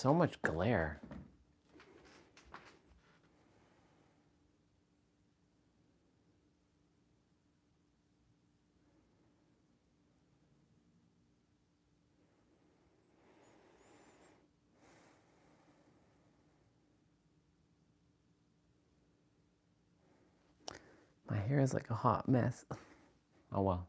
so much glare. My hair is like a hot mess. Oh well.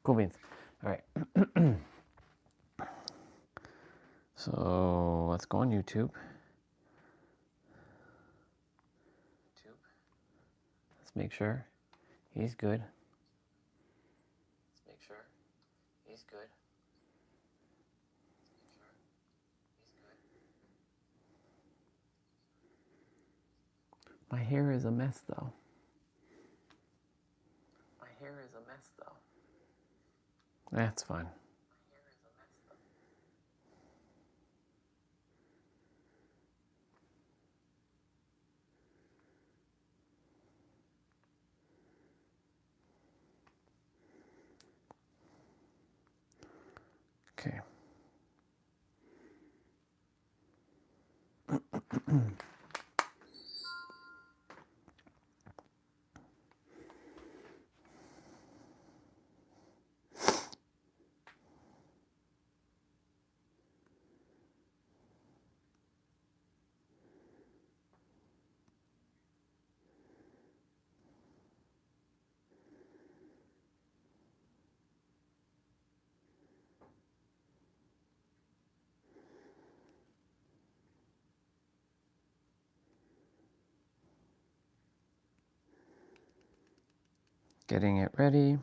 Cool beans. All right. So let's go on YouTube. Let's make sure he's good. My hair is a mess though. That's fine. Okay. Getting it ready.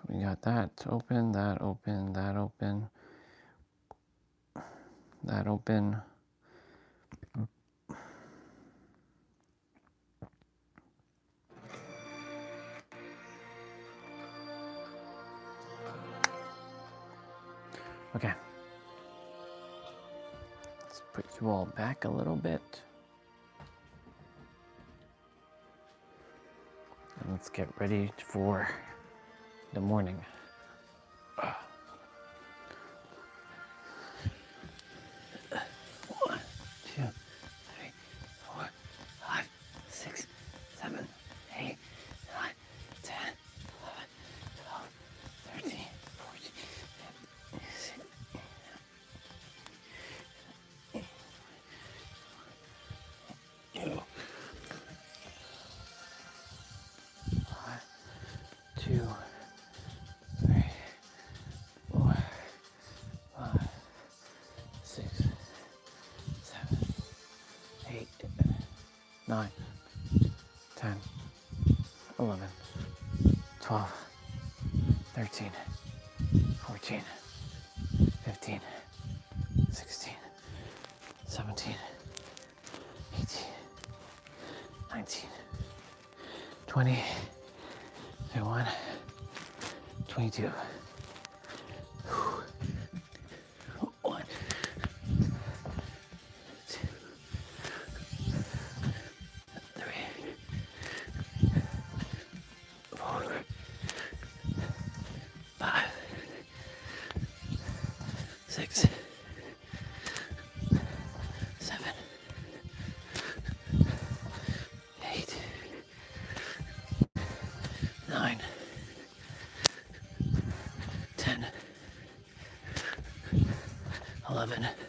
We got that open, that open, that open, that open. Okay. Let's put you all back a little bit. And let's get ready for the morning. 1, 2, 3, 4, 5, 6, 7, 8, 9, 10, 11, 12, 13, 14, 15, 16, 2, 3, 4, 5, 6, 7, 8, 9, 10, 11, 12, 13, 14, 15, 16, 17, 18, 19, 20, 21, 22. 1, 2, 3, 4, 5, 6, 7, 8, 11.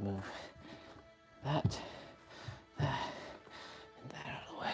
Move that, and that out of the way.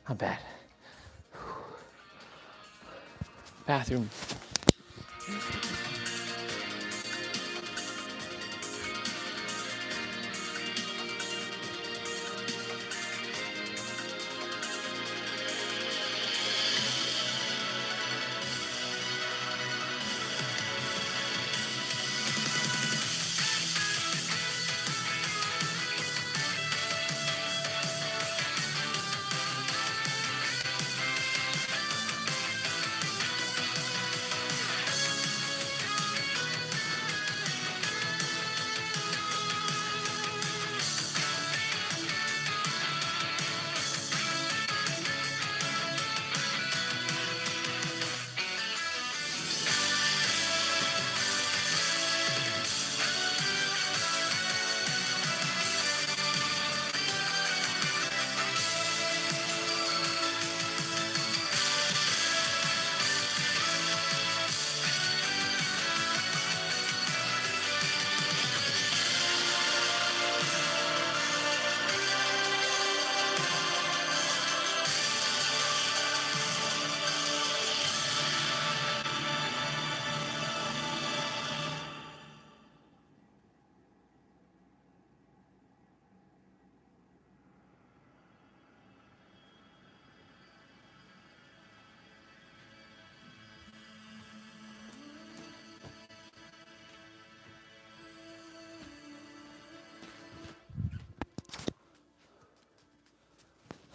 Not bad. Bathroom.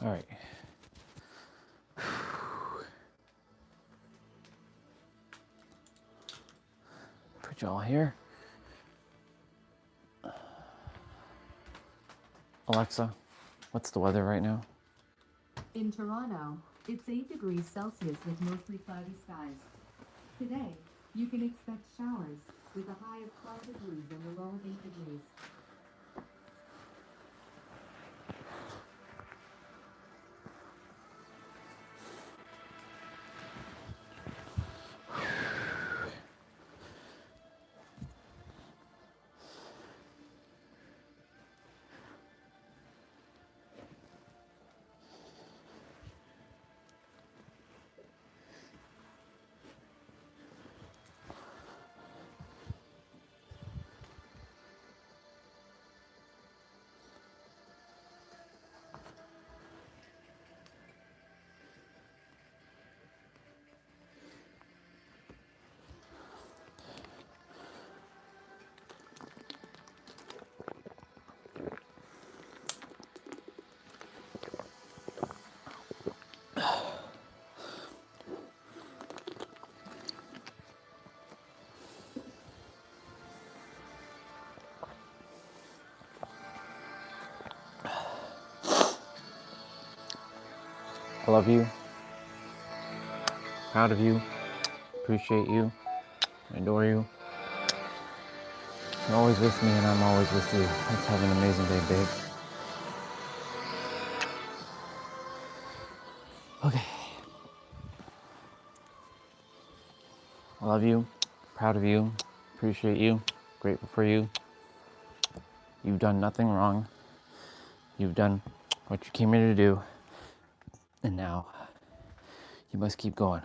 All right. Put you all here. Alexa, what's the weather right now? In Toronto, it's 8 degrees Celsius with mostly cloudy skies. Today, you can expect showers with a high of 12 degrees and a low of 8 degrees. I love you. Proud of you. Appreciate you. Adore you. You're always with me and I'm always with you. Let's have an amazing day, babe. Okay. I love you. Proud of you. Appreciate you. Grateful for you. You've done nothing wrong. You've done what you came here to do. And now you must keep going.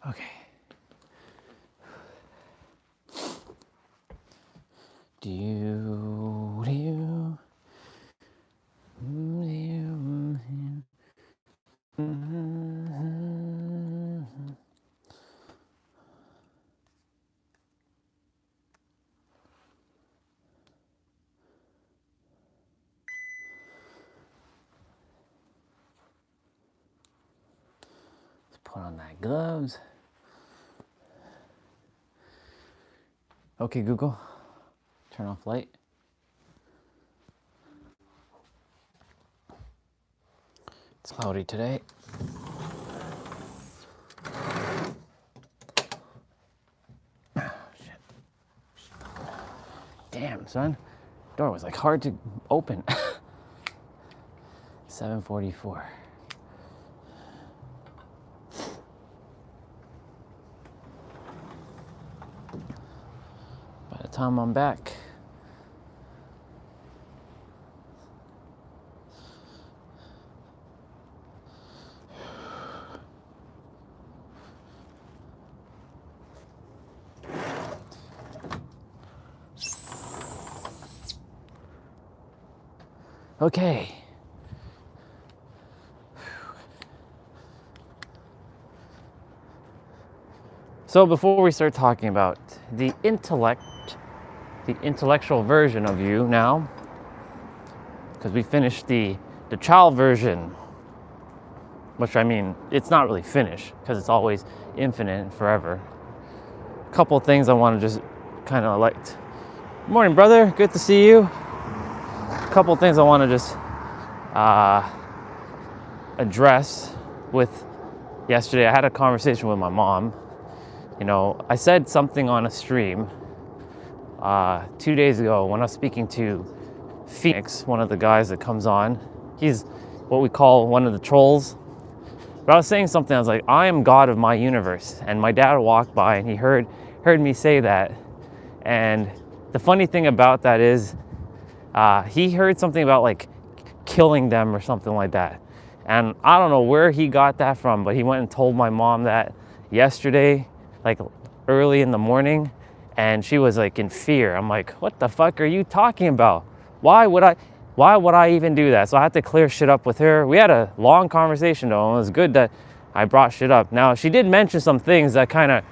Okay. Do you, do you, let's put on that gloves. Okay, Google, turn off light. It's cloudy today. Shit. Damn, son. Door was like hard to open. 7:44. By the time I'm back, okay. So before we start talking about the intellect, the intellectual version of you now, because we finished the child version, which I mean, it's not really finished because it's always infinite and forever. A couple of things I want to just kind of like. Morning, brother. Good to see you. A couple of things I want to just address with yesterday. I had a conversation with my mom. You know, I said something on a stream 2 days ago when I was speaking to Phoenix, one of the guys that comes on. He's what we call one of the trolls. But I was saying something, I was like, I am God of my universe. And my dad walked by and he heard me say that. And the funny thing about that is he heard something about like killing them or something like that. And I don't know where he got that from, but he went and told my mom that yesterday, like early in the morning, and she was like in fear. I'm like, what the fuck are you talking about? Why would I even do that? So I had to clear shit up with her. We had a long conversation though, and it was good that I brought shit up. Now, she did mention some things that kind of,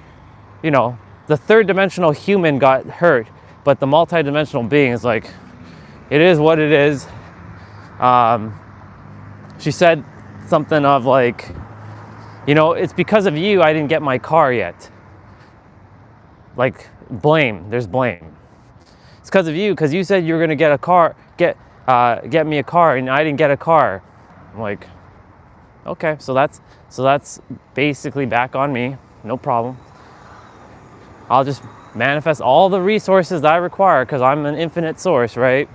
you know, the third dimensional human got hurt, but the multi-dimensional being is like, it is what it is. She said something of like, you know, it's because of you I didn't get my car yet. Like, blame. There's blame. It's because of you, because you said you were gonna get a car, get me a car, and I didn't get a car. I'm like, okay, so that's basically back on me. No problem. I'll just manifest all the resources that I require because I'm an infinite source, right?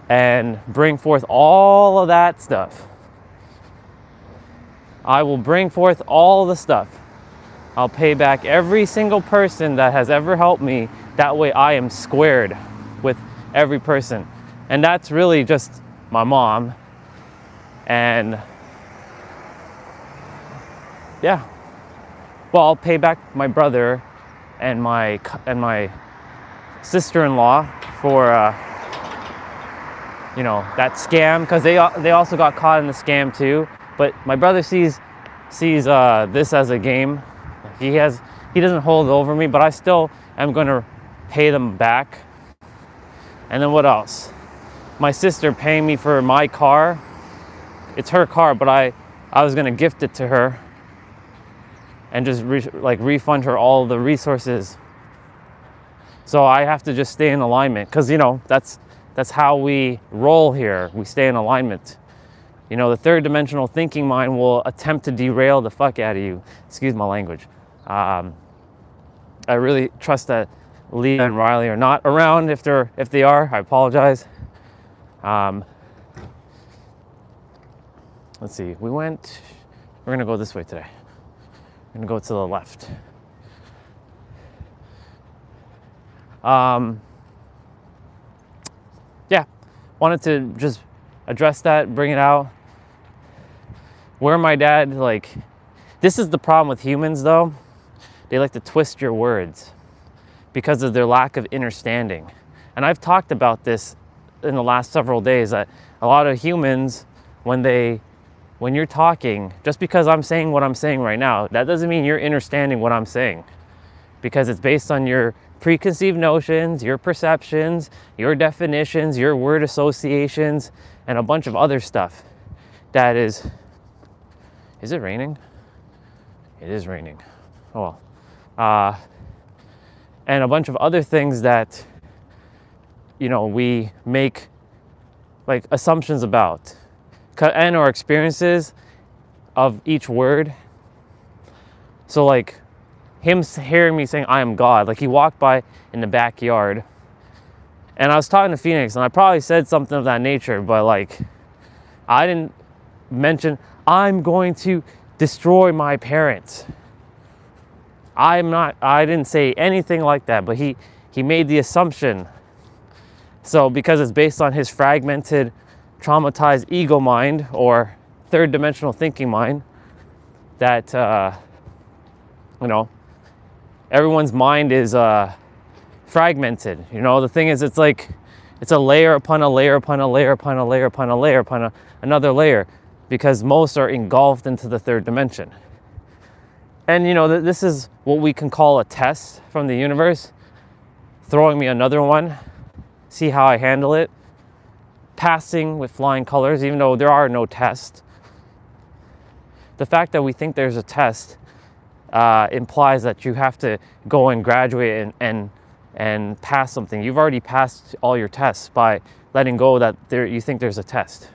And bring forth all of that stuff. I will bring forth all the stuff. I'll pay back every single person that has ever helped me. That way I am squared with every person. And that's really just my mom. And yeah. Well, I'll pay back my brother and my sister-in-law for you know, that scam, because they also got caught in the scam too. But my brother sees this as a game. He doesn't hold over me, but I still am going to pay them back. And then what else? My sister paying me for my car. It's her car, but I was going to gift it to her and just refund her all the resources. So I have to just stay in alignment, because you know that's how we roll here. We stay in alignment. You know, the third dimensional thinking mind will attempt to derail the fuck out of you. Excuse my language. I really trust that Leah and Riley are not around. If they are, I apologize. Let's see. We're gonna go this way today. We're gonna go to the left. Yeah, wanted to just address that, bring it out. Where my dad, like, this is the problem with humans though. They like to twist your words because of their lack of understanding. And I've talked about this in the last several days, that a lot of humans, when you're talking, just because I'm saying what I'm saying right now, that doesn't mean you're understanding what I'm saying, because it's based on your preconceived notions, your perceptions, your definitions, your word associations, and a bunch of other stuff. That is it raining? It is raining. Oh well. And a bunch of other things that, you know, we make like assumptions about, and our experiences of each word. So like him hearing me saying I am God, like he walked by in the backyard And I was talking to Phoenix, and I probably said something of that nature, but like, I didn't mention, I'm going to destroy my parents. I didn't say anything like that, but he made the assumption. So because it's based on his fragmented, traumatized ego mind or third dimensional thinking mind, that, you know, everyone's mind is fragmented. You know, the thing is, it's like, it's a layer upon a layer upon a layer upon a layer upon a layer upon another layer, because most are engulfed into the third dimension. And you know, this is what we can call a test from the universe, throwing me another one, see how I handle it, passing with flying colors, even though there are no tests. The fact that we think there's a test implies that you have to go and graduate and pass something. You've already passed all your tests by letting go that you think there's a test.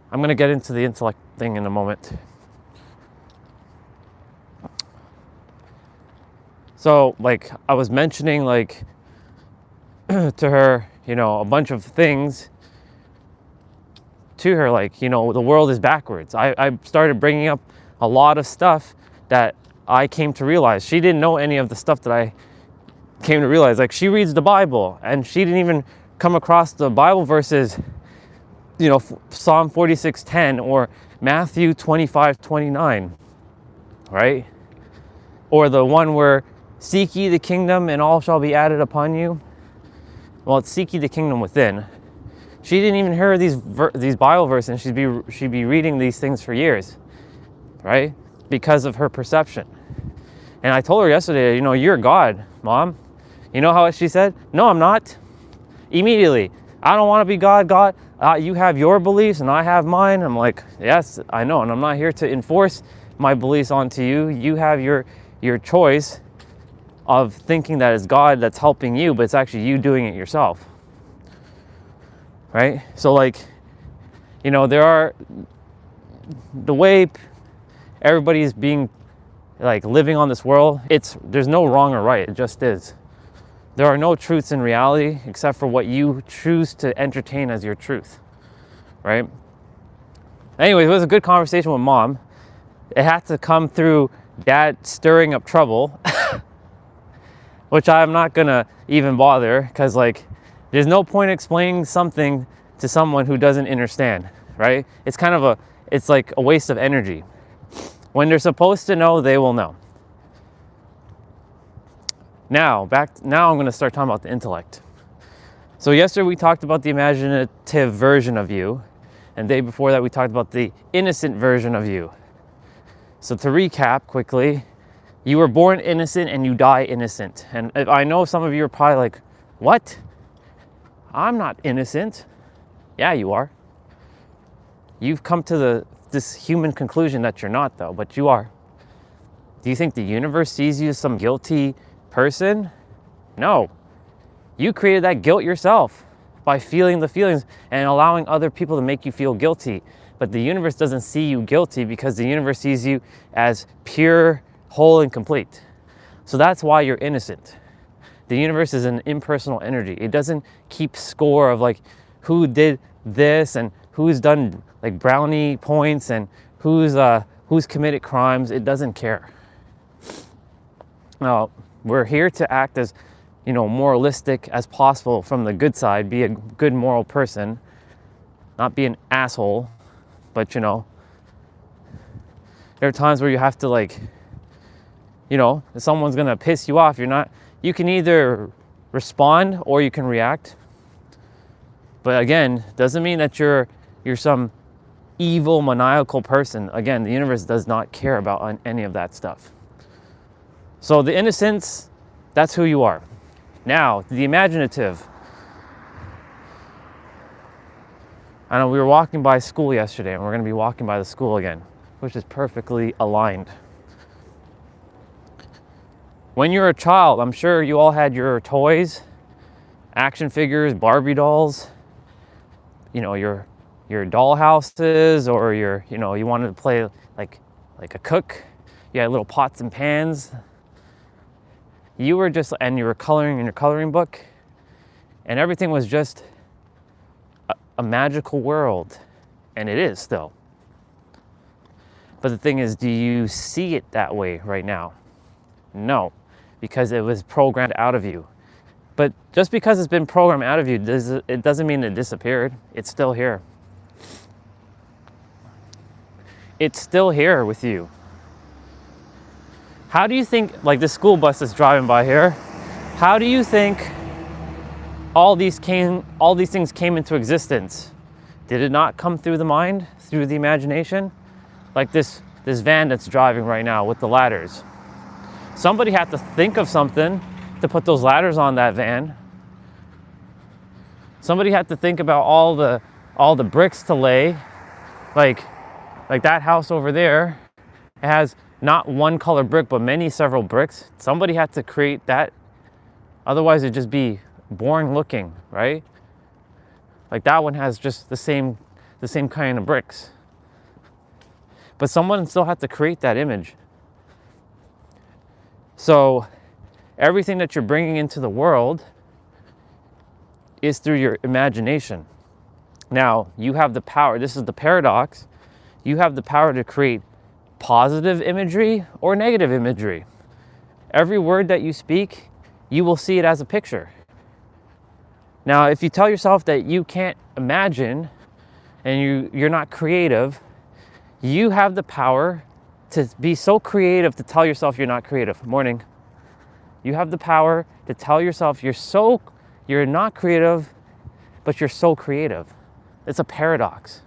I'm going to get into the intellect thing in a moment. So, like, I was mentioning, like, to her, you know, a bunch of things to her, like, you know, the world is backwards. I started bringing up a lot of stuff that I came to realize. She didn't know any of the stuff that I came to realize. Like, she reads the Bible, and she didn't even come across the Bible verses, you know, Psalm 46:10 or Matthew 25:29, right? Or the one where, seek ye the kingdom and all shall be added upon you. Well, it's seek ye the kingdom within. She didn't even hear these Bible verses, and she'd be reading these things for years, right? Because of her perception. And I told her yesterday, you know, you're God, Mom. You know how she said? No, I'm not. Immediately. I don't want to be God. God, you have your beliefs and I have mine. I'm like, yes, I know. And I'm not here to enforce my beliefs onto you. You have your choice of thinking that it's God that's helping you, but it's actually you doing it yourself. Right? So, like, you know, the way everybody's being, like, living on this world, there's no wrong or right. It just is. There are no truths in reality except for what you choose to entertain as your truth, right? Anyways, it was a good conversation with Mom. It had to come through Dad stirring up trouble, which I'm not gonna even bother, because, like, there's no point explaining something to someone who doesn't understand, right? It's like a waste of energy. When they're supposed to know, they will know. Now I'm going to start talking about the intellect. So yesterday we talked about the imaginative version of you, and the day before that we talked about the innocent version of you. So to recap quickly, you were born innocent and you die innocent. And I know some of you are probably like, what? I'm not innocent. Yeah, you are. You've come to this human conclusion that you're not, though, but you are. Do you think the universe sees you as some guilty person? No. You created that guilt yourself by feeling the feelings and allowing other people to make you feel guilty. But the universe doesn't see you guilty because the universe sees you as pure, whole, and complete. So that's why you're innocent. The universe is an impersonal energy. It doesn't keep score of, like, who did this and who's done, like, brownie points and who's committed crimes. It doesn't care. Now, we're here to act as, you know, moralistic as possible from the good side, be a good moral person, not be an asshole, but, you know, there are times where you have to, like, you know, if someone's gonna piss you off, you can either respond or you can react. But again, doesn't mean that you're some evil, maniacal person. Again, the universe does not care about any of that stuff. So the innocence, that's who you are. Now, the imaginative. I know we were walking by school yesterday, and we're going to be walking by the school again, which is perfectly aligned. When you're a child, I'm sure you all had your toys, action figures, Barbie dolls, you know, your doll houses, or you wanted to play like a cook. You had little pots and pans. You were coloring in your coloring book, and everything was just a magical world, and it is still. But the thing is, do you see it that way right now? No, because it was programmed out of you. But just because it's been programmed out of you, it doesn't mean it disappeared. It's still here. It's still here with you. How do you think, like this school bus that's driving by here, how do you think all these things came into existence? Did it not come through the mind, through the imagination? Like this van that's driving right now with the ladders. Somebody had to think of something to put those ladders on that van. Somebody had to think about all the bricks to lay. Like that house over there, it has not one color brick, but several bricks. Somebody had to create that. Otherwise it'd just be boring looking, right? Like that one has just the same kind of bricks. But someone still had to create that image. So everything that you're bringing into the world is through your imagination. Now, you have the power, this is the paradox, you have the power to create positive imagery or negative imagery. Every word that you speak, you will see it as a picture. Now, if you tell yourself that you can't imagine and you're not creative, you have the power to be so creative to tell yourself you're not creative. Morning. You have the power to tell yourself you're not creative, but you're so creative. It's a paradox.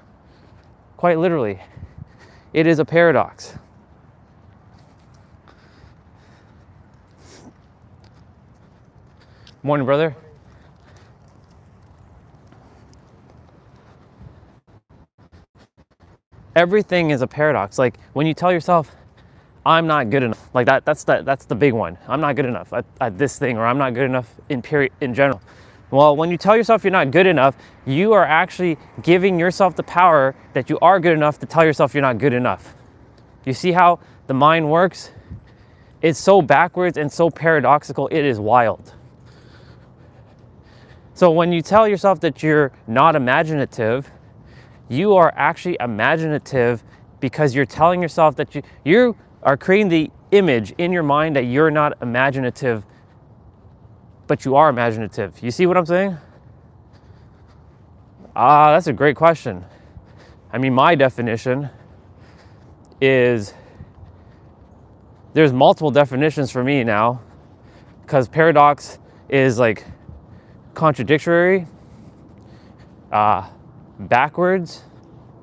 Quite literally, it is a paradox. Morning, brother. Everything is a paradox. Like when you tell yourself, I'm not good enough, like that's the big one. I'm not good enough at this thing, or I'm not good enough in general. Well, when you tell yourself you're not good enough, you are actually giving yourself the power that you are good enough to tell yourself you're not good enough. You see how the mind works? It's so backwards and so paradoxical, it is wild. So when you tell yourself that you're not imaginative, you are actually imaginative because you're telling yourself that you are creating the image in your mind that you're not imaginative, but you are imaginative. You see what I'm saying? That's a great question. I mean, my definition is, there's multiple definitions for me now, because paradox is like contradictory, backwards,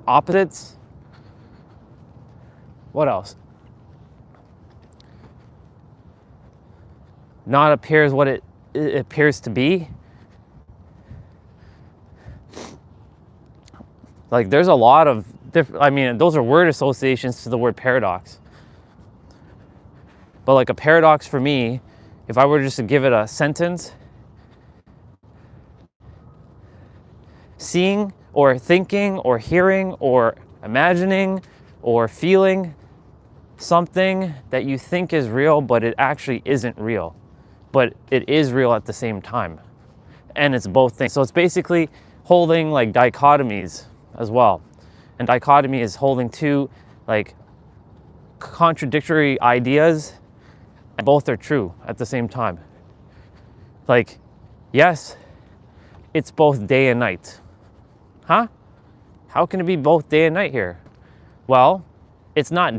opposites. What else? Not appears what it appears to be. Like there's a lot of different, I mean, those are word associations to the word paradox. But like a paradox for me, if I were just to give it a sentence, seeing or thinking or hearing or imagining or feeling something that you think is real, but it actually isn't real, but it is real at the same time. And it's both things. So it's basically holding like dichotomies as well. And dichotomy is holding two like contradictory ideas, and both are true at the same time. Like, yes, it's both day and night. Huh? How can it be both day and night here? Well, it's not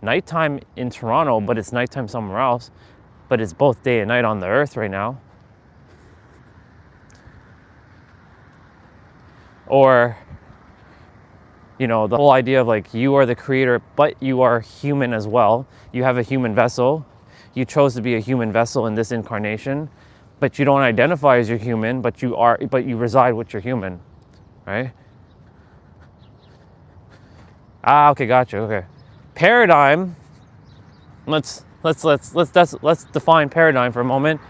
nighttime in Toronto, but it's nighttime somewhere else. But it's both day and night on the earth right now. Or, you know, the whole idea of like, you are the creator, but you are human as well. You have a human vessel. You chose to be a human vessel in this incarnation, but you don't identify as you're human, but you reside with your human, right? Okay, gotcha. Okay. Paradigm. Let's define paradigm for a moment.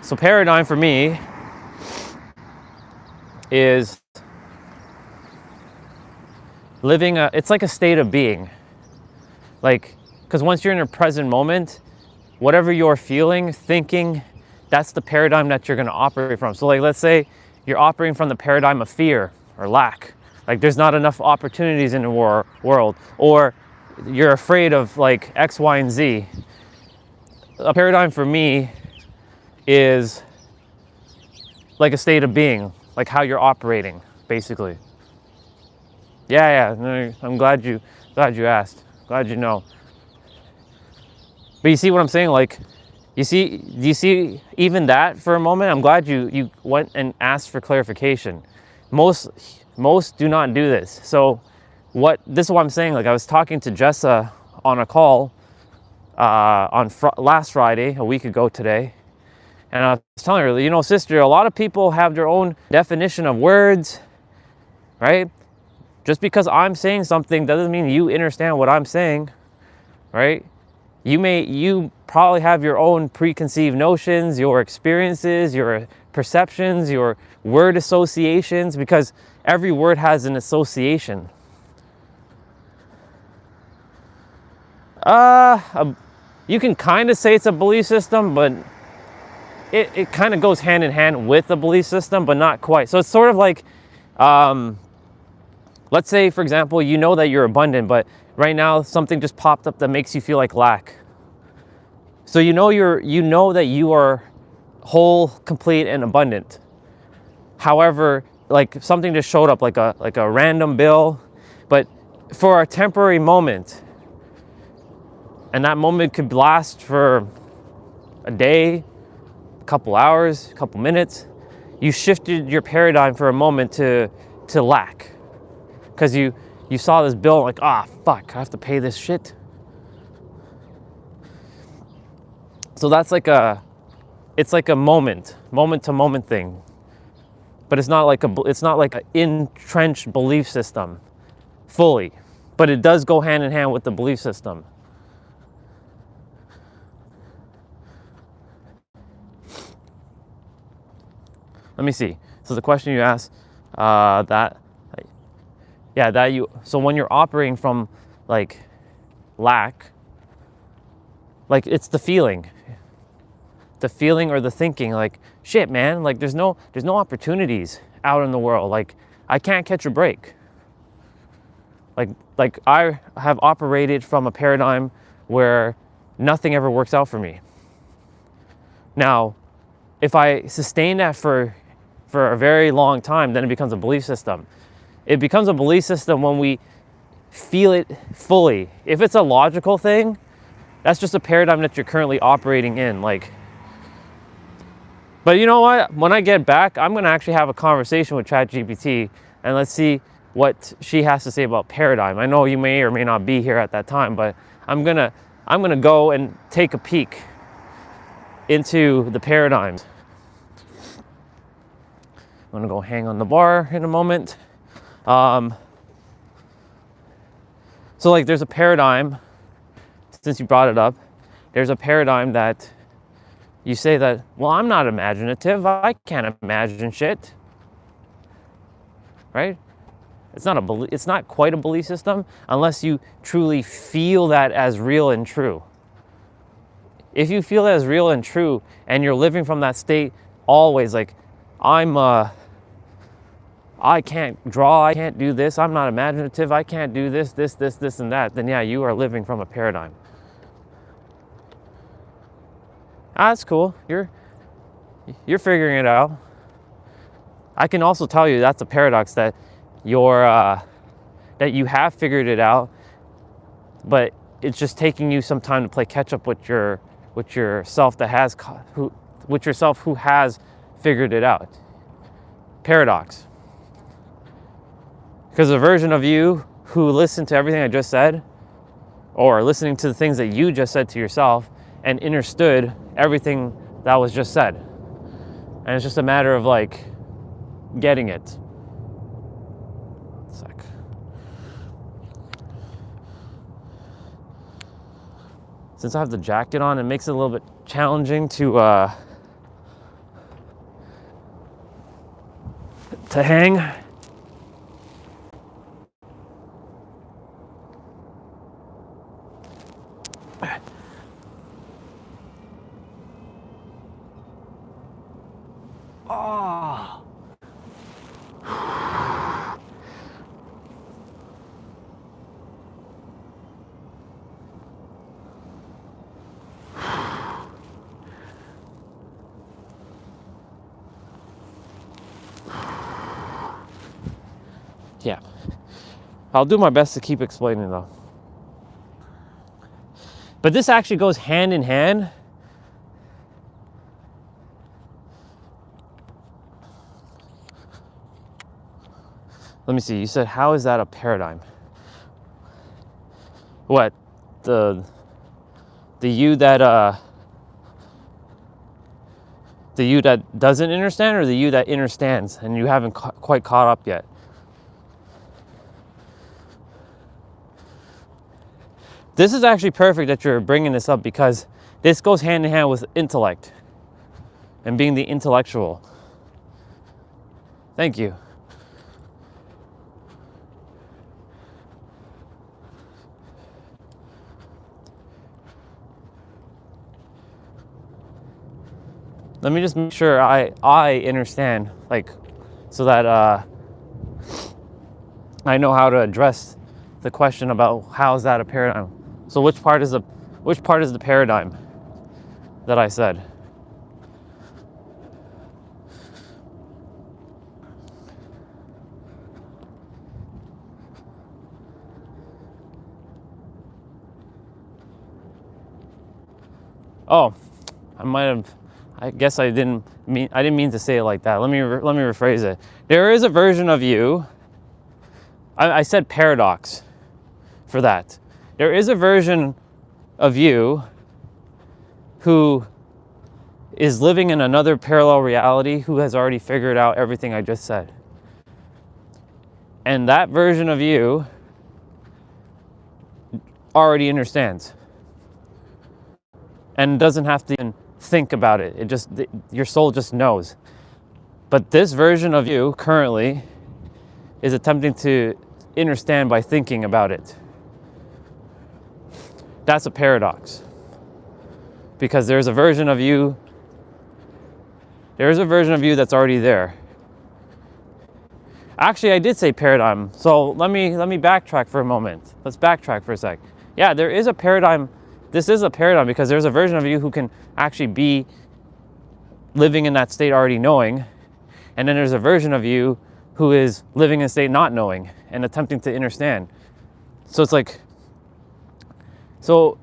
So paradigm for me is living it's like a state of being. Like, Because once you're in a present moment, whatever you're feeling, thinking, that's the paradigm that you're going to operate from. So like, let's say you're operating from the paradigm of fear or lack. Like there's not enough opportunities in the world, or you're afraid of like X, Y, and Z. A paradigm for me is like a state of being, like how you're operating, basically. Yeah, no, I'm glad you asked. Glad you know. But you see what I'm saying? Like, do you see even that for a moment? I'm glad you went and asked for clarification. Most do not do this. So this is what I'm saying. Like I was talking to Jessa on a call on last Friday, a week ago today. And I was telling her, you know, sister, a lot of people have their own definition of words, right? Just because I'm saying something doesn't mean you understand what I'm saying, right? You probably have your own preconceived notions, your experiences, your perceptions, your word associations, because every word has an association. You can kind of say it's a belief system, but it kind of goes hand in hand with the belief system, but not quite. So it's sort of like, let's say, for example, you know that you're abundant, but right now something just popped up that makes you feel like lack. So you know that you are whole, complete, and abundant. However, like something just showed up, like a random bill, but for a temporary moment, and that moment could last for a day, a couple hours, a couple minutes. You shifted your paradigm for a moment to lack, because you saw this bill like, fuck, I have to pay this shit. So that's it's like a moment to moment thing, but it's not like an entrenched belief system fully, but it does go hand in hand with the belief system. Let me see. So the question you asked, so when you're operating from like lack, like it's the feeling or the thinking, like, shit, man, like there's no opportunities out in the world. Like I can't catch a break. Like I have operated from a paradigm where nothing ever works out for me. Now, if I sustain that for a very long time, then it becomes a belief system. It becomes a belief system when we feel it fully. If it's a logical thing, that's just a paradigm that you're currently operating in. Like, but you know what? When I get back, I'm gonna actually have a conversation with ChatGPT, and let's see what she has to say about paradigm. I know you may or may not be here at that time, but I'm gonna go and take a peek into the paradigms. I'm gonna go hang on the bar in a moment. So like there's a paradigm, since you brought it up, there's a paradigm that you say that, well, I'm not imaginative, I can't imagine shit, right? It's not quite a belief system unless you truly feel that as real and true. If you feel that as real and true and you're living from that state always, like, I can't draw, I can't do this, I'm not imaginative, I can't do this, and that, then yeah, you are living from a paradigm. That's cool. You're figuring it out. I can also tell you that's a paradox, that that you have figured it out, but it's just taking you some time to play catch up with yourself who has figured it out. Paradox. Because a version of you who listened to everything I just said, or listening to the things that you just said to yourself, and understood everything that was just said. And it's just a matter of like getting it. One sec. Since I have the jacket on, it makes it a little bit challenging to hang. Oh. Yeah. I'll do my best to keep explaining though. But this actually goes hand in hand. Let me see. You said, how is that a paradigm? What? The you that the you that doesn't understand, or the you that understands and you haven't quite caught up yet? This is actually perfect that you're bringing this up, because this goes hand in hand with intellect and being the intellectual. Thank you. Let me just make sure I understand, like, so that I know how to address the question about how is that a paradigm. So which part is the paradigm that I said? Oh, I guess I didn't mean to say it like that. Let me rephrase it. There is a version of you. I said paradox for that. There is a version of you who is living in another parallel reality, who has already figured out everything I just said. And that version of you already understands and doesn't have to even think about it. Your soul just knows. But this version of you currently is attempting to understand by thinking about it. That's a paradox. Because there's a version of you that's already there. Actually, I did say paradigm. So let me backtrack for a moment. Let's backtrack for a sec. Yeah, there is a paradigm. This is a paradigm because there's a version of you who can actually be living in that state already knowing. And then there's a version of you who is living in a state not knowing and attempting to understand. So it's like, so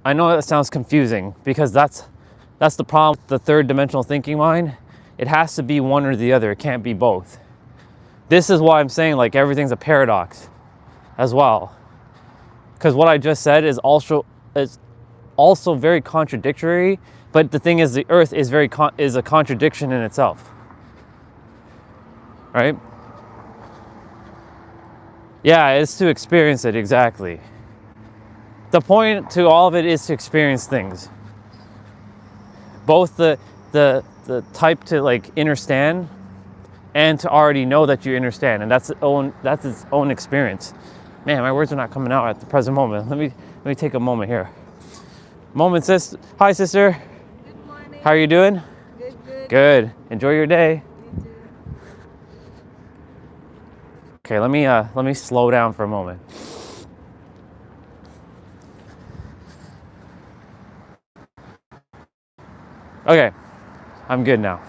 I know that sounds confusing, because that's the problem with the third dimensional thinking mind. It has to be one or the other. It can't be both. This is why I'm saying, like, everything's a paradox as well. Because what I just said is also very contradictory, but the thing is, the earth is is a contradiction in itself. Right? Yeah, it's to experience it, exactly. The point to all of it is to experience things. Both the type to, like, understand and to already know that you understand, and that's its own experience. Man, my words are not coming out at the present moment. Let me take a moment here. Moment, sis. Hi, sister. Good morning. How are you doing? Good. Good. Enjoy your day. You too. Okay, let me slow down for a moment. Okay, I'm good now.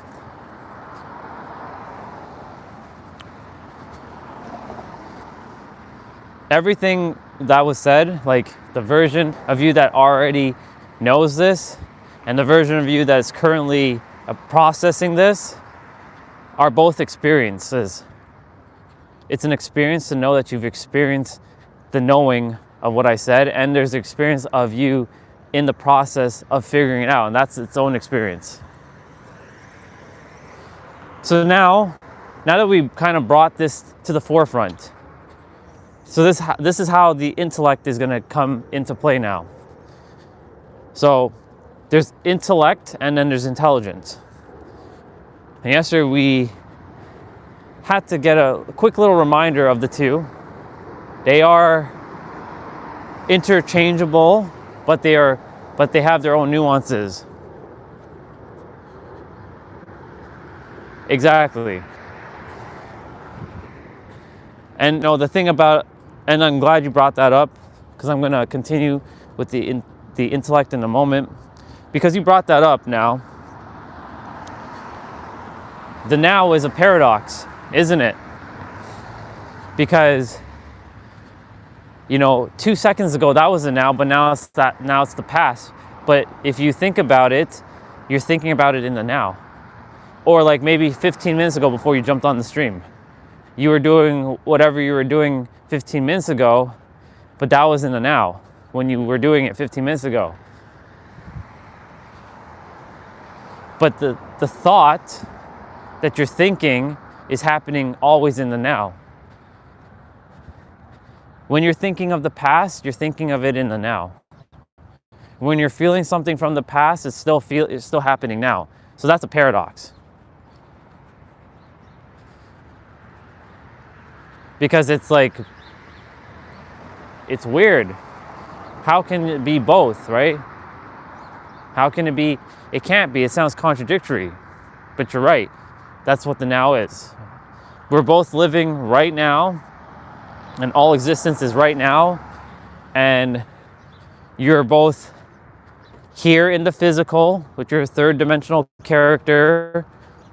Everything that was said, like the version of you that already knows this and the version of you that's currently processing this, are both experiences. It's an experience to know that you've experienced the knowing of what I said, and there's the experience of you in the process of figuring it out, and that's its own experience. So now that we've kind of brought this to the forefront, so this is how the intellect is going to come into play now. So there's intellect and then there's intelligence. And yesterday we had to get a quick little reminder of the two. They are interchangeable, but they have their own nuances. Exactly. And no, the thing about, and I'm glad you brought that up, because I'm going to continue with the intellect in a moment, because you brought that up now. The now is a paradox, isn't it? Because, you know, 2 seconds ago that was the now, but now it's the past. But if you think about it, you're thinking about it in the now. Or like maybe 15 minutes ago before you jumped on the stream. You were doing whatever you were doing 15 minutes ago, but that was in the now when you were doing it 15 minutes ago. But the thought that you're thinking is happening always in the now. When you're thinking of the past, you're thinking of it in the now. When you're feeling something from the past, it's still happening now. So that's a paradox. Because it's like, it's weird. How can it be both, right? How can it be? It can't be. It sounds contradictory. But you're right. That's what the now is. We're both living right now, and all existence is right now. And you're both here in the physical, with your third dimensional character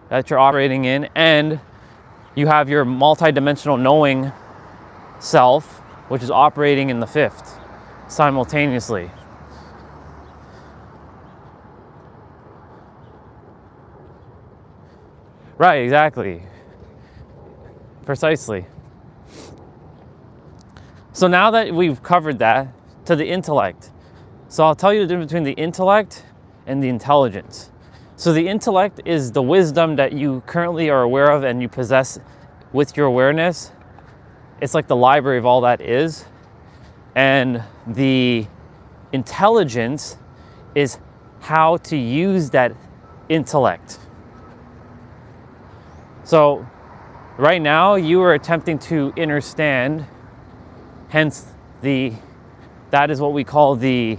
that you're operating in, and you have your multi-dimensional knowing self, which is operating in the fifth simultaneously. Right, exactly. Precisely. So now that we've covered that, to the intellect. So I'll tell you the difference between the intellect and the intelligence. So the intellect is the wisdom that you currently are aware of and you possess with your awareness. It's like the library of all that is. And the intelligence is how to use that intellect. So right now you are attempting to understand, hence that is what we call the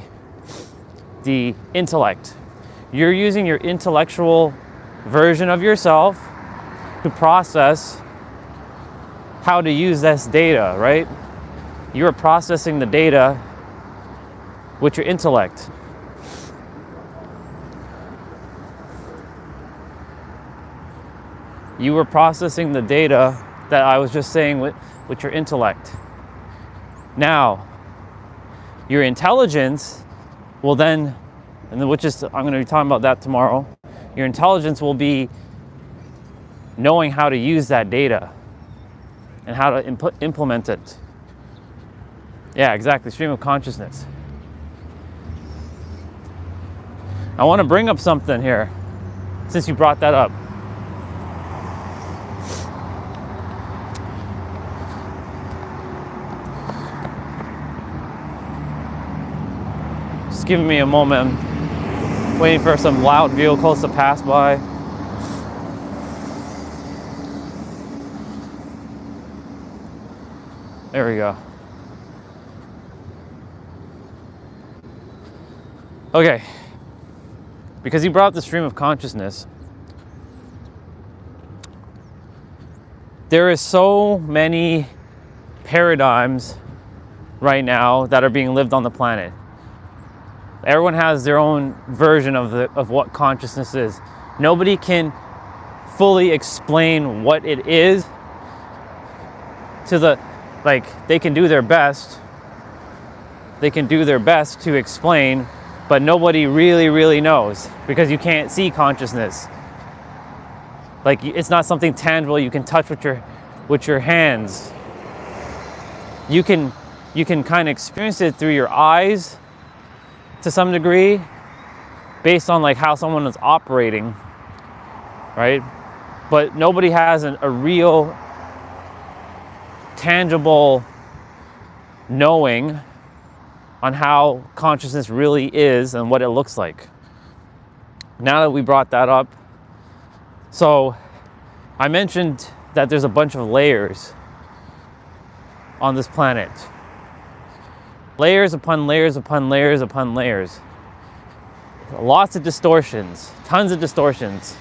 intellect. You're using your intellectual version of yourself to process how to use this data, right? You're processing the data with your intellect. You were processing the data that I was just saying with your intellect. Now, your intelligence will then, I'm going to be talking about that tomorrow. Your intelligence will be knowing how to use that data and how to implement it. Yeah, exactly. Stream of consciousness. I want to bring up something here, since you brought that up. Just giving me a moment. I'm waiting for some loud vehicles to pass by. There we go. Okay. Because you brought up the stream of consciousness, there is so many paradigms right now that are being lived on the planet. Everyone has their own version of what consciousness is. Nobody can fully explain what it is they can do their best. They can do their best to explain, but nobody really knows, because you can't see consciousness. Like, it's not something tangible you can touch with your hands. You can kind of experience it through your eyes to some degree, based on like how someone is operating, right? But nobody has a real tangible knowing on how consciousness really is and what it looks like. Now that we brought that up, so I mentioned that there's a bunch of layers on this planet. Layers upon layers upon layers upon layers. Lots of distortions, tons of distortions.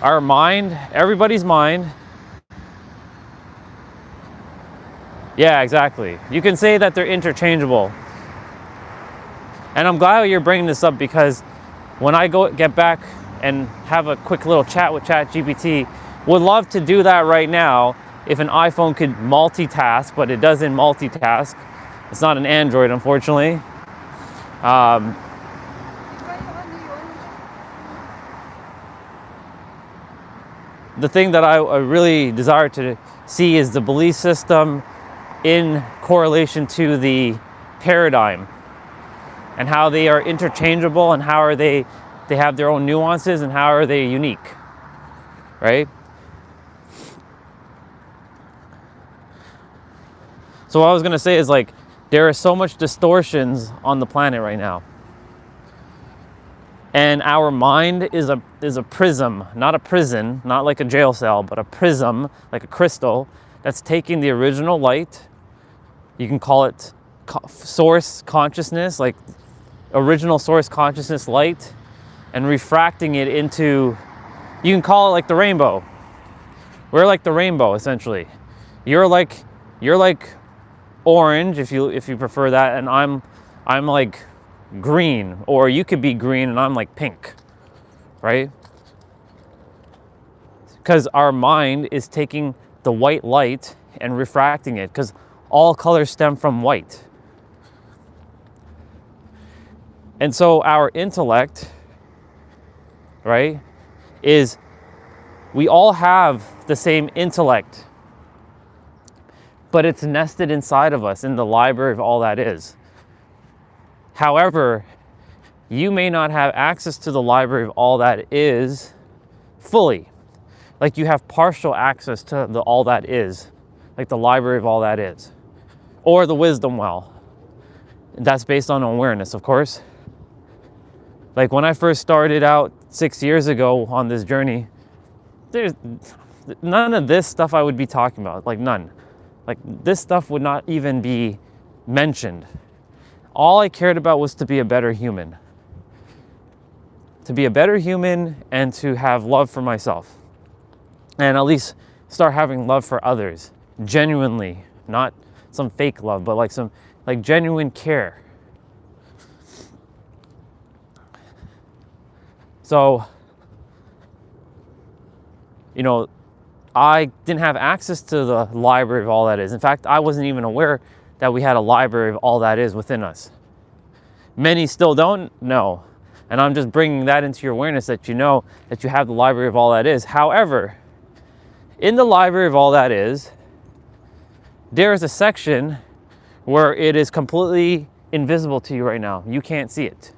Our mind, everybody's mind. Yeah, exactly. You can say that they're interchangeable. And I'm glad you're bringing this up, because when I get back and have a quick little chat with ChatGPT, would love to do that right now if an iPhone could multitask, but it doesn't multitask. It's not an Android, unfortunately. The thing that I really desire to see is the belief system in correlation to the paradigm, and how they are interchangeable, and how are they have their own nuances, and how are they unique, right? So what I was gonna say is, like, there are so much distortions on the planet right now. And our mind is a prism, not a prison, not like a jail cell, but a prism, like a crystal, that's taking the original light. You can call it source consciousness, like original source consciousness light, and refracting it into, you can call it like the rainbow. We're like the rainbow, essentially. You're like orange, if you prefer that, and I'm like green, or you could be green and I'm like pink, right? Because our mind is taking the white light and refracting it, because all colors stem from white. And so our intellect, right, is, we all have the same intellect, but it's nested inside of us in the library of all that is. However, you may not have access to the library of all that is fully. Like, you have partial access to the all that is, like the library of all that is, or the wisdom well. That's based on awareness, of course. Like, when I first started out 6 years ago on this journey, there's none of this stuff I would be talking about, like none. Like, this stuff would not even be mentioned. All I cared about was to be a better human. To be a better human, and to have love for myself. And at least start having love for others. Genuinely. Not some fake love, but like genuine care. So, I didn't have access to the library of all that is. In fact, I wasn't even aware that we had a library of all that is within us. Many still don't know. And I'm just bringing that into your awareness, that you know that you have the library of all that is. However, in the library of all that is, there is a section where it is completely invisible to you right now. You can't see it.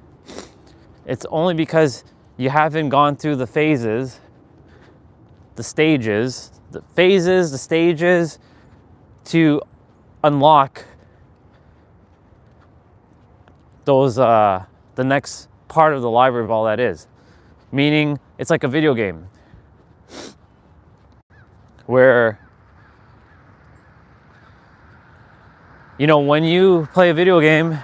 It's only because you haven't gone through the phases, the stages to unlock those, the next part of the library of all that is. Meaning, it's like a video game where, when you play a video game,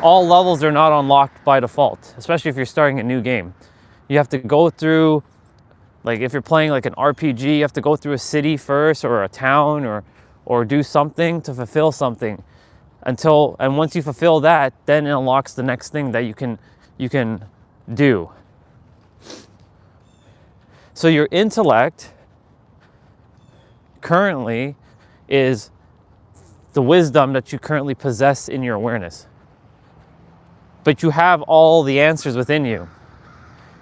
all levels are not unlocked by default, especially if you're starting a new game. You have to go through, like, if you're playing like an RPG, you have to go through a city first, or a town, or do something to fulfill something, and once you fulfill that, then it unlocks the next thing that you can do. So your intellect currently is the wisdom that you currently possess in your awareness. But you have all the answers within you.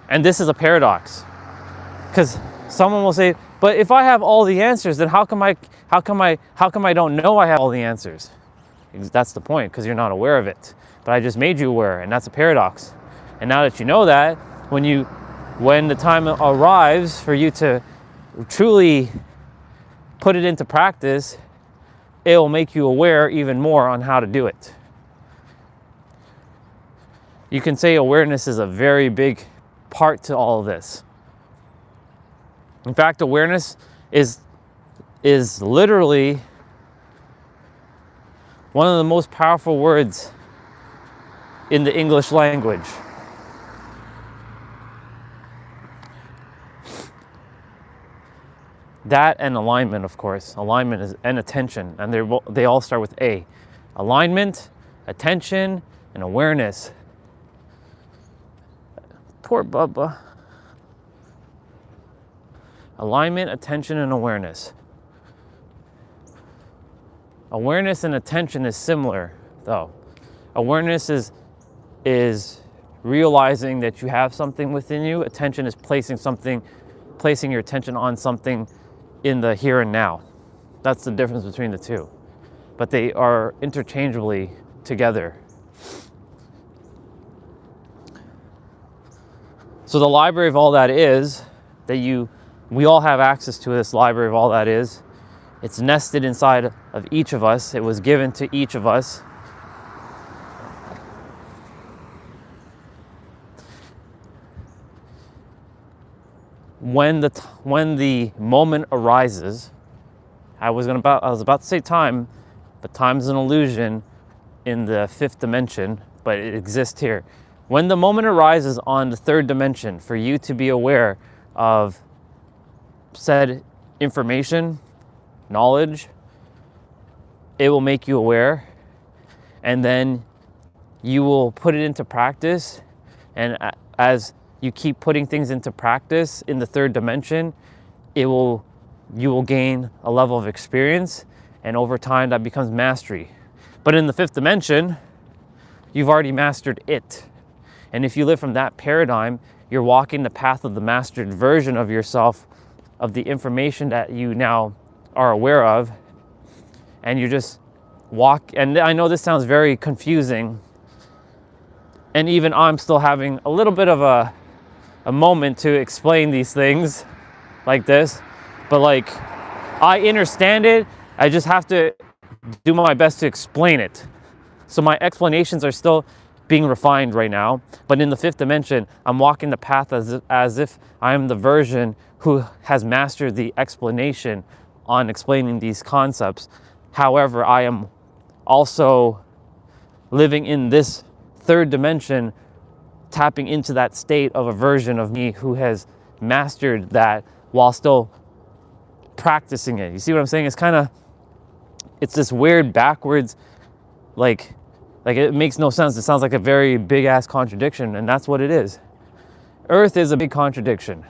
And this is a paradox. Because someone will say, but if I have all the answers, then how come I don't know I have all the answers? That's the point, because you're not aware of it. But I just made you aware, and that's a paradox. And now that you know that, when the time arrives for you to truly put it into practice, it will make you aware even more on how to do it. You can say awareness is a very big part to all of this. In fact, awareness is literally one of the most powerful words in the English language. That and alignment, of course. Alignment is and attention, and they all start with A. Alignment, attention, and awareness. Poor Bubba. Alignment, attention, and awareness. Awareness and attention is similar, though. Awareness is realizing that you have something within you. Attention is placing your attention on something in the here and now. That's the difference between the two. But they are interchangeably together. So the library of all that is, we all have access to this library of all that is. It's nested inside of each of us. It was given to each of us. When the moment arises, I was about to say time, but time is an illusion in the fifth dimension, but it exists here. When the moment arises on the third dimension for you to be aware of said information, knowledge, it will make you aware, and then you will put it into practice. And as you keep putting things into practice in the third dimension, you will gain a level of experience, and over time that becomes mastery. But in the fifth dimension, you've already mastered it. And if you live from that paradigm, you're walking the path of the mastered version of yourself, of the information that you now are aware of, and you just walk. And I know this sounds very confusing, and even I'm still having a little bit of a moment to explain these things like this, but like, I understand it. I just have to do my best to explain it. So my explanations are still being refined right now, but in the fifth dimension, I'm walking the path as if I am the version who has mastered the explanation on explaining these concepts. However, I am also living in this third dimension, tapping into that state of a version of me who has mastered that while still practicing it. You see what I'm saying? It's this weird backwards, like it makes no sense. It sounds like a very big ass contradiction, and that's what it is. Earth is a big contradiction.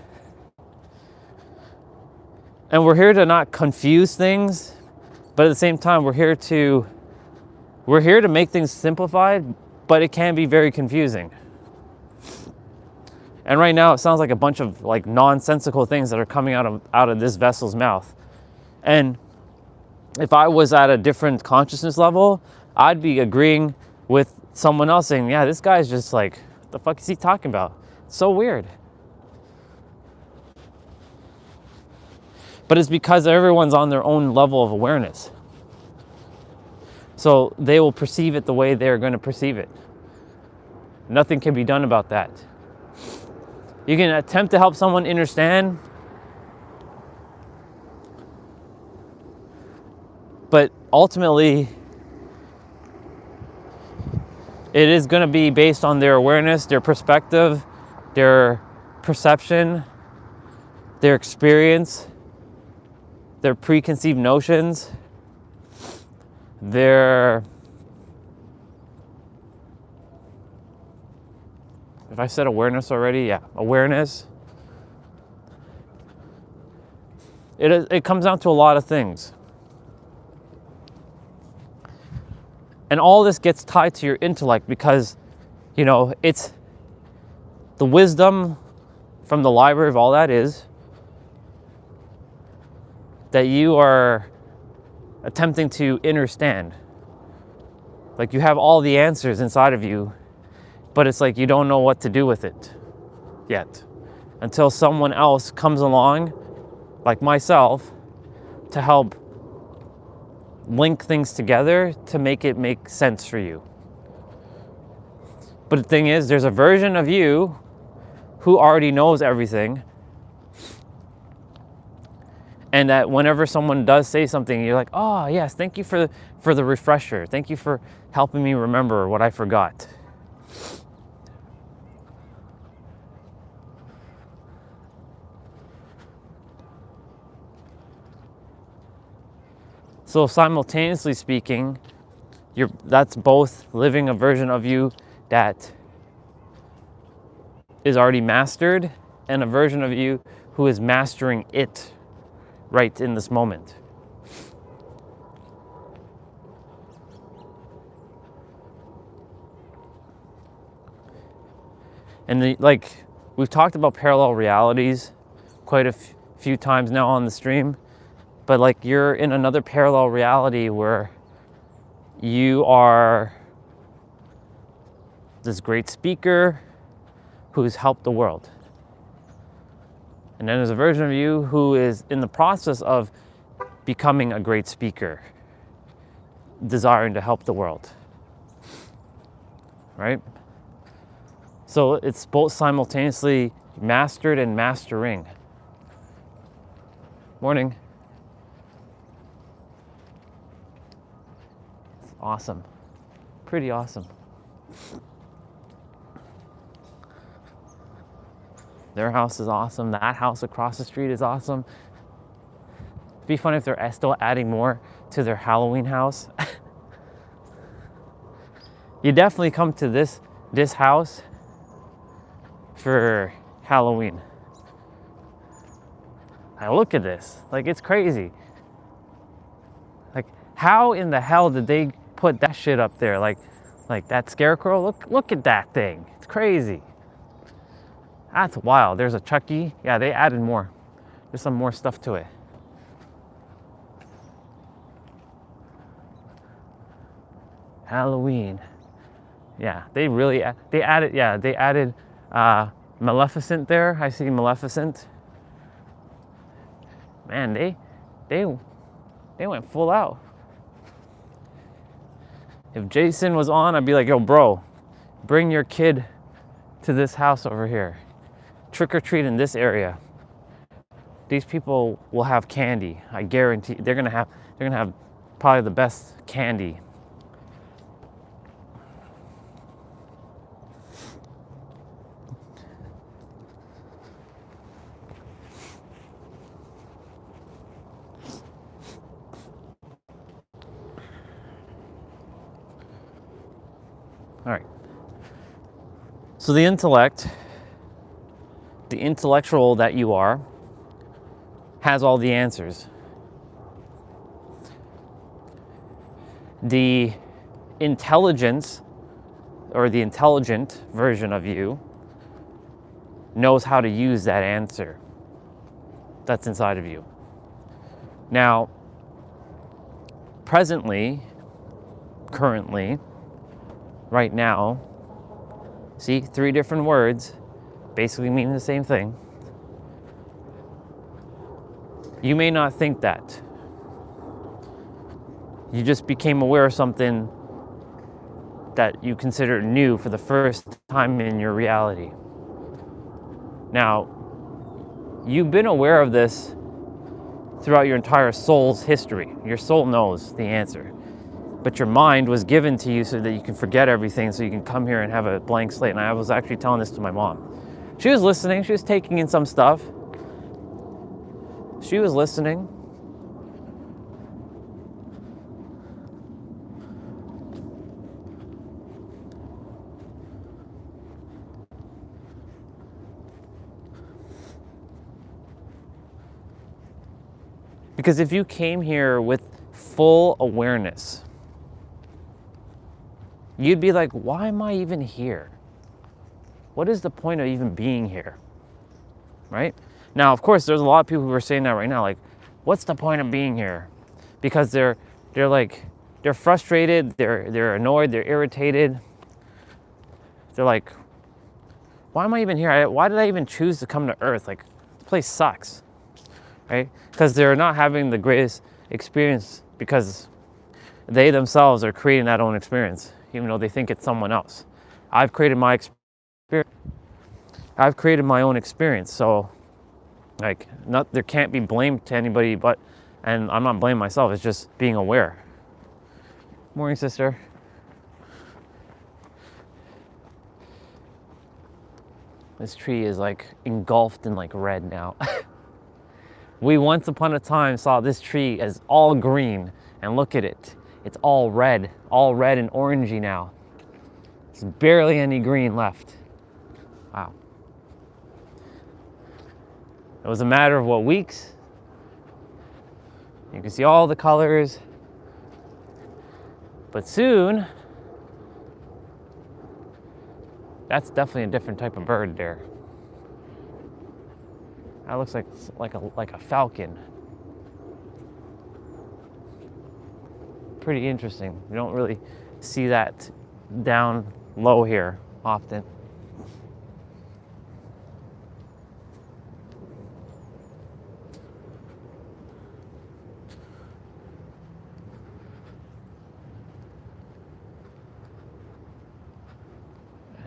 And we're here to not confuse things, but at the same time, we're here to make things simplified, but it can be very confusing. And right now, it sounds like a bunch of like nonsensical things that are coming out of this vessel's mouth. And if I was at a different consciousness level, I'd be agreeing with someone else saying, yeah, this guy's just like, what the fuck is he talking about? It's so weird. But it's because everyone's on their own level of awareness. So they will perceive it the way they're going to perceive it. Nothing can be done about that. You can attempt to help someone understand, but ultimately, it is going to be based on their awareness, their perspective, their perception, their experience, their preconceived notions, their... If I said awareness already, yeah, awareness. It comes down to a lot of things. And all this gets tied to your intellect because, you know, it's the wisdom from the library of all that is that you are attempting to understand. Like you have all the answers inside of you, but it's like you don't know what to do with it yet until someone else comes along, like myself, to help link things together to make it make sense for you. But the thing is, there's a version of you who already knows everything, and that whenever someone does say something, you're like, oh yes, thank you for the refresher. Thank you for helping me remember what I forgot. So simultaneously speaking, that's both living a version of you that is already mastered and a version of you who is mastering it right in this moment. And like we've talked about parallel realities quite a few times now on the stream, but like you're in another parallel reality where you are this great speaker who's helped the world. And then there's a version of you who is in the process of becoming a great speaker, desiring to help the world, right? So it's both simultaneously mastered and mastering. Morning. It's awesome. Pretty awesome. Their house is awesome. That house across the street is awesome. It'd be fun if they're still adding more to their Halloween house. You definitely come to this house for Halloween. I look at this, like it's crazy. Like how in the hell did they put that shit up there? Like that scarecrow, look at that thing. It's crazy. That's wild. There's a Chucky. Yeah, they added more. There's some more stuff to it. Halloween. Yeah, they added Maleficent there. I see Maleficent. Man, they went full out. If Jason was on, I'd be like, yo, bro, bring your kid to this house over here. Trick or treat in this area. These people will have candy. I guarantee they're gonna have probably the best candy. All right. So the intellect, the intellectual that you are, has all the answers. The intelligence, or the intelligent version of you, knows how to use that answer that's inside of you. Now, currently, right now, see, 3 different words basically mean the same thing. You may not think that. You just became aware of something that you consider new for the first time in your reality. Now, you've been aware of this throughout your entire soul's history. Your soul knows the answer. But your mind was given to you so that you can forget everything, so you can come here and have a blank slate. And I was actually telling this to my mom. She was listening. She was taking in some stuff. She was listening. Because if you came here with full awareness, you'd be like, why am I even here? What is the point of even being here? Right? Now, of course, there's a lot of people who are saying that right now, like, what's the point of being here? Because they're frustrated, they're annoyed, they're irritated. They're like, why am I even here? Why did I even choose to come to Earth? Like, this place sucks, right? Because they're not having the greatest experience because they themselves are creating that own experience, even though they think it's someone else. I've created my experience. I've created my own experience, so like, there can't be blame to anybody but, and I'm not blaming myself, it's just being aware. Morning, sister. This tree is like engulfed in like red now. We once upon a time saw this tree as all green, And look at it. It's all red and orangey now. There's barely any green left. Wow. It was a matter of what, weeks? You can see all the colors. But soon, that's definitely a different type of bird there. That looks like a falcon. Pretty interesting. You don't really see that down low here often.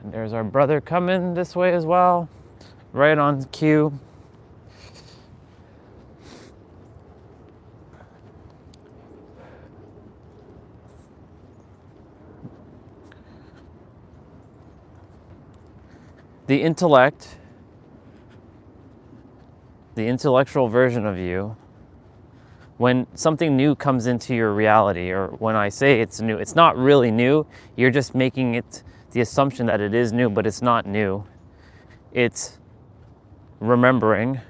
And there's our brother coming this way as well, right on cue. The intellect, the intellectual version of you, when something new comes into your reality, or when I say it's new, it's not really new. You're just making it the assumption that it is new, but it's not new. It's remembering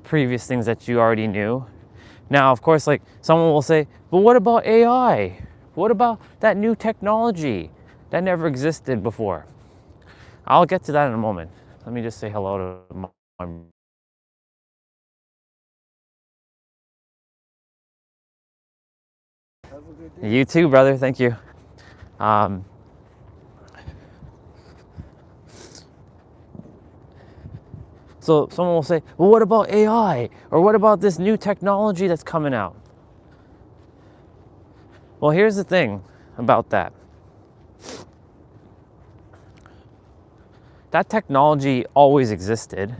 previous things that you already knew. Now, of course, like someone will say, but what about AI? What about that new technology that never existed before? I'll get to that in a moment. Let me just say hello to my You too, brother. Thank you. So someone will say, well, what about AI? Or what about this new technology that's coming out? Well, here's the thing about that. That technology always existed,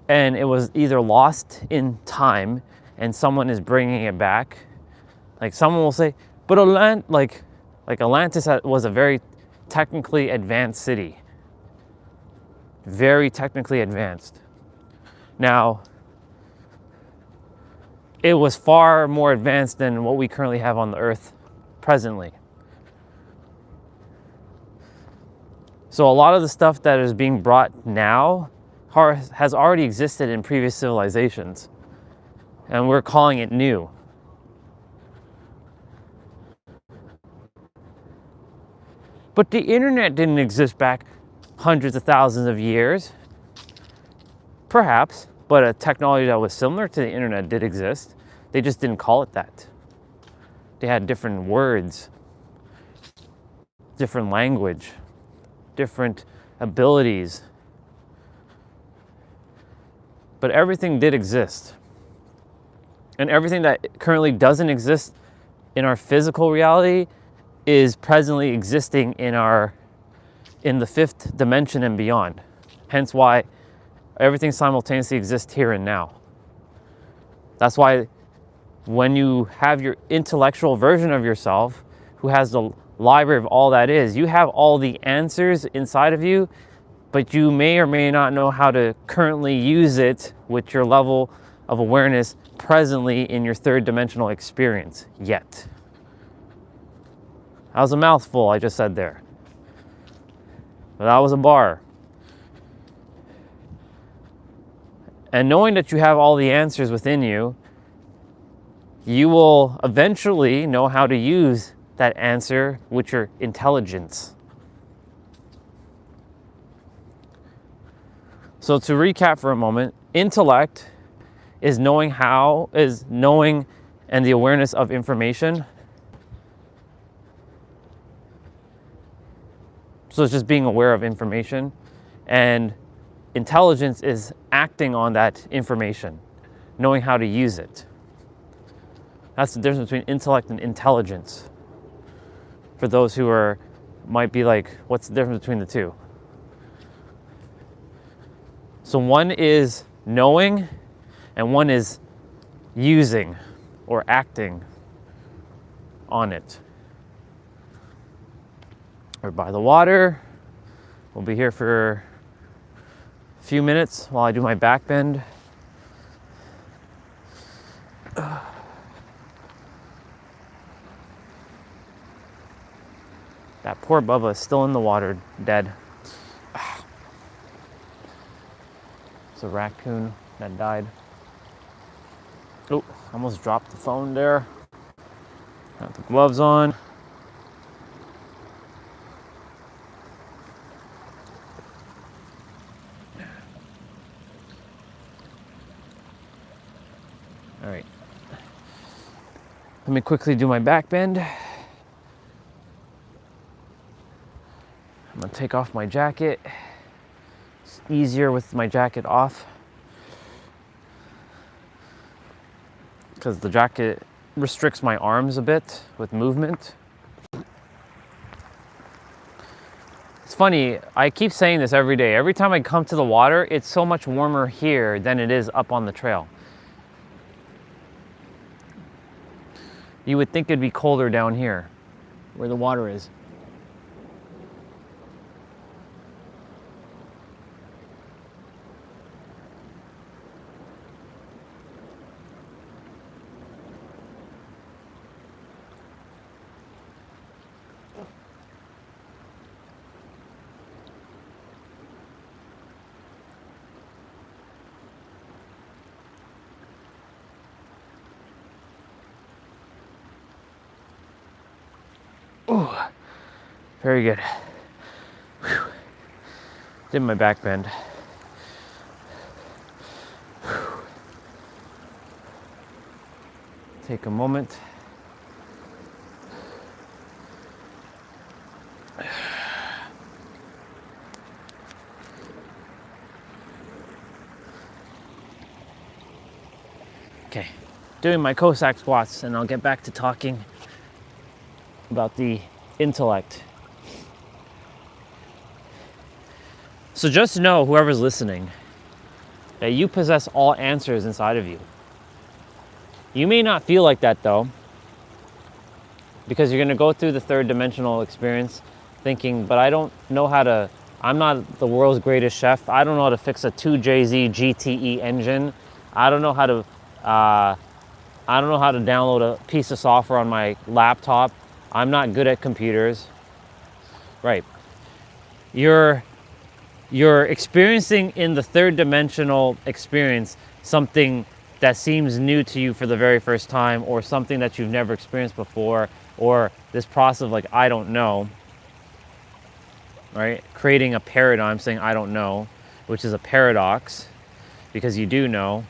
and it was either lost in time and someone is bringing it back. Like someone will say, but Atlantis was a very technically advanced city. Very technically advanced. Now, it was far more advanced than what we currently have on the earth presently. So a lot of the stuff that is being brought now has already existed in previous civilizations, and we're calling it new. But the internet didn't exist back hundreds of thousands of years. Perhaps, but a technology that was similar to the internet did exist. They just didn't call it that. They had different words, different language, different abilities. But everything did exist. And everything that currently doesn't exist in our physical reality is presently existing in the fifth dimension and beyond. Hence why everything simultaneously exists here and now. That's why when you have your intellectual version of yourself, who has the library of all that is, you have all the answers inside of you, but you may or may not know how to currently use it with your level of awareness presently in your third dimensional experience yet. That was a mouthful I just said there. But that was a bar. And knowing that you have all the answers within you, you will eventually know how to use that answer with your intelligence. So to recap for a moment, intellect is knowing and the awareness of information. So it's just being aware of information. And intelligence is acting on that information, knowing how to use it. That's the difference between intellect and intelligence. For those who might be like, what's the difference between the two? So one is knowing and one is using or acting on it. We're by the water. We'll be here for a few minutes while I do my back bend. poor Bubba is still in the water, dead. It's a raccoon that died. Oh, almost dropped the phone there. Got the gloves on. All right. Let me quickly do my back bend. I'm gonna take off my jacket. It's easier with my jacket off because the jacket restricts my arms a bit with movement. It's funny, I keep saying this every day. Every time I come to the water, it's so much warmer here than it is up on the trail. You would think it'd be colder down here where the water is. Ooh, very good. Whew. Did my back bend. Whew. Take a moment. Okay, doing my Cossack squats, and I'll get back to talking about the intellect. So just know, whoever's listening, that you possess all answers inside of you. You may not feel like that though, because you're gonna go through the third dimensional experience thinking, but I don't know how to, I'm not the world's greatest chef. I don't know how to fix a 2JZ GTE engine. I don't know how to download a piece of software on my laptop. I'm not good at computers. Right. You're experiencing in the third dimensional experience something that seems new to you for the very first time, or something that you've never experienced before, or this process of like, I don't know, right? Creating a paradigm saying, I don't know, which is a paradox because you do know.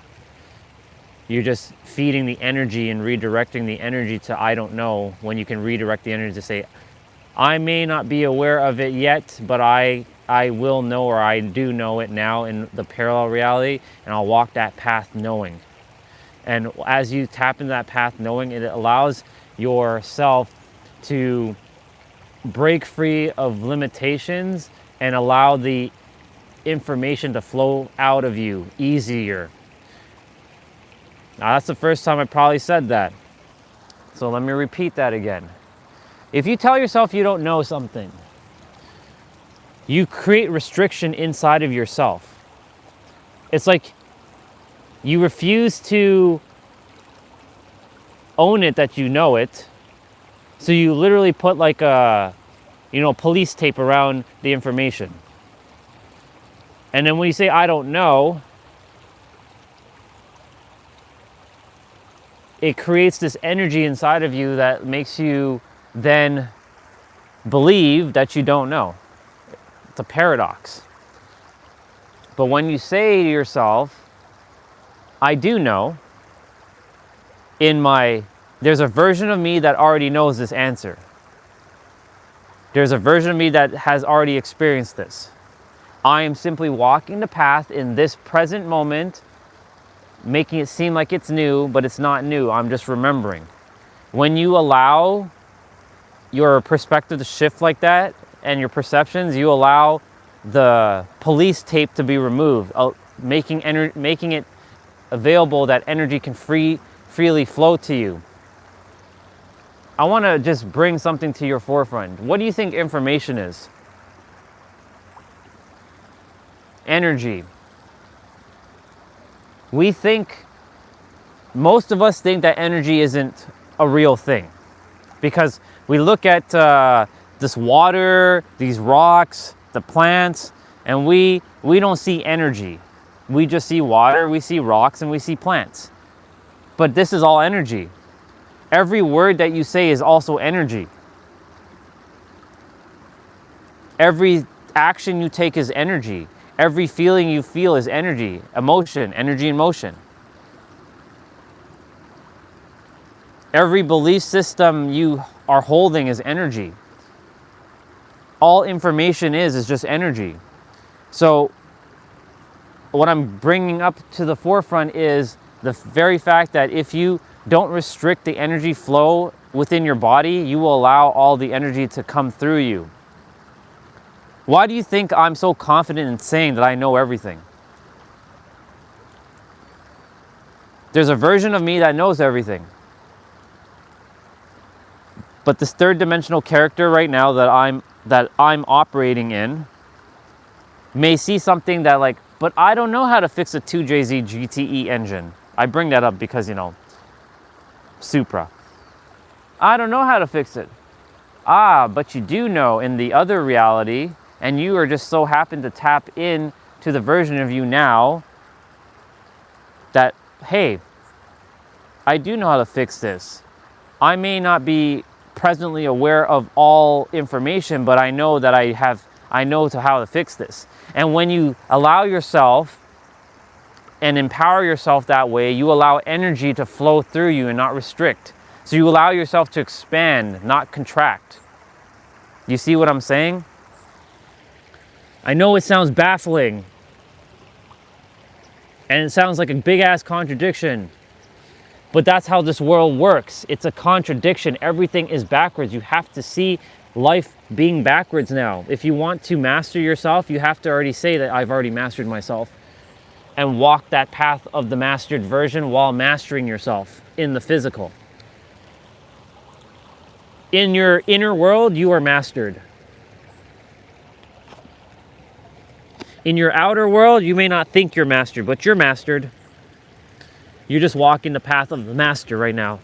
You're just feeding the energy and redirecting the energy to I don't know, when you can redirect the energy to say, I may not be aware of it yet, but I will know, or I do know it now in the parallel reality, and I'll walk that path knowing. And as you tap into that path knowing, it allows yourself to break free of limitations and allow the information to flow out of you easier. Now, that's the first time I probably said that. So let me repeat that again. If you tell yourself you don't know something, you create restriction inside of yourself. It's like you refuse to own it that you know it. So you literally put like a, police tape around the information. And then when you say, I don't know, it creates this energy inside of you that makes you then believe that you don't know. It's a paradox. But when you say to yourself, I do know, there's a version of me that already knows this answer. There's a version of me that has already experienced this. I am simply walking the path in this present moment, making it seem like it's new, but it's not new. I'm just remembering. When you allow your perspective to shift like that and your perceptions, you allow the police tape to be removed, making it available that energy can freely flow to you. I want to just bring something to your forefront. What do you think information is? Energy. Most of us think that energy isn't a real thing, because we look at this water, these rocks, the plants, and we don't see energy. We just see water, we see rocks, and we see plants. But this is all energy. Every word that you say is also energy. Every action you take is energy. Every feeling you feel is energy, emotion, energy in motion. Every belief system you are holding is energy. All information is just energy. So what I'm bringing up to the forefront is the very fact that if you don't restrict the energy flow within your body, you will allow all the energy to come through you. Why do you think I'm so confident in saying that I know everything? There's a version of me that knows everything. But this third dimensional character right now that I'm operating in may see something that like, but I don't know how to fix a 2JZ GTE engine. I bring that up because, you know, Supra. I don't know how to fix it. Ah, but you do know in the other reality, and you are just so happen to tap in to the version of you now that, hey, I do know how to fix this. I may not be presently aware of all information, but I know that I know how to fix this. And when you allow yourself and empower yourself that way, you allow energy to flow through you and not restrict. So you allow yourself to expand, not contract. You see what I'm saying? I know it sounds baffling, and it sounds like a big ass contradiction, but that's how this world works. It's a contradiction. Everything is backwards. You have to see life being backwards now. If you want to master yourself, you have to already say that I've already mastered myself, and walk that path of the mastered version while mastering yourself in the physical. In your inner world, you are mastered. In your outer world, you may not think you're mastered, but you're mastered. You're just walking the path of the master right now.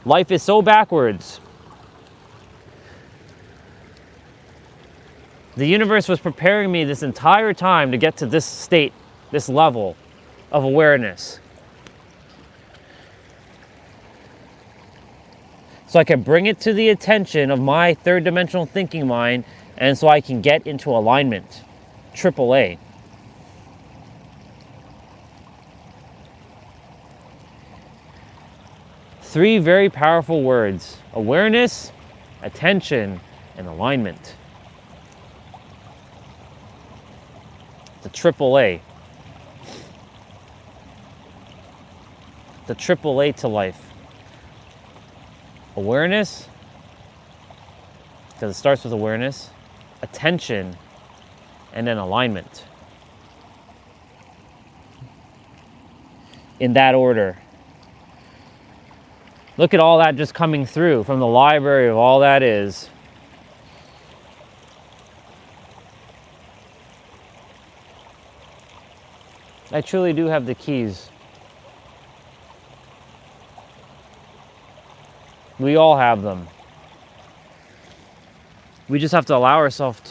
Life is so backwards. The universe was preparing me this entire time to get to this state, this level of awareness. So I can bring it to the attention of my third dimensional thinking mind, and so I can get into alignment. AAA. Three very powerful words: awareness, attention, and alignment. The AAA. The AAA to life. Awareness, because it starts with awareness, attention, and then alignment. In that order. Look at all that just coming through from the library of all that is. I truly do have the keys. We all have them. We just have to allow ourselves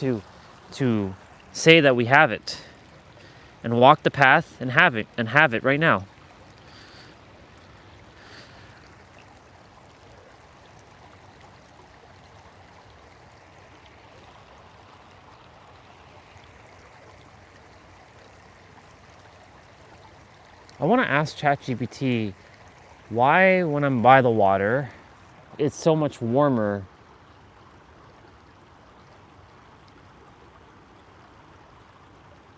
to say that we have it and walk the path and have it right now. I want to ask ChatGPT why when I'm by the water it's so much warmer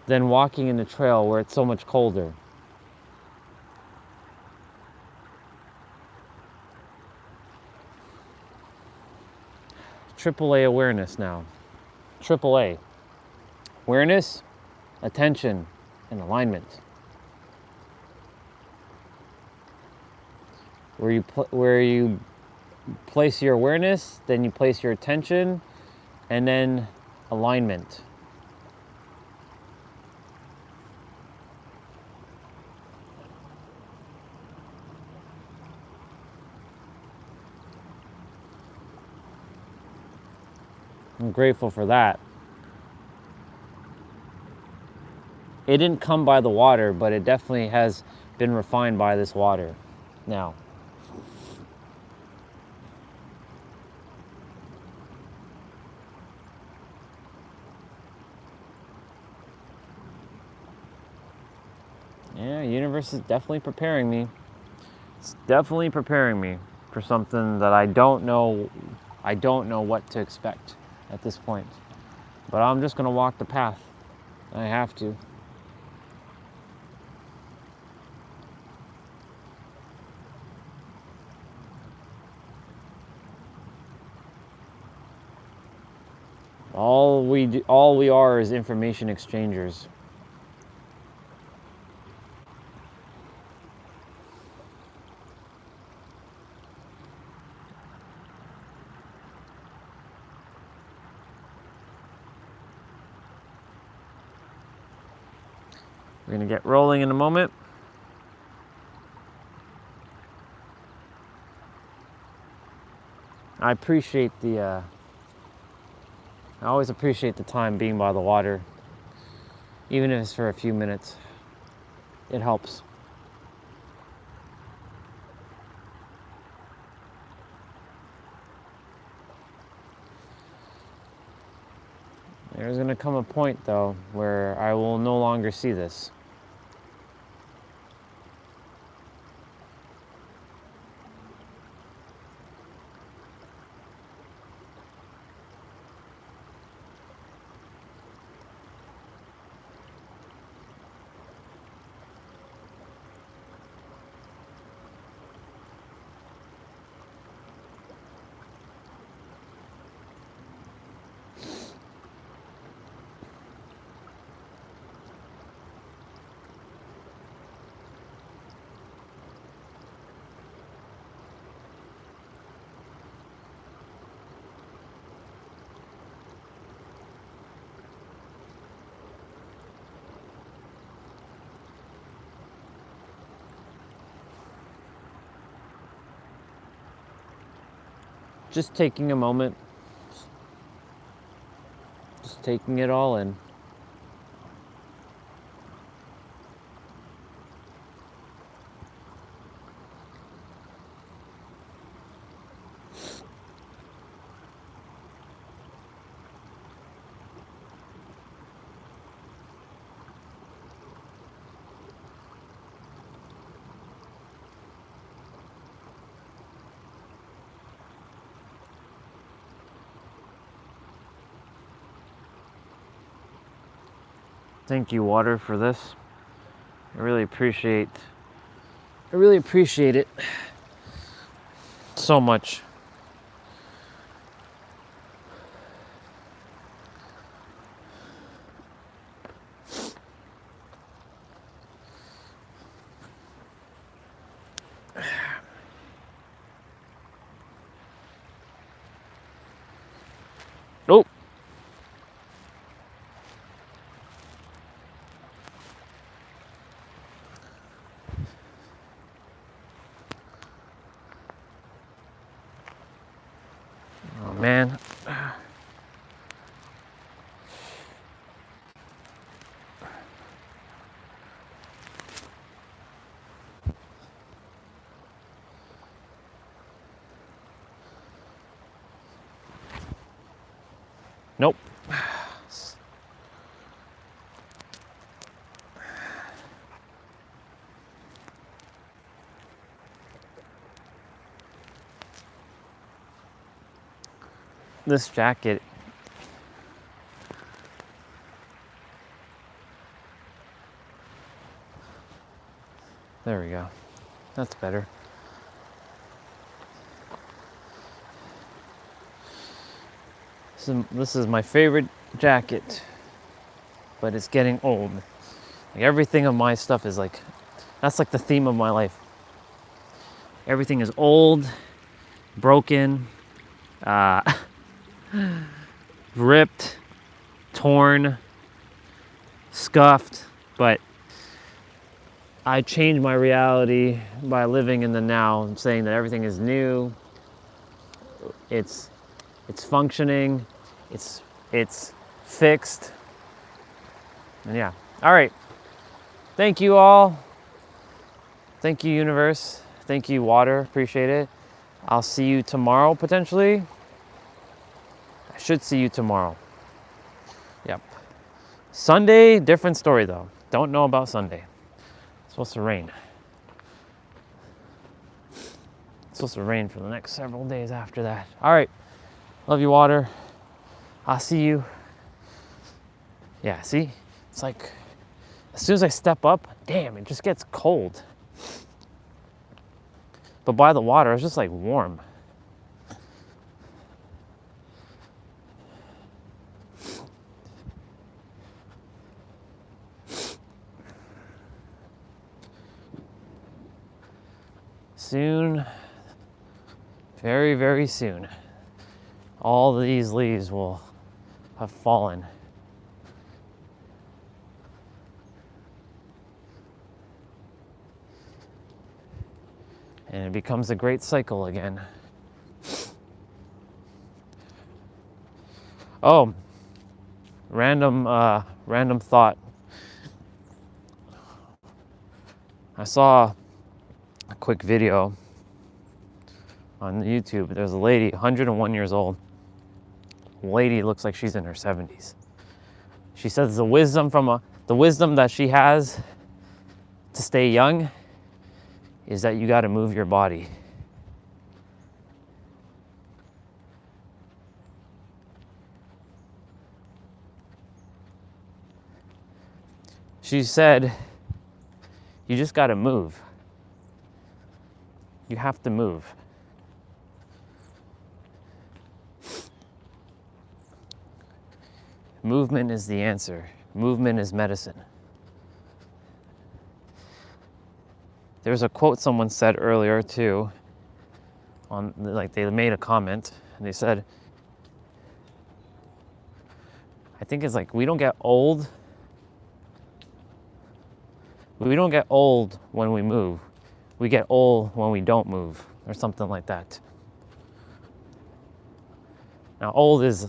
than walking in the trail where it's so much colder. AAA awareness now. AAA. Awareness, attention, and alignment. Where you place your awareness, then you place your attention, and then alignment. I'm grateful for that. It didn't come by the water, but it definitely has been refined by this water now. Yeah, universe is definitely preparing me. It's definitely preparing me for something that I don't know what to expect at this point. But I'm just gonna walk the path. I have to. All we are is information exchangers. We're gonna get rolling in a moment. I always appreciate the time being by the water, even if it's for a few minutes. It helps. There's gonna come a point though where I will no longer see this. Just taking a moment, just taking it all in. Thank you, water, for this. I really appreciate it so much. Oh. Oh man. Nope. This jacket. There we go. That's better. This is my favorite jacket, but it's getting old. Like everything of my stuff is like, that's like the theme of my life. Everything is old, broken, ripped, torn, scuffed, but I change my reality by living in the now and saying that everything is new, it's functioning, It's fixed. And yeah. All right. Thank you all. Thank you, universe. Thank you, water. Appreciate it. I'll see you tomorrow, potentially. I should see you tomorrow. Yep. Sunday, different story though. Don't know about Sunday. It's supposed to rain. It's supposed to rain for the next several days after that. All right. Love you, water. I'll see you. Yeah, see? It's like, as soon as I step up, damn, it just gets cold. But by the water, it's just like warm. Soon, very, very soon, all these leaves will have fallen. And it becomes a great cycle again. Oh, random thought. I saw a quick video on YouTube. There's a lady, 101 years old. Lady looks like she's in her 70s. She says the wisdom that she has to stay young is that you got to move your body. She said, you just got to move. You have to move. Movement is the answer. Movement is medicine. There's a quote someone said earlier too, they made a comment and they said, I think it's like, we don't get old when we move. We get old when we don't move, or something like that. Now, old is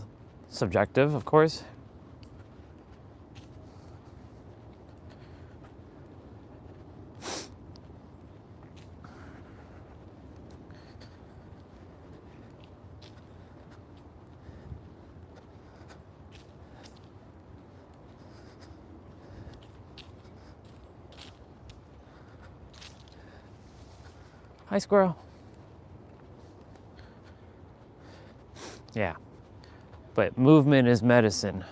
subjective, of course. Hi, squirrel. Yeah, but movement is medicine.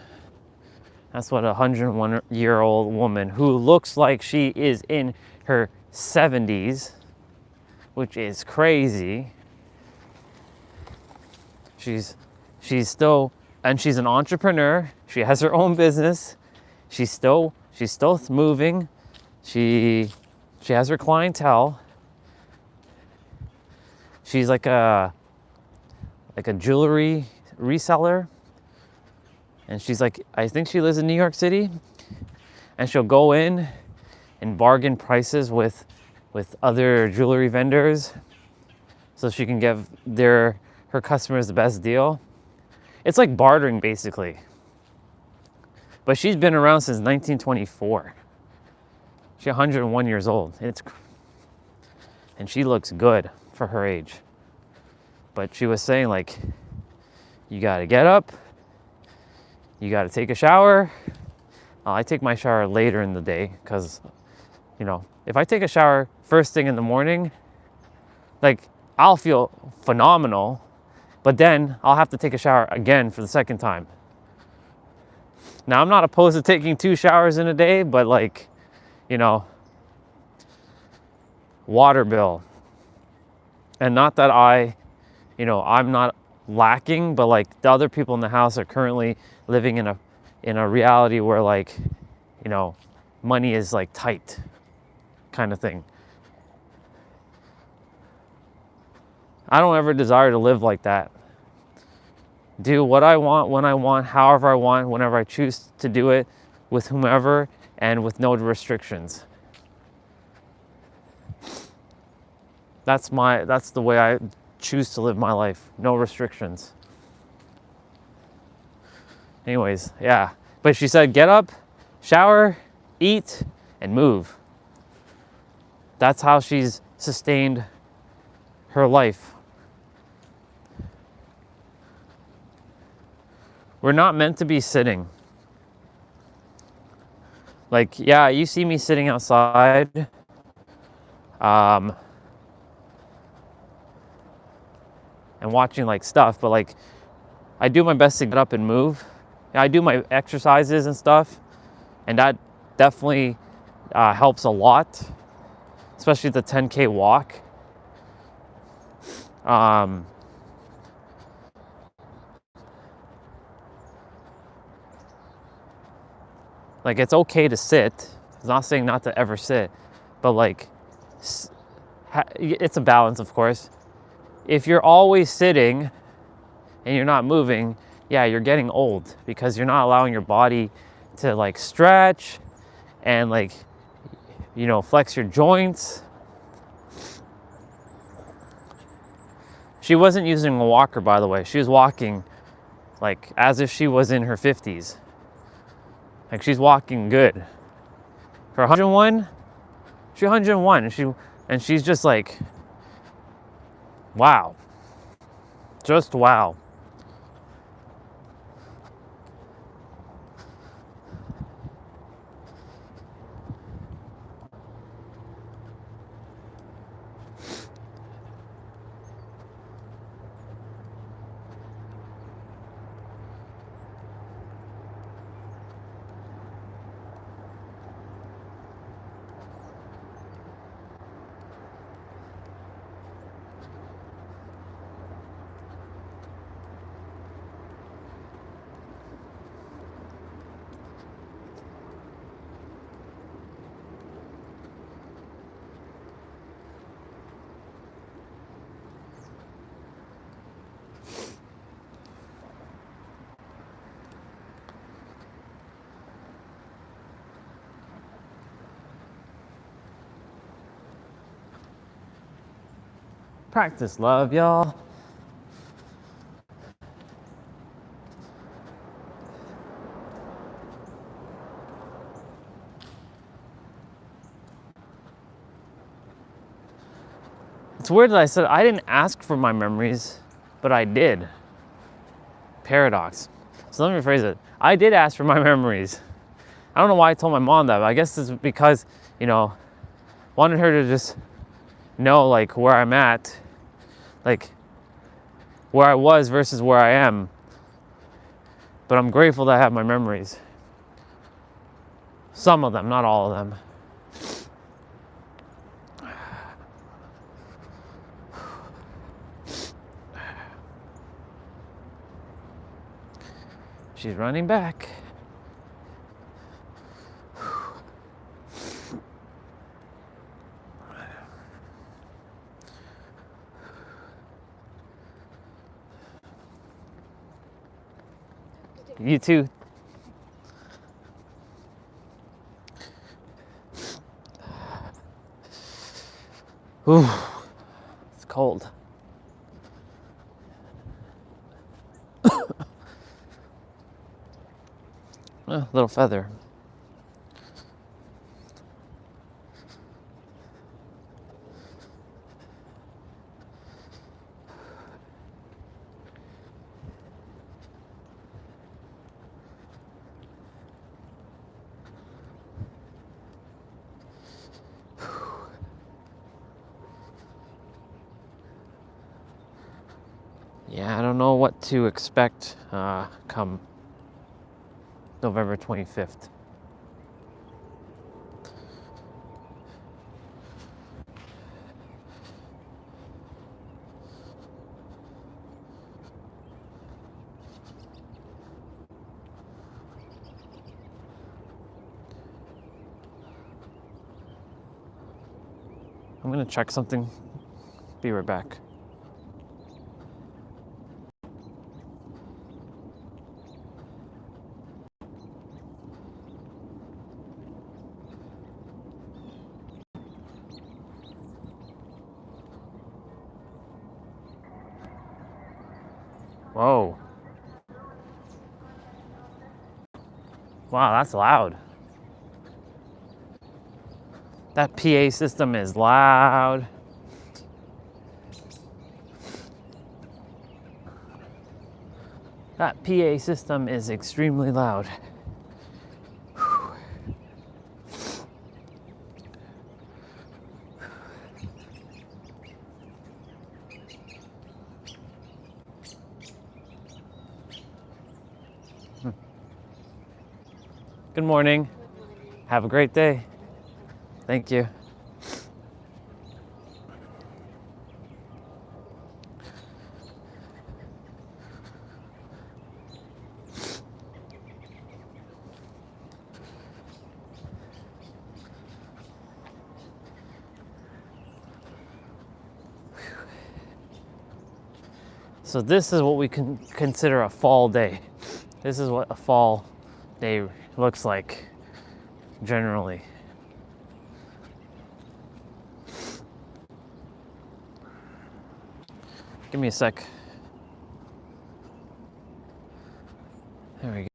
That's what a 101-year-old woman who looks like she is in her 70s, which is crazy. She's still, and she's an entrepreneur. She has her own business. She's still moving. She has her clientele. She's like a jewelry reseller. And she's like, I think she lives in New York City. And she'll go in and bargain prices with other jewelry vendors so she can give her customers the best deal. It's like bartering, basically. But she's been around since 1924. She's 101 years old. And she looks good for her age. But she was saying, like, you gotta get up, you gotta take a shower. I take my shower later in the day because, if I take a shower first thing in the morning, like, I'll feel phenomenal, but then I'll have to take a shower again for the second time. Now, I'm not opposed to taking 2 showers in a day, but like, water bill. And not that I'm not lacking, but like the other people in the house are currently living in a reality where, like, money is like tight kind of thing. I don't ever desire to live like that. Do what I want, when I want, however I want, whenever I choose to do it, with whomever, and with no restrictions. That's the way I choose to live my life. No restrictions. Anyways, yeah. But she said, get up, shower, eat, and move. That's how she's sustained her life. We're not meant to be sitting. Like, yeah, you see me sitting outside. And watching like stuff, but like I do my best to get up and move. I do my exercises and stuff, and that definitely helps a lot, especially the 10K walk. Like, it's okay to sit. I'm not saying not to ever sit, but like it's a balance, of course. If you're always sitting and you're not moving, yeah, you're getting old because you're not allowing your body to like stretch and like, you know, flex your joints. She wasn't using a walker, by the way. She was walking like as if she was in her 50s. Like, she's walking good. For 101, she's 101, and she's just like, wow. Just wow. Practice love, y'all. It's weird that I said I didn't ask for my memories, but I did. Paradox. So let me rephrase it. I did ask for my memories. I don't know why I told my mom that, but I guess it's because, you know, wanted her to just know like where I'm at, like where I was versus where I am. But I'm grateful that I have my memories. Some of them, not all of them. She's running back. You too. Ooh, it's cold. Oh, little feather. Yeah, I don't know what to expect come November 25th. I'm gonna check something. Be right back. Whoa. Wow, that's loud. That PA system is loud. That PA system is extremely loud. Good morning. Have a great day. Thank you. So this is what we can consider a fall day. This is what a fall day looks like generally. Give me a sec. There we go.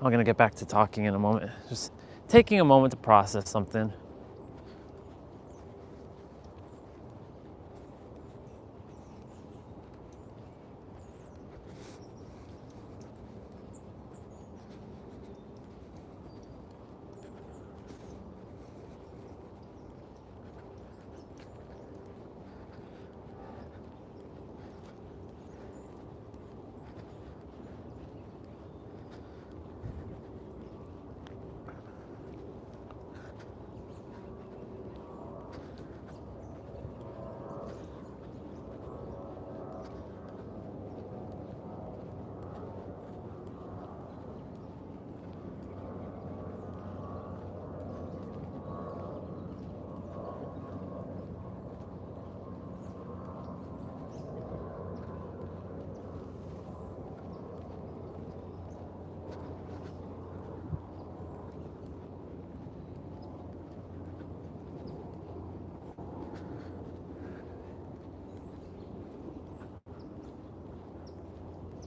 I'm gonna get back to talking in a moment. Just taking a moment to process something.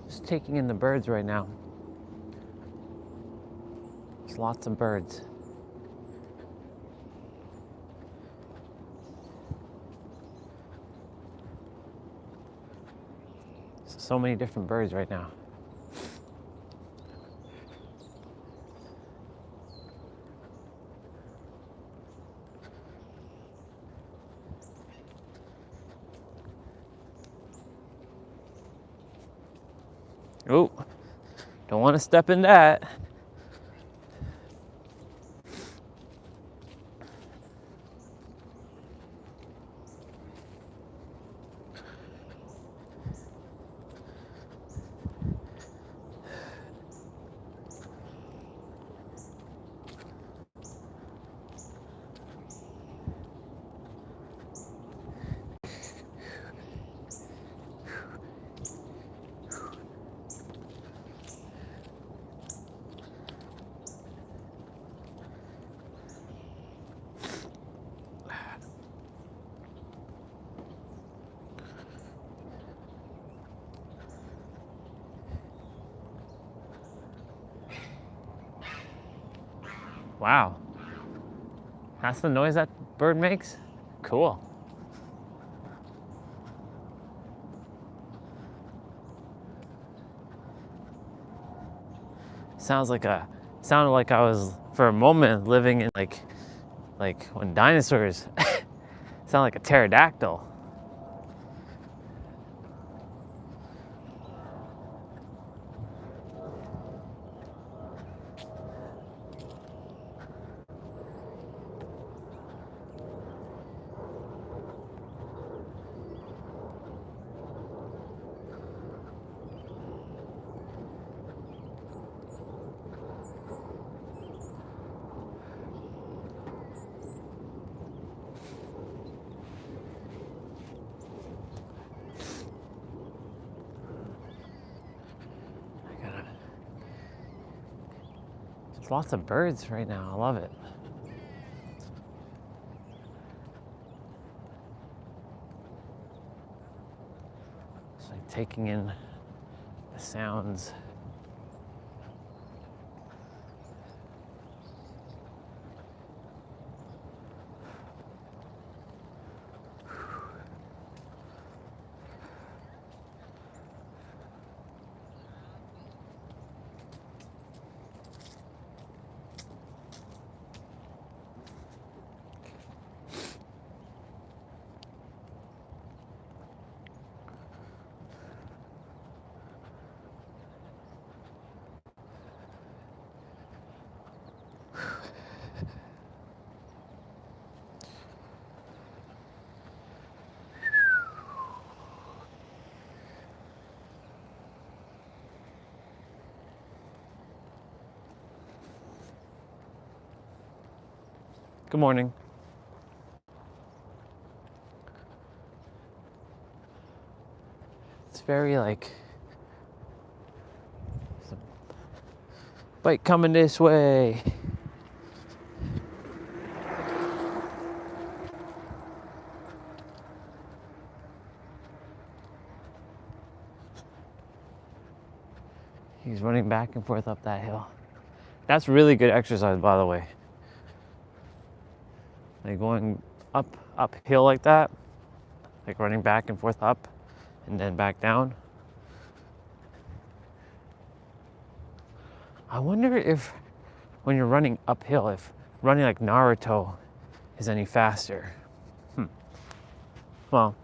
Just taking in the birds right now. There's lots of birds. So many different birds right now. Oh, don't want to step in that. Wow. That's the noise that bird makes? Cool. Sounded like I was for a moment living in like when dinosaurs sound like a pterodactyl. There's lots of birds right now. I love it. It's like taking in the sounds. Good morning. It's very like, there's a bike coming this way. He's running back and forth up that hill. That's really good exercise, by the way. Like going uphill like that, like running back and forth up and then back down. I wonder if when you're running uphill, if running like Naruto is any faster. Well,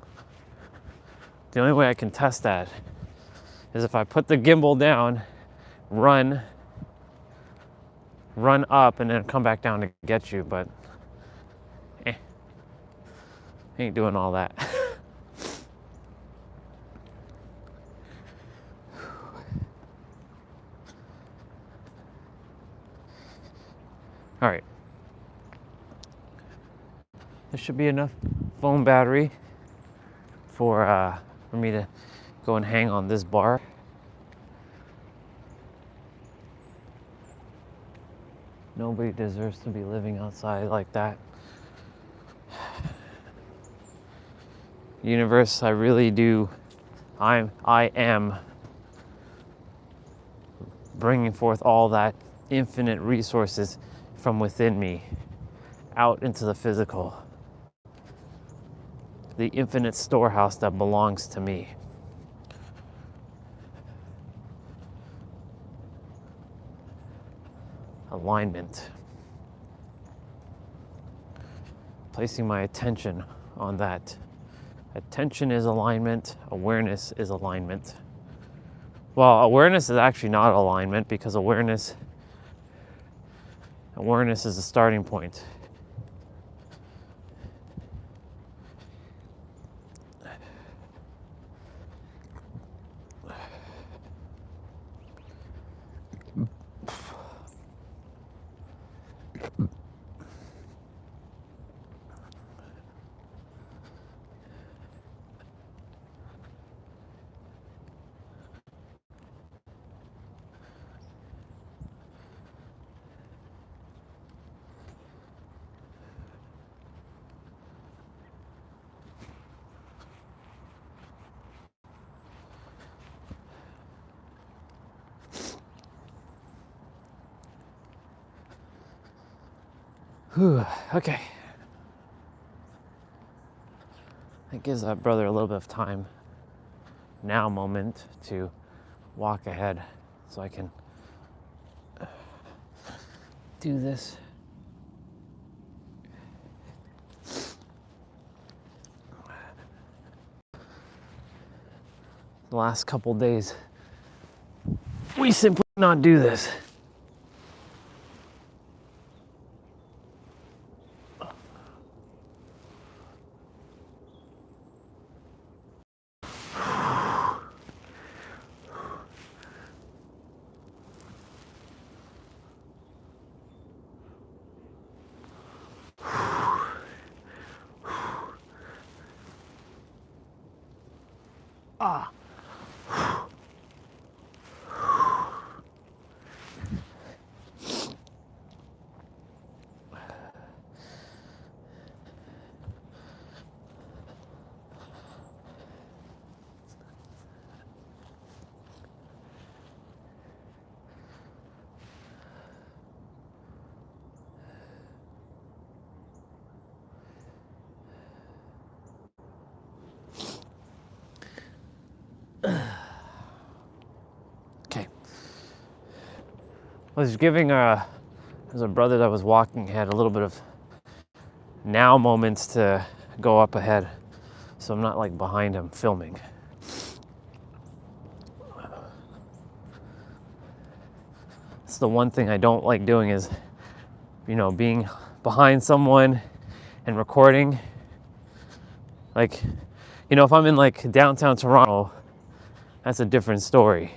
the only way I can test that is if I put the gimbal down, run up, and then come back down to get you, but ain't doing all that. All right. There should be enough phone battery for me to go and hang on this bar. Nobody deserves to be living outside like that. Universe, I really do. I am bringing forth all that infinite resources from within me out into the physical. The infinite storehouse that belongs to me. Alignment. Placing my attention on that. Attention is alignment. Awareness is alignment. Well, awareness is actually not alignment because awareness is the starting point. Whew, okay. That gives that brother a little bit of time, now moment, to walk ahead so I can do this. The last couple days, we simply not do this. was giving there's a brother that was walking, had a little bit of now moments to go up ahead, so I'm not like behind him filming. It's the one thing I don't like doing is, you know, being behind someone and recording. Like, you know, if I'm in like downtown Toronto, that's a different story.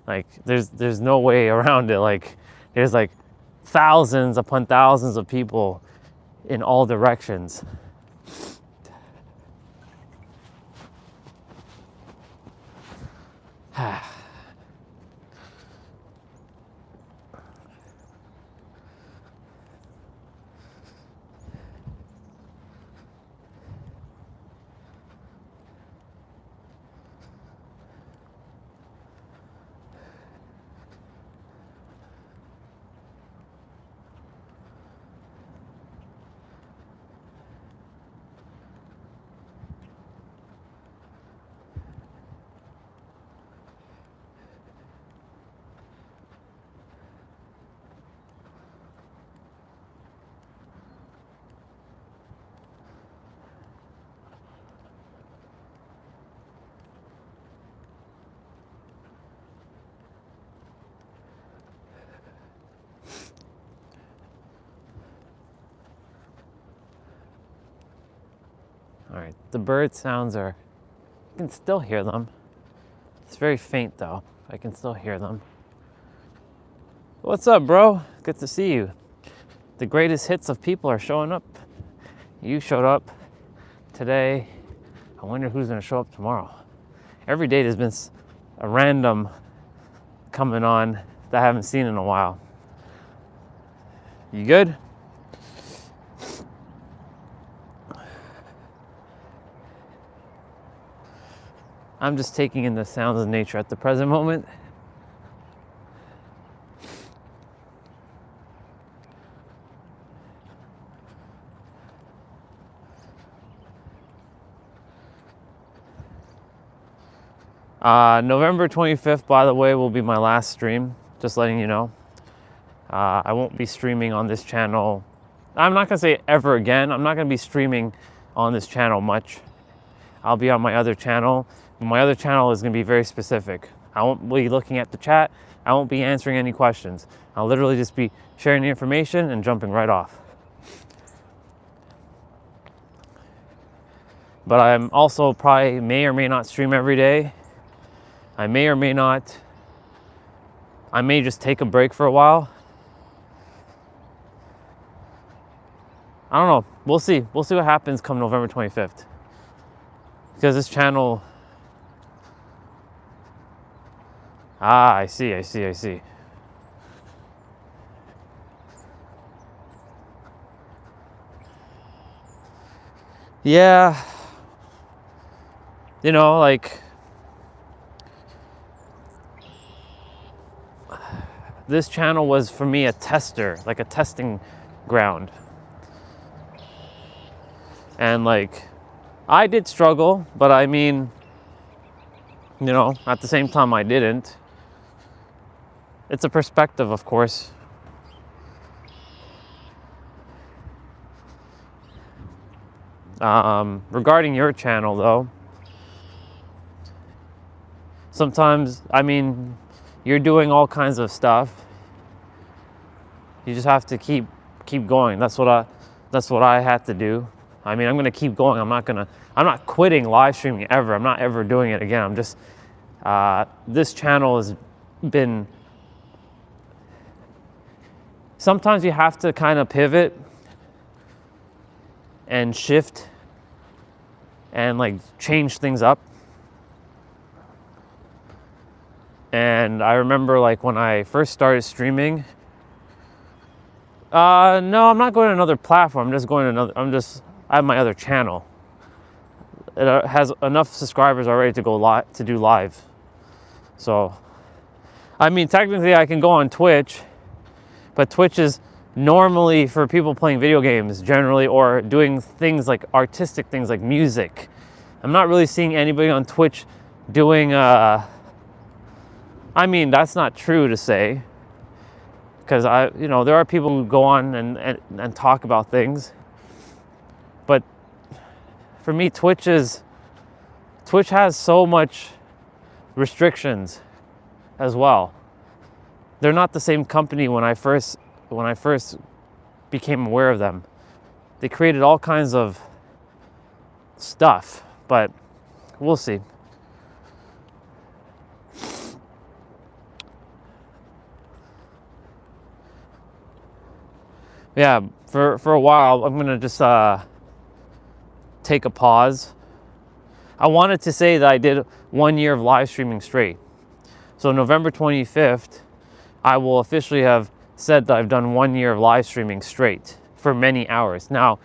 Like there's no way around it. Like there's like thousands upon thousands of people in all directions. All right, the bird sounds are, I can still hear them. It's very faint though. I can still hear them. What's up, bro? Good to see you. The greatest hits of people are showing up. You showed up today. I wonder who's gonna show up tomorrow. Every day there's been a random coming on that I haven't seen in a while. You good? I'm just taking in the sounds of nature at the present moment. November 25th, by the way, will be my last stream. Just letting you know. I won't be streaming on this channel. I'm not gonna say ever again. I'm not gonna be streaming on this channel much. I'll be on my other channel. My other channel is gonna be very specific. I won't be looking at the chat. I won't be answering any questions. I'll literally just be sharing the information and jumping right off. But I'm also probably may or may not stream every day. I may or may not. I may just take a break for a while. I don't know. We'll see. We'll see what happens come November 25th. Because this channel... I see. Yeah. You know, like... This channel was, for me, a tester. Like a testing ground. And, like... I did struggle, but I mean... You know, at the same time, I didn't. It's a perspective, of course. Regarding your channel, though, sometimes, I mean, you're doing all kinds of stuff. You just have to keep going. That's what I had to do. I mean, I'm gonna keep going. I'm not quitting live streaming ever. I'm not ever doing it again. I'm just, this channel has been, sometimes you have to kind of pivot and shift and like change things up. And I remember like when I first started streaming, no, I'm not going to another platform. I'm just going to another, I have my other channel. It has enough subscribers already to go live, to do live. So, I mean, technically I can go on Twitch, but Twitch is normally for people playing video games generally, or doing things like artistic things like music. I'm not really seeing anybody on Twitch doing I mean, that's not true to say, because there are people who go on and talk about things, but for me, Twitch has so much restrictions as well. They're not the same company when I first became aware of them. They created all kinds of stuff, but we'll see. Yeah, for a while, I'm gonna just take a pause. I wanted to say that I did 1 year of live streaming straight. So November 25th, I will officially have said that I've done 1 year of live streaming straight for many hours. Now,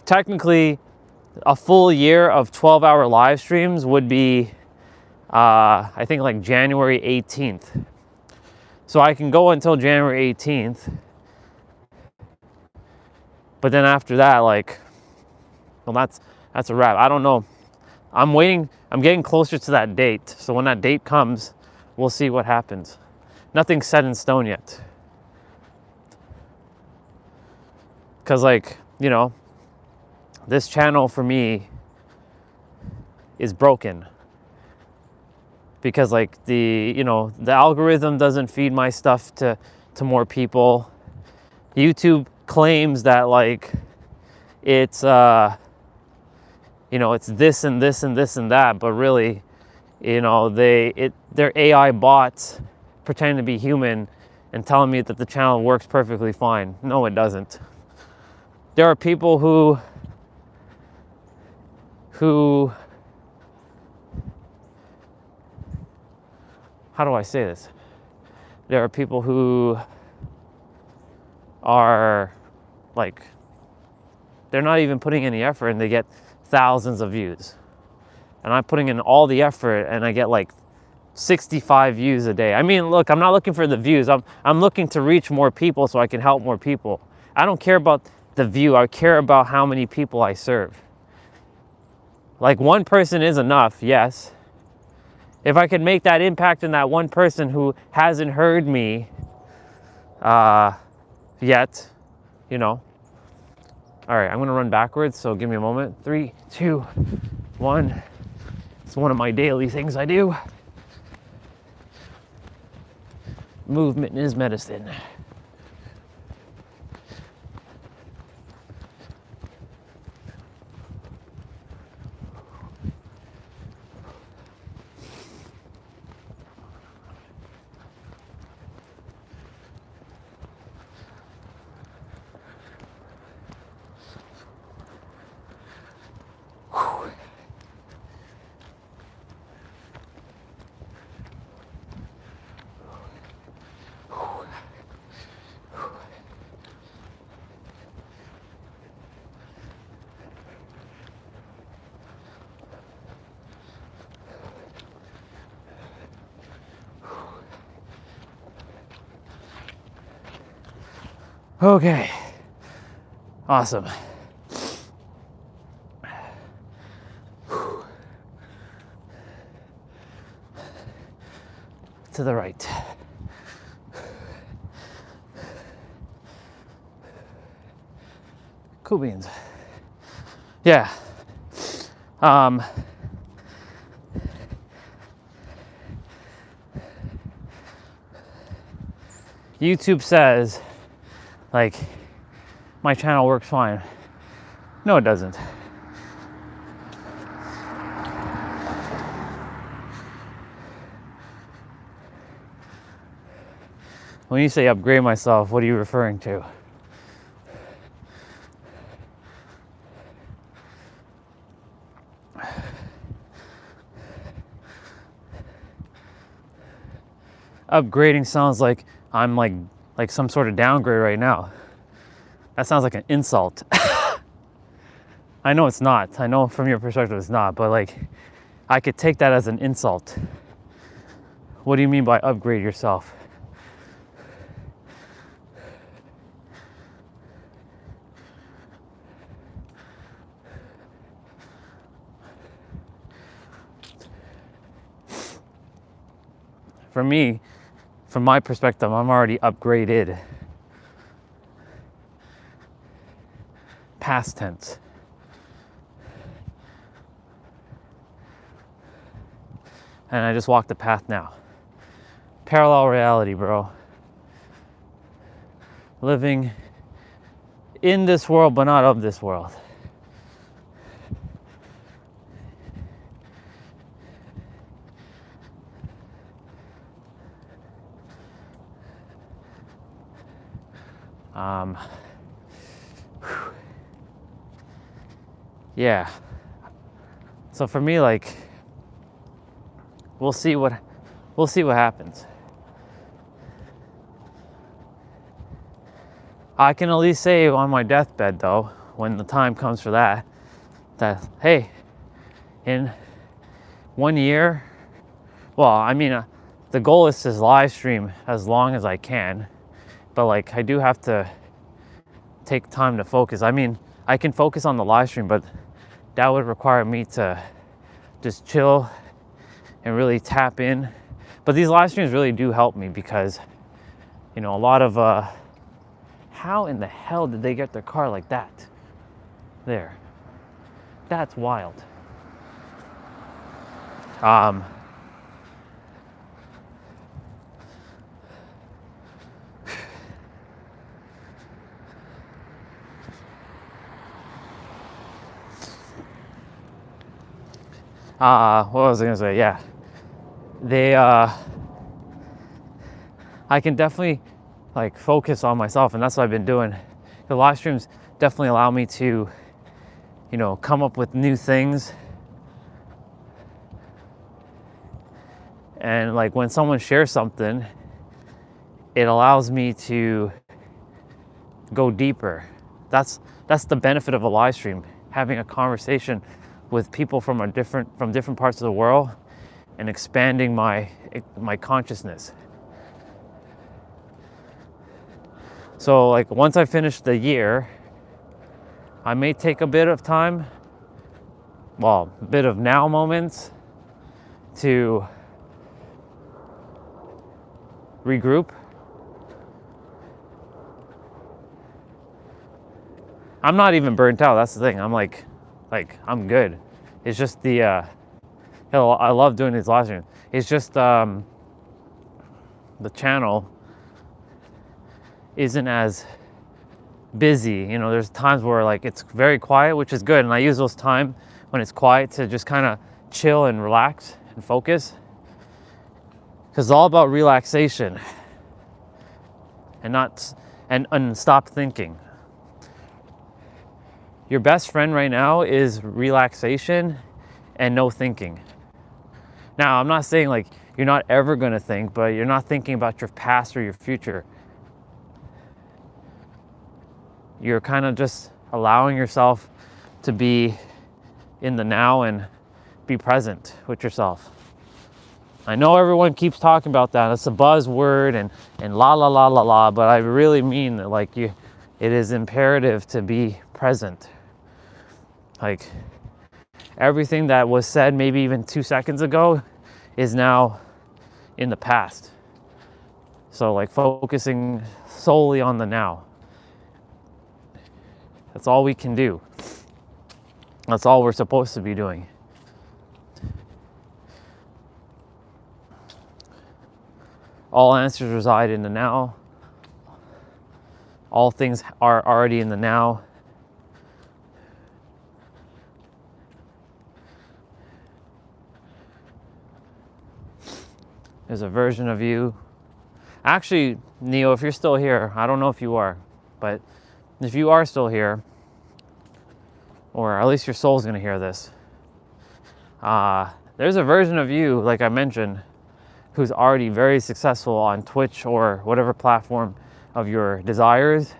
technically, a full year of 12-hour live streams would be, I think, like January 18th. So I can go until January 18th. But then after that, like, well, that's a wrap. I don't know. I'm waiting. I'm getting closer to that date. So when that date comes, we'll see what happens. Nothing's set in stone yet. Because, like, this channel for me is broken. Because, like, the algorithm doesn't feed my stuff to more people. YouTube claims that, like, it's it's this and this and this and that, but really, they're AI bots pretending to be human and telling me that the channel works perfectly fine. No, it doesn't. There are people who how do I say this? There are people who are, like, they're not even putting any effort and they get thousands of views. And I'm putting in all the effort and I get like 65 views a day. I mean, look, I'm not looking for the views. I'm looking to reach more people so I can help more people. I don't care about the view. I care about how many people I serve. Like, one person is enough, yes. If I can make that impact in that one person who hasn't heard me yet, All right, I'm gonna run backwards, so give me a moment. 3, 2, 1. It's one of my daily things I do. Movement is medicine. Okay, awesome. To the right. Cool beans. Yeah. YouTube says, like, my channel works fine. No, it doesn't. When you say upgrade myself, what are you referring to? Upgrading sounds like I'm like some sort of downgrade right now. That sounds like an insult. I know it's not. I know from your perspective it's not, but like, I could take that as an insult. What do you mean by upgrade yourself? for me, from my perspective, I'm already upgraded. Past tense. And I just walk the path now. Parallel reality, bro. Living in this world, but not of this world. Yeah. So for me, like, we'll see what happens. I can at least say on my deathbed, though, when the time comes for that hey, in 1 year, well, I mean, the goal is to live stream as long as I can, but like, I do have to take time to focus. I mean, I can focus on the live stream, but that would require me to just chill and really tap in. But these live streams really do help me because, you know, a lot of how in the hell did they get their car like that? There. That's wild. What was I gonna say? Yeah. I can definitely like focus on myself, and that's what I've been doing. The live streams definitely allow me to, you know, come up with new things. And like when someone shares something, it allows me to go deeper. That's the benefit of a live stream, having a conversation with people from different parts of the world and expanding my consciousness. So like once I finish the year, I may take a bit of time, well, a bit of now moments to regroup. I'm not even burnt out, that's the thing. I'm like I'm good. It's just I love doing these live streams. It's just the channel isn't as busy. You know, there's times where like it's very quiet, which is good, and I use those time when it's quiet to just kind of chill and relax and focus, because it's all about relaxation and stop thinking. Your best friend right now is relaxation and no thinking. Now, I'm not saying like you're not ever going to think, but you're not thinking about your past or your future. You're kind of just allowing yourself to be in the now and be present with yourself. I know everyone keeps talking about that. It's a buzzword and la la la la la, but I really mean that like it is imperative to be present. Like everything that was said maybe even 2 seconds ago is now in the past. So like focusing solely on the now. That's all we can do. That's all we're supposed to be doing. All answers reside in the now. All things are already in the now. There's a version of you. Actually, Neo, if you're still here, I don't know if you are, but if you are still here, or at least your soul's gonna hear this, there's a version of you, like I mentioned, who's already very successful on Twitch or whatever platform of your desires,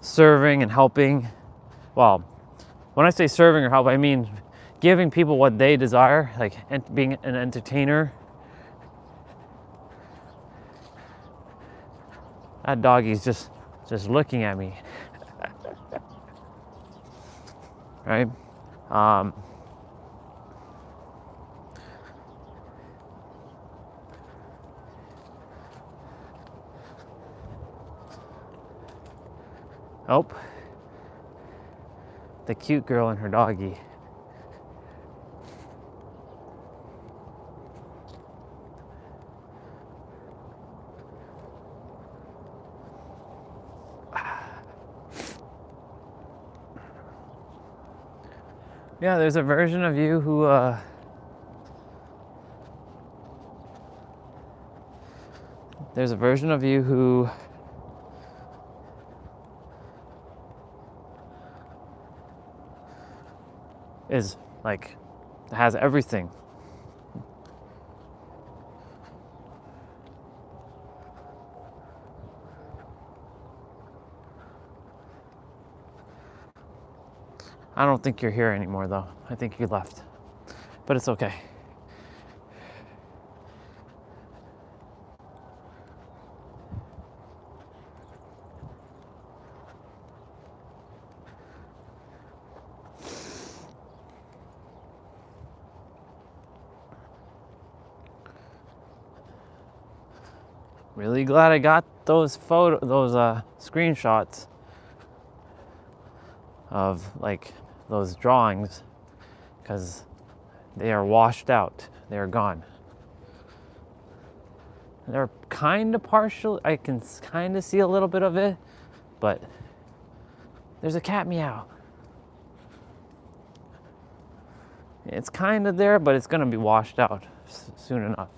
serving and helping. Well, when I say serving or help, I mean giving people what they desire, like being an entertainer. That doggy's just looking at me. Right? Oh, the cute girl and her doggy. Yeah, there's a version of you who is like, has everything. I don't think you're here anymore though. I think you left, but it's okay. Really glad I got those screenshots of like those drawings, because they are washed out. They are gone. They're kind of partial. I can kind of see a little bit of it, but there's a cat meow. It's kind of there, but it's gonna be washed out soon enough.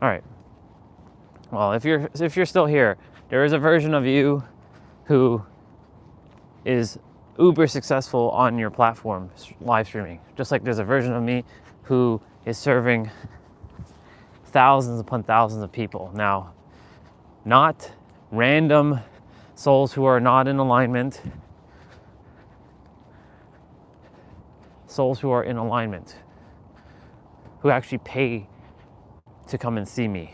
All right. Well, if you're still here, there is a version of you who is uber successful on your platform live streaming. Just like there's a version of me who is serving thousands upon thousands of people. Now, not random souls who are not in alignment. Souls who are in alignment, who actually pay to come and see me.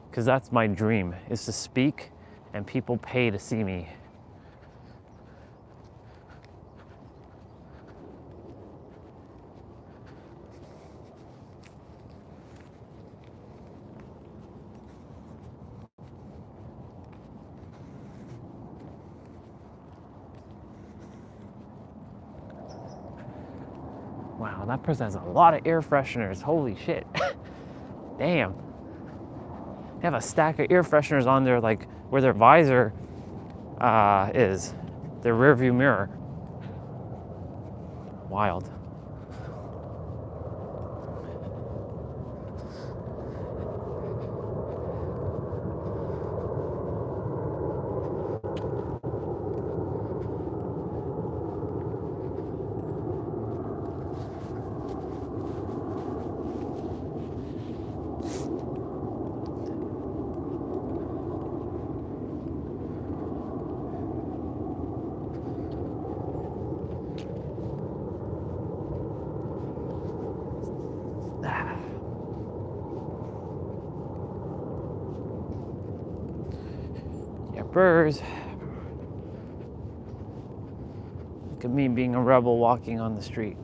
Because that's my dream, is to speak and people pay to see me. Wow, that person has a lot of air fresheners. Holy shit. Damn. They have a stack of air fresheners on there, like where their visor is, their rear view mirror. Wild. Burrs. Look at me being a rebel walking on the street.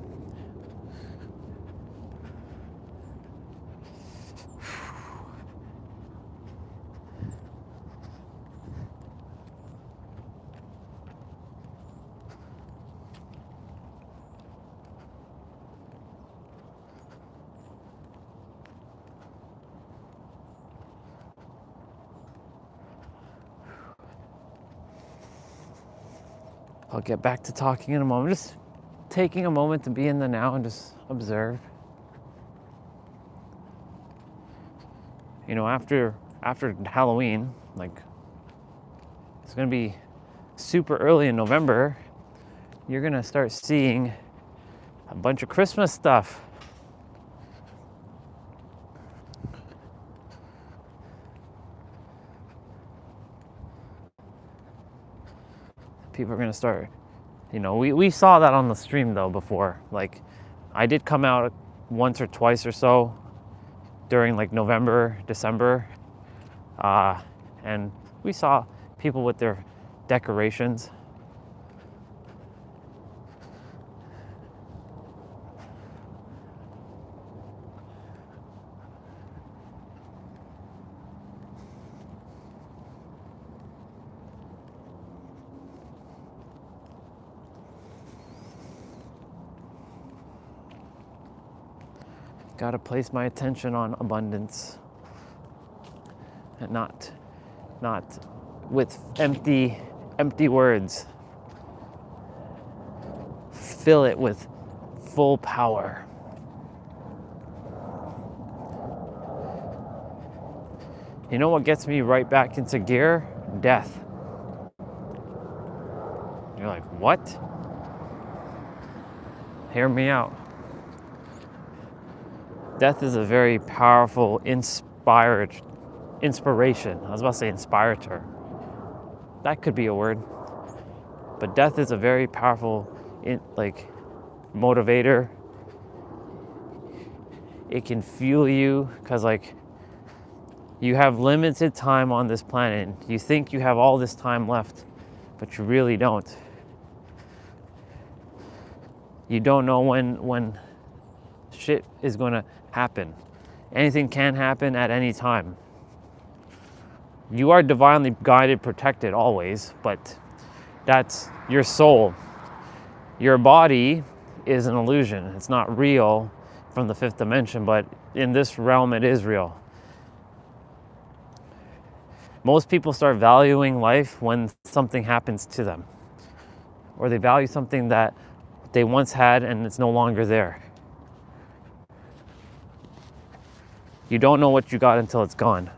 I'll get back to talking in a moment. Just taking a moment to be in the now and just observe. You know, after Halloween, like, it's gonna be super early in November, you're gonna start seeing a bunch of Christmas stuff. People are gonna start, you know, we saw that on the stream though before. Like, I did come out once or twice or so during like November, December, and we saw people with their decorations. Gotta place my attention on abundance and not with empty words. Fill it with full power. You know what gets me right back into gear? Death. You're like, what? Hear me out. Death is a very powerful inspiration. I was about to say inspirator. That could be a word. But death is a very powerful motivator. It can fuel you because you have limited time on this planet. You think you have all this time left, but you really don't. You don't know when shit is gonna happen. Anything can happen at any time. You are divinely guided, protected always, but that's your soul. Your body is an illusion. It's not real from the fifth dimension, but in this realm it is real. Most people start valuing life when something happens to them, or they value something that they once had and it's no longer there. You don't know what you got until it's gone.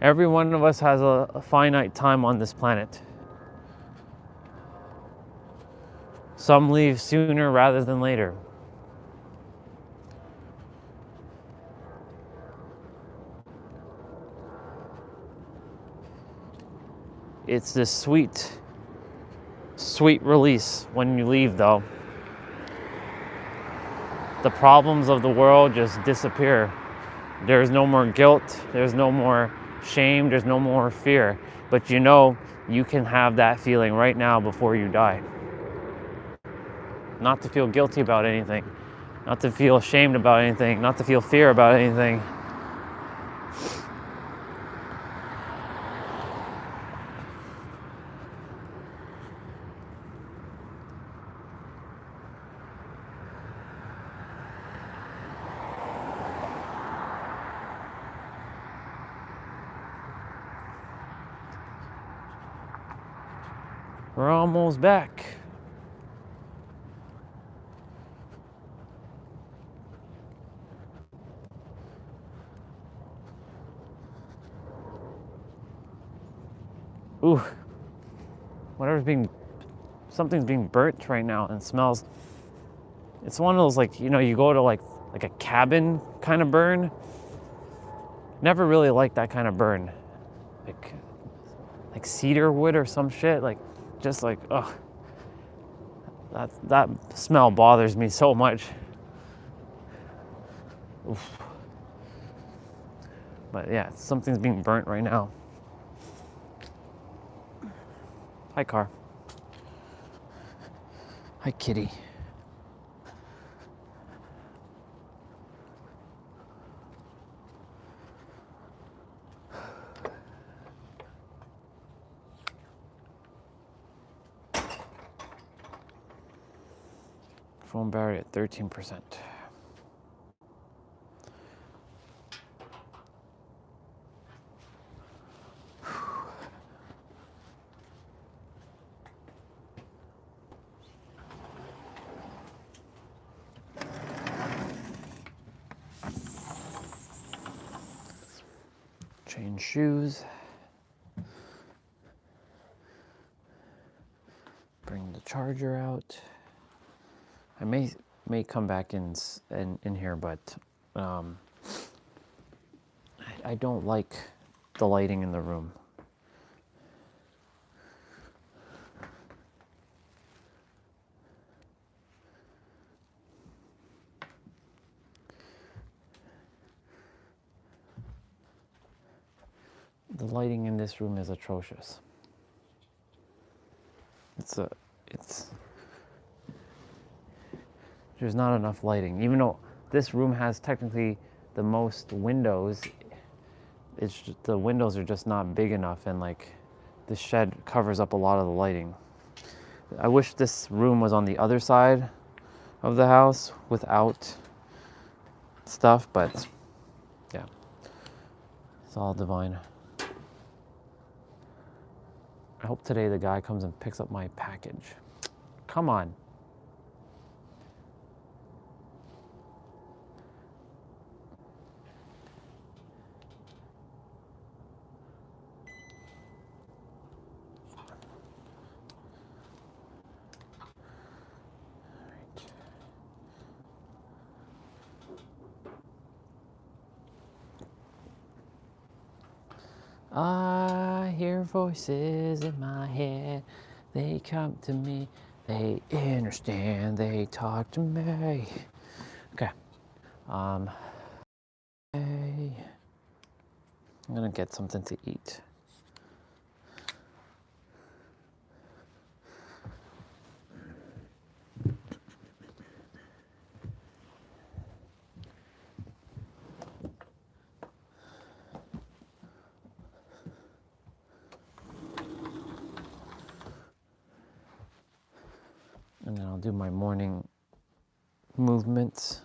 Every one of us has a finite time on this planet. Some leave sooner rather than later. It's this sweet release when you leave, though. The problems of the world just disappear. There's no more guilt. There's no more shame. There's no more fear. But you know you can have that feeling right now before you die. Not to feel guilty about anything. Not to feel ashamed about anything. Not to feel fear about anything. We're almost back. Ooh, something's being burnt right now and smells. It's one of those you go to like a cabin kind of burn. Never really liked that kind of burn. Like cedar wood or some shit, ugh. That smell bothers me so much. Oof. But yeah, something's being burnt right now. Hi, car. Hi, kitty. Phone battery at 13%. Change shoes. Bring the charger out. I may come back in here, but I don't like the lighting in the room. The lighting in this room is atrocious. There's not enough lighting. Even though this room has technically the most windows, it's just, the windows are just not big enough, and like the shed covers up a lot of the lighting. I wish this room was on the other side of the house without stuff, but yeah, it's all divine. I hope today the guy comes and picks up my package. Come on. I hear voices in my head. They come to me. They understand. They talk to me. Okay. Hey. I'm gonna get something to eat. And then I'll do my morning movements.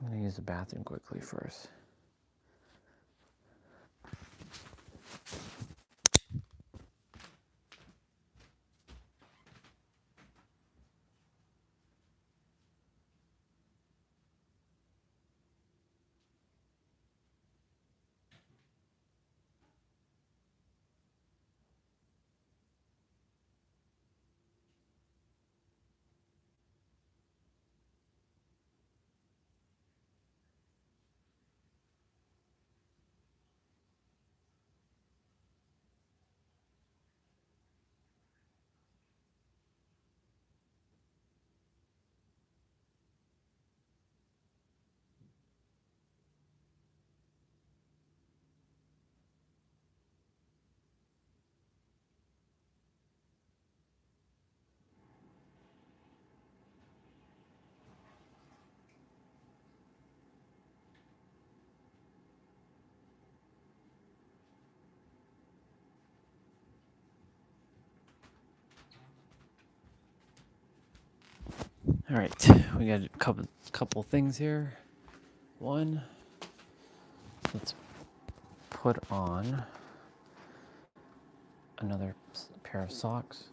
I'm gonna use the bathroom quickly first. All right, we got a couple things here. One, let's put on another pair of socks.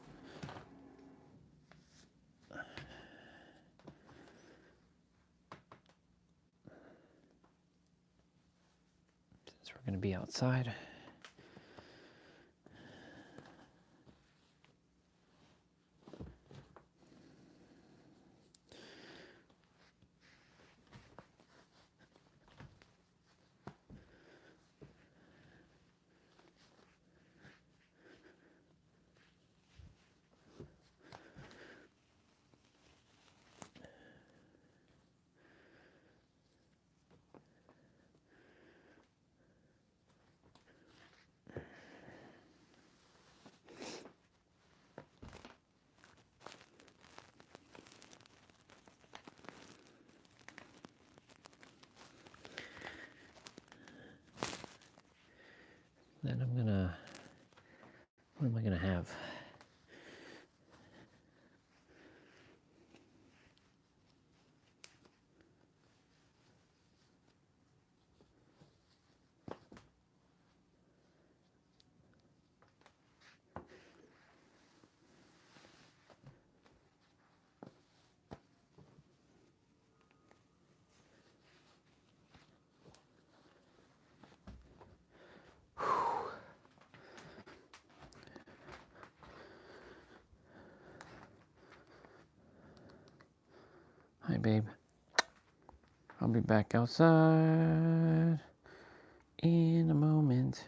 Since we're going to be outside. Then I'm gonna, what am I gonna have? Hi, babe. I'll be back outside in a moment.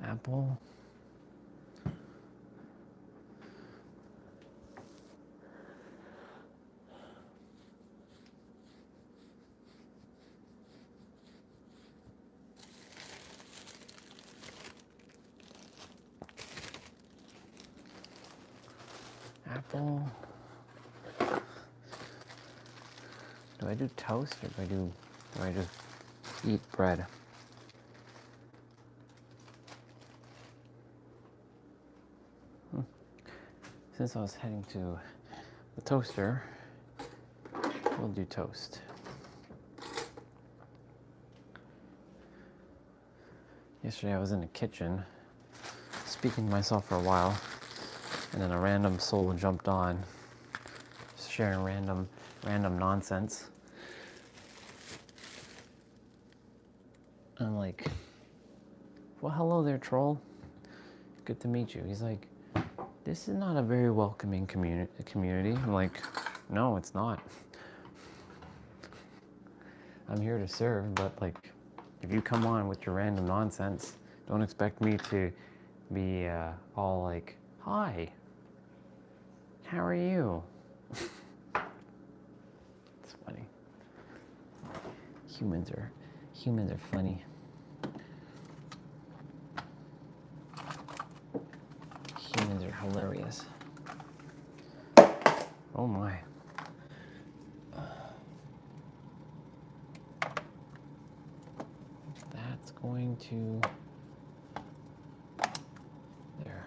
Apple. Apple. Do I do toast or do I just eat bread? Since I was heading to the toaster, we'll do toast. Yesterday I was in the kitchen speaking to myself for a while, and then a random soul jumped on, just sharing random nonsense. I'm like, well, hello there, troll. Good to meet you. He's like, this is not a very welcoming community. I'm like, no, it's not. I'm here to serve, but like, if you come on with your random nonsense, don't expect me to be all like, hi, how are you? It's funny. Humans are funny. Humans are hilarious. Oh my. That's going to... there.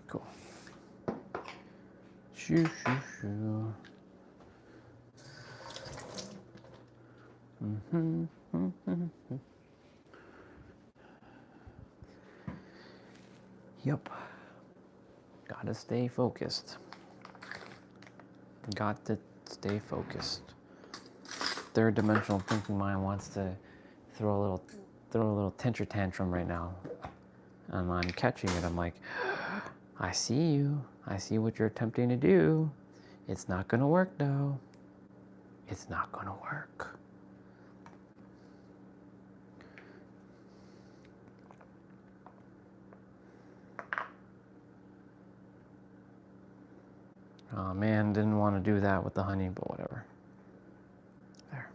Cool. Shoo, shoo, shoo. Yep. Gotta stay focused. Got to stay focused. Third dimensional thinking mind wants to throw a little tantrum right now. And I'm catching it. I'm like, I see you. I see what you're attempting to do. It's not gonna work though. It's not gonna work. Oh man, didn't want to do that with the honey, but whatever. There.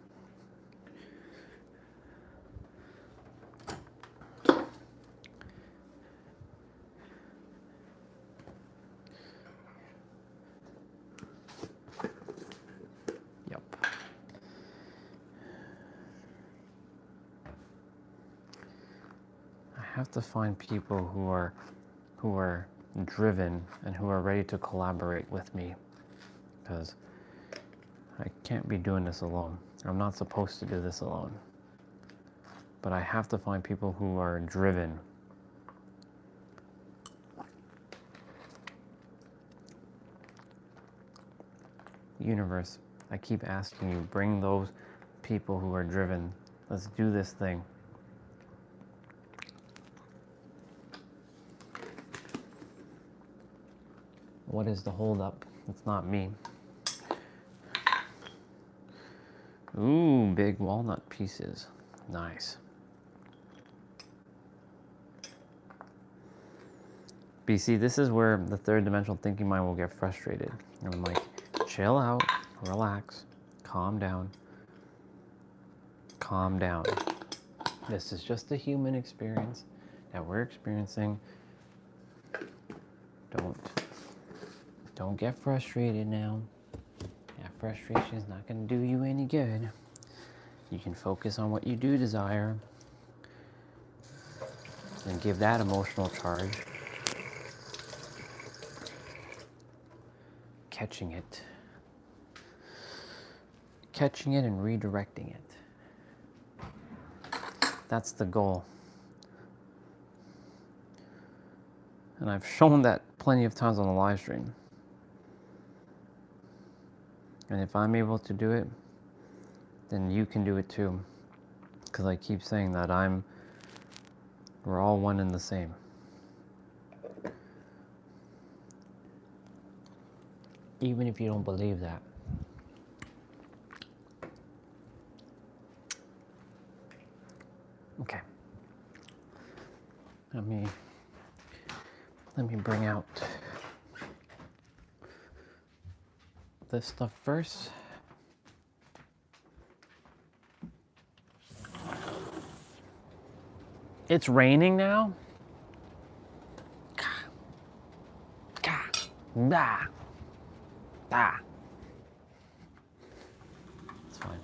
Yep. I have to find people who are driven and who are ready to collaborate with me, because I can't be doing this alone. I'm not supposed to do this alone. But I have to find people who are driven. Universe, I keep asking you, bring those people who are driven. Let's do this thing. What is the holdup? It's not me. Ooh, big walnut pieces. Nice. But you see, this is where the third dimensional thinking mind will get frustrated. And I'm like, chill out, relax, calm down. Calm down. This is just a human experience that we're experiencing. Don't get frustrated now. That frustration is not going to do you any good. You can focus on what you do desire and give that emotional charge. Catching it. catching it and redirecting it. That's the goal. And I've shown that plenty of times on the live stream. And if I'm able to do it, then you can do it too. Because I keep saying that we're all one and the same. Even if you don't believe that. Okay. Let me bring out this stuff first. It's raining now. It's fine.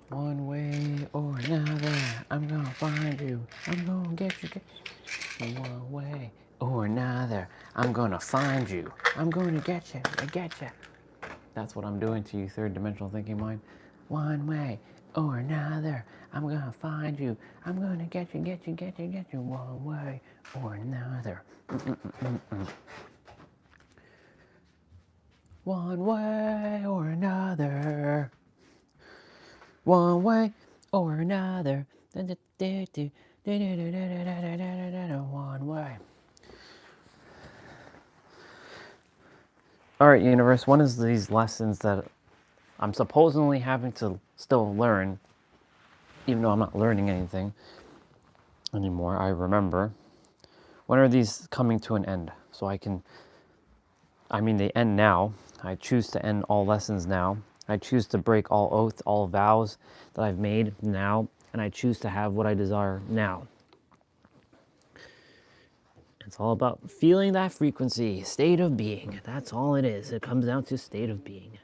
One way or another, I'm gonna find you. I'm gonna get you. One way or another, I'm gonna find you. I'm gonna get you. I get you. That's what I'm doing to you, third dimensional thinking mind. One way or another, I'm gonna find you. I'm gonna get you, get you, get you, get you. One way or another. One way or another. One way or another. One way. All right, universe, one of these lessons that I'm supposedly having to still learn, even though I'm not learning anything anymore, I remember. When are these coming to an end? So they end now. I choose to end all lessons now. I choose to break all oaths, all vows that I've made now, and I choose to have what I desire now. It's all about feeling that frequency, state of being. That's all it is. It comes down to state of being.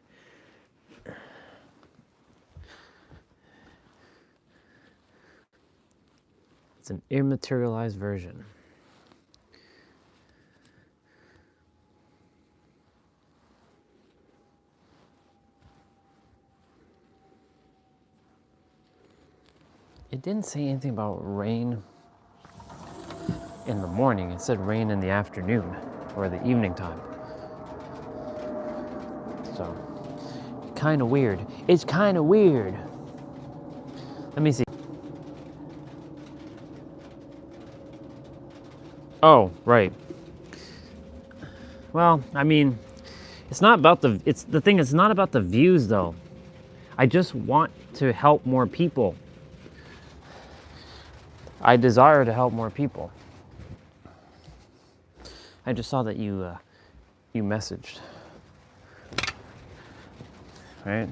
It's an immaterialized version. It didn't say anything about rain in the morning. It said rain in the afternoon or the evening time. So, kind of weird. It's kind of weird. Let me see. Oh, right. Well, it's not about it's not about the views though. I just want to help more people. I desire to help more people. I just saw that you messaged. Right?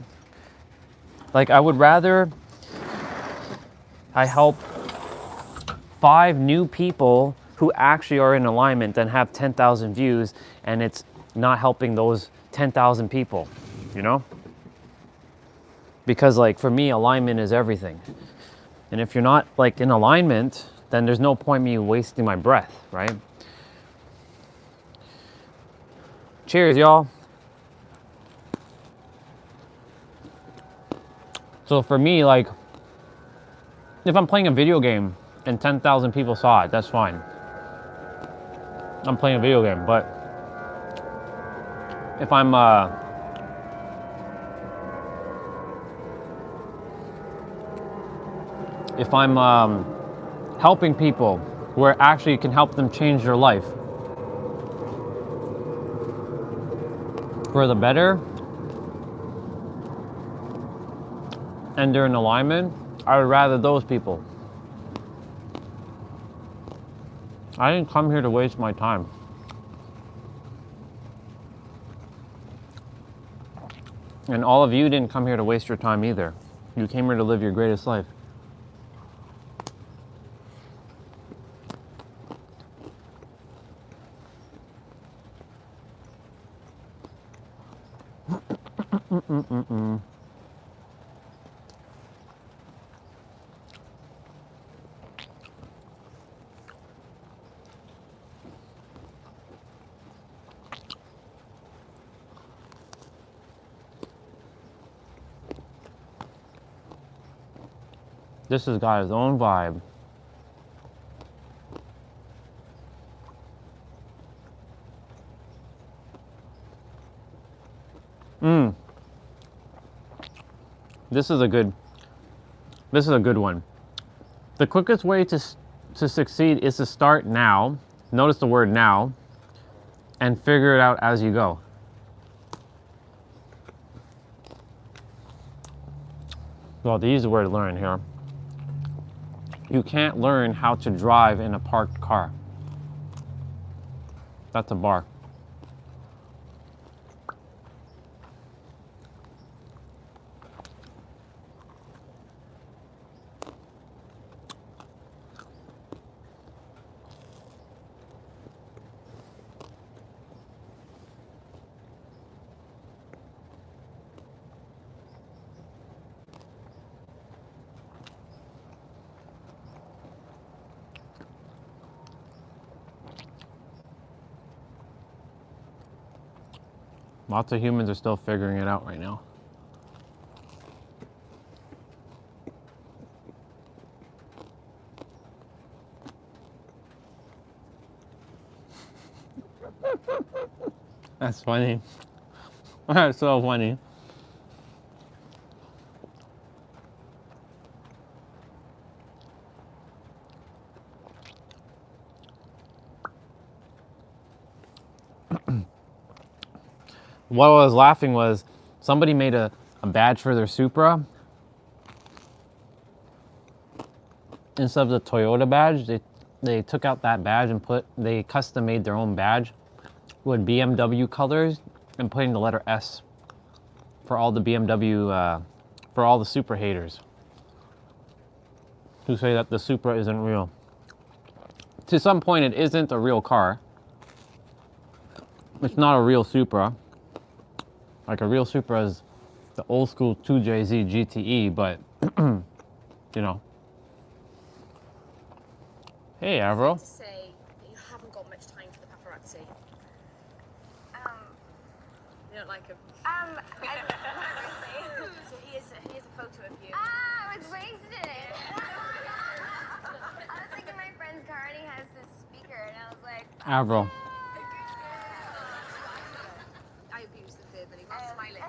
Like, I would rather I help 5 new people who actually are in alignment than have 10,000 views and it's not helping those 10,000 people, you know? Because like for me, alignment is everything. And if you're not like in alignment, then there's no point me wasting my breath, right? Cheers, y'all. So for me, like, if I'm playing a video game and 10,000 people saw it, that's fine. I'm playing a video game, but if I'm helping people where actually you can help them change their life for the better and they're in alignment, I would rather those people. I didn't come here to waste my time. And all of you didn't come here to waste your time either. You came here to live your greatest life. This has got its own vibe. This is a good one. The quickest way to succeed is to start now. Notice the word now, and figure it out as you go. Well, to use the word learn here. You can't learn how to drive in a parked car. That's a bar. Lots of humans are still figuring it out right now. That's funny. That's so funny. What I was laughing was somebody made a badge for their Supra. Instead of the Toyota badge, they took out that badge and they custom made their own badge with BMW colors and putting the letter S for all the BMW, for all the Supra haters who say that the Supra isn't real. To some point, it isn't a real car. It's not a real Supra. Like a real Supra is the old school 2JZ GTE, but you know. Hey, Avro. To say that you haven't got much time for the paparazzi. You don't like him? So here's a photo of you. I was wasted. I was thinking my friend's car already has this speaker, and I was like, Avro. I abused them verbally while smiling. I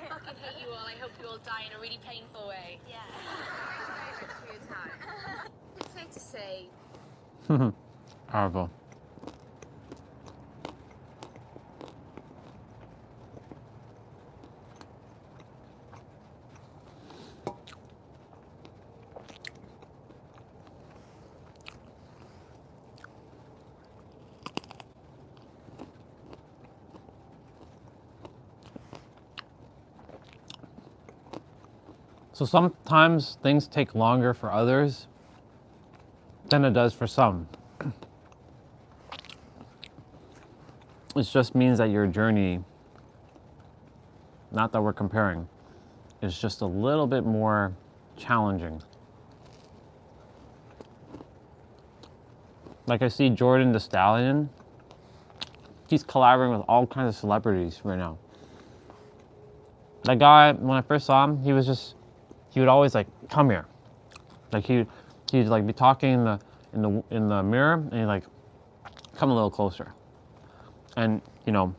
fucking hate you all. I hope you all die in a really painful way. yeah. Thank you very much for your time. It's fair to say Avro. So sometimes things take longer for others than it does for some. It just means that your journey, not that we're comparing, is just a little bit more challenging. Like I see Jordan the Stallion, he's collaborating with all kinds of celebrities right now. That guy, when I first saw him, he would always like, come here. Like he'd like be talking in the mirror, and he'd like, come a little closer. And, you know,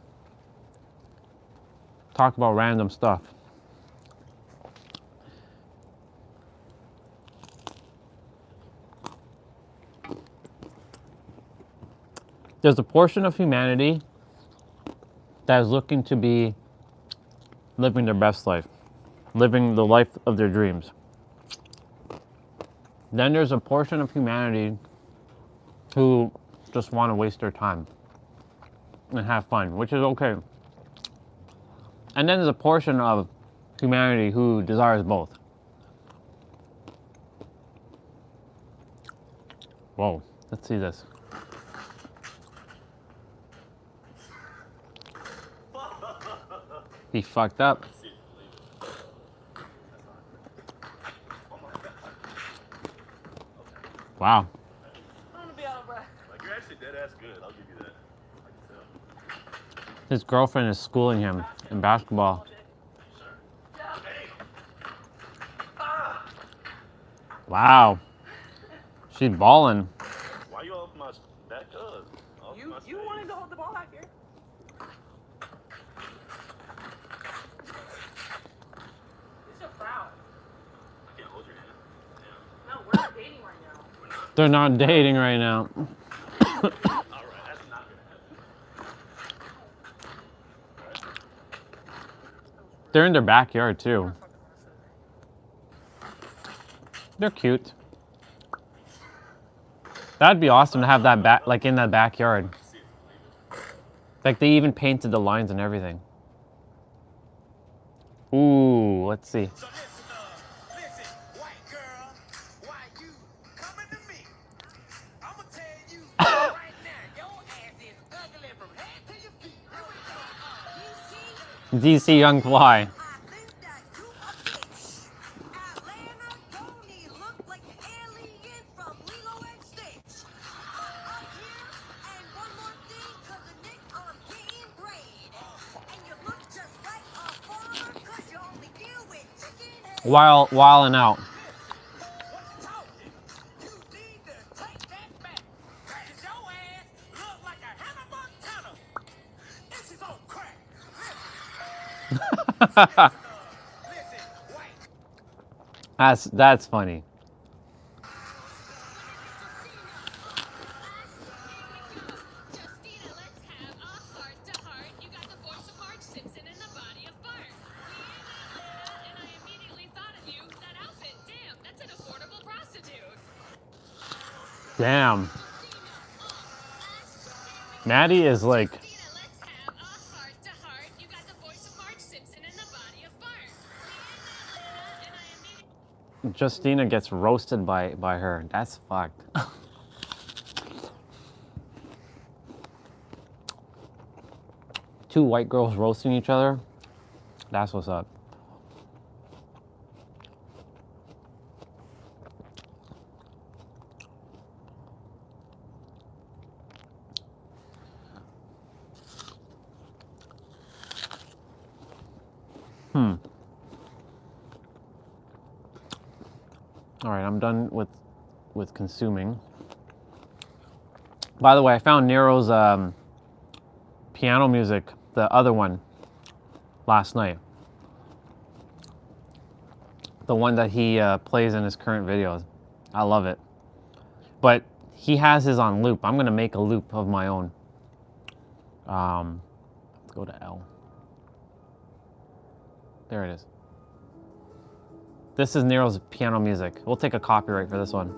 talk about random stuff. There's a portion of humanity that is looking to be living their best life, living the life of their dreams. Then there's a portion of humanity who just want to waste their time and have fun, which is okay. And then there's a portion of humanity who desires both. Whoa, let's see this. He fucked up. Wow. I'm gonna be out of breath. Like, you're actually dead ass good. I'll give you that. I can tell. His girlfriend is schooling him in basketball. Wow. She's balling. Why you off my that cuz? You wanted to hold the ball back here. It's a foul. I can't hold your hand. No, we're not dating right now. They're not dating right now. Alright, that's not gonna happen. They're in their backyard too. They're cute. That'd be awesome to have that back, like in that backyard. Like they even painted the lines and everything. Ooh, let's see. So listen, white girl, why you coming to me? I'ma tell you right now, your ass is ugly from head to your feet. DC Young Fly. I think that you a bitch. Atlanta Tony look like an alien from Lilo and Stitch. Up here, and one more thing, cause the Nick are getting braid. And you look just like a farmer, cause you only deal with chicken head. While and out. You need to take that back. Cause your ass look like a Hannah Montana. This is on crack. Listen, white. That's funny. Justina, let's have a heart-to-heart. You got the voice of Marge Simpson and the body of Bart. We in Atlanta, and I immediately thought of you. That outfit, damn, that's an affordable prostitute. Damn. Maddie is like, Justina, let's have a heart-to-heart. You got the voice of Marge Simpson and the body of Bart. We in Atlanta, and I immediately... Justina gets roasted by her. That's fucked. Two white girls roasting each other. That's what's up. All right, I'm done with consuming. By the way, I found Nero's piano music, the other one, last night. The one that he plays in his current videos. I love it. But he has his on loop. I'm gonna make a loop of my own. Let's go to L. There it is. This is Nero's piano music. We'll take a copyright for this one.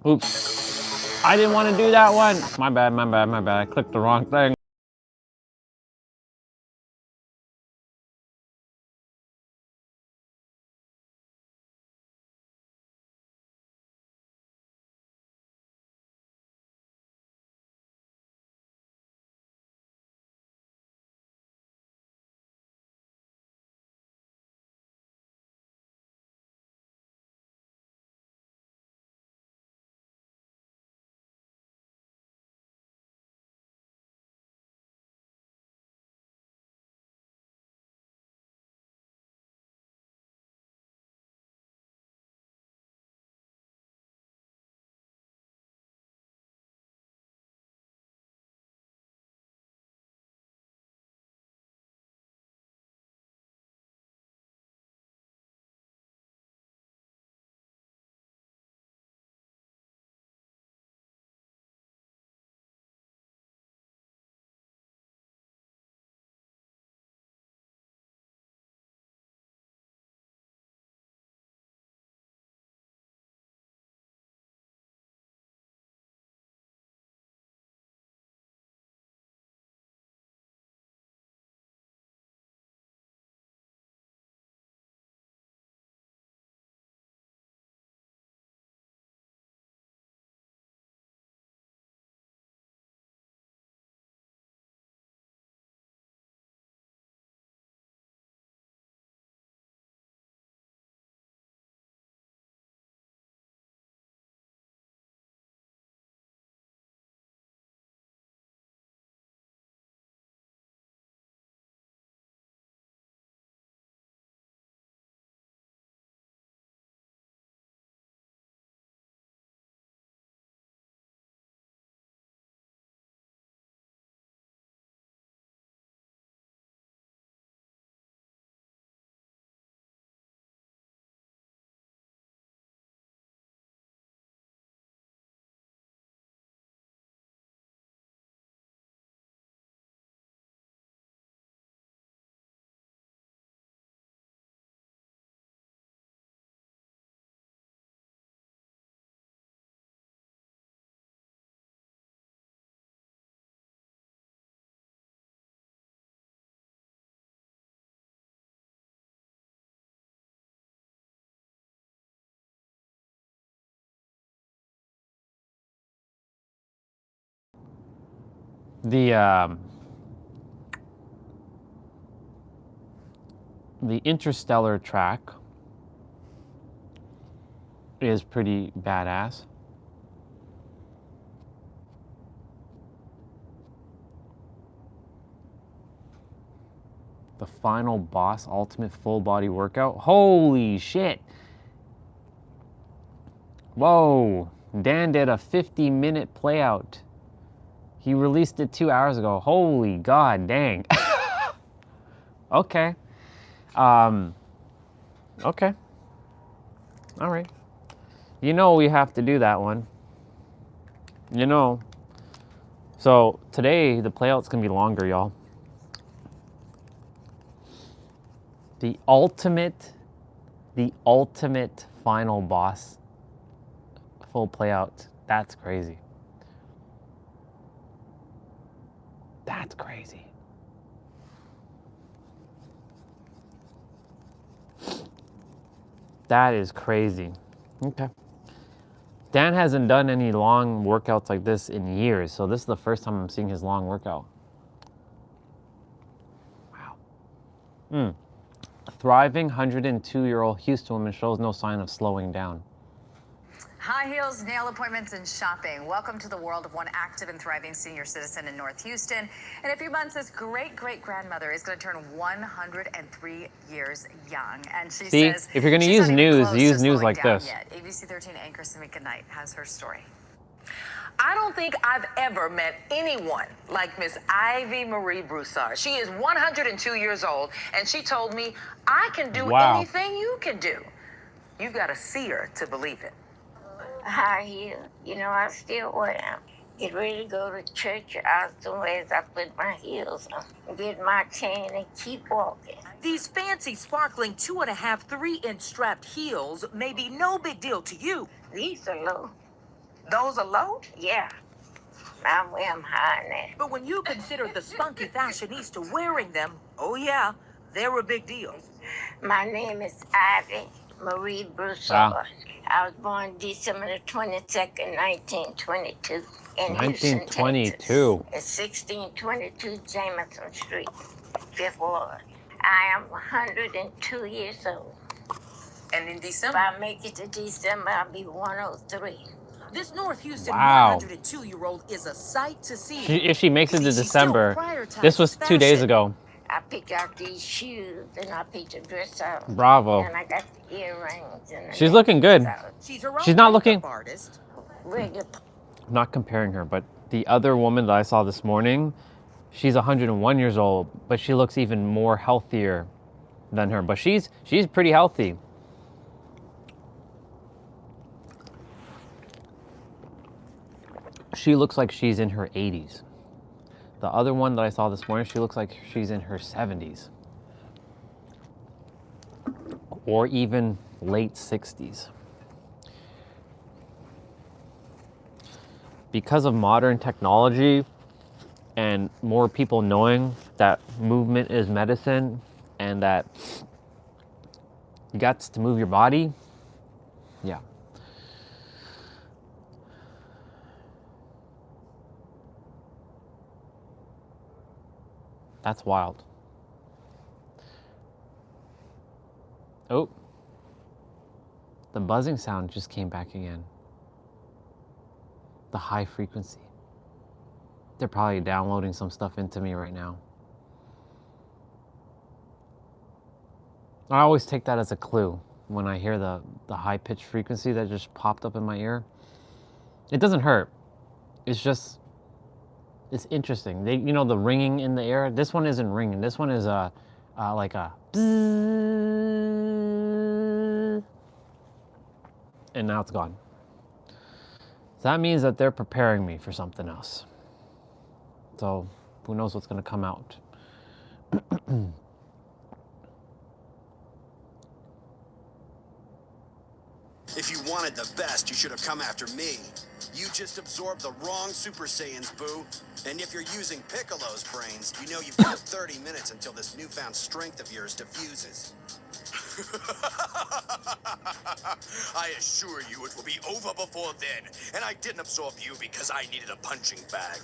Oops. I didn't want to do that one. My bad, my bad, my bad. I clicked the wrong thing. the interstellar track is pretty badass. The final boss ultimate full body workout. Holy shit. Whoa. Dan did a 50-minute play out. He released it 2 hours ago. Holy god dang. Okay. Okay. All right. You know we have to do that one. You know. So today the playout's gonna be longer, y'all. The ultimate final boss full playout. That's crazy. That's crazy. That is crazy. Okay. Dan hasn't done any long workouts like this in years, so this is the first time I'm seeing his long workout. Wow. Thriving 102-year-old Houston woman shows no sign of slowing down. High heels, nail appointments, and shopping. Welcome to the world of one active and thriving senior citizen in North Houston. In a few months, this great-great-grandmother is going to turn 103 years young. And she says, if you're going to use news, use news like this. Yet. ABC 13 anchor Samika Knight has her story. I don't think I've ever met anyone like Miss Ivy Marie Broussard. She is 102 years old, and she told me, I can do anything you can do. You've got to see her to believe it. High heel. You know, I still wear them. Get ready to go to church or out somewhere as I put my heels on. Get my cane and keep walking. These fancy, sparkling 2.5, 3-inch strapped heels may be no big deal to you. These are low. Those are low? Yeah. I wear them high now. But when you consider the spunky fashionista wearing them, oh yeah, they're a big deal. My name is Ivy Marie Broussard. Wow. I was born December the 22nd, 1922. In 1922. It's 1622 Jameson Street, 5th Ward. I am 102 years old. And in December? If I make it to December, I'll be 103. This North Houston 102-year-old is a sight to see. If she makes it to December, this was 2 days ago. I picked out these shoes and I picked the dress out. Bravo. And I got the earrings. And she's looking good. She's not looking. I'm not comparing her, but the other woman that I saw this morning, she's 101 years old, but she looks even more healthier than her. But she's pretty healthy. She looks like she's in her 80s. The other one that I saw this morning, she looks like she's in her 70s. Or even late 60s. Because of modern technology and more people knowing that movement is medicine and that you got to move your body, yeah. That's wild. Oh, the buzzing sound just came back again. The high frequency. They're probably downloading some stuff into me right now. I always take that as a clue when I hear the high-pitched frequency that just popped up in my ear. It doesn't hurt. It's just, it's interesting. They, you know, the ringing in the air. This one isn't ringing. This one is like a bzzz, and now it's gone. So that means that they're preparing me for something else. So who knows what's going to come out. If you wanted the best, you should have come after me. You just absorbed the wrong Super Saiyans, boo. And if you're using Piccolo's brains, you know you've got 30 minutes until this newfound strength of yours diffuses. I assure you it will be over before then, and I didn't absorb you because I needed a punching bag.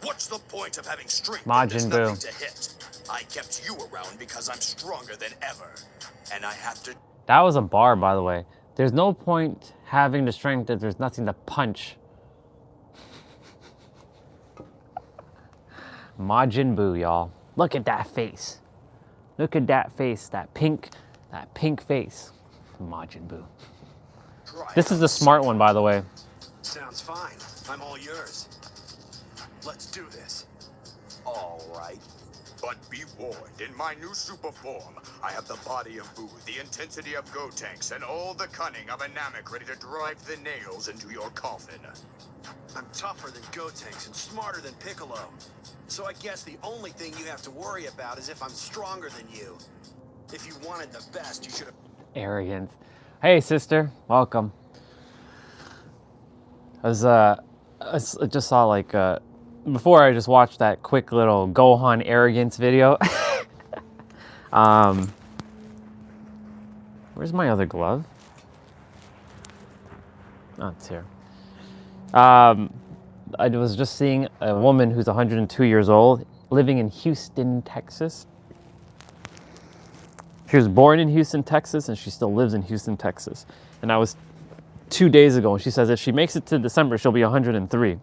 What's the point of having strength if there's Majin nothing Buu. to hit? I kept you around because I'm stronger than ever, and I have to... That was a bar, by the way. There's no point having the strength if there's nothing to punch. Majin Buu, y'all. Look at that face. Look at that face, that pink face. Majin Buu. This is the smart one, by the way. Sounds fine. I'm all yours. Let's do this. All right. But be warned, in my new super form, I have the body of Boo, the intensity of Gotenks, and all the cunning of a Namek ready to drive the nails into your coffin. I'm tougher than Gotenks and smarter than Piccolo. So I guess the only thing you have to worry about is if I'm stronger than you. If you wanted the best, you should have... Arrogant. Hey, sister. Welcome. I just saw like, before I just watched that quick little Gohan arrogance video. Where's my other glove? Oh, it's here. I was just seeing a woman who's 102 years old living in Houston, Texas. She was born in Houston, Texas, and she still lives in Houston, Texas. And that was 2 days ago. And she says if she makes it to December, she'll be 103.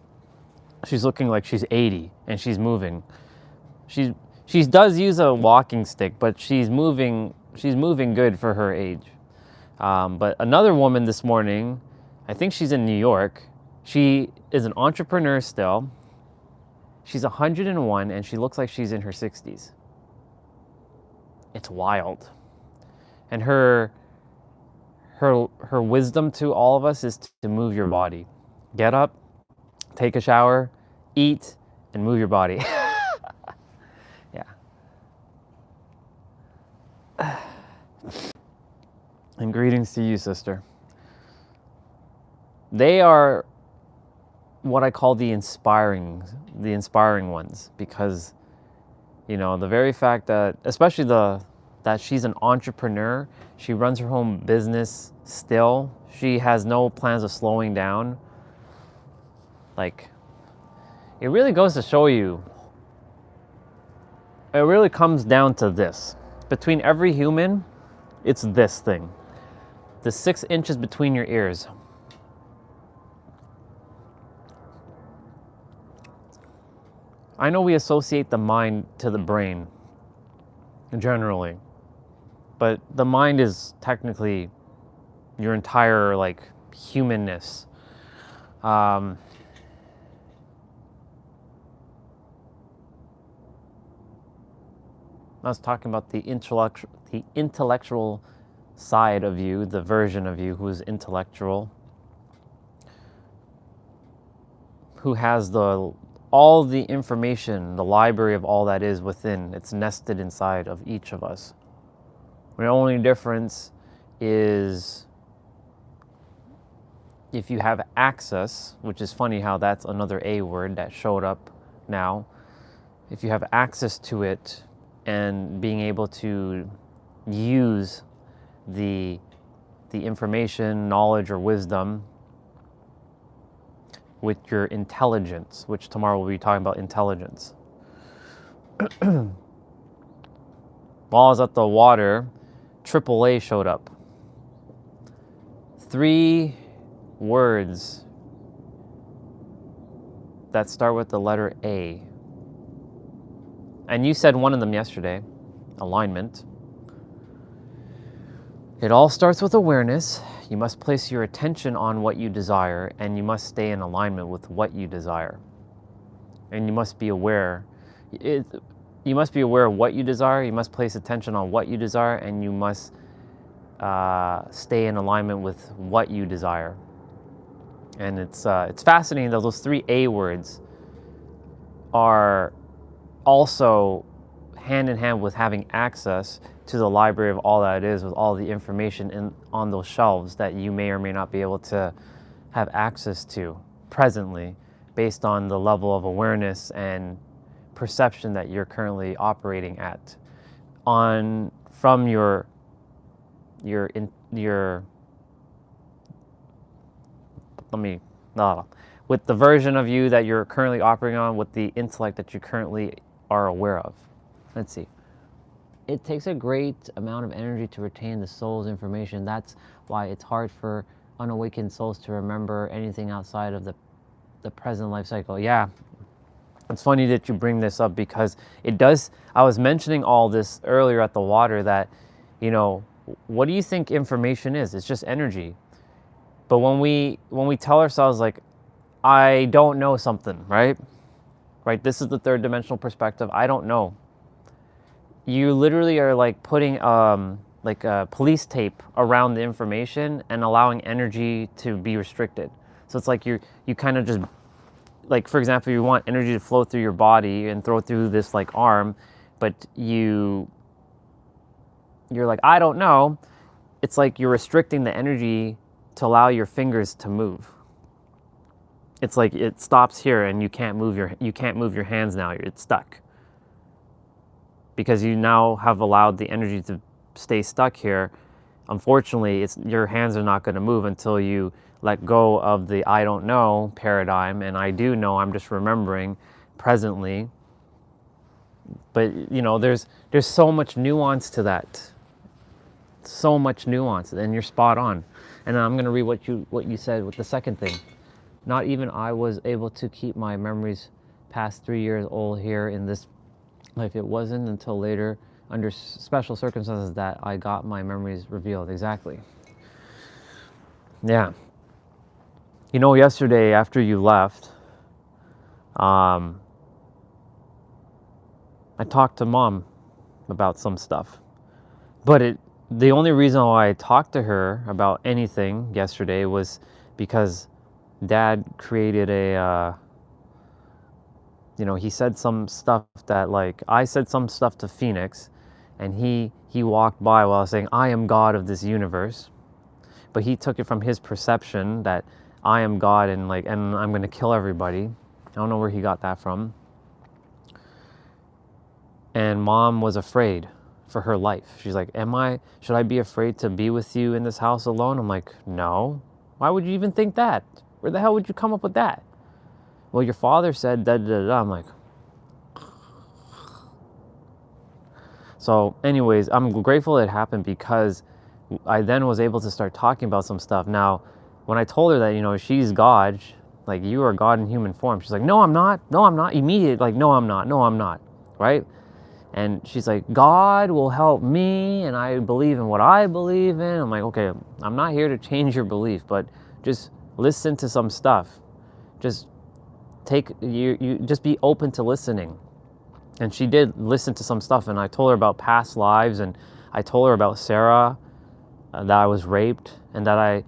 She's looking like she's 80 and she's moving. She does use a walking stick, but she's moving good for her age. But another woman this morning, I think she's in New York. She is an entrepreneur still. She's 101 and she looks like she's in her 60s. It's wild. And her wisdom to all of us is to move your body. Get up, take a shower, eat, and move your body. Yeah. And greetings to you, sister. They are what I call the inspiring ones, because, you know, the very fact that, especially that she's an entrepreneur, she runs her home business still, she has no plans of slowing down. Like, it really goes to show you, it really comes down to this. Between every human, it's this thing. The 6 inches between your ears. I know we associate the mind to the brain, generally. But the mind is technically your entire, like, humanness. I was talking about the intellectual side of you, the version of you who is intellectual, who has all the information, the library of all that is within. It's nested inside of each of us. The only difference is if you have access, which is funny how that's another A word that showed up now. If you have access to it and being able to use the information, knowledge, or wisdom with your intelligence, which tomorrow we'll be talking about intelligence. While I was at the water, AAA showed up. 3 words that start with the letter A. And you said one of them yesterday, alignment. It all starts with awareness. You must place your attention on what you desire, and you must stay in alignment with what you desire. And you must be aware. You must be aware of what you desire. You must place attention on what you desire, and you must stay in alignment with what you desire. And it's fascinating that those 3 A words are also hand in hand with having access to the library of all that is, with all the information on those shelves that you may or may not be able to have access to presently, based on the level of awareness and perception that you're currently operating at from your with the version of you that you're currently operating on, with the intellect that you currently are aware of. Let's see. It takes a great amount of energy to retain the soul's information. That's why it's hard for unawakened souls to remember anything outside of the present life cycle. Yeah, it's funny that you bring this up, because it does. I was mentioning all this earlier at the water that, you know, what do you think information is? It's just energy. But when we tell ourselves like, I don't know something, right? Right? This is the third dimensional perspective. I don't know. You literally are like putting like a police tape around the information and allowing energy to be restricted. So it's like you kind of just, like, for example, you want energy to flow through your body and throw through this like arm, but you're like, I don't know. It's like you're restricting the energy to allow your fingers to move. It's like it stops here and you can't move your hands now. It's stuck. Because you now have allowed the energy to stay stuck here. Unfortunately, your hands are not going to move until you let go of the I don't know paradigm, and I do know, I'm just remembering presently. But you know, there's so much nuance to that. So much nuance, and you're spot on. And I'm going to read what you said with the second thing. Not even I was able to keep my memories past 3 years old here in this life. It wasn't until later, under special circumstances, that I got my memories revealed. Exactly. Yeah. You know, yesterday after you left, I talked to Mom about some stuff. But the only reason why I talked to her about anything yesterday was because Dad created he said some stuff that, like, I said some stuff to Phoenix, and he walked by while I was saying, I am God of this universe. But he took it from his perception that I am God and I'm going to kill everybody. I don't know where he got that from. And Mom was afraid for her life. She's like, should I be afraid to be with you in this house alone? I'm like, no. Why would you even think that? Where the hell would you come up with that? Well, your father said da da da da. I'm like, so anyways, I'm grateful it happened, because I then was able to start talking about some stuff. Now, when I told her that, you know, she's God, like, you are God in human form, she's like, no, I'm not. No, I'm not. Immediate, like, no, I'm not. No, I'm not. Right? And she's like, God will help me, and I believe in what I believe in. I'm like, okay, I'm not here to change your belief, but just listen to some stuff. Just just be open to listening. And she did listen to some stuff, and I told her about past lives, and I told her about Sarah, that I was raped, and that I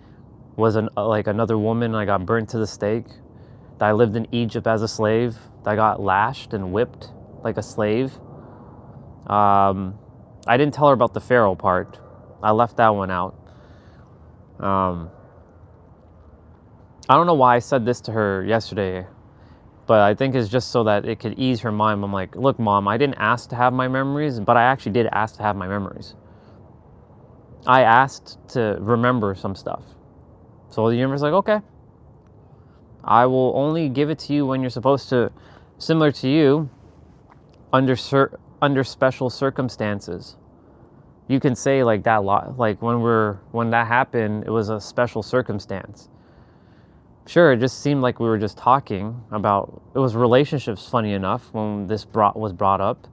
was like another woman. I got burnt to the stake, that I lived in Egypt as a slave, that I got lashed and whipped like a slave. I didn't tell her about the Pharaoh part. I left that one out. I don't know why I said this to her yesterday, but I think it's just so that it could ease her mind. I'm like, look, Mom, I didn't ask to have my memories, but I actually did ask to have my memories. I asked to remember some stuff. So the universe is like, okay, I will only give it to you when you're supposed to, similar to you, under special circumstances. You can say like that like when that happened, it was a special circumstance. Sure, it just seemed like we were just talking about, it was relationships, funny enough, when this was brought up.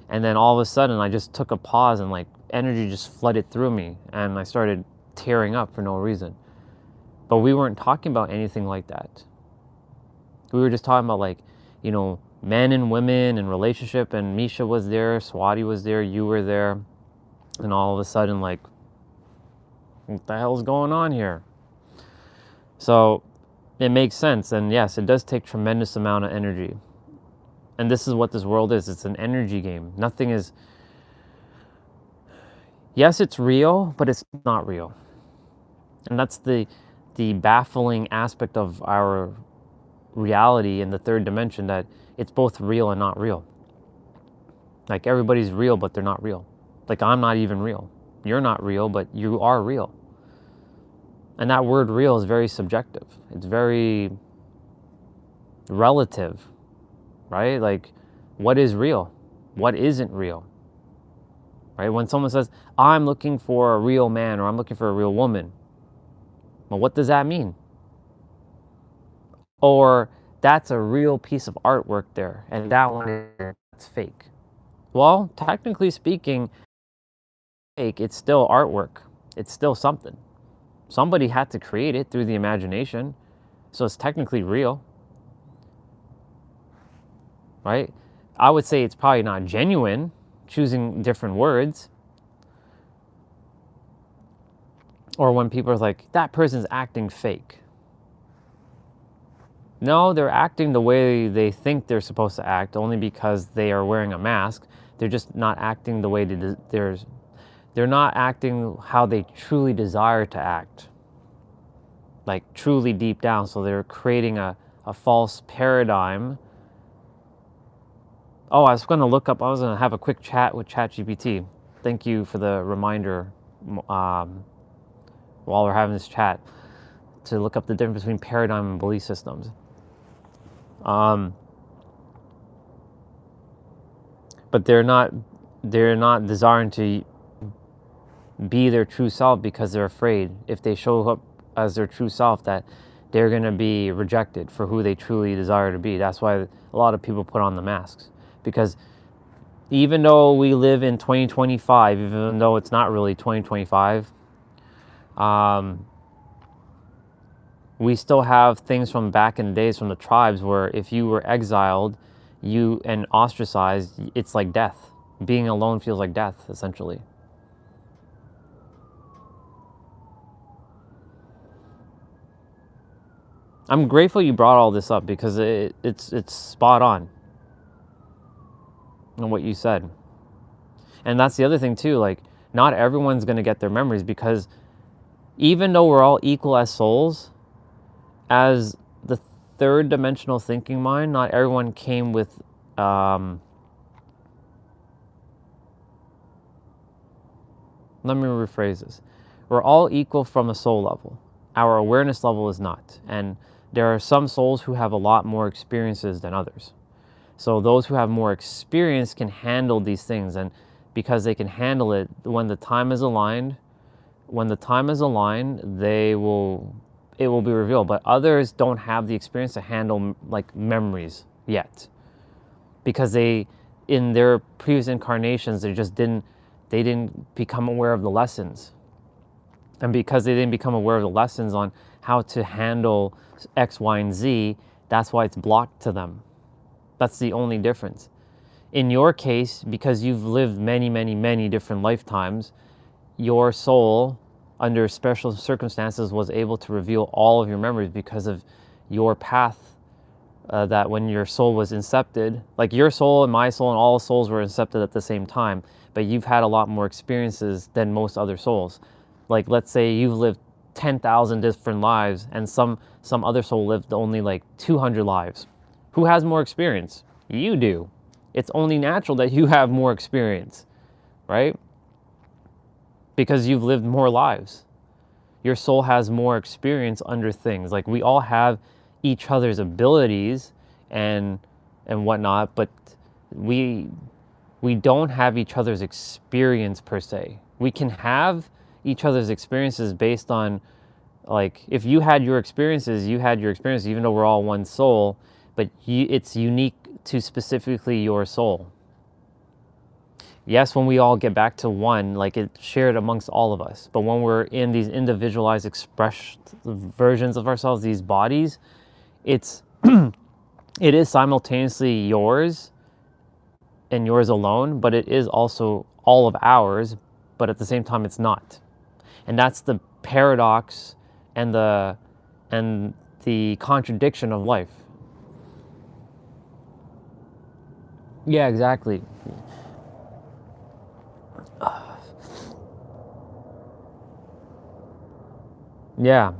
And then all of a sudden I just took a pause, and like energy just flooded through me, and I started tearing up for no reason. But we weren't talking about anything like that. We were just talking about, like, you know, men and women and relationship, and Misha was there, Swati was there, you were there. And all of a sudden, like, what the hell's going on here? So it makes sense. And yes, it does take tremendous amount of energy. And this is what this world is. It's an energy game. Nothing is, yes, it's real, but it's not real. And that's the baffling aspect of our reality in the third dimension, that it's both real and not real. Like, everybody's real, but they're not real. Like, I'm not even real. you're not real, but you are real. And that word real is very subjective. It's very relative, right? Like, what is real? What isn't real? Right? When someone says, I'm looking for a real man or I'm looking for a real woman, well, what does that mean? Or that's a real piece of artwork there, and that one is fake. Well, technically speaking, fake, it's still artwork. It's still something. Somebody had to create it through the imagination, so it's technically real, right? I would say it's probably not genuine, choosing different words. Or when people are like, that person's acting fake. No, they're acting the way they think they're supposed to act, only because they are wearing a mask. They're just not acting the way they're not acting how they truly desire to act. Like truly deep down. So they're creating a false paradigm. Oh, I was going to have a quick chat with ChatGPT. Thank you for the reminder while we're having this chat to look up the difference between paradigm and belief systems. But they're not desiring to be their true self because they're afraid if they show up as their true self that they're going to be rejected for who they truly desire to be. That's why a lot of people put on the masks, because even though we live in 2025, even though it's not really 2025, we still have things from back in the days from the tribes where if you were exiled and ostracized, it's like death. Being alone feels like death, essentially. I'm grateful you brought all this up because it's spot on what you said. And that's the other thing too, like not everyone's going to get their memories, because even though we're all equal as souls, as the third dimensional thinking mind, not everyone came with let me rephrase this. We're all equal from a soul level. Our awareness level is not. And there are some souls who have a lot more experiences than others. So those who have more experience can handle these things. And because they can handle it, when the time is aligned, it will be revealed. But others don't have the experience to handle like memories yet. Because in their previous incarnations, they didn't become aware of the lessons. And because they didn't become aware of the lessons on how to handle X, Y, and Z, that's why it's blocked to them. That's the only difference. In your case, because you've lived many, many, many different lifetimes, your soul, under special circumstances, was able to reveal all of your memories because of your path, that when your soul was incepted, like your soul and my soul and all souls were incepted at the same time, but you've had a lot more experiences than most other souls. Like, let's say you've lived 10,000 different lives and some other soul lived only like 200 lives. Who has more experience? You do. It's only natural that you have more experience, right? Because you've lived more lives. Your soul has more experience under things. Like, we all have each other's abilities and whatnot, but we don't have each other's experience per se. We can have each other's experiences based on, like, if you had your experiences, even though we're all one soul, but it's unique to specifically your soul. Yes, when we all get back to one, like, it's shared amongst all of us. But when we're in these individualized expressed versions of ourselves, these bodies, it is simultaneously yours and yours alone, but it is also all of ours, but at the same time it's not. And that's the paradox and the contradiction of life. Yeah, exactly. Yeah.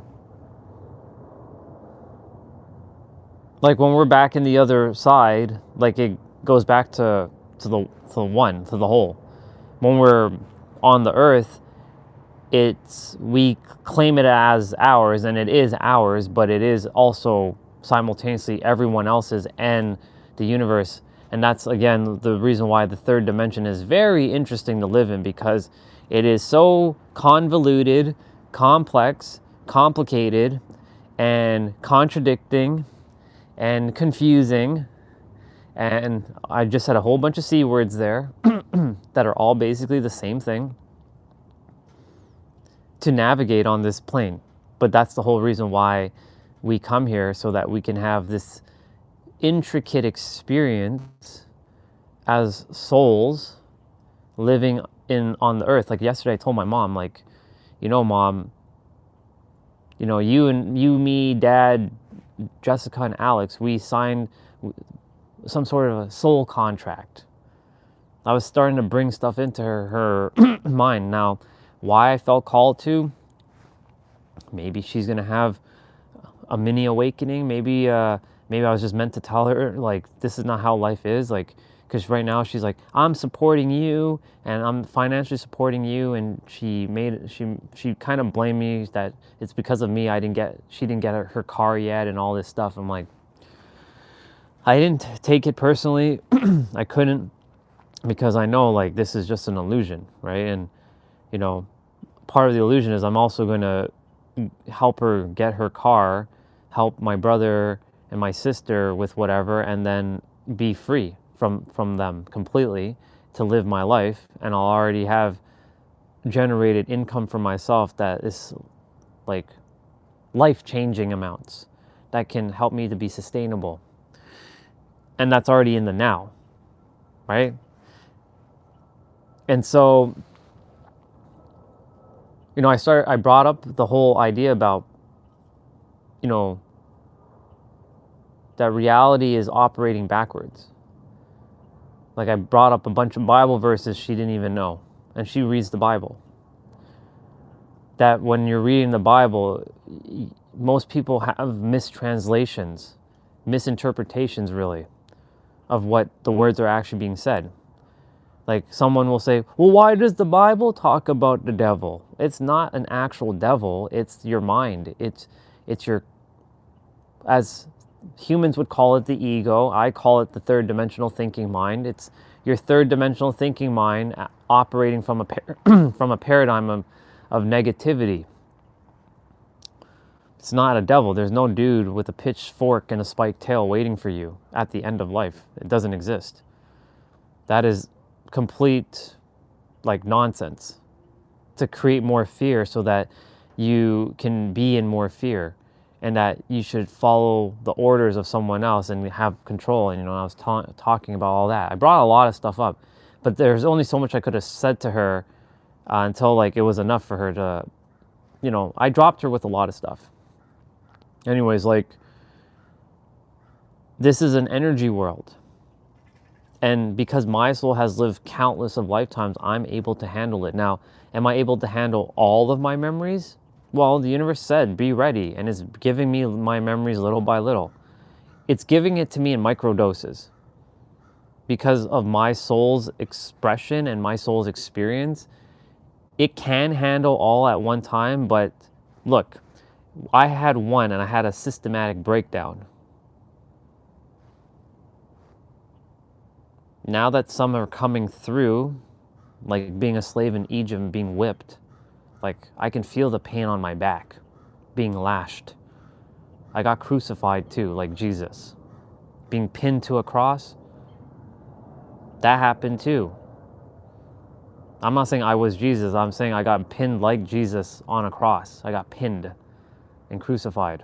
Like, when we're back in the other side, like, it goes back to the whole. When we're on the earth, we claim it as ours, and it is ours, but it is also simultaneously everyone else's and the universe. And that's, again, the reason why the third dimension is very interesting to live in, because it is so convoluted, complex, complicated, and contradicting and confusing. And I just said a whole bunch of C words there that are all basically the same thing to navigate on this plane. But that's the whole reason why we come here, so that we can have this intricate experience as souls living on the earth. Like yesterday I told my mom, like, Mom, you, me, Dad, Jessica, and Alex, we signed some sort of a soul contract. I was starting to bring stuff into her mind. Now, why I felt called to, maybe she's gonna have a mini awakening. Maybe I was just meant to tell her, like, this is not how life is. Like, because right now she's like, I'm supporting you and I'm financially supporting you, and she kind of blamed me that it's because of me she didn't get her car yet and all this stuff. I'm like, I didn't take it personally. I couldn't, because I know, like, this is just an illusion, right? And part of the illusion is I'm also going to help her get her car, help my brother and my sister with whatever, and then be free from them completely to live my life. And I'll already have generated income for myself that is like life-changing amounts that can help me to be sustainable. And that's already in the now, right? And so, I brought up the whole idea about, that reality is operating backwards. Like, I brought up a bunch of Bible verses she didn't even know, and she reads the Bible. That when you're reading the Bible, most people have mistranslations, misinterpretations, really, of what the words are actually being said. Like, someone will say, well, why does the Bible talk about the devil? It's not an actual devil. It's your mind. It's your, as humans would call it, the ego. I call it the third dimensional thinking mind. It's your third dimensional thinking mind operating from a paradigm of negativity. It's not a devil. There's no dude with a pitchfork and a spiked tail waiting for you at the end of life. It doesn't exist. That is complete, like, nonsense to create more fear so that you can be in more fear, and that you should follow the orders of someone else and have control. And I was talking about all that. I brought a lot of stuff up, but there's only so much I could have said to her until, like, it was enough for her to, I dropped her with a lot of stuff. Anyways, like, this is an energy world. And because my soul has lived countless of lifetimes, I'm able to handle it. Now, am I able to handle all of my memories? Well, the universe said, be ready, and it's giving me my memories little by little. It's giving it to me in micro doses. Because of my soul's expression and my soul's experience, it can handle all at one time, but look, I had one and I had a systematic breakdown. Now that some are coming through, like being a slave in Egypt and being whipped, like, I can feel the pain on my back, being lashed. I got crucified too, like Jesus. Being pinned to a cross, that happened too. I'm not saying I was Jesus, I'm saying I got pinned like Jesus on a cross. I got pinned and crucified.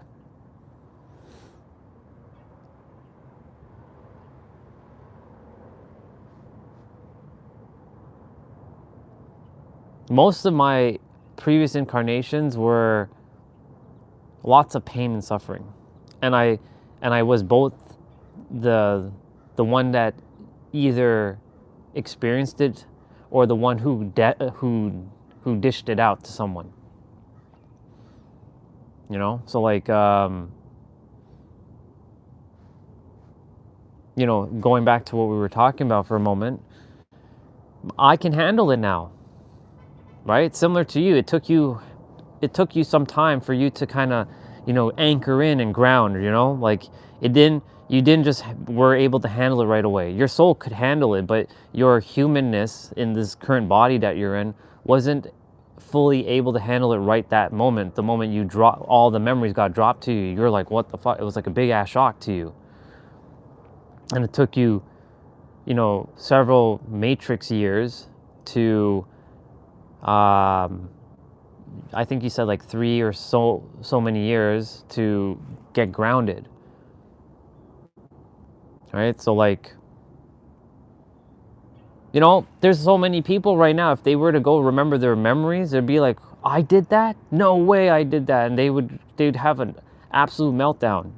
Most of my previous incarnations were lots of pain and suffering, and I was both the one that either experienced it or the one who dished it out to someone. So, like, going back to what we were talking about for a moment, I can handle it now. right? Similar to you, it took you some time for you to kind of, you know, anchor in and ground, you know, like you didn't just were able to handle it right away. Your soul could handle it, but your humanness in this current body that you're in wasn't fully able to handle it right that moment. The moment you drop, all the memories got dropped to you, you're like, what the fuck? It was like a big ass shock to you. And it took you, you know, several matrix years to, I think you said like 3 or so many years to get grounded. Right? So like, you know, there's so many people right now, if they were to go remember their memories, they'd be like, I did that? No way I did that. And they'd have an absolute meltdown.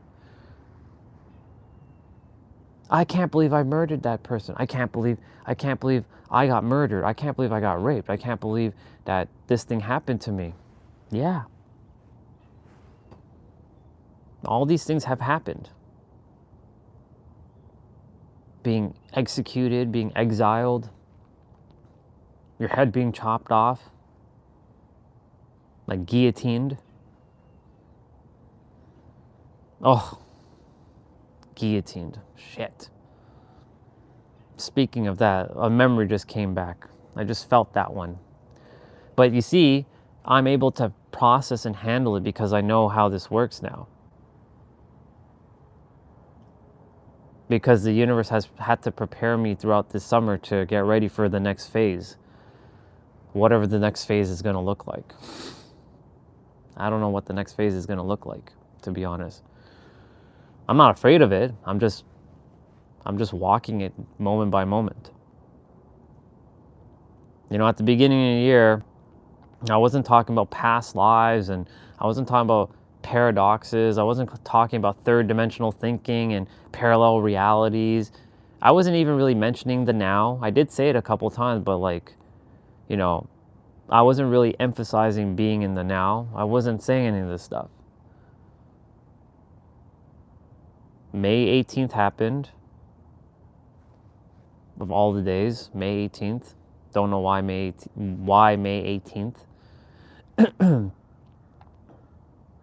I can't believe I murdered that person. I can't believe I got murdered. I can't believe I got raped. I can't believe that this thing happened to me. Yeah. All these things have happened. Being executed, being exiled, your head being chopped off, like guillotined. Oh, guillotined. Shit. Speaking of that, a memory just came back. I just felt that one. But you see, I'm able to process and handle it because I know how this works now. Because the universe has had to prepare me throughout this summer to get ready for the next phase. Whatever the next phase is going to look like. I don't know what the next phase is going to look like, to be honest. I'm not afraid of it. I'm just walking it moment by moment. You know, at the beginning of the year, I wasn't talking about past lives, and I wasn't talking about paradoxes. I wasn't talking about third dimensional thinking and parallel realities. I wasn't even really mentioning the now. I did say it a couple times, but like, you know, I wasn't really emphasizing being in the now. I wasn't saying any of this stuff. May 18th happened. Of all the days, May 18th. Don't know why May 18th.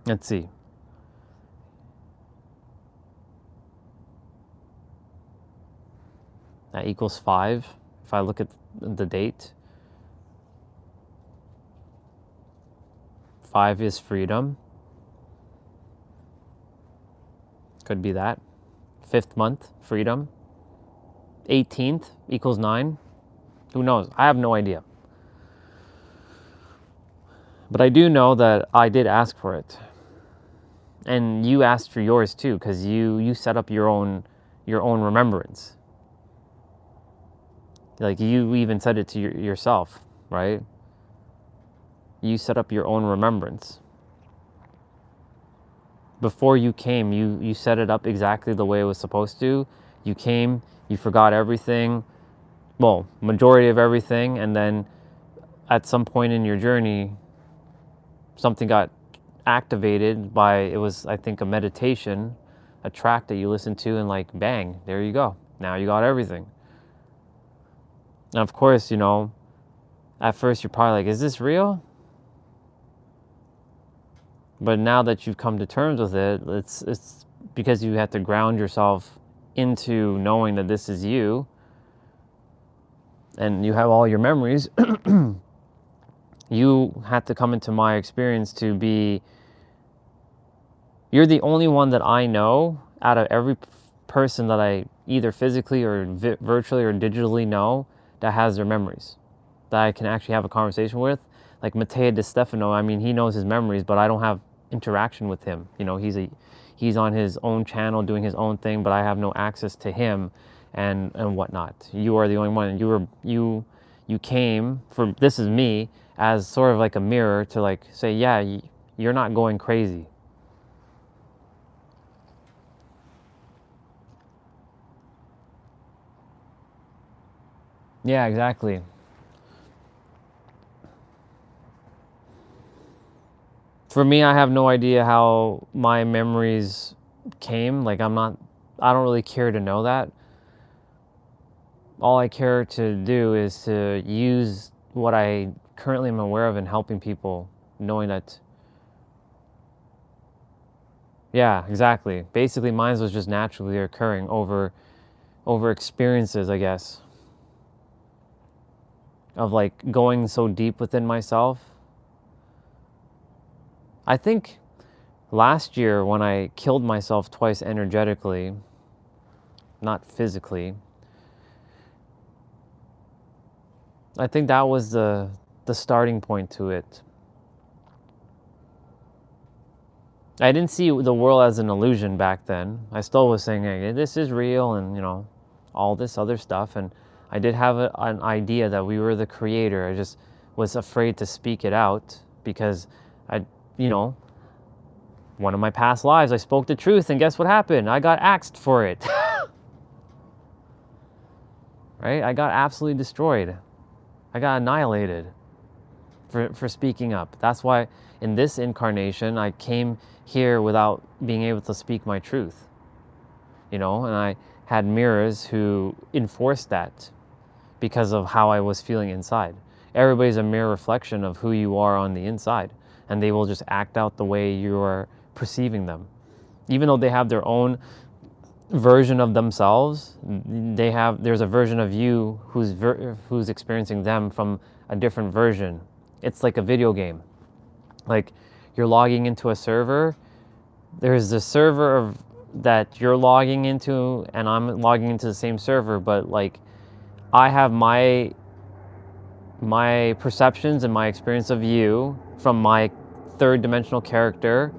Let's see. That equals 5. If I look at the date, 5 is freedom. Could be that. 5th month, freedom. 18th equals 9. Who knows? I have no idea. But I do know that I did ask for it. And you asked for yours too, because you set up your own remembrance. Like you even said it to yourself, right? You set up your own remembrance. Before you came, you set it up exactly the way it was supposed to. You came, you forgot everything, well, majority of everything, and then at some point in your journey, something got activated by, it was, I think, a meditation, a track that you listened to, and like, bang, there you go. Now you got everything. And of course, you know, at first you're probably like, is this real? But now that you've come to terms with it, it's because you have to ground yourself into knowing that this is you, and you have all your memories. You had to come into my experience to be, you're the only one that I know out of every person that I either physically or virtually or digitally know that has their memories, that I can actually have a conversation with. Like Matteo Di Stefano, I mean, he knows his memories, but I don't have interaction with him. You know, he's on his own channel doing his own thing, but I have no access to him and whatnot. You are the only one. You came for, this is me, as sort of like a mirror to like say, yeah, you're not going crazy. Yeah, exactly. For me, I have no idea how my memories came. Like, I don't really care to know that. All I care to do is to use what I currently am aware of in helping people, knowing that, yeah, exactly. Basically, mine was just naturally occurring over experiences, I guess, of like going so deep within myself. I think last year when I killed myself twice energetically, not physically, I think that was the starting point to it. I didn't see the world as an illusion back then. I still was saying, hey, this is real and, you know, all this other stuff. And I did have an idea that we were the creator. I just was afraid to speak it out because you know, one of my past lives, I spoke the truth and guess what happened? I got axed for it. Right? I got absolutely destroyed. I got annihilated for speaking up. That's why in this incarnation, I came here without being able to speak my truth. You know, and I had mirrors who enforced that because of how I was feeling inside. Everybody's a mirror reflection of who you are on the inside, and they will just act out the way you are perceiving them. Even though they have their own version of themselves, there's a version of you who's experiencing them from a different version. It's like a video game. Like you're logging into a server, there's the server that you're logging into and I'm logging into the same server, but like I have my perceptions and my experience of you from my third dimensional character,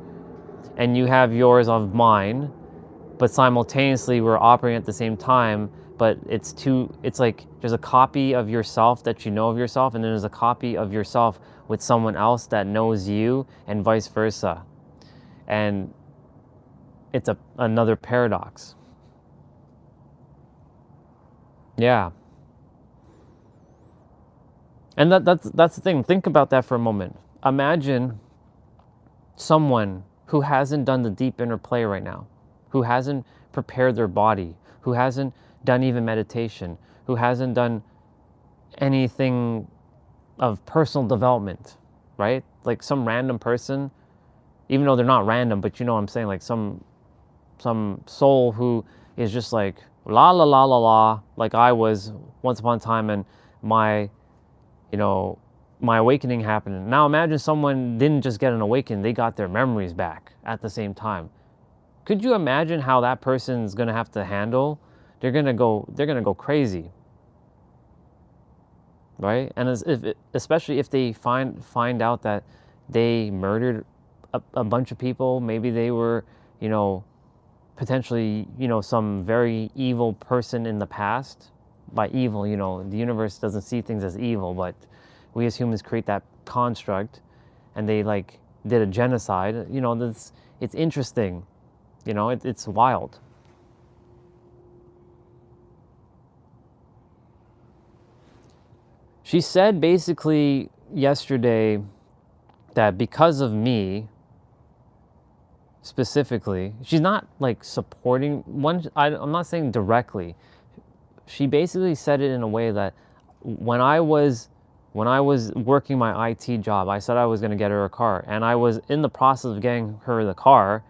and you have yours of mine, but simultaneously we're operating at the same time, but it's like there's a copy of yourself that you know of yourself, and then there's a copy of yourself with someone else that knows you, and vice versa. And it's another paradox. Yeah. And that's the thing. Think about that for a moment. Imagine someone who hasn't done the deep inner play right now, who hasn't prepared their body, who hasn't done even meditation, who hasn't done anything of personal development, right? Like some random person, even though they're not random, but you know what I'm saying, like some soul who is just like la la la la la, like I was once upon a time, and my awakening happened. Now imagine someone didn't just get an awakening, they got their memories back at the same time. Could you imagine how that person's gonna have to handle? They're gonna go crazy, right? And especially if they find out that they murdered a bunch of people, maybe they were, potentially, some very evil person in the past. By evil, the universe doesn't see things as evil, but we as humans create that construct, and they like did a genocide. It's interesting, it's wild. She said basically yesterday that because of me, specifically, she's not like supporting I'm not saying directly. She basically said it in a way that when I was working my IT job, I said I was going to get her a car, and I was in the process of getting her the car,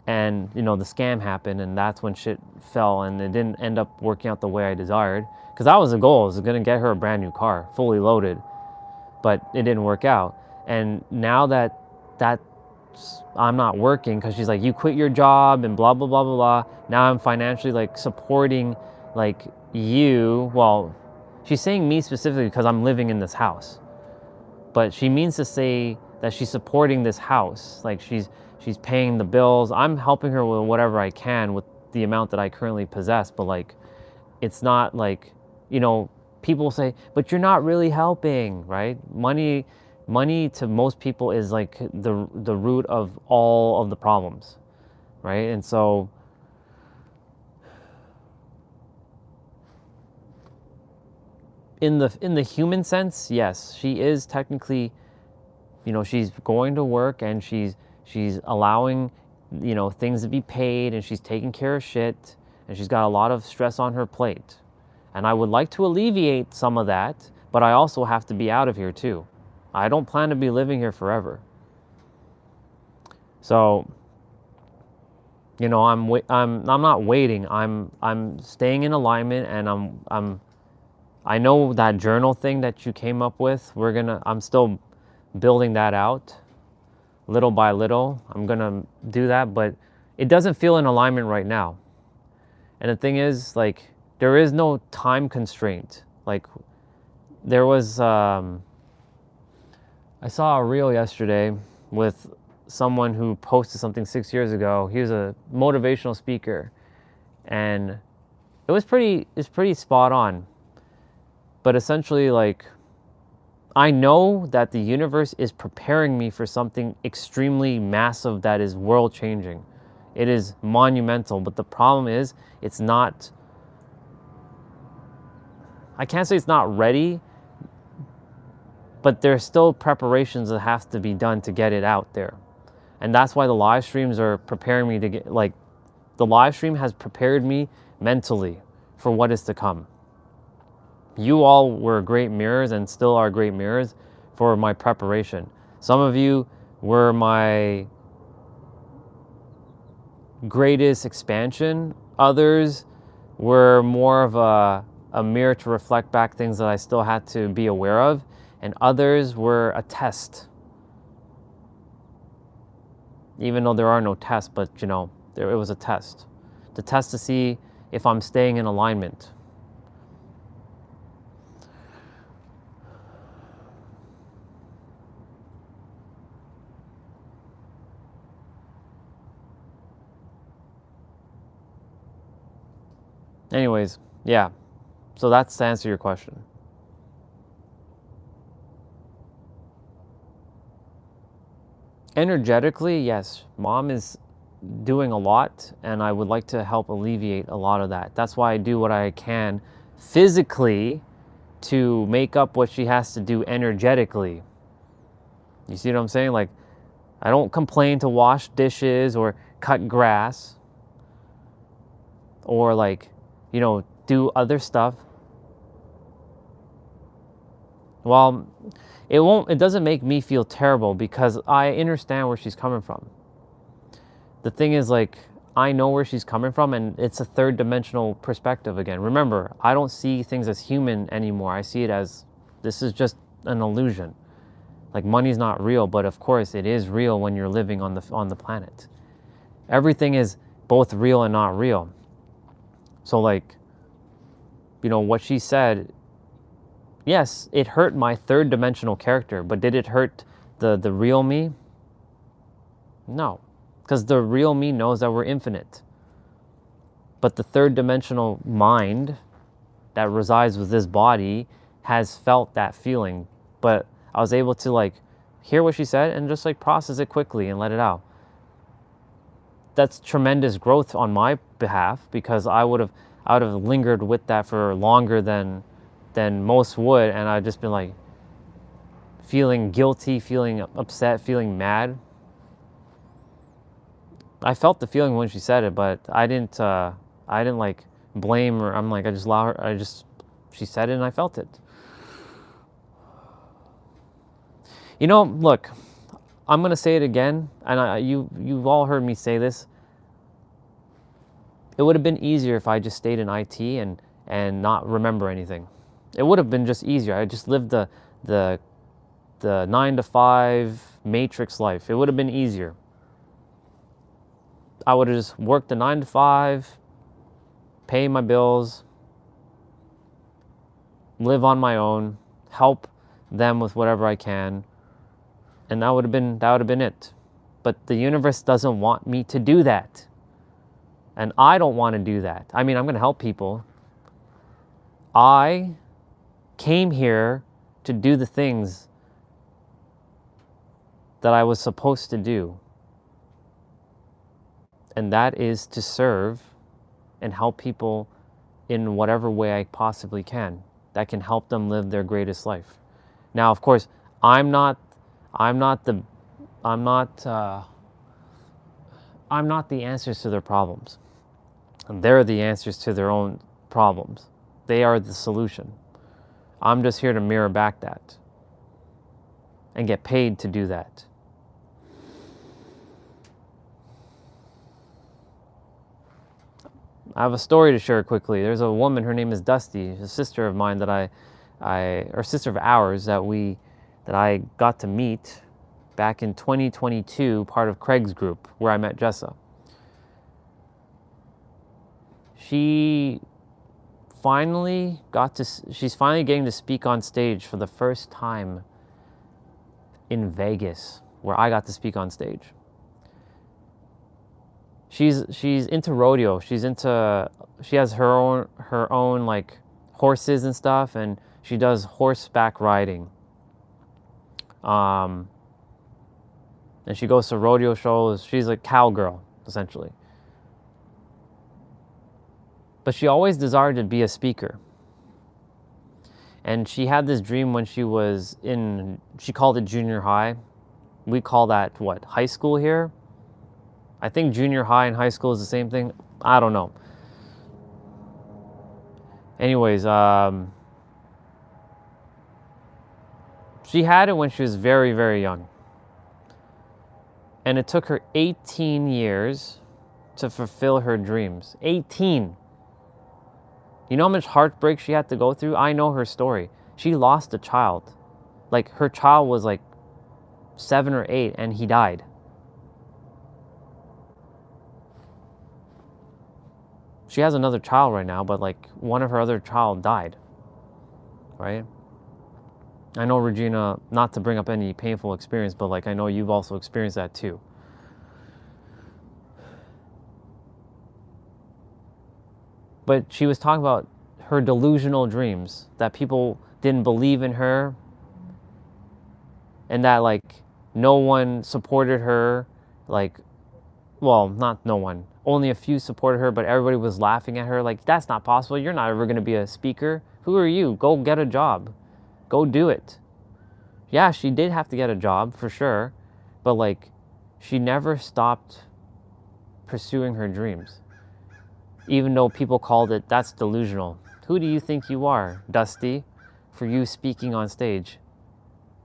and the scam happened, and that's when shit fell, and it didn't end up working out the way I desired, because that was the goal, was going to get her a brand new car, fully loaded, but it didn't work out. And now that I'm not working, because she's like, you quit your job and blah blah blah blah blah, now I'm financially like supporting like you. Well, she's saying me specifically because I'm living in this house, but she means to say that she's supporting this house, like she's paying the bills. I'm helping her with whatever I can with the amount that I currently possess, but like it's not like, people say, but you're not really helping, right? Money to most people is like the root of all of the problems, right? And so in the human sense, yes, she is technically, she's going to work, and she's allowing, things to be paid, and she's taking care of shit, and she's got a lot of stress on her plate. And I would like to alleviate some of that, but I also have to be out of here too. I don't plan to be living here forever. So, you know, I'm not waiting. I'm staying in alignment, and I know that journal thing that you came up with. I'm still building that out little by little. I'm gonna do that, but it doesn't feel in alignment right now. And the thing is, like, there is no time constraint. Like, there was, I saw a reel yesterday with someone who posted something 6 years ago. He was a motivational speaker, and it's pretty spot on. But essentially, like, I know that the universe is preparing me for something extremely massive that is world changing. It is monumental, but the problem is it's not, I can't say it's not ready, but there's still preparations that have to be done to get it out there. And that's why the live streams are preparing me to get, like, the live stream has prepared me mentally for what is to come. You all were great mirrors and still are great mirrors for my preparation. Some of you were my greatest expansion. Others were more of a mirror to reflect back things that I still had to be aware of. And others were a test. Even though there are no tests, but you know, it was a test. The test to see if I'm staying in alignment. Anyways, yeah. So that's to answer your question. Energetically, yes, mom is doing a lot, and I would like to help alleviate a lot of that. That's why I do what I can physically to make up what she has to do energetically. You see what I'm saying? Like, I don't complain to wash dishes or cut grass or, like, you know, do other stuff. Well, it doesn't make me feel terrible because I understand where she's coming from. The thing is, like, I know where she's coming from, and it's a third dimensional perspective again. Remember, I don't see things as human anymore. I see it as, this is just an illusion. Like, money's not real, but of course it is real when you're living on the planet. Everything is both real and not real. So, like, you know, what she said, yes, it hurt my third dimensional character, but did it hurt the real me? No, because the real me knows that we're infinite. But the third dimensional mind that resides with this body has felt that feeling. But I was able to, like, hear what she said and just, like, process it quickly and let it out. That's tremendous growth on my behalf, because I would have lingered with that for longer than most would, and I'd just been, like, feeling guilty, feeling upset, feeling mad. I felt the feeling when she said it, but I didn't like blame her. I'm like, I just allow her. She said it and I felt it. You know, look, I'm gonna say it again, and you've all heard me say this. It would have been easier if I just stayed in IT and not remember anything. It would have been just easier. I just lived the 9-to-5 matrix life. It would have been easier. I would have just worked the 9-to-5, pay my bills, live on my own, help them with whatever I can, and that would have been it. But the universe doesn't want me to do that. And I don't want to do that. I mean, I'm going to help people. I came here to do the things that I was supposed to do. And that is to serve and help people in whatever way I possibly can that can help them live their greatest life. Now, of course, I'm not the answers to their problems. They're the answers to their own problems. They are the solution. I'm just here to mirror back that. and get paid to do that. I have a story to share quickly. There's a woman, her name is Dusty, a sister of mine or sister of ours that I got to meet back in 2022, part of Craig's group where I met Jessa. She's finally getting to speak on stage for the first time in Vegas, where I got to speak on stage. She's into rodeo. She has her own like horses and stuff, and she does horseback riding. And she goes to rodeo shows. She's a cowgirl, essentially. But she always desired to be a speaker. And she had this dream when she called it junior high. We call that, what, high school here? I think junior high and high school is the same thing. I don't know. Anyways, she had it when she was very, very young. And it took her 18 years to fulfill her dreams. 18. You know how much heartbreak she had to go through? I know her story. She lost a child. Like, her child was like 7 or 8 and he died. She has another child right now, but like one of her other child died, right? I know, Regina, not to bring up any painful experience, but like I know you've also experienced that too. But she was talking about her delusional dreams, that people didn't believe in her and that like no one supported her, like, well, not no one. Only a few supported her, but everybody was laughing at her. Like, that's not possible. You're not ever going to be a speaker. Who are you? Go get a job. Go do it. Yeah, she did have to get a job for sure. But like, she never stopped pursuing her dreams. Even though people called it, that's delusional. Who do you think you are, Dusty, for you speaking on stage?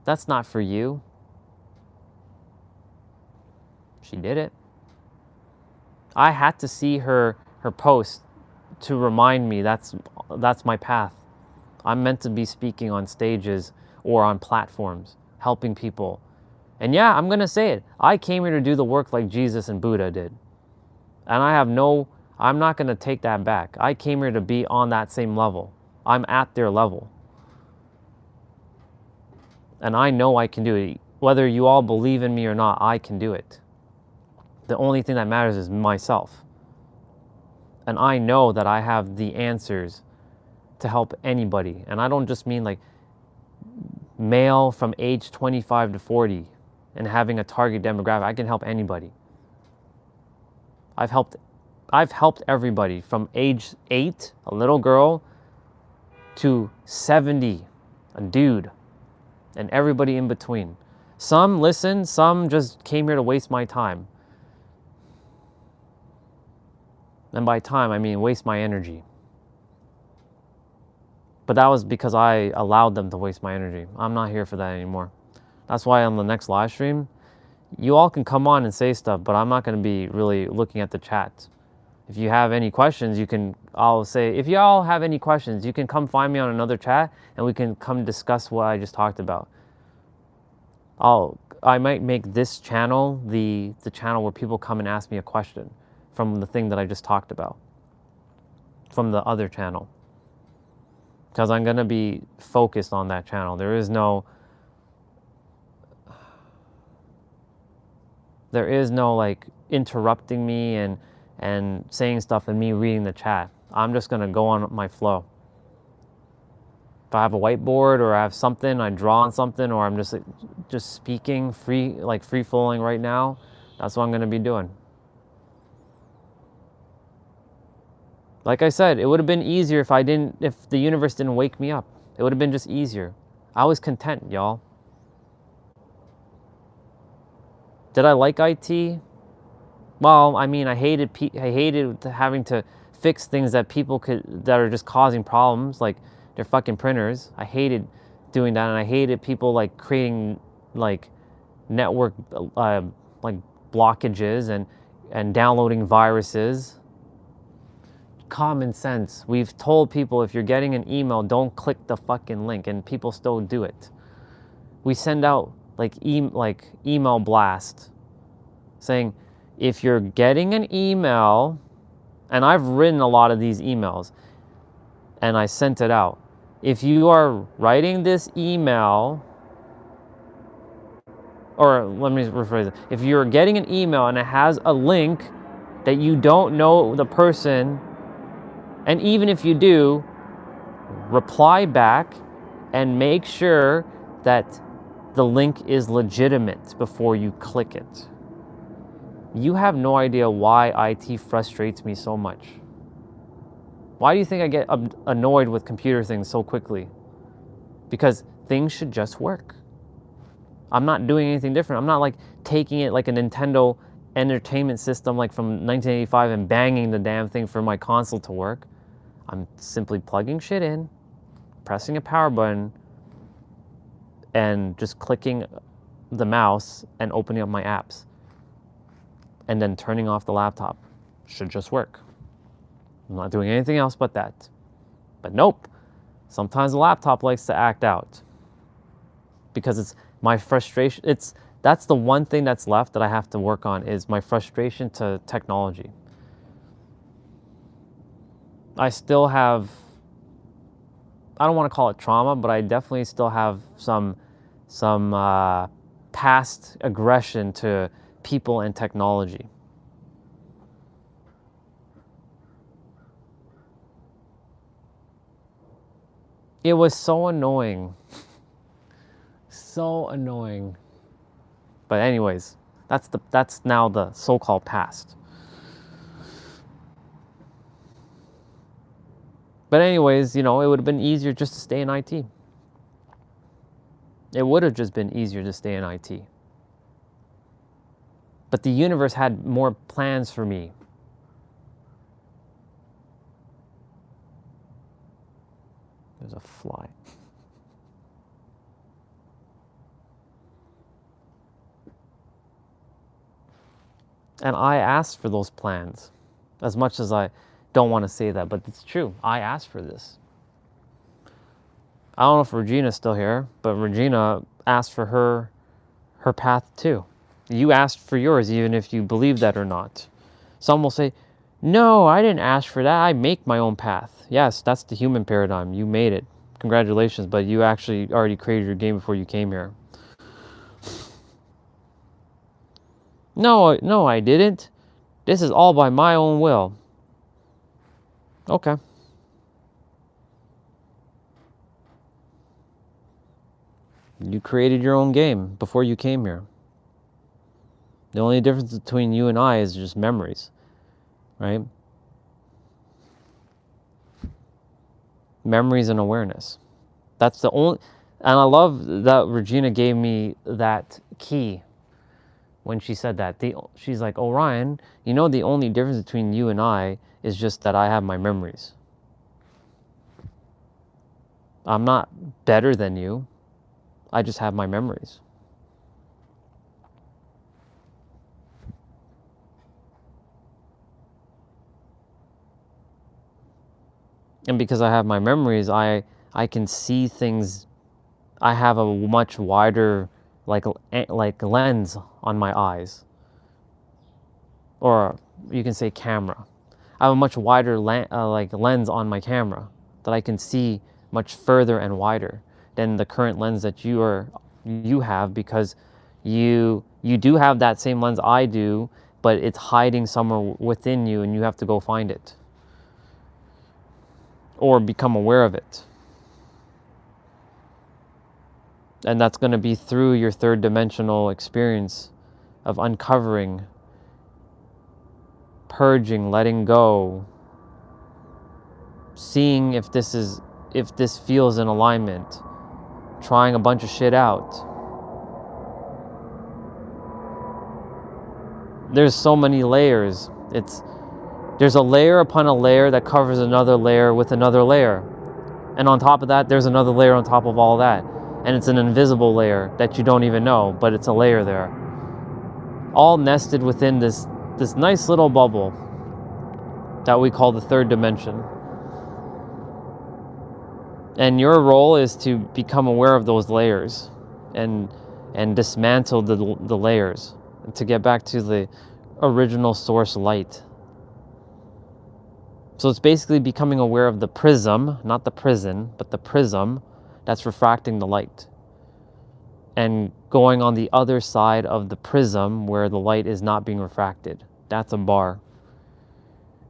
That's not for you. She did it. I had to see her post to remind me that's my path. I'm meant to be speaking on stages or on platforms, helping people. And yeah, I'm going to say it. I came here to do the work like Jesus and Buddha did. And I'm not going to take that back. I came here to be on that same level. I'm at their level. And I know I can do it. Whether you all believe in me or not, I can do it. The only thing that matters is myself. And I know that I have the answers to help anybody. And I don't just mean like male from age 25 to 40 and having a target demographic. I can help anybody. I've helped everybody from age 8, a little girl, to 70, a dude, and everybody in between. Some listen, some just came here to waste my time. And by time, I mean waste my energy. But that was because I allowed them to waste my energy. I'm not here for that anymore. That's why on the next live stream, you all can come on and say stuff, but I'm not going to be really looking at the chat. If you have any questions, I'll say, if y'all have any questions, you can come find me on another chat and we can come discuss what I just talked about. I might make this channel the channel where people come and ask me a question from the thing that I just talked about, from the other channel. Because I'm going to be focused on that channel. There is no like interrupting me and saying stuff and me reading the chat. I'm just going to go on my flow. If I have a whiteboard or I have something, I draw on something, or I'm just speaking free flowing right now, that's what I'm going to be doing. Like I said, it would have been easier if the universe didn't wake me up. It would have been just easier. I was content, y'all. Did I like IT? Well, I mean, I hated having to fix things that that are just causing problems, like their fucking printers. I hated doing that, and I hated people like creating like network like blockages and downloading viruses. Common sense. We've told people if you're getting an email, don't click the fucking link, and people still do it. We send out like email blast saying if you're getting an email, and I've written a lot of these emails and I sent it out. If you are writing this email, or let me rephrase it. If you're getting an email and it has a link that you don't know the person, and even if you do, reply back and make sure that the link is legitimate before you click it. You have no idea why IT frustrates me so much. Why do you think I get annoyed with computer things so quickly? Because things should just work. I'm not doing anything different. I'm not like taking it like a Nintendo entertainment system like from 1985 and banging the damn thing for my console to work. I'm simply plugging shit in, pressing a power button, and just clicking the mouse and opening up my apps. And then turning off the laptop. Should just work. I'm not doing anything else but that. But nope. Sometimes the laptop likes to act out. Because it's my frustration. That's the one thing that's left that I have to work on is my frustration to technology. I still have, I don't want to call it trauma, but I definitely still have some past aggression to people and technology. It was so annoying. So annoying. But anyways, that's now the so-called past. But anyways, you know, it would have been easier just to stay in IT. It would have just been easier to stay in IT. But the universe had more plans for me. There's a fly. And I asked for those plans. As much as I don't want to say that, but it's true. I asked for this. I don't know if Regina's still here, but Regina asked for her path too. You asked for yours, even if you believe that or not. Some will say, no, I didn't ask for that. I make my own path. Yes, that's the human paradigm. You made it. Congratulations, but you actually already created your game before you came here. No, I didn't. This is all by my own will. Okay. You created your own game before you came here. The only difference between you and I is just memories, right? Memories and awareness. That's the only, and I love that Regina gave me that key when she said that. She's like, oh, Ryan, you know the only difference between you and I is just that I have my memories. I'm not better than you. I just have my memories. And because I have my memories, I can see things. I have a much wider like lens on my eyes. Or you can say camera. I have a much wider lens on my camera that I can see much further and wider than the current lens that you have, because you do have that same lens I do, but it's hiding somewhere within you and you have to go find it or become aware of it. And that's going to be through your third dimensional experience of uncovering, purging, letting go, seeing if this feels in alignment, trying a bunch of shit out. There's so many layers. There's a layer upon a layer that covers another layer with another layer. And on top of that, there's another layer on top of all that. And it's an invisible layer that you don't even know, but it's a layer there. All nested within this nice little bubble that we call the third dimension. And your role is to become aware of those layers and dismantle the layers and to get back to the original source light. So it's basically becoming aware of the prism, not the prison, but the prism that's refracting the light. And going on the other side of the prism where the light is not being refracted. That's a bar.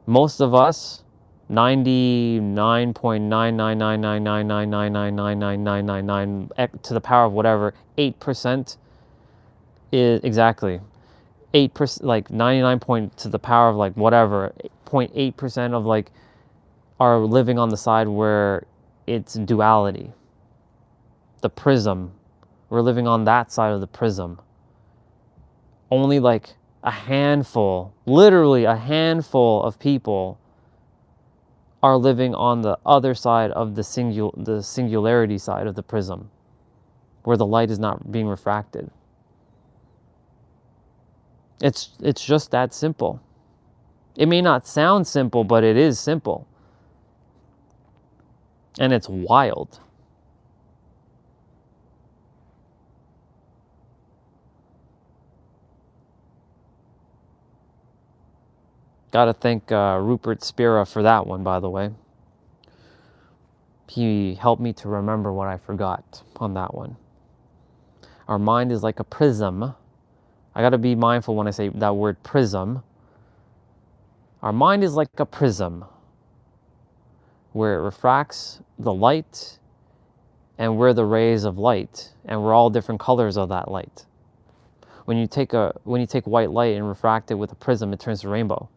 Most of us, 99.99999999999 to the power of whatever, 8% is exactly 8%, like 99 point to the power of like whatever, 0.8% of like are living on the side where it's duality. The prism. We're living on that side of the prism. Only like a handful, literally a handful of people are living on the other side of the singularity side of the prism, where the light is not being refracted. It's just that simple. It may not sound simple, but it is simple. And it's wild. Gotta thank Rupert Spira for that one, by the way. He helped me to remember what I forgot on that one. Our mind is like a prism. I gotta be mindful when I say that word prism. Our mind is like a prism where it refracts the light and we're the rays of light, and we're all different colors of that light. When you take white light and refract it with a prism, it turns to rainbow.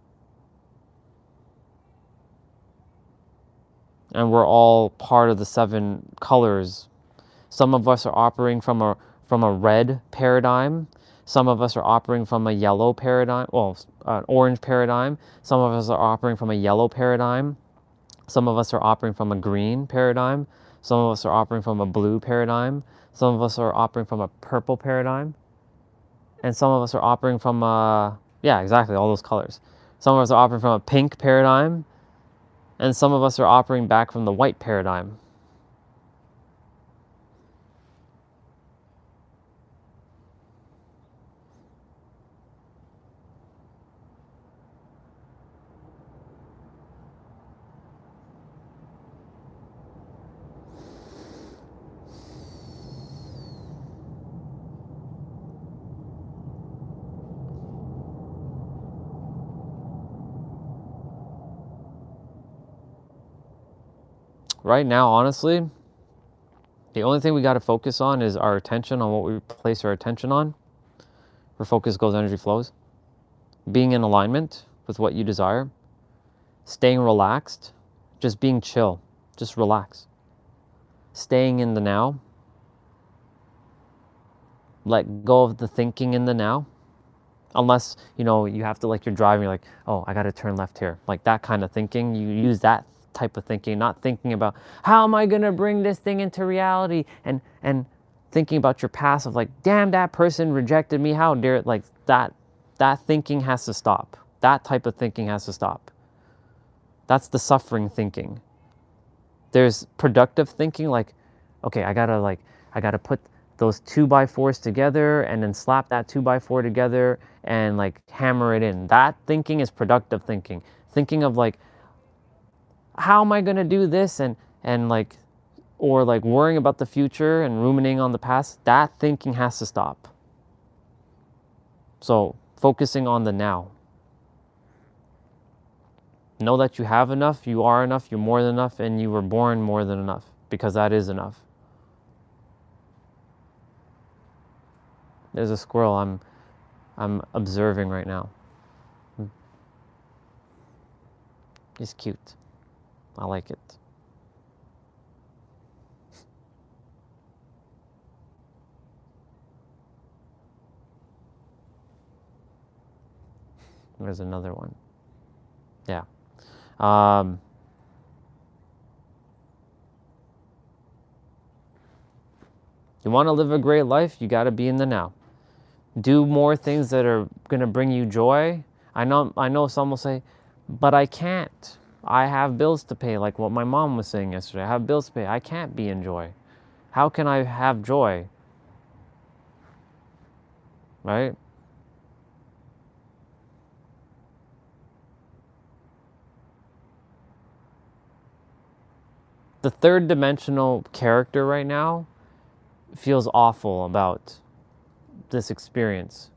And we're all part of the 7 colors. Some of us are operating from a red paradigm. Some of us are operating from a yellow paradigm, well, an orange paradigm. Some of us are operating from a yellow paradigm. Some of us are operating from a green paradigm. Some of us are operating from a blue paradigm. Some of us are operating from a purple paradigm. And some of us are operating from yeah, exactly, all those colors. Some of us are operating from a pink paradigm. And some of us are operating back from the white paradigm. Right now, honestly, the only thing we got to focus on is our attention, on what we place our attention on. Where focus goes, energy flows. Being in alignment with what you desire. Staying relaxed. Just being chill. Just relax. Staying in the now. Let go of the thinking in the now. Unless, you have to, like, you're driving, you're like, oh, I got to turn left here. Like that kind of thinking. You use that type of thinking, not thinking about how am I going to bring this thing into reality, and thinking about your past of like, damn, that person rejected me, how dare it, like that thinking has to stop. That type of thinking has to stop. That's the suffering thinking. There's productive thinking, like, okay, I gotta put those 2x4s together and then slap that 2x4 together and like hammer it in. That thinking is productive thinking. Thinking of like, how am I gonna do this, and like, or like worrying about the future and ruminating on the past. That thinking has to stop. So focusing on the now. Know that you have enough, you are enough, you're more than enough, and you were born more than enough, because that is enough. There's a squirrel I'm observing right now. He's cute. I like it. There's another one. Yeah. You want to live a great life, you got to be in the now. Do more things that are going to bring you joy. I know some will say, but I can't. I have bills to pay, like what my mom was saying yesterday. I have bills to pay. I can't be in joy. How can I have joy? Right? The third dimensional character right now feels awful about this experience.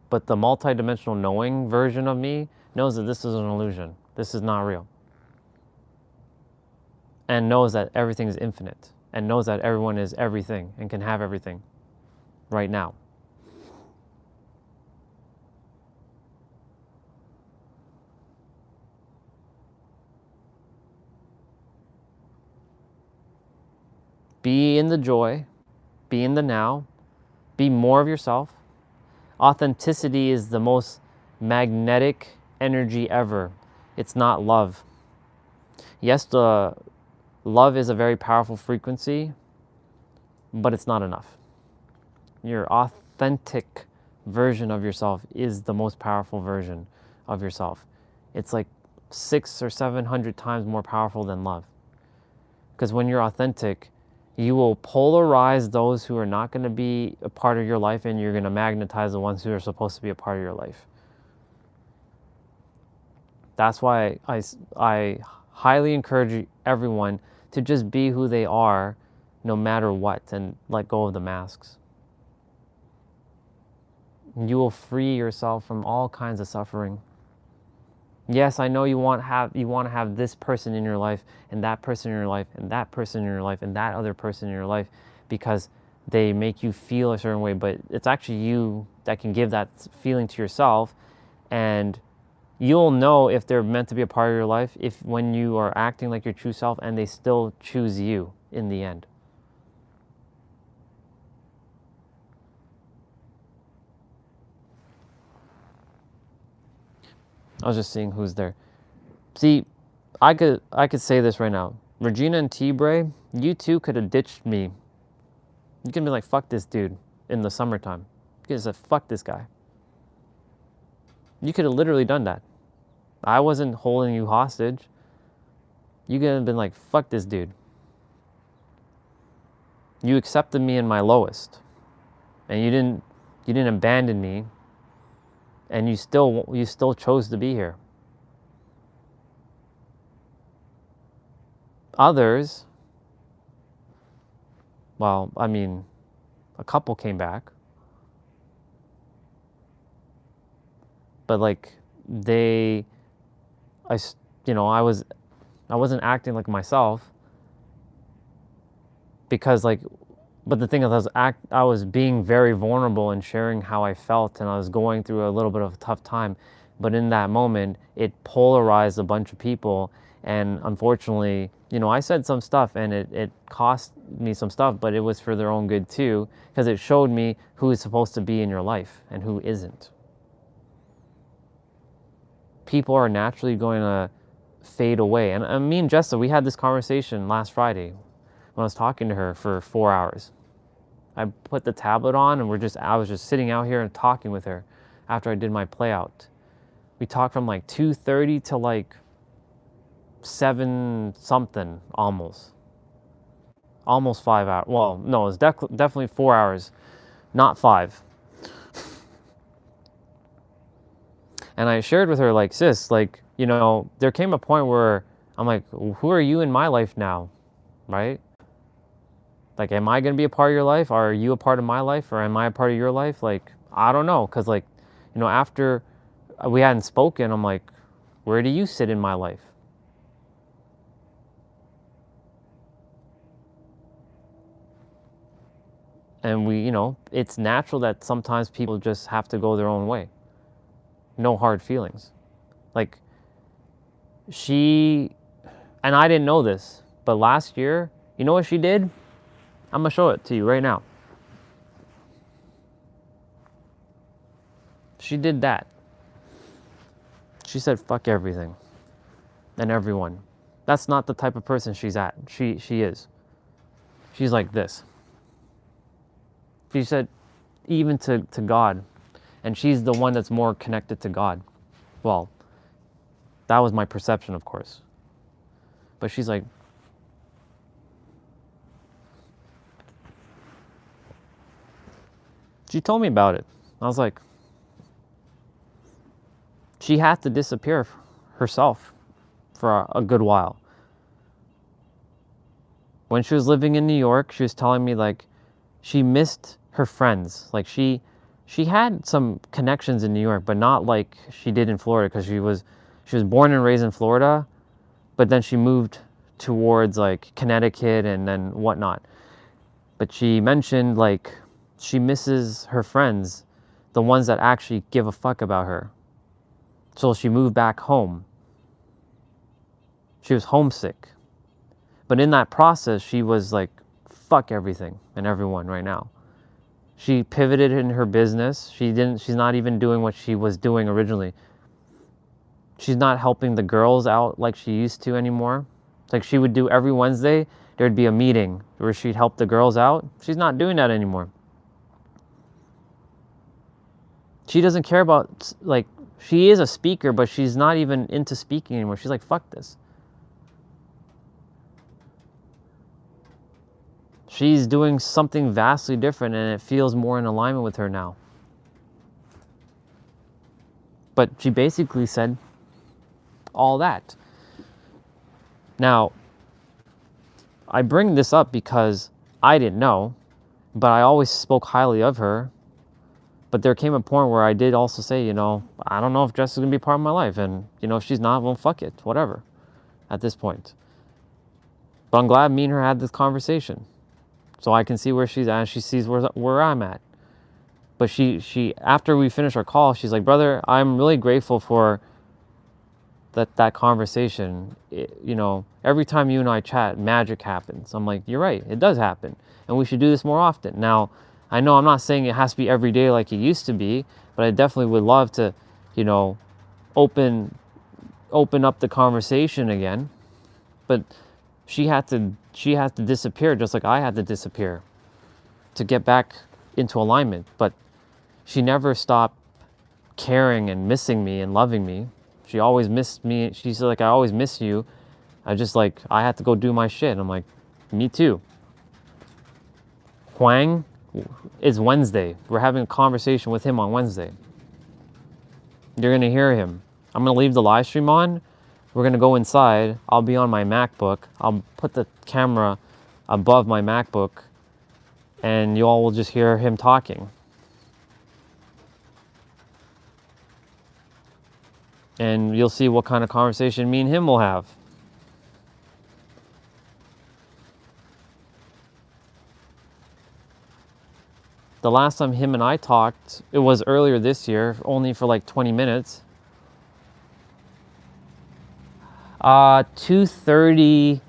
But the multi-dimensional knowing version of me knows that this is an illusion. This is not real. And knows that everything is infinite. And knows that everyone is everything and can have everything right now. Be in the joy. Be in the now. Be more of yourself. Authenticity is the most magnetic energy ever. It's not love. Yes, the love is a very powerful frequency, but it's not enough. Your authentic version of yourself is the most powerful version of yourself. It's like 600 or 700 times more powerful than love. Because when you're authentic, you will polarize those who are not going to be a part of your life, and you're going to magnetize the ones who are supposed to be a part of your life. That's why I highly encourage everyone to just be who they are no matter what, and let go of the masks. You will free yourself from all kinds of suffering. Yes, I know you want to have this person in your life, and that person in your life, and that person in your life, and that other person in your life, because they make you feel a certain way, but it's actually you that can give that feeling to yourself, and you'll know if they're meant to be a part of your life if when you are acting like your true self and they still choose you in the end. I was just seeing who's there. See, I could say this right now. Regina and T-Bray, you two could have ditched me. You could be like, fuck this dude in the summertime. You could have said, fuck this guy. You could have literally done that. I wasn't holding you hostage. You could have been like, fuck this dude. You accepted me in my lowest. And you didn't abandon me. And you still chose to be here. Others, well, I mean, a couple came back. But like I wasn't acting like myself because but the thing is I was being very vulnerable and sharing how I felt, and I was going through a little bit of a tough time. But in that moment, it polarized a bunch of people, and unfortunately, I said some stuff and it cost me some stuff, but it was for their own good too, because it showed me who is supposed to be in your life and who isn't. People are naturally going to fade away. And me and Jessa, we had this conversation last Friday when I was talking to her for 4 hours. I put the tablet on and I was just sitting out here and talking with her after I did my play out. We talked from 2:30 to 7 something almost 5 hours. Well, no, it's definitely 4 hours, not 5. And I shared with her, sis, there came a point where I'm like, who are you in my life now, right? Am I going to be a part of your life? Are you a part of my life? Or am I a part of your life? I don't know. Because, after we hadn't spoken, I'm like, where do you sit in my life? And it's natural that sometimes people just have to go their own way. No hard feelings. And I didn't know this, but last year, you know what she did? I'm going to show it to you right now. She did that. She said, fuck everything and everyone. That's not the type of person she's at. She is. she's like this. She said, even to God. And she's the one that's more connected to God. Well, that was my perception, of course. But she's like, she told me about it. I was like, she had to disappear herself for a good while. When she was living in New York, she was telling me like she missed her friends. Like she had some connections in New York, but not like she did in Florida, because she was born and raised in Florida, but then she moved towards like Connecticut and then whatnot. But she mentioned like she misses her friends, the ones that actually give a fuck about her. So she moved back home. She was homesick. But in that process, she was like, fuck everything and everyone right now. She pivoted in her business. She's not even doing what she was doing originally. She's not helping the girls out like she used to anymore. It's like she would do every Wednesday, there'd be a meeting where she'd help the girls out. She's not doing that anymore. She doesn't care about, like, she is a speaker, but she's not even into speaking anymore. She's like, fuck this. She's doing something vastly different, and it feels more in alignment with her now. But she basically said all that. Now, I bring this up because I didn't know, but I always spoke highly of her. But there came a point where I did also say, you know, I don't know if Jess is going to be part of my life. And, you know, if she's not, well, fuck it, whatever, at this point. But I'm glad me and her had this conversation. So I can see where she's at, and she sees where I'm at. But she after we finished our call, she's like, brother, I'm really grateful for that conversation. You know, every time you and I chat, magic happens. I'm like, you're right, it does happen. And we should do this more often. Now, I know I'm not saying it has to be every day like it used to be, but I definitely would love to, you know, open up the conversation again. But she had to disappear, just like I had to disappear to get back into alignment. But she never stopped caring and missing me and loving me. She always missed me. She's like, I always miss you. I had to go do my shit. I'm like, me too. Huang is Wednesday. We're having a conversation with him on Wednesday. You're going to hear him. I'm going to leave the live stream on. We're going to go inside. I'll be on my MacBook. I'll put the camera above my MacBook, and you all will just hear him talking. And you'll see what kind of conversation me and him will have. The last time him and I talked, it was earlier this year, only for like 20 minutes. 2:30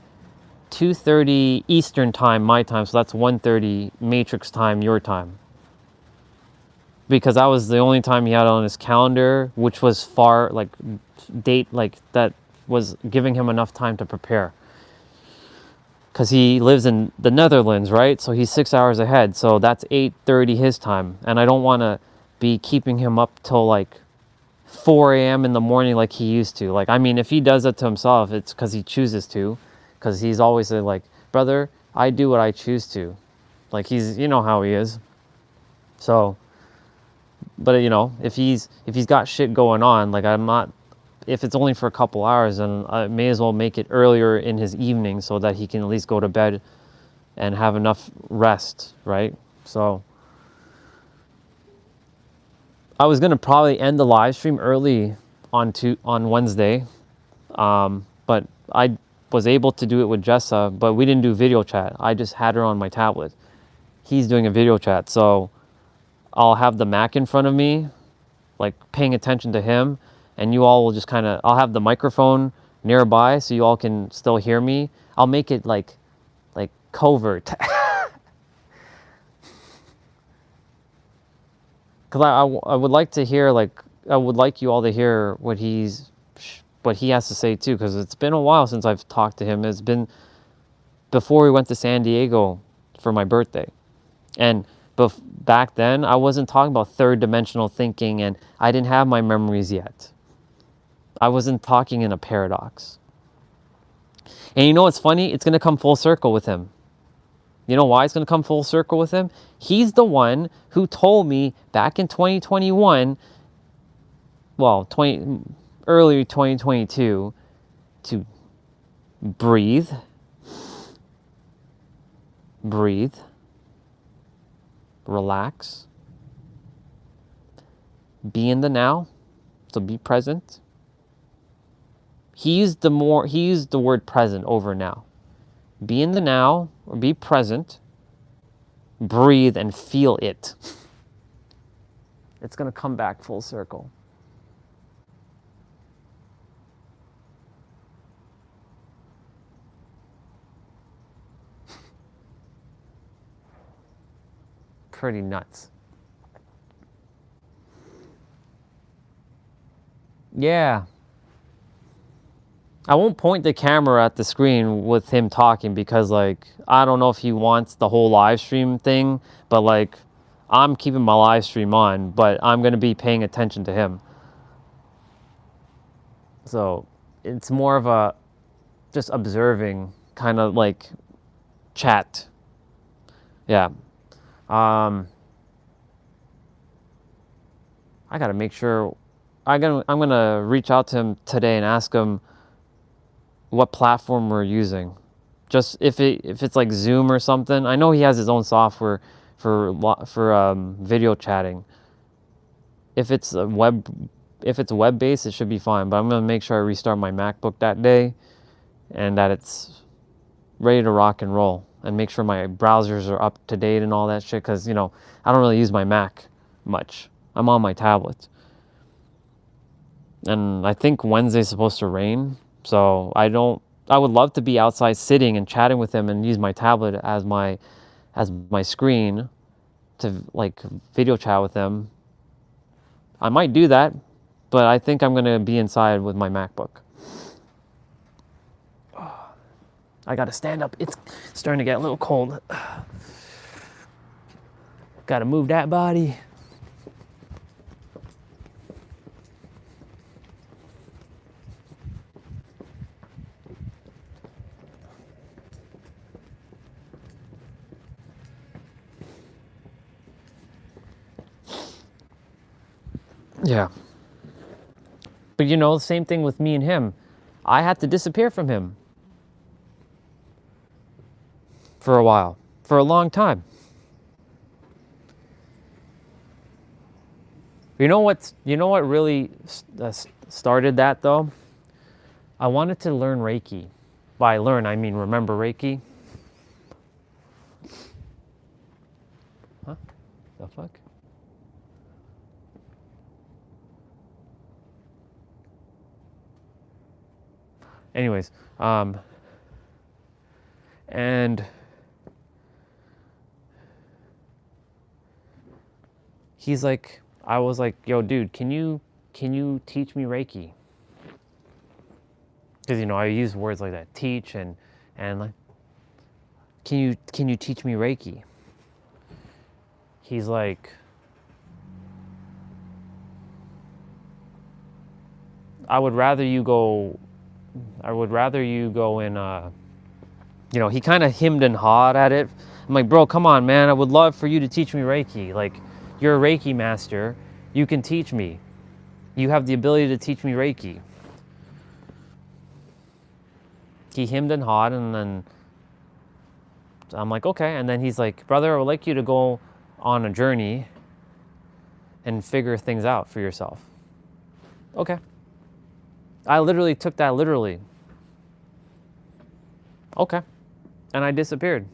Eastern time, my time, so that's 1:30 Matrix time, your time. Because that was the only time he had on his calendar, which was far, like, date, like, that was giving him enough time to prepare. Because he lives in the Netherlands, right? So he's 6 hours ahead, so that's 8:30 his time. And I don't want to be keeping him up till, like, 4 a.m. in the morning like he used to. Like, I mean, if he does that to himself, it's because he chooses to. Because he's always like, brother, I do what I choose to. Like, he's, you know how he is. So, but, you know, if he's got shit going on, like, I'm not, if it's only for a couple hours, then I may as well make it earlier in his evening so that he can at least go to bed and have enough rest, right? So I was going to probably end the live stream early on Wednesday, but I was able to do it with Jessa, but we didn't do video chat. I just had her on my tablet. He's doing a video chat, so I'll have the Mac in front of me, like paying attention to him, and you all will just kind of, I'll have the microphone nearby so you all can still hear me. I'll make it like covert. Because I would like to hear, like, I would like you all to hear what he has to say too, because it's been a while since I've talked to him. It's been before we went to San Diego for my birthday. And back then, I wasn't talking about third dimensional thinking, and I didn't have my memories yet. I wasn't talking in a paradox. And you know what's funny? It's going to come full circle with him. You know why it's going to come full circle with him? He's the one who told me back in 2021, well, early 2022, to breathe, relax, be in the now, so be present. He used the word present over now. Be in the now, or be present, breathe and feel it. It's going to come back full circle. Pretty nuts. Yeah. I won't point the camera at the screen with him talking because, like, I don't know if he wants the whole live stream thing, but, like, I'm keeping my live stream on, but I'm going to be paying attention to him. So it's more of a just observing kind of like chat. Yeah. I got to make sure I'm going to reach out to him today and ask him what platform we're using. Just if it's like Zoom or something. I know he has his own software for video chatting. If it's web-based, it should be fine. But I'm going to make sure I restart my MacBook that day and that it's ready to rock and roll, and make sure my browsers are up to date and all that shit, because, you know, I don't really use my Mac much. I'm on my tablet. And I think Wednesday's supposed to rain, so I would love to be outside sitting and chatting with him and use my tablet as my screen to, like, video chat with him. I might do that, but I think I'm going to be inside with my MacBook. I got to stand up. It's starting to get a little cold. Got to move that body. Yeah. But, you know, the same thing with me and him. I had to disappear from him for a while, for a long time. You know what really started that, though? I wanted to learn Reiki. By learn, I mean remember Reiki. Huh? The fuck? Anyways, and he's like, I was like, yo, dude, can you teach me Reiki? Because, you know, I use words like that, teach and like, can you teach me Reiki? He's like, I would rather you go in, you know, he kind of hemmed and hawed at it. I'm like, bro, come on, man. I would love for you to teach me Reiki. Like, you're a Reiki master. You can teach me. You have the ability to teach me Reiki. He hemmed and hawed, and then I'm like, okay. And then he's like, brother, I would like you to go on a journey and figure things out for yourself. Okay. I literally took that literally. Okay. And I disappeared.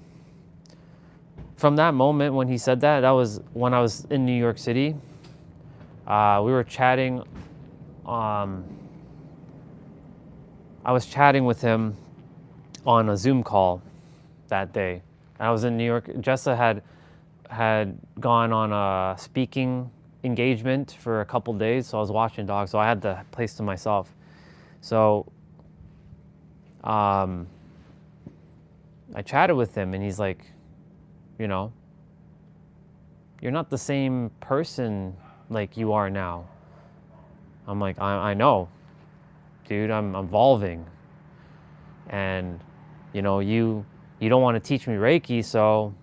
From that moment when he said that, that was when I was in New York City. We were chatting. I was chatting with him on a Zoom call that day. I was in New York. Jessa had gone on a speaking engagement for a couple days, so I was watching dogs, so I had the place to myself. So I chatted with him, and he's like, you know, you're not the same person like you are now. I'm like, I know, dude, I'm evolving. And, you know, you don't want to teach me Reiki, so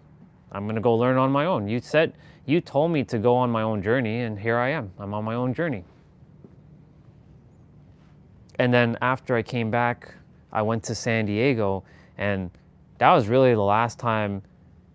I'm going to go learn on my own. You told me to go on my own journey, and here I am. I'm on my own journey. And then after I came back, I went to San Diego, and that was really the last time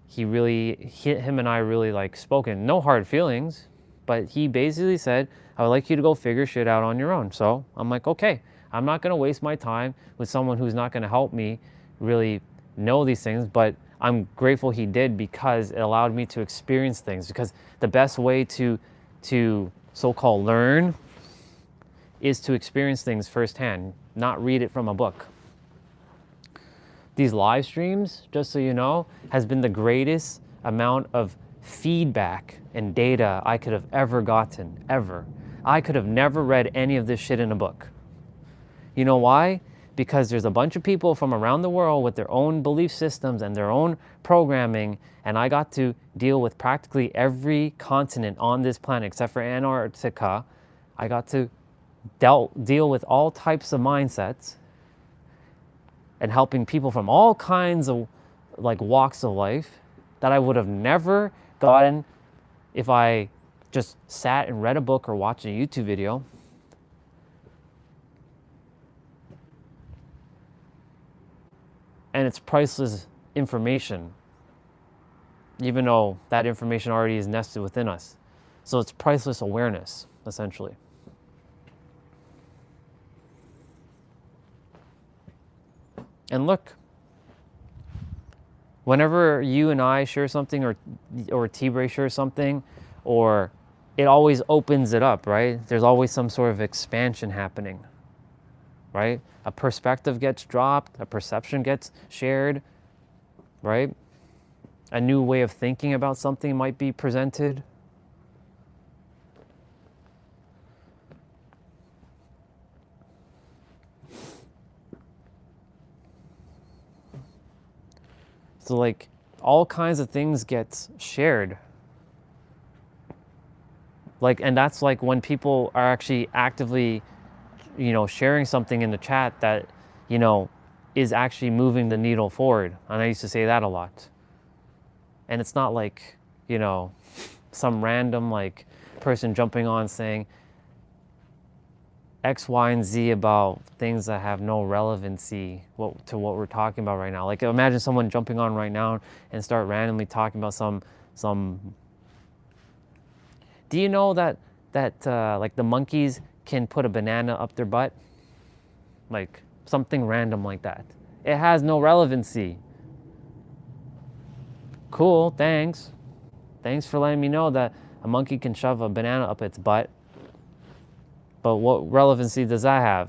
him and I really like spoken. No hard feelings, but he basically said, I would like you to go figure shit out on your own. So I'm like, okay, I'm not going to waste my time with someone who's not going to help me really know these things, but I'm grateful he did, because it allowed me to experience things. Because the best way to so-called learn is to experience things firsthand, not read it from a book. These live streams, just so you know, has been the greatest amount of feedback and data I could have ever gotten, ever. I could have never read any of this shit in a book. You know why? Because there's a bunch of people from around the world with their own belief systems and their own programming, and I got to deal with practically every continent on this planet except for Antarctica. I got to deal with all types of mindsets, and helping people from all kinds of like walks of life that I would have never gotten if I just sat and read a book or watched a YouTube video. And it's priceless information, even though that information already is nested within us. So it's priceless awareness, essentially. And look, whenever you and I share something, or T-Bray shares something, or it always opens it up, right? There's always some sort of expansion happening, right? A perspective gets dropped, a perception gets shared, right? A new way of thinking about something might be presented. So like all kinds of things get shared. Like, and that's like when people are actually actively, you know, sharing something in the chat that, you know, is actually moving the needle forward. And I used to say that a lot. And it's not like, you know, some random like person jumping on saying X, Y, and Z about things that have no relevancy to what we're talking about right now. Like imagine someone jumping on right now and start randomly talking about some. Do you know that like the monkeys can put a banana up their butt? Like something random like that. It has no relevancy. Cool, thanks. Thanks for letting me know that a monkey can shove a banana up its butt. But what relevancy does that have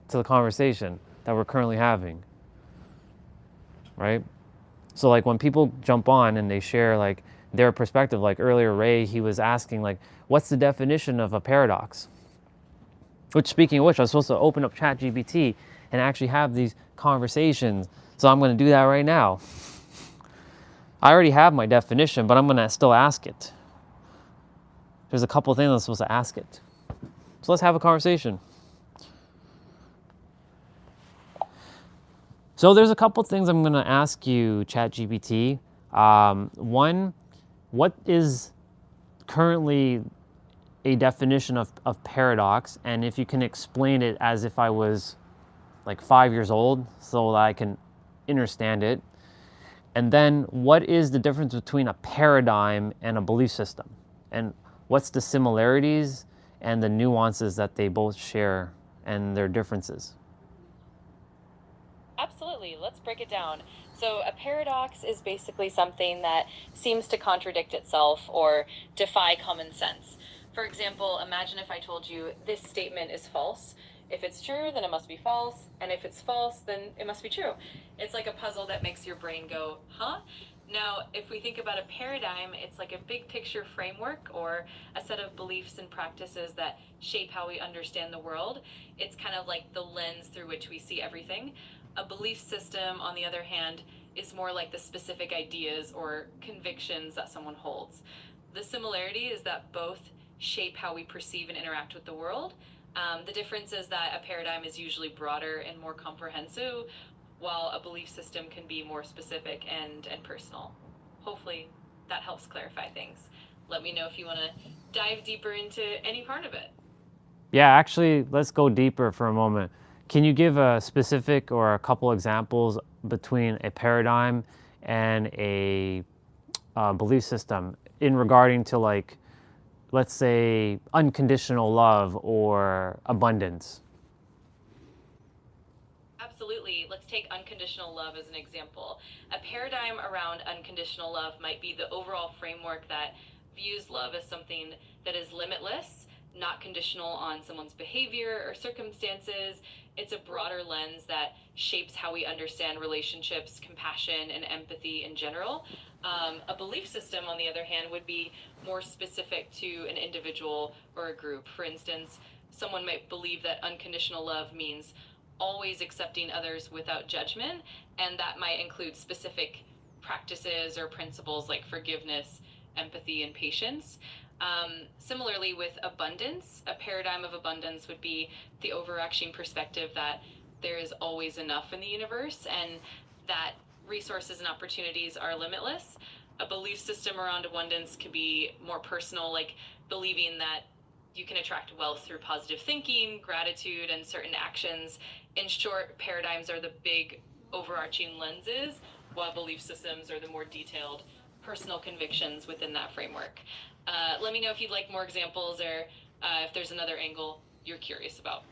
to the conversation that we're currently having, right? So like when people jump on and they share like their perspective, like earlier Ray, he was asking like, what's the definition of a paradox? Which, speaking of which, I was supposed to open up ChatGPT and actually have these conversations. So I'm going to do that right now. I already have my definition, but I'm going to still ask it. There's a couple things I'm supposed to ask it. So let's have a conversation. So there's a couple things I'm going to ask you, ChatGPT. One, what is currently a definition of paradox? And if you can explain it as if I was like 5 years old so that I can understand it. And then what is the difference between a paradigm and a belief system? And what's the similarities and the nuances that they both share and their differences? Absolutely. Let's break it down. So a paradox is basically something that seems to contradict itself or defy common sense. For example, imagine if I told you this statement is false. If it's true, then it must be false. And if it's false, then it must be true. It's like a puzzle that makes your brain go, huh? Now, if we think about a paradigm, it's like a big picture framework or a set of beliefs and practices that shape how we understand the world. It's kind of like the lens through which we see everything. A belief system, on the other hand, is more like the specific ideas or convictions that someone holds. The similarity is that both shape how we perceive and interact with the world. The difference is that a paradigm is usually broader and more comprehensive, while a belief system can be more specific and personal. Hopefully that helps clarify things. Let me know if you want to dive deeper into any part of it. Yeah, actually, let's go deeper for a moment. Can you give a specific or a couple examples between a paradigm and a belief system in regarding to, like, let's say, unconditional love or abundance? Absolutely. Let's take unconditional love as an example. A paradigm around unconditional love might be the overall framework that views love as something that is limitless, not conditional on someone's behavior or circumstances. It's a broader lens that shapes how we understand relationships, compassion, and empathy in general. A belief system, on the other hand, would be more specific to an individual or a group. For instance, someone might believe that unconditional love means always accepting others without judgment, and that might include specific practices or principles like forgiveness, empathy, and patience. Similarly, with abundance, a paradigm of abundance would be the overarching perspective that there is always enough in the universe and that resources and opportunities are limitless. A belief system around abundance could be more personal, like believing that you can attract wealth through positive thinking, gratitude, and certain actions. In short, paradigms are the big overarching lenses, while belief systems are the more detailed personal convictions within that framework. Let me know if you'd like more examples or if there's another angle you're curious about.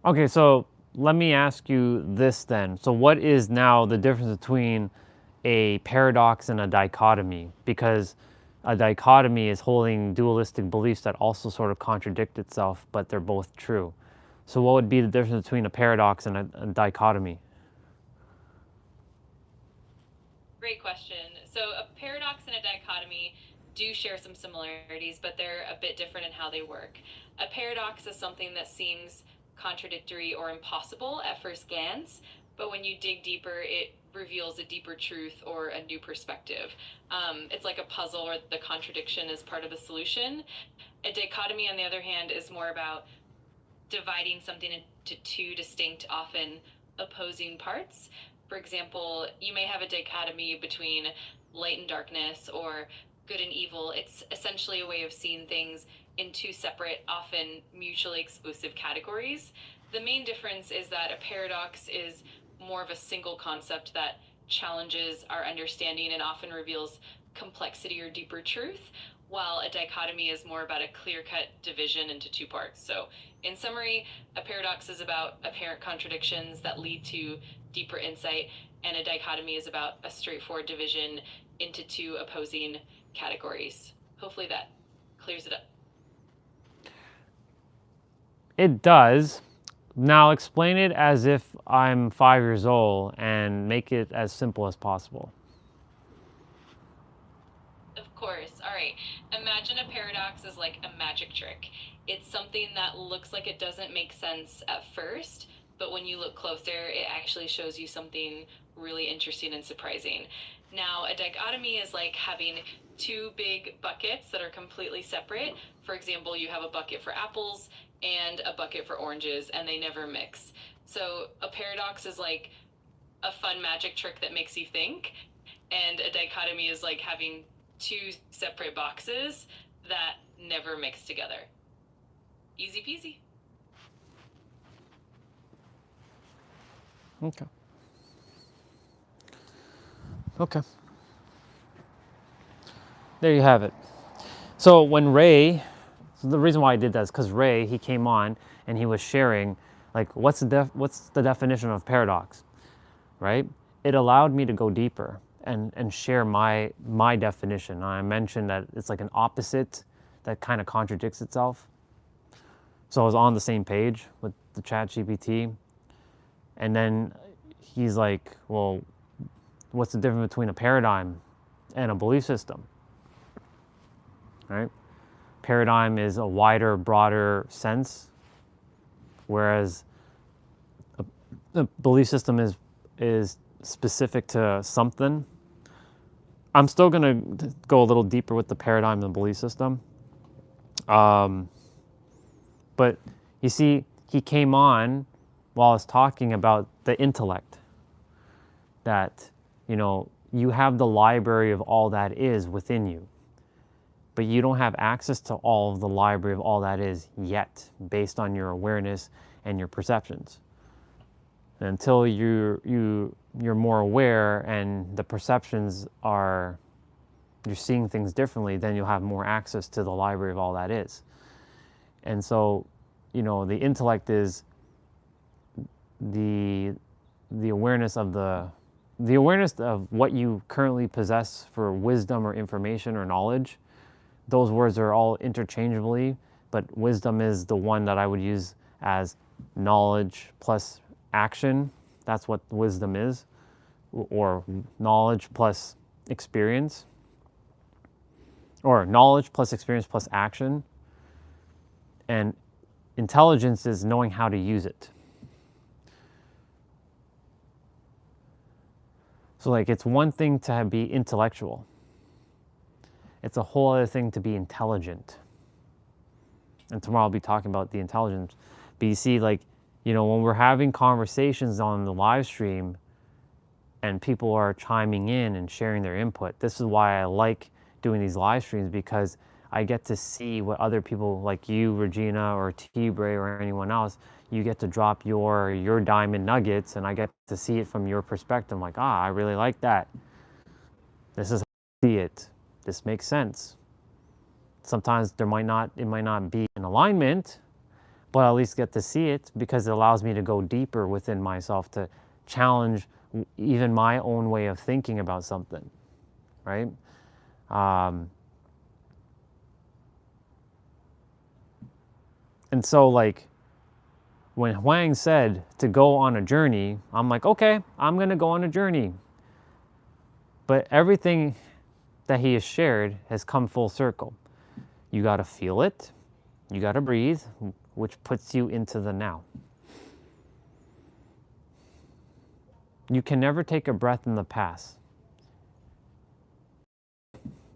Okay, so let me ask you this then. So what is now the difference between a paradox and a dichotomy? Because a dichotomy is holding dualistic beliefs that also sort of contradict itself, but they're both true. So what would be the difference between a paradox and a dichotomy? Great question. So a paradox and a dichotomy do share some similarities, but they're a bit different in how they work. A paradox is something that seems contradictory or impossible at first glance, but when you dig deeper, it reveals a deeper truth or a new perspective. It's like a puzzle where the contradiction is part of the solution. A dichotomy, on the other hand, is more about dividing something into two distinct, often opposing parts. For example, you may have a dichotomy between light and darkness or good and evil. It's essentially a way of seeing things in two separate, often mutually exclusive categories. The main difference is that a paradox is more of a single concept that challenges our understanding and often reveals complexity or deeper truth, while a dichotomy is more about a clear-cut division into two parts. So, in summary, a paradox is about apparent contradictions that lead to deeper insight, and a dichotomy is about a straightforward division into two opposing categories. Hopefully that clears it up. It does. Now explain it as if I'm 5 years old and make it as simple as possible. Of course. All right. Imagine a paradox is like a magic trick. It's something that looks like it doesn't make sense at first, but when you look closer, it actually shows you something really interesting and surprising. Now, a dichotomy is like having two big buckets that are completely separate. For example, you have a bucket for apples and a bucket for oranges, and they never mix. So a paradox is like a fun magic trick that makes you think, and a dichotomy is like having two separate boxes that never mix together. Easy peasy. Okay. Okay. There you have it. So when Ray, so the reason why I did that is because Ray, he came on and he was sharing, like, what's the definition of paradox, right? It allowed me to go deeper and share my definition. I mentioned that it's like an opposite that kind of contradicts itself. So I was on the same page with the ChatGPT, and then he's like, well, what's the difference between a paradigm and a belief system, right? Paradigm is a wider, broader sense, whereas a belief system is specific to something. I'm still going to go a little deeper with the paradigm and the belief system. But you see, he came on while I was talking about the intellect, that, you know, you have the library of all that is within you, but you don't have access to all of the library of all that is yet, based on your awareness and your perceptions. And until you're more aware and the perceptions are, you're seeing things differently, then you'll have more access to the library of all that is. And so, you know, the intellect is the awareness of the awareness of what you currently possess for wisdom or information or knowledge. Those words are all interchangeably, but wisdom is the one that I would use as knowledge plus action. That's what wisdom is, or knowledge plus experience, or knowledge plus experience plus action. And intelligence is knowing how to use it. So like, it's one thing to be intellectual. It's a whole other thing to be intelligent. And tomorrow I'll be talking about the intelligence. But you see, like, you know, when we're having conversations on the live stream and people are chiming in and sharing their input, this is why I like doing these live streams, because I get to see what other people like you, Regina, or T-Bray, or anyone else, you get to drop your diamond nuggets, and I get to see it from your perspective. I'm like, I really like that. This is how I see it. This makes sense. Sometimes it might not be in alignment, but I at least get to see it, because it allows me to go deeper within myself, to challenge even my own way of thinking about something, right? And so, like, when Huang said to go on a journey, I'm like, okay, I'm going to go on a journey. But everything that he has shared has come full circle. You got to feel it. You got to breathe, which puts you into the now. You can never take a breath in the past.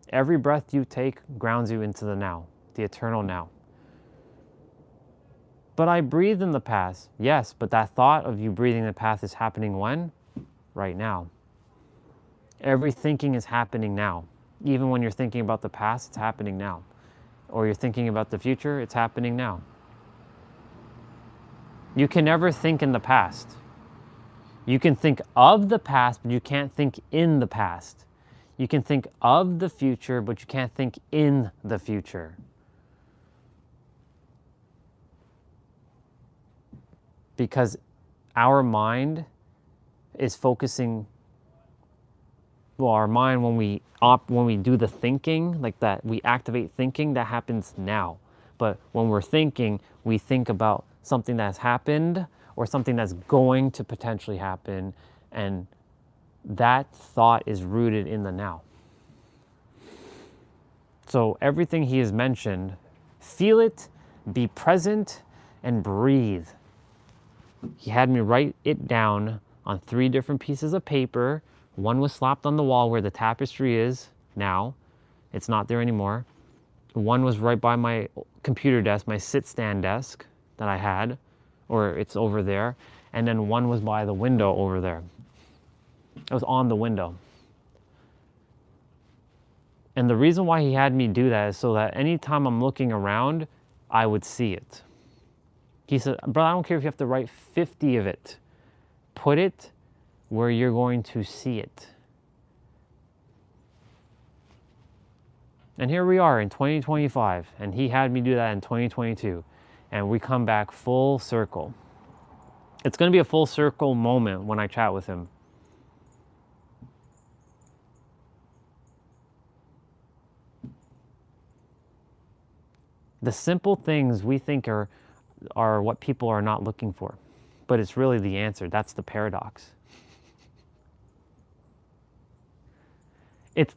Every breath you take grounds you into the now, the eternal now. But I breathed in the past. Yes, but that thought of you breathing in the past is happening when? Right now. Every thinking is happening now. Even when you're thinking about the past, it's happening now. Or you're thinking about the future, it's happening now. You can never think in the past. You can think of the past, but you can't think in the past. You can think of the future, but you can't think in the future. Because our mind is focusing, well, our mind, when we do the thinking, like that, we activate thinking, that happens now. But when we're thinking, we think about something that's happened or something that's going to potentially happen, and that thought is rooted in the now. So everything he has mentioned, feel it, be present, and breathe. He had me write it down on 3 different pieces of paper. One was slapped on the wall where the tapestry is now. It's not there anymore. One was right by my computer desk, my sit-stand desk that I had, or it's over there. And then one was by the window over there. It was on the window. And the reason why he had me do that is so that anytime I'm looking around, I would see it. He said, "Bro, I don't care if you have to write 50 of it. Put it where you're going to see it." And here we are in 2025, and he had me do that in 2022, and we come back full circle. It's going to be a full circle moment when I chat with him. The simple things we think are what people are not looking for, but it's really the answer. That's the paradox. It's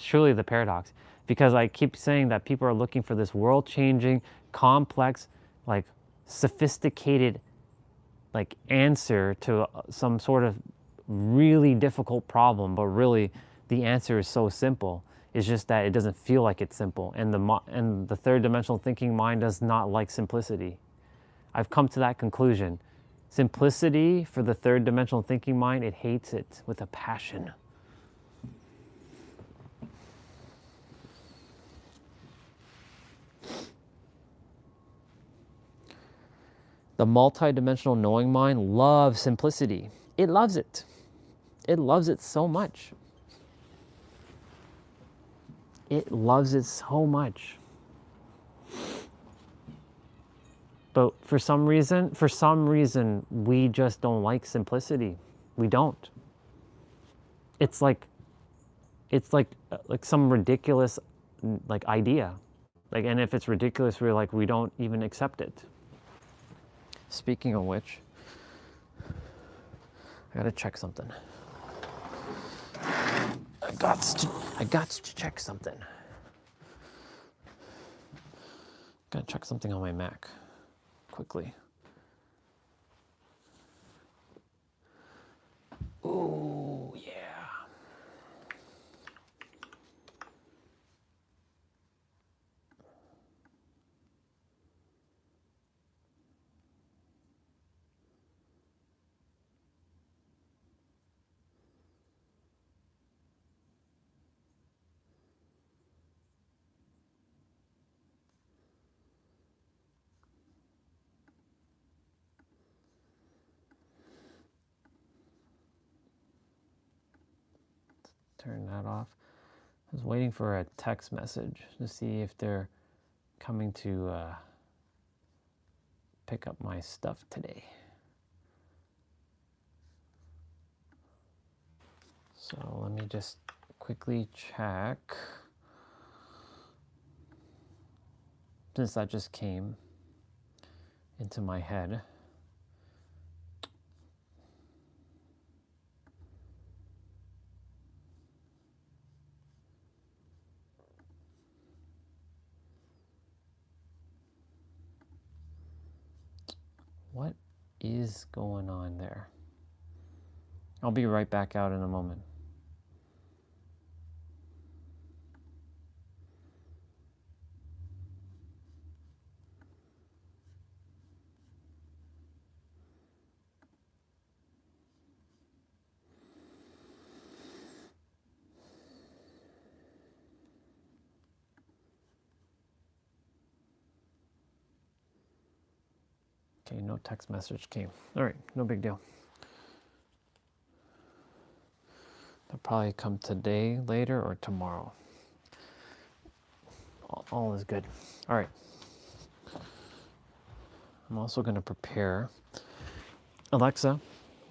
truly the paradox, because I keep saying that people are looking for this world-changing, complex, like sophisticated like answer to some sort of really difficult problem, but really the answer is so simple. It's just that it doesn't feel like it's simple, and the third dimensional thinking mind does not like simplicity. I've come to that conclusion. Simplicity for the third dimensional thinking mind, it hates it with a passion. The multi-dimensional knowing mind loves simplicity. It loves it. It loves it so much. It loves it so much. But for some reason, we just don't like simplicity. We don't. It's like some ridiculous like idea. Like, and if it's ridiculous, we don't even accept it. Speaking of which, I gotta check something. I got to check something. Gotta check something on my Mac quickly. Ooh, yeah. Turn that off. I was waiting for a text message to see if they're coming to pick up my stuff today. So let me just quickly check. Since that just came into my head. What is going on there? I'll be right back out in a moment. Okay, no text message came. All right, no big deal. They'll probably come today, later, or tomorrow. All is good. All right. I'm also going to prepare. Alexa,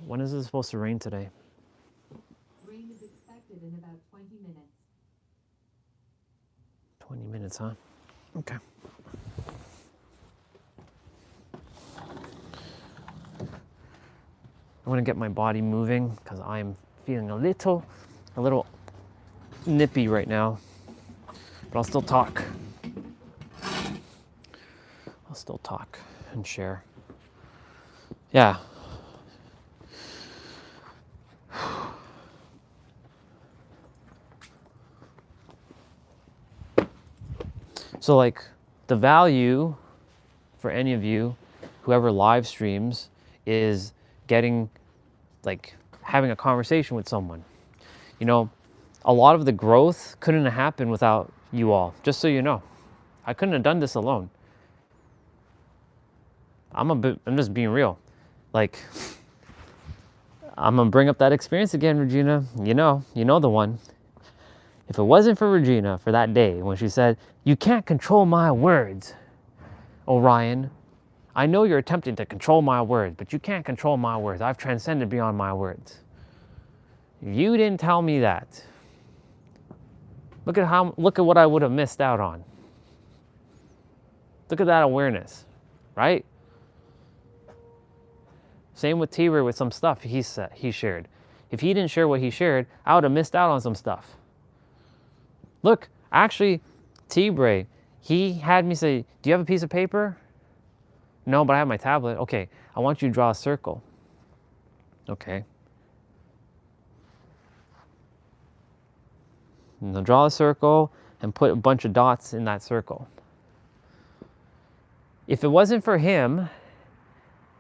when is it supposed to rain today? Rain is expected in about 20 minutes. 20 minutes, huh? Okay. I want to get my body moving because I'm feeling a little nippy right now, but I'll still talk. I'll still talk and share. Yeah. So like the value for any of you, whoever live streams, is getting, like, having a conversation with someone. You know, a lot of the growth couldn't have happened without you all, just so you know. I couldn't have done this alone. I'm just being real. Like, I'm gonna bring up that experience again, Regina. You know the one. If it wasn't for Regina, for that day when she said, "You can't control my words, Orion. I know you're attempting to control my words, but you can't control my words. I've transcended beyond my words." If you didn't tell me that, look at what I would have missed out on. Look at that awareness, right? Same with T-Ray with some stuff he shared. If he didn't share what he shared, I would have missed out on some stuff. Look, actually, T-Ray, he had me say, "Do you have a piece of paper?" No, but I have my tablet. Okay, I want you to draw a circle. Okay. Now draw a circle and put a bunch of dots in that circle. If it wasn't for him,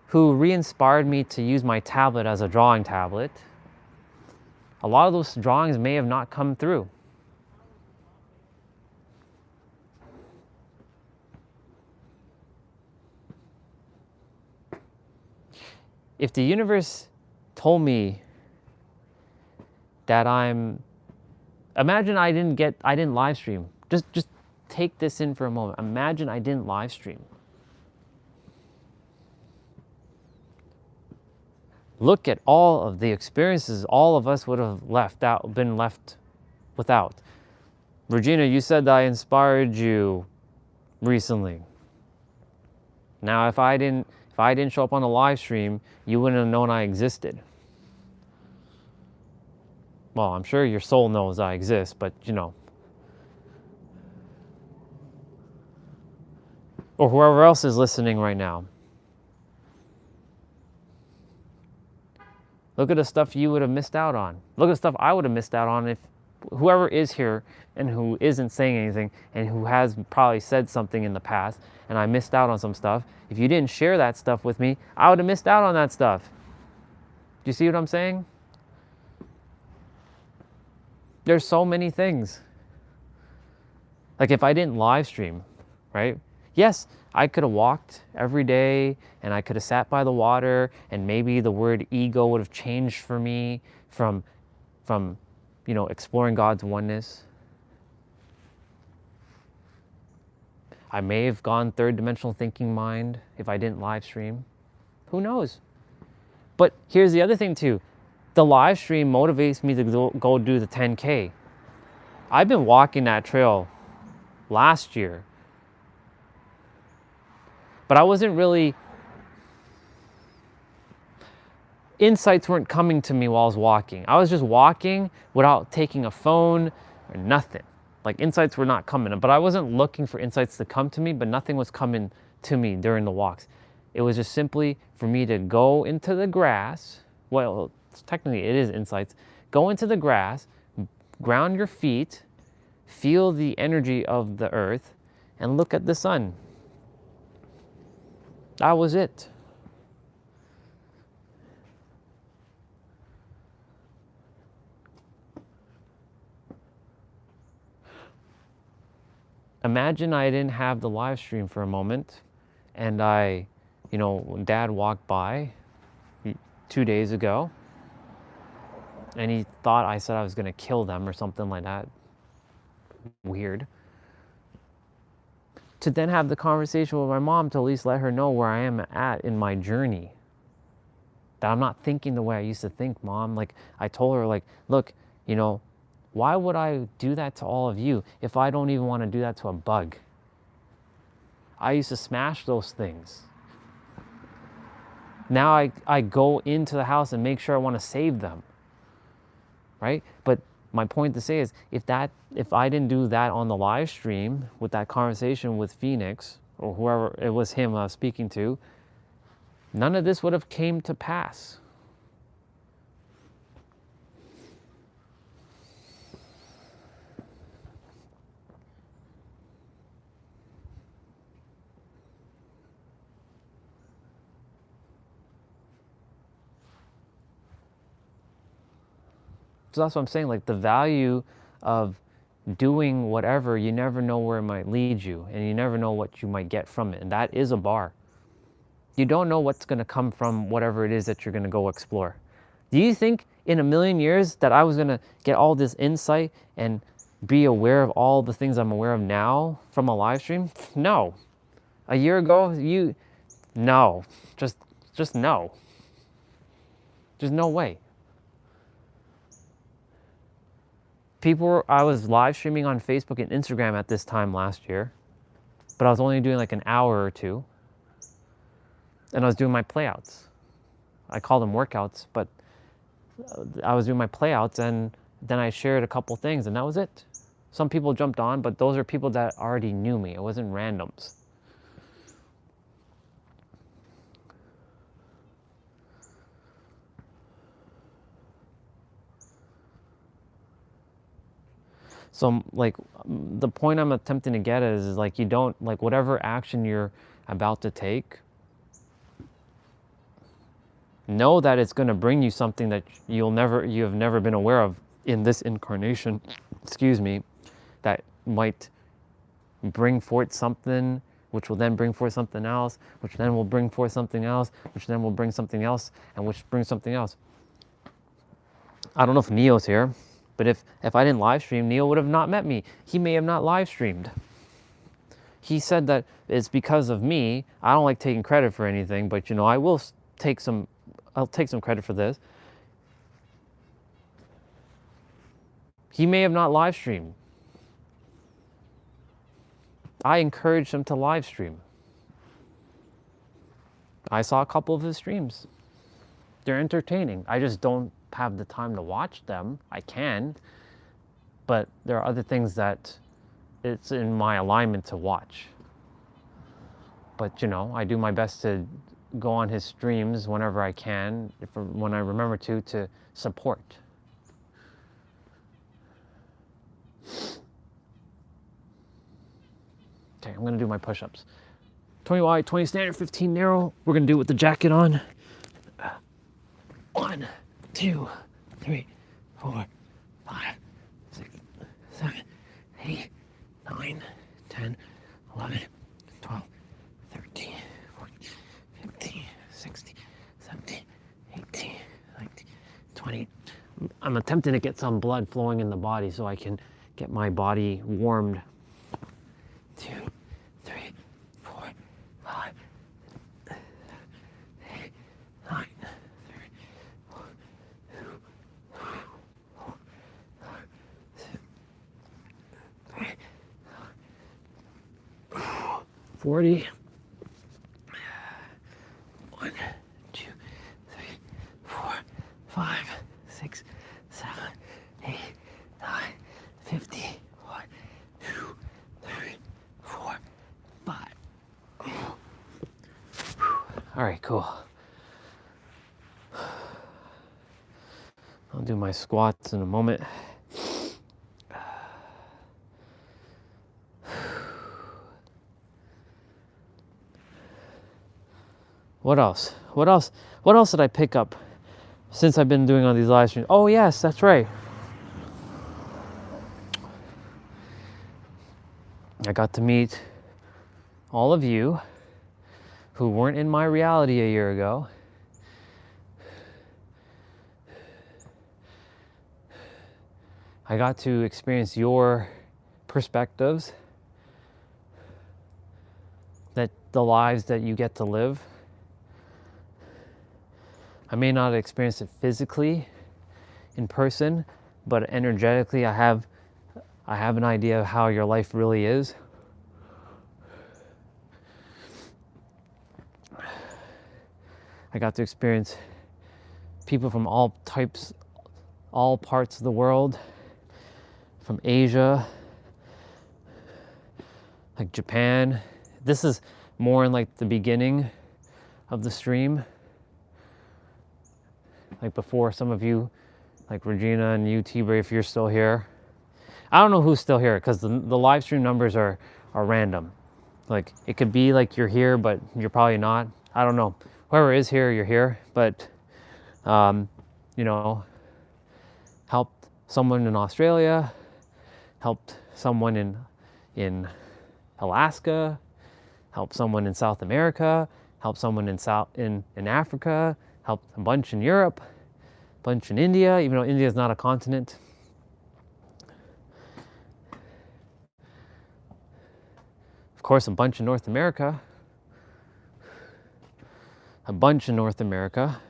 who re-inspired me to use my tablet as a drawing tablet, a lot of those drawings may have not come through. If the universe told me that imagine I didn't live stream. Just take this in for a moment. Imagine I didn't live stream. Look at all of the experiences all of us would have been left without. Regina, you said that I inspired you recently. Now, if I didn't show up on the live stream, you wouldn't have known I existed. Well, I'm sure your soul knows I exist, but you know. Or whoever else is listening right now. Look at the stuff you would have missed out on. Look at the stuff I would have missed out on if whoever is here and who isn't saying anything and who has probably said something in the past and I missed out on some stuff. If you didn't share that stuff with me, I would have missed out on that stuff. Do you see what I'm saying? There's so many things. Like if I didn't live stream, right? Yes, I could have walked every day and I could have sat by the water and maybe the word ego would have changed for me from you know, exploring God's oneness. I may have gone third dimensional thinking mind if I didn't live stream. Who knows? But here's the other thing too. The live stream motivates me to go do the 10K. I've been walking that trail last year. But I wasn't really, insights weren't coming to me while I was walking. I was just walking without taking a phone or nothing. Like insights were not coming, but I wasn't looking for insights to come to me, but nothing was coming to me during the walks. It was just simply for me to go into the grass. Well, technically it is insights. Go into the grass, ground your feet, feel the energy of the earth, and look at the sun. That was it. Imagine I didn't have the live stream for a moment and when Dad walked by 2 days ago and he thought I said I was going to kill them or something like that. Weird. To then have the conversation with my mom to at least let her know where I am at in my journey. That I'm not thinking the way I used to think, Mom. Like I told her, like, look, why would I do that to all of you if I don't even want to do that to a bug? I used to smash those things. Now I go into the house and make sure I want to save them, right? But my point to say is, if I didn't do that on the live stream with that conversation with Phoenix or whoever it was him I was speaking to, none of this would have came to pass. So that's what I'm saying, like the value of doing whatever, you never know where it might lead you and you never know what you might get from it. And that is a bar. You don't know what's going to come from whatever it is that you're going to go explore. Do you think in a million years that I was going to get all this insight and be aware of all the things I'm aware of now from a live stream? No. A year ago, no. Just no. There's no way. I was live streaming on Facebook and Instagram at this time last year, but I was only doing like an hour or two. And I was doing my playouts. I call them workouts, but I was doing my playouts and then I shared a couple things and that was it. Some people jumped on, but those are people that already knew me. It wasn't randoms. So like the point I'm attempting to get is like you don't, like whatever action you're about to take, know that it's going to bring you something that you have never been aware of in this incarnation, excuse me, that might bring forth something, which will then bring forth something else, which then will bring forth something else, which then will bring something else, and which brings something else. I don't know if Neo's here, but if I didn't live stream, Neo would have not met me. He may have not live streamed. He said that it's because of me. I don't like taking credit for anything, but you know, I'll take some credit for this. He may have not live streamed. I encouraged him to live stream. I saw a couple of his streams. They're entertaining. I just don't have the time to watch them. I can, but there are other things that it's in my alignment to watch. But you know, I do my best to go on his streams whenever I can, when I remember to support. Okay, I'm gonna do my push-ups. 20 wide, 20 standard, 15 narrow. We're gonna do it with the jacket on. 1, 2, 3, 4, 5, 6, 7, 8, 9, 10, 11, 12, 13, 14, 15, 16, 17, 18, 19, 20. I'm attempting to get some blood flowing in the body so I can get my body warmed. 2, 3, 4, 5, 8, 9, 40. 1, 2, 3, 4, 5, 6, 7, 8, 9, 50. 1, 2, 3, 4, 5. All right, cool. I'll do my squats in a moment. What else? What else? What else did I pick up since I've been doing all these live streams? Oh yes, that's right. I got to meet all of you who weren't in my reality a year ago. I got to experience your perspectives, that the lives that you get to live. I may not experience it physically in person, but energetically I have an idea of how your life really is. I got to experience people from all types, all parts of the world, from Asia, like Japan. This is more in like the beginning of the stream. Like before some of you, like Regina and you, T-Bray, if you're still here. I don't know who's still here because the live stream numbers are random. Like it could be like you're here, but you're probably not. I don't know. Whoever is here, you're here. But, you know, helped someone in Australia, helped someone in Alaska, helped someone in South America, helped someone in Africa, helped a bunch in Europe, a bunch in India, even though India is not a continent. Of course, a bunch in North America. A bunch in North America.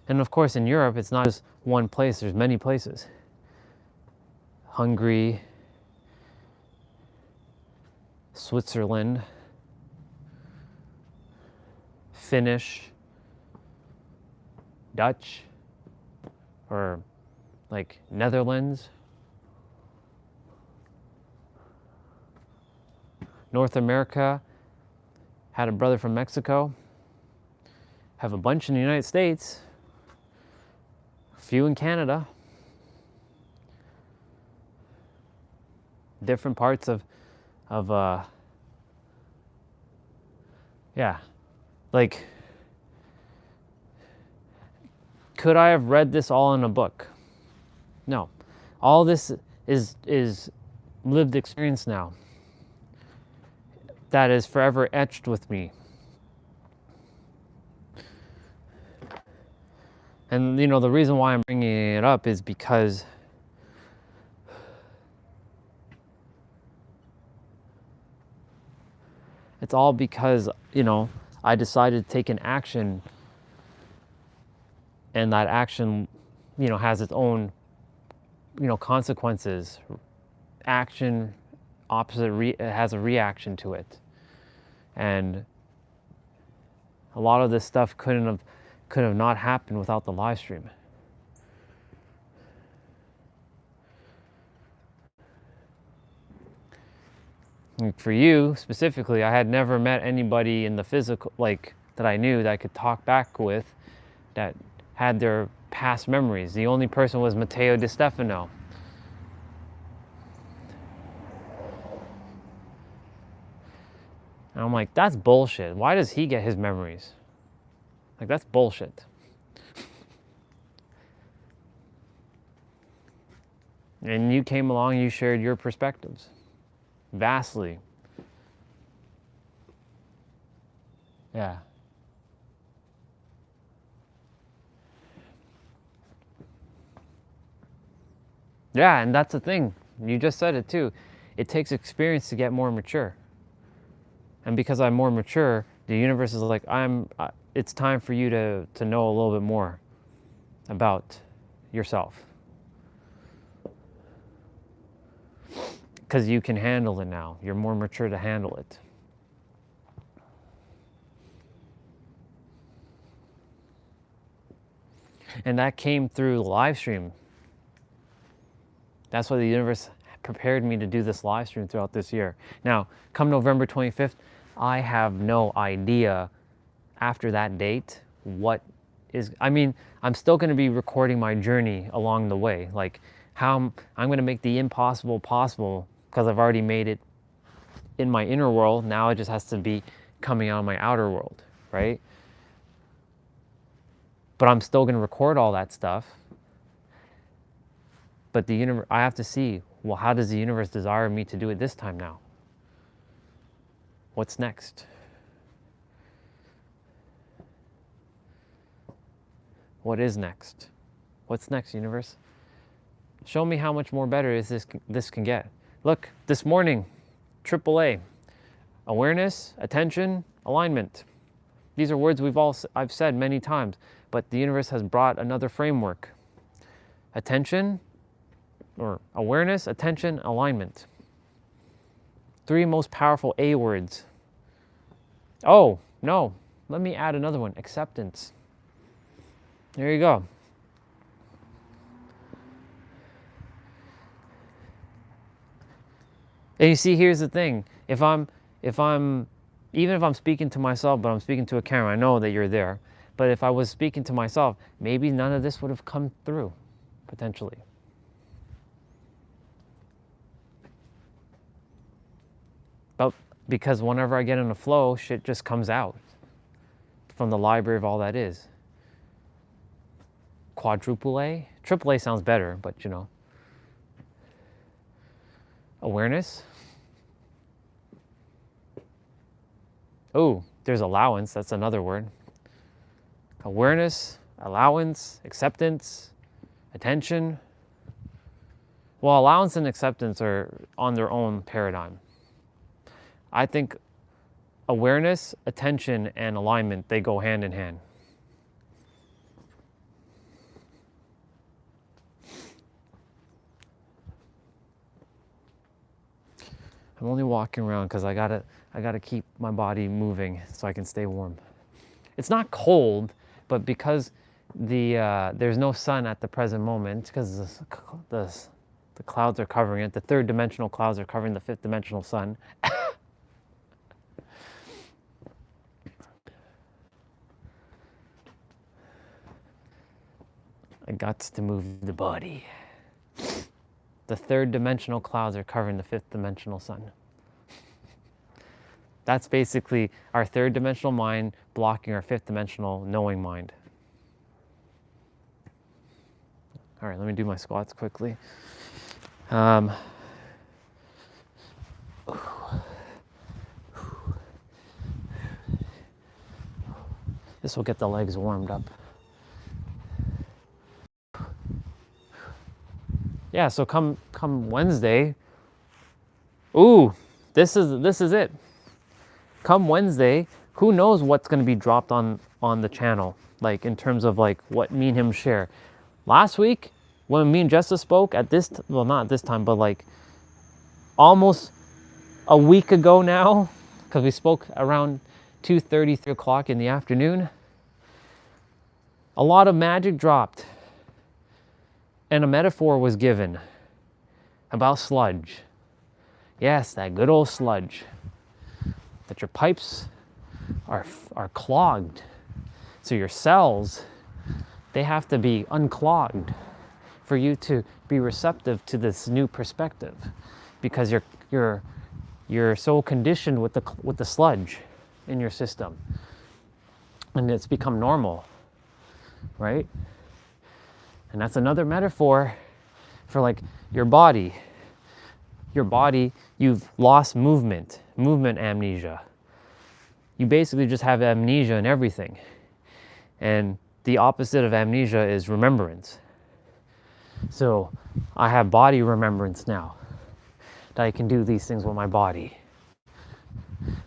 And of course, in Europe, it's not just one place, there's many places. Hungary, Switzerland, Finnish, Dutch, or like Netherlands. North America, had a brother from Mexico, have a bunch in the United States, a few in Canada. different parts of yeah, like, could I have read this all in a book? No. All this is lived experience now that is forever etched with me. And you know, the reason why I'm bringing it up is because it's all because, you know, I decided to take an action, and that action, you know, has its own, you know, consequences. Action opposite it has a reaction to it. And a lot of this stuff could have not happened without the live stream. And for you specifically, I had never met anybody in the physical, like, that I knew that I could talk back with that had their past memories. The only person was Matteo Di Stefano. And I'm like, that's bullshit. Why does he get his memories? Like, that's bullshit. And you came along, you shared your perspectives. Vastly. Yeah. Yeah, and that's the thing. You just said it too. It takes experience to get more mature. And because I'm more mature, the universe is like, it's time for you to know a little bit more about yourself. Because you can handle it now. You're more mature to handle it. And that came through the live stream. That's why the universe prepared me to do this live stream throughout this year. Now, come November 25th, I have no idea after that date what is, I mean, I'm still going to be recording my journey along the way. Like, how I'm going to make the impossible possible, because I've already made it in my inner world. Now it just has to be coming out of my outer world, right? But I'm still going to record all that stuff. But the universe, I have to see, well, how does the universe desire me to do it this time now? What's next? What is next? What's next, universe? Show me how much more better is this can get. Look, this morning, AAA, awareness, attention, alignment. These are words I've said many times, but the universe has brought another framework. Attention, or awareness, attention, alignment. 3 most powerful A words. Oh, no, let me add another one, acceptance. There you go. And you see, here's the thing. Even if I'm speaking to myself, but I'm speaking to a camera, I know that you're there. But if I was speaking to myself, maybe none of this would have come through, potentially. But because whenever I get in a flow, shit just comes out from the library of all that is. Quadruple A? Triple A sounds better, but you know. Awareness. Oh, there's allowance. That's another word. Awareness, allowance, acceptance, attention. Well, allowance and acceptance are on their own paradigm. I think awareness, attention, and alignment, they go hand in hand. I'm only walking around because I gotta keep my body moving so I can stay warm. It's not cold, but because there's no sun at the present moment, because the clouds are covering it, the 3rd dimensional clouds are covering the 5th dimensional sun. I got to move the body. the third dimensional clouds are covering the fifth dimensional sun. That's basically our third dimensional mind blocking our fifth dimensional knowing mind. All right, let me do my squats quickly. This will get the legs warmed up. Yeah, so come Wednesday. Ooh, this is it. Come Wednesday, who knows what's going to be dropped on the channel, like in terms of like what me and him share. Last week, when me and Jessa spoke at this, well, not this time, but like almost a week ago now, because we spoke around 2:30, 3 o'clock in the afternoon, a lot of magic dropped and a metaphor was given about sludge. Yes, that good old sludge. That your pipes are clogged. So your cells, they have to be unclogged for you to be receptive to this new perspective, because you're so conditioned with the sludge in your system, and it's become normal, right? And that's another metaphor for like your body. Your body, you've lost movement amnesia. You basically just have amnesia in everything. And the opposite of amnesia is remembrance. So I have body remembrance now, that I can do these things with my body.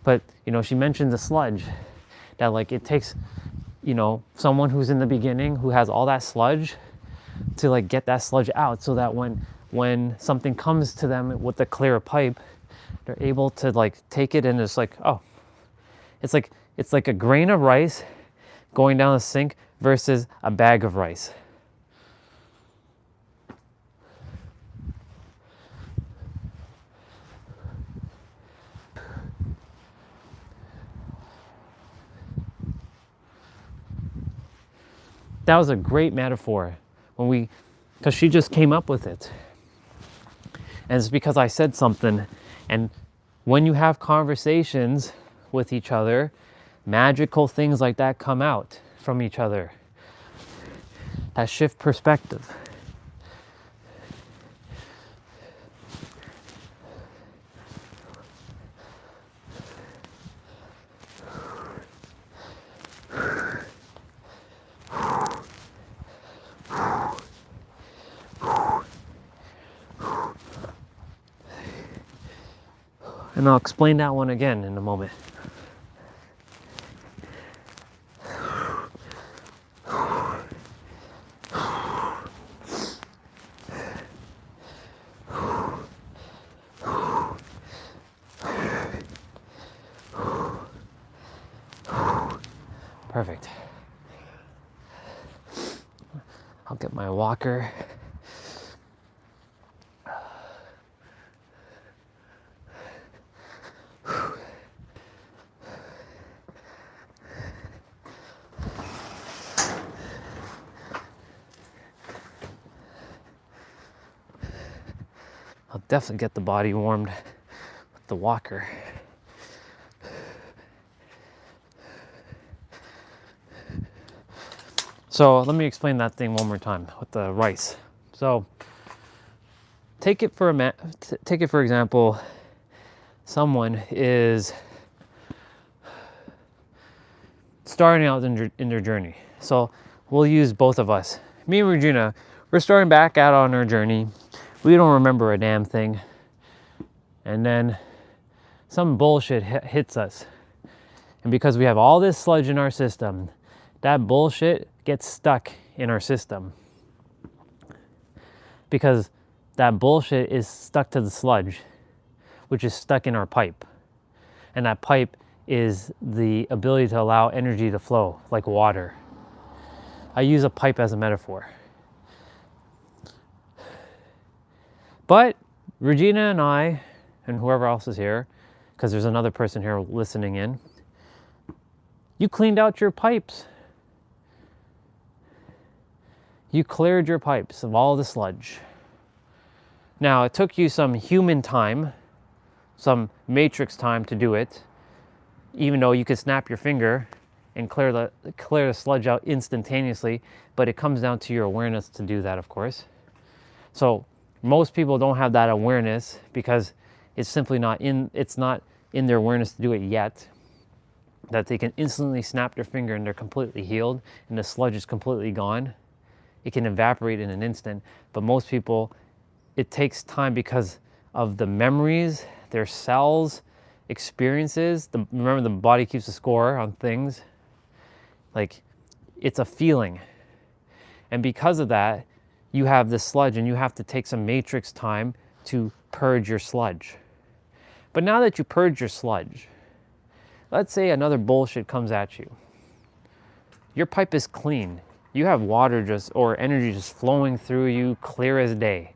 But, you know, she mentioned the sludge, that like it takes, you know, someone who's in the beginning, who has all that sludge, to like get that sludge out, so that when something comes to them with a clear pipe, they're able to like take it and it's like, oh, it's like a grain of rice going down the sink versus a bag of rice. That was a great metaphor because she just came up with it. And it's because I said something. And when you have conversations with each other, magical things like that come out from each other. That shift perspective. And I'll explain that one again in a moment. Perfect. I'll get my walker. I'll definitely get the body warmed with the walker. So let me explain that thing one more time with the rice. So take it for example, someone is starting out in their journey. So we'll use both of us. Me and Regina, we're starting back out on our journey. We don't remember a damn thing. And then some bullshit hits us. And because we have all this sludge in our system, that bullshit gets stuck in our system. Because that bullshit is stuck to the sludge, which is stuck in our pipe. And that pipe is the ability to allow energy to flow, like water. I use a pipe as a metaphor. But Regina and I, and whoever else is here, because there's another person here listening in, you cleaned out your pipes. You cleared your pipes of all the sludge. Now, it took you some human time, some matrix time to do it, even though you could snap your finger and clear the sludge out instantaneously, but it comes down to your awareness to do that, of course. So most people don't have that awareness because it's simply not in their awareness to do it yet, that they can instantly snap their finger and they're completely healed and the sludge is completely gone. It can evaporate in an instant, but most people, it takes time because of the memories, their cells, experiences. Remember, the body keeps a score on things. Like, it's a feeling. And because of that, you have this sludge and you have to take some matrix time to purge your sludge. But now that you purge your sludge, let's say another bullshit comes at you. Your pipe is clean. You have water or energy just flowing through you, clear as day.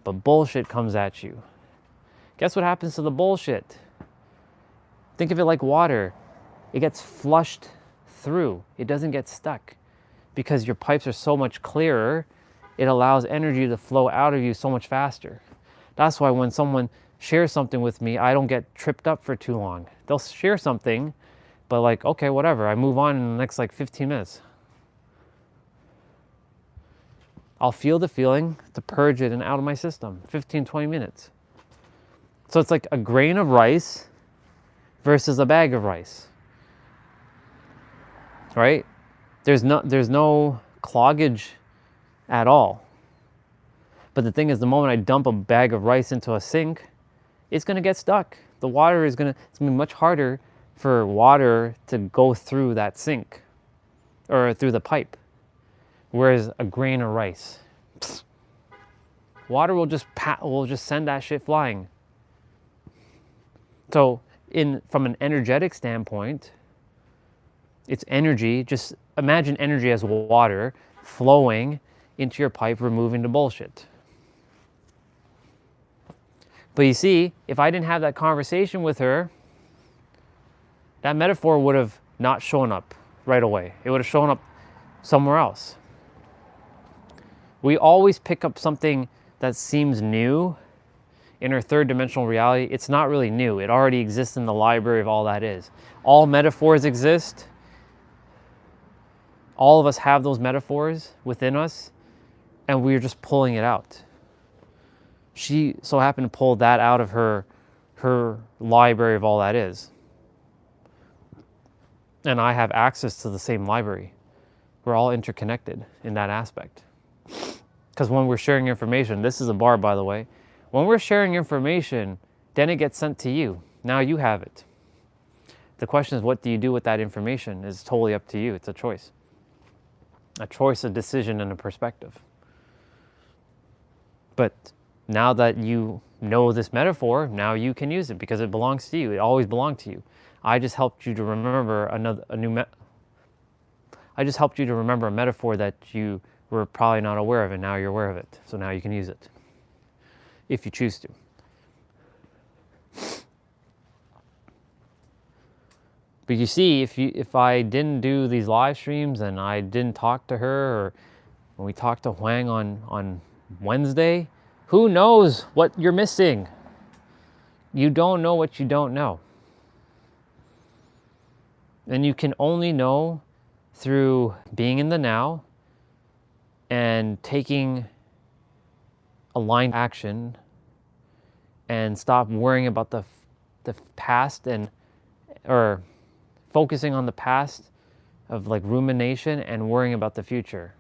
But bullshit comes at you. Guess what happens to the bullshit? Think of it like water. It gets flushed through. It doesn't get stuck. Because your pipes are so much clearer, it allows energy to flow out of you so much faster. That's why when someone shares something with me, I don't get tripped up for too long. They'll share something, but like, okay, whatever. I move on in the next like 15 minutes. I'll feel the feeling to purge it and out of my system, 15, 20 minutes. So it's like a grain of rice versus a bag of rice, right? There's no cloggage at all. But the thing is, the moment I dump a bag of rice into a sink, it's gonna get stuck. The water it's gonna be much harder for water to go through that sink or through the pipe. Whereas a grain of rice, water will just send that shit flying. So from an energetic standpoint, it's energy. Just imagine energy as water flowing into your pipe, removing the bullshit. But you see, if I didn't have that conversation with her, that metaphor would have not shown up right away. It would have shown up somewhere else. We always pick up something that seems new in our third dimensional reality. It's not really new. It already exists in the library of all that is. All metaphors exist. All of us have those metaphors within us, and we're just pulling it out. She so happened to pull that out of her library of all that is. And I have access to the same library. We're all interconnected in that aspect. Because when we're sharing information, this is a bar, by the way. When we're sharing information, then it gets sent to you. Now you have it. The question is, what do you do with that information? Is totally up to you. It's a choice. A choice, a decision, and a perspective. But now that you know this metaphor, now you can use it because it belongs to you. It always belonged to you. I just helped you to remember I just helped you to remember a metaphor that you were probably not aware of, and now you're aware of it. So now you can use it, if you choose to. But you see, if I didn't do these live streams and I didn't talk to her, or when we talked to Huang on Wednesday, who knows what you're missing? You don't know what you don't know. And you can only know through being in the now and taking aligned action and stop worrying about the past or focusing on the past of like rumination and worrying about the future.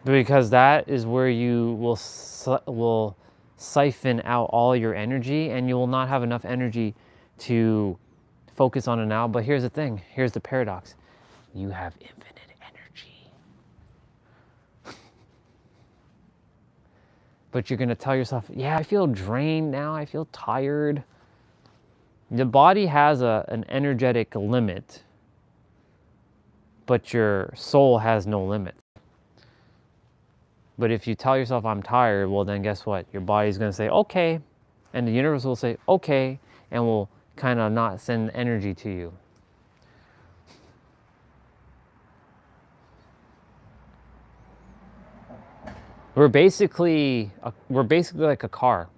Because that is where you will siphon out all your energy, and you will not have enough energy to focus on it now. But here's the thing, here's the paradox. You have infinite energy. But you're gonna tell yourself, yeah, I feel drained now, I feel tired. The body has an energetic limit, but your soul has no limit. But if you tell yourself, I'm tired, well then guess what? Your body's gonna say, okay. And the universe will say, okay, and will kind of not send energy to you. We're basically like a car.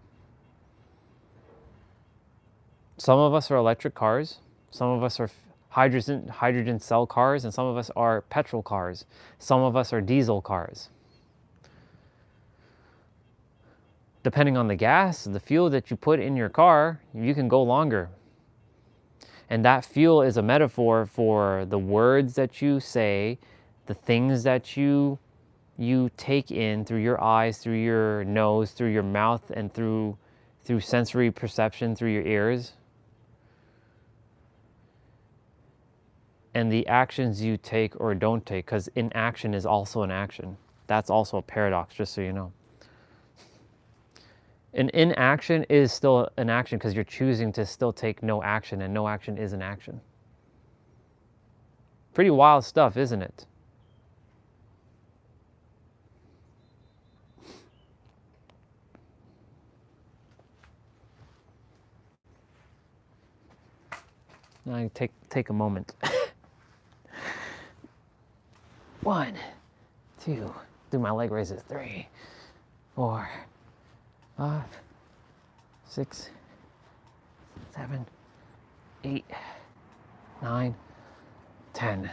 Some of us are electric cars, some of us are hydrogen cell cars, and some of us are petrol cars. Some of us are diesel cars. Depending on the gas, the fuel that you put in your car, you can go longer. And that fuel is a metaphor for the words that you say, the things that you take in through your eyes, through your nose, through your mouth, and through sensory perception, through your ears. And the actions you take or don't take, because inaction is also an action. That's also a paradox, just so you know. An inaction is still an action because you're choosing to still take no action, and no action is an action. Pretty wild stuff, isn't it? Now take a moment. 1, 2, do my leg raises. 3, 4, 5, 6, 7, 8, 9, 10.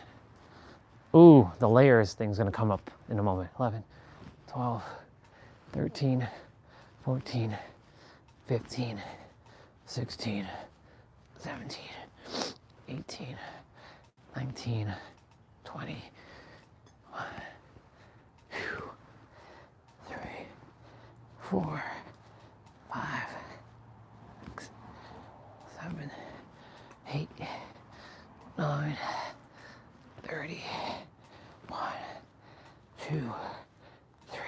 Ooh, the layers thing's gonna come up in a moment. 11, 12, 13, 14, 15, 16, 17, 18, 19, 20. 1, 2, 3, 4, 5, 6, 7, 8, 9, 30. 1, 2, 3,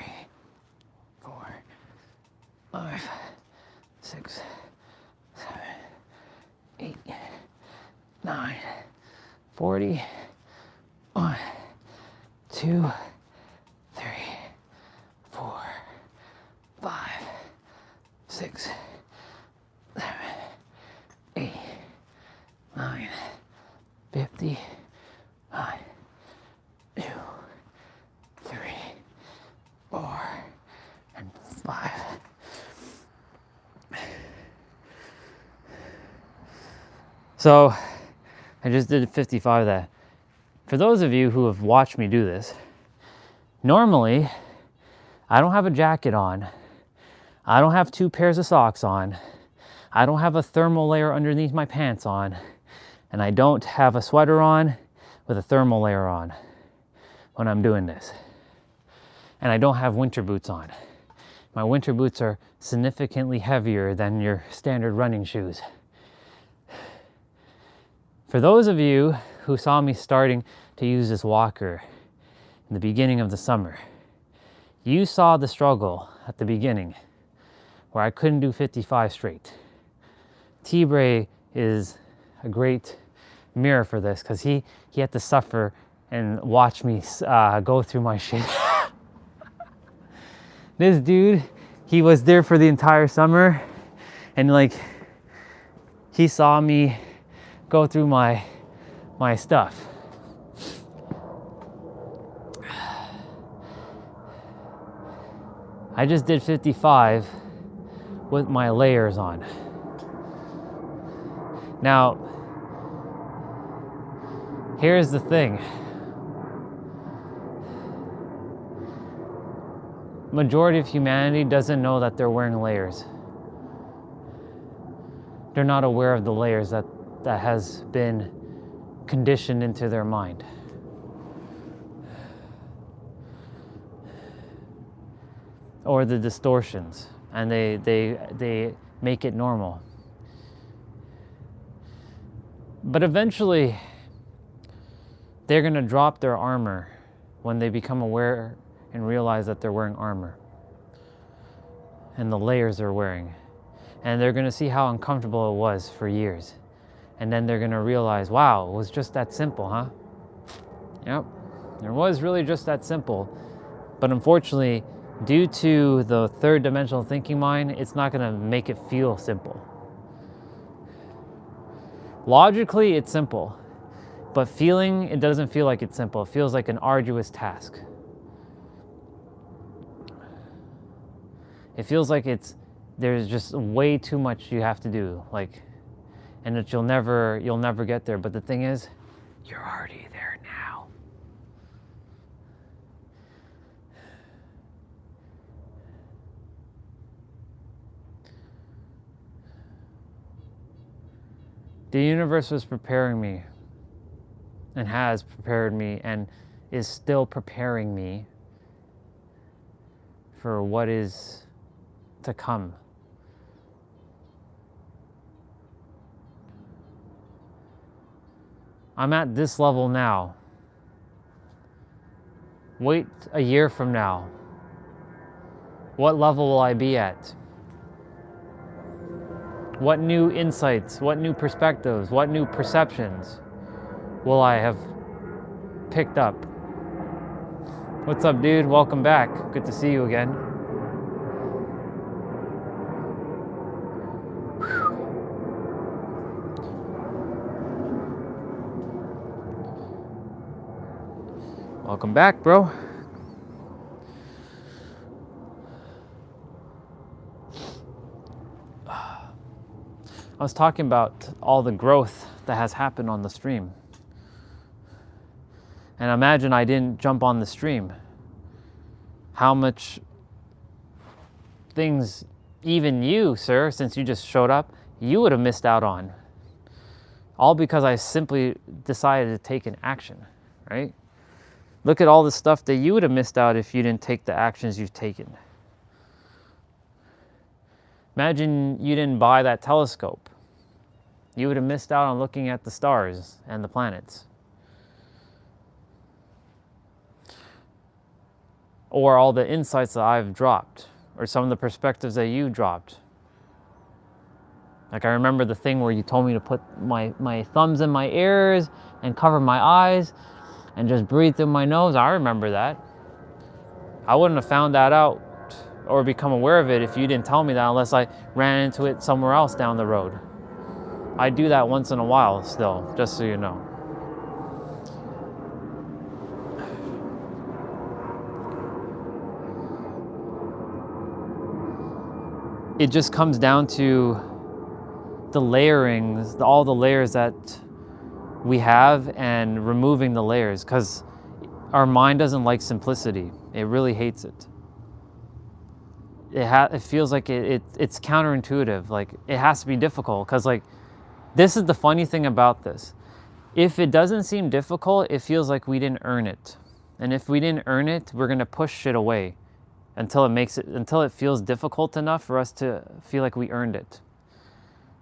4, 5, 6, 7, 8, 9, 40. 1, 2, 3, 4, 5, 6, 7, 8, 9, 50. 1, 2, 3, 4, and 5. So I just did 55 of that. For those of you who have watched me do this, normally I don't have a jacket on, I don't have 2 pairs of socks on, I don't have a thermal layer underneath my pants on, and I don't have a sweater on with a thermal layer on when I'm doing this. And I don't have winter boots on. My winter boots are significantly heavier than your standard running shoes. For those of you who saw me starting to use this walker in the beginning of the summer, you saw the struggle at the beginning where I couldn't do 55 straight. T-Bray is a great mirror for this because he had to suffer and watch me go through my shit. This dude, he was there for the entire summer, and like he saw me go through my stuff. I just did 55 with my layers on. Now, here's the thing. Majority of humanity doesn't know that they're wearing layers. They're not aware of the layers that has been conditioned into their mind. Or the distortions, and they make it normal. But eventually, they're gonna drop their armor when they become aware and realize that they're wearing armor and the layers they're wearing. And they're gonna see how uncomfortable it was for years. And then they're gonna realize, wow, it was just that simple, huh? Yep, it was really just that simple. But unfortunately, due to the third dimensional thinking mind, it's not gonna make it feel simple. Logically, it's simple, but feeling, it doesn't feel like it's simple. It feels like an arduous task. It feels like there's just way too much you have to do, like, and that you'll never get there. But the thing is, you're already there now. The universe was preparing me, and has prepared me, and is still preparing me for what is to come. I'm at this level now. Wait a year from now. What level will I be at? What new insights, what new perspectives, what new perceptions will I have picked up? What's up, dude? Welcome back. Good to see you again. Welcome back, bro. I was talking about all the growth that has happened on the stream. And imagine I didn't jump on the stream. How much things, even you, sir, since you just showed up, you would have missed out on. All because I simply decided to take an action, right? Look at all the stuff that you would have missed out if you didn't take the actions you've taken. Imagine you didn't buy that telescope. You would have missed out on looking at the stars and the planets. Or all the insights that I've dropped, or some of the perspectives that you dropped. Like I remember the thing where you told me to put my thumbs in my ears and cover my eyes and just breathe through my nose. I remember that. I wouldn't have found that out or become aware of it if you didn't tell me that, unless I ran into it somewhere else down the road. I do that once in a while still, just so you know. It just comes down to the layerings, all the layers that we have, and removing the layers, because our mind doesn't like simplicity. It really hates it. It feels like it's counterintuitive. Like it has to be difficult, because like this is the funny thing about this. If it doesn't seem difficult, it feels like we didn't earn it. And if we didn't earn it, we're gonna push shit away until it feels difficult enough for us to feel like we earned it.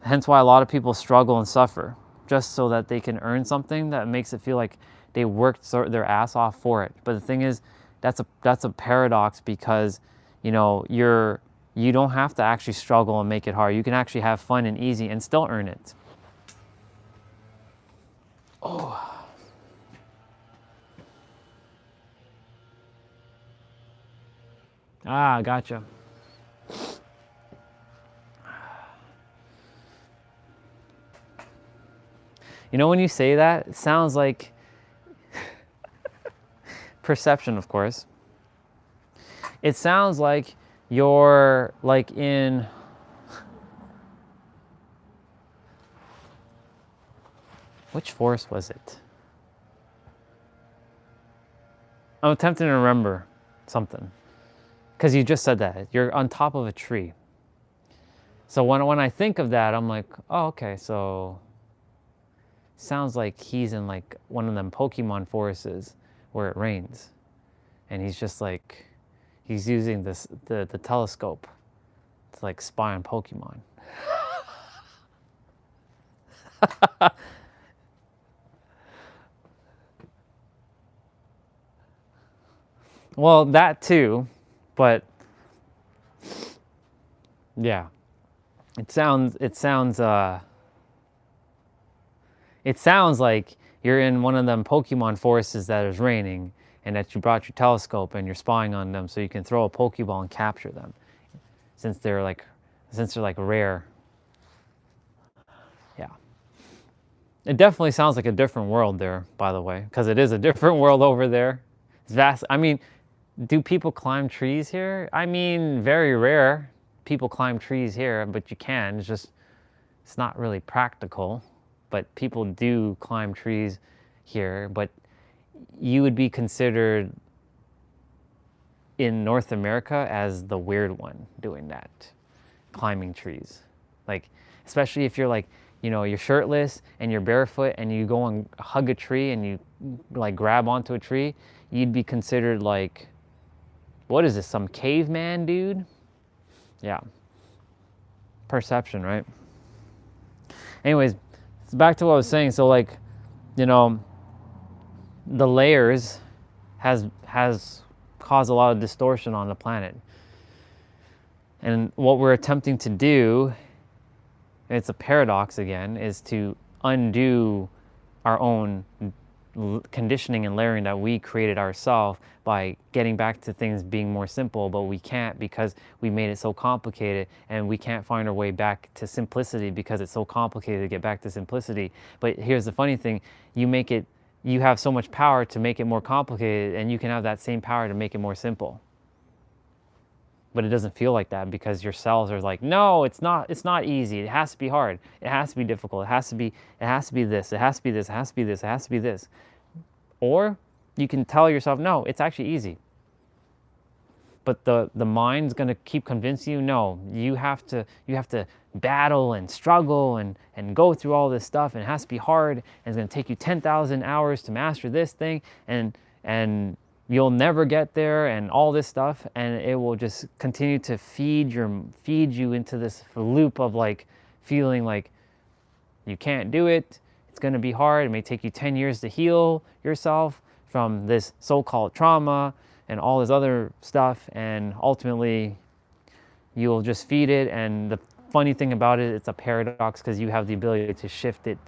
Hence why a lot of people struggle and suffer, just so that they can earn something that makes it feel like they worked their ass off for it. But the thing is, that's a paradox, because you know, you don't have to actually struggle and make it hard. You can actually have fun and easy and still earn it. Oh. Ah, gotcha. You know, when you say that, it sounds like perception, of course. It sounds like you're like in which forest was it? I'm attempting to remember something, because you just said that. You're on top of a tree. So when I think of that, I'm like, oh, okay, so sounds like he's in like one of them Pokemon forests where it rains. And he's just like, he's using the telescope to like spy on Pokemon. Well, that too, but yeah, it sounds like you're in one of them Pokemon forests that is raining, and that you brought your telescope and you're spying on them so you can throw a Pokeball and capture them, since they're like rare. Yeah. It definitely sounds like a different world there, by the way, because it is a different world over there. It's vast. I mean, Do people climb trees here? I mean, very rare. People climb trees here, but you can. It's just, it's not really practical. But people do climb trees here. But you would be considered in North America as the weird one doing that, climbing trees. Like, especially if you're like, you know, you're shirtless and you're barefoot and you go and hug a tree and you like grab onto a tree, you'd be considered like, what is this, some caveman dude? Yeah. Perception, right? Anyways, back to what I was saying. So like, you know, the layers has caused a lot of distortion on the planet. And what we're attempting to do, it's a paradox again, is to undo our own conditioning and layering that we created ourselves by getting back to things being more simple, but we can't because we made it so complicated, and we can't find our way back to simplicity because it's so complicated to get back to simplicity. But here's the funny thing, you have so much power to make it more complicated, and you can have that same power to make it more simple. But it doesn't feel like that because your cells are like, no, it's not easy. It has to be hard. It has to be difficult. It has to be this. It has to be this. It has to be this. It has to be this. Or you can tell yourself, no, it's actually easy. But the mind's gonna keep convincing you, no, you have to battle and struggle and go through all this stuff, and it has to be hard, and it's gonna take you 10,000 hours to master this thing, and you'll never get there, and all this stuff, and it will just continue to feed you into this loop of like feeling like you can't do it. It's going to be hard. It may take you 10 years to heal yourself from this so-called trauma and all this other stuff, and ultimately you'll just feed it. And the funny thing about it, it's a paradox because you have the ability to shift it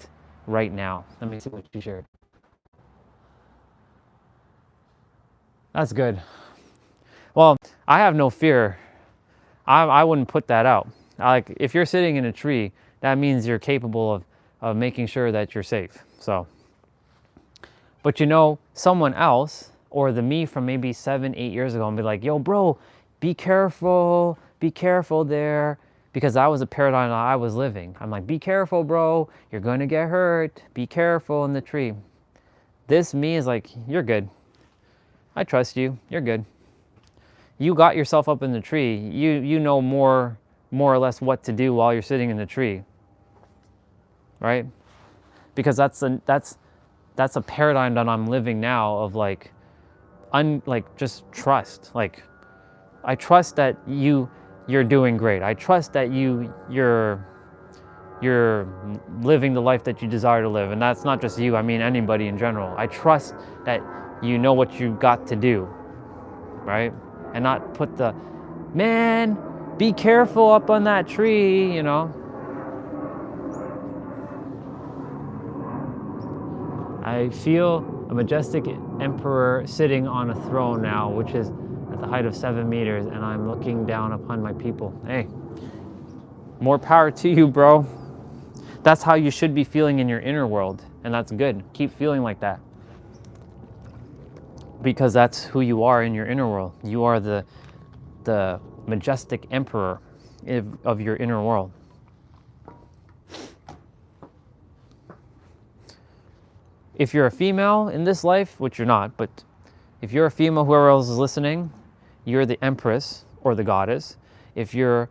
right now. Let me see what you shared. That's good. Well, I have no fear. I wouldn't put that out. Like, if you're sitting in a tree, that means you're capable of making sure that you're safe. So, but you know, someone else, or the me from maybe 7, 8 years ago, and be like, yo, bro, be careful there. Because that was a paradigm that I was living. I'm like, be careful, bro. You're gonna get hurt. Be careful in the tree. This me is like, you're good. I trust you. You're good. You got yourself up in the tree. You know more or less what to do while you're sitting in the tree, right? Because that's a paradigm that I'm living now of like just trust. Like, I trust that you're doing great. I trust that you're living the life that you desire to live, and that's not just you. I mean anybody in general. I trust that you know what you got to do, right? And not put the, man, be careful up on that tree, you know? I feel a majestic emperor sitting on a throne now, which is at the height of 7 meters, and I'm looking down upon my people. Hey, more power to you, bro. That's how you should be feeling in your inner world, and that's good. Keep feeling like that. Because that's who you are in your inner world. You are the majestic emperor of your inner world. If you're a female in this life, which you're not, but if you're a female, whoever else is listening, you're the empress or the goddess. If you're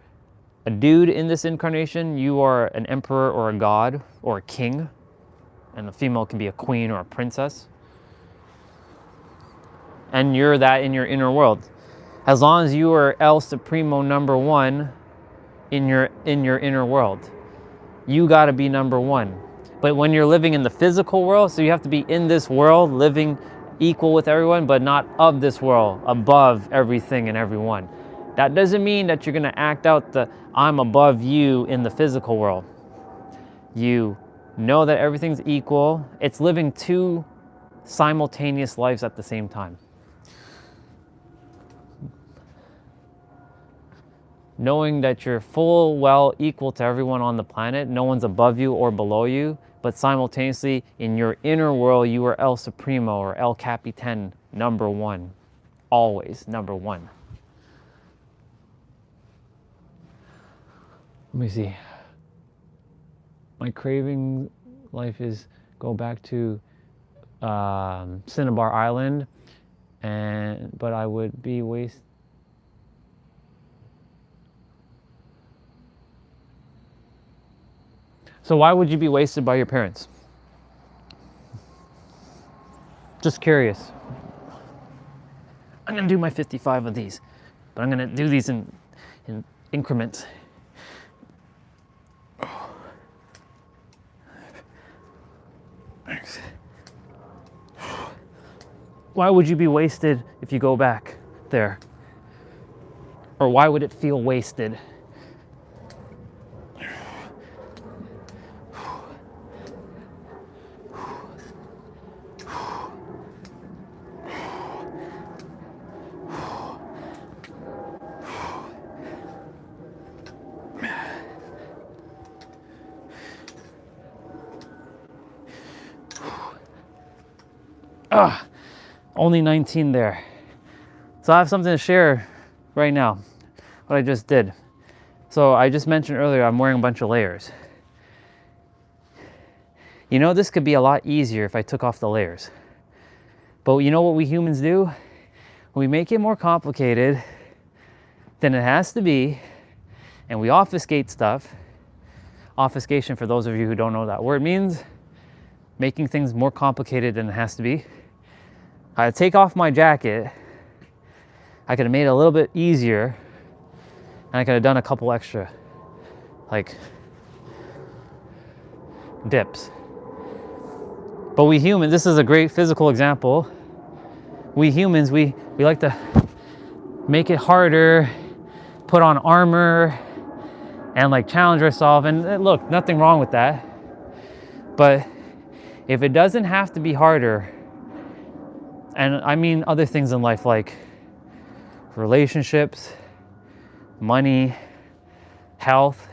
a dude in this incarnation, you are an emperor or a god or a king. And the female can be a queen or a princess. And you're that in your inner world. As long as you are El Supremo number one in your inner world, you got to be number one. But when you're living in the physical world, so you have to be in this world, living equal with everyone, but not of this world, above everything and everyone. That doesn't mean that you're going to act out the I'm above you in the physical world. You know that everything's equal. It's living two simultaneous lives at the same time. Knowing that you're full well equal to everyone on the planet, no one's above you or below you, but simultaneously in your inner world, you are El Supremo or El Capitan, number one, always number one. Let me see. My craving life is go back to Cinnabar Island, but I would be So why would you be wasted by your parents? Just curious. I'm gonna do my 55 of these, but I'm gonna do these in increments. Why would you be wasted if you go back there? Or why would it feel wasted? Only 19 there. So I have something to share right now, what I just did. So I just mentioned earlier, I'm wearing a bunch of layers. You know, this could be a lot easier if I took off the layers. But you know what we humans do? We make it more complicated than it has to be, and we obfuscate stuff. Obfuscation, for those of you who don't know what that word means, making things more complicated than it has to be. I take off my jacket, I could have made it a little bit easier, and I could have done a couple extra, like, dips. But we humans, this is a great physical example. We humans, we like to make it harder, put on armor, and like challenge ourselves. And look, nothing wrong with that. But if it doesn't have to be harder, and I mean other things in life like relationships, money, health,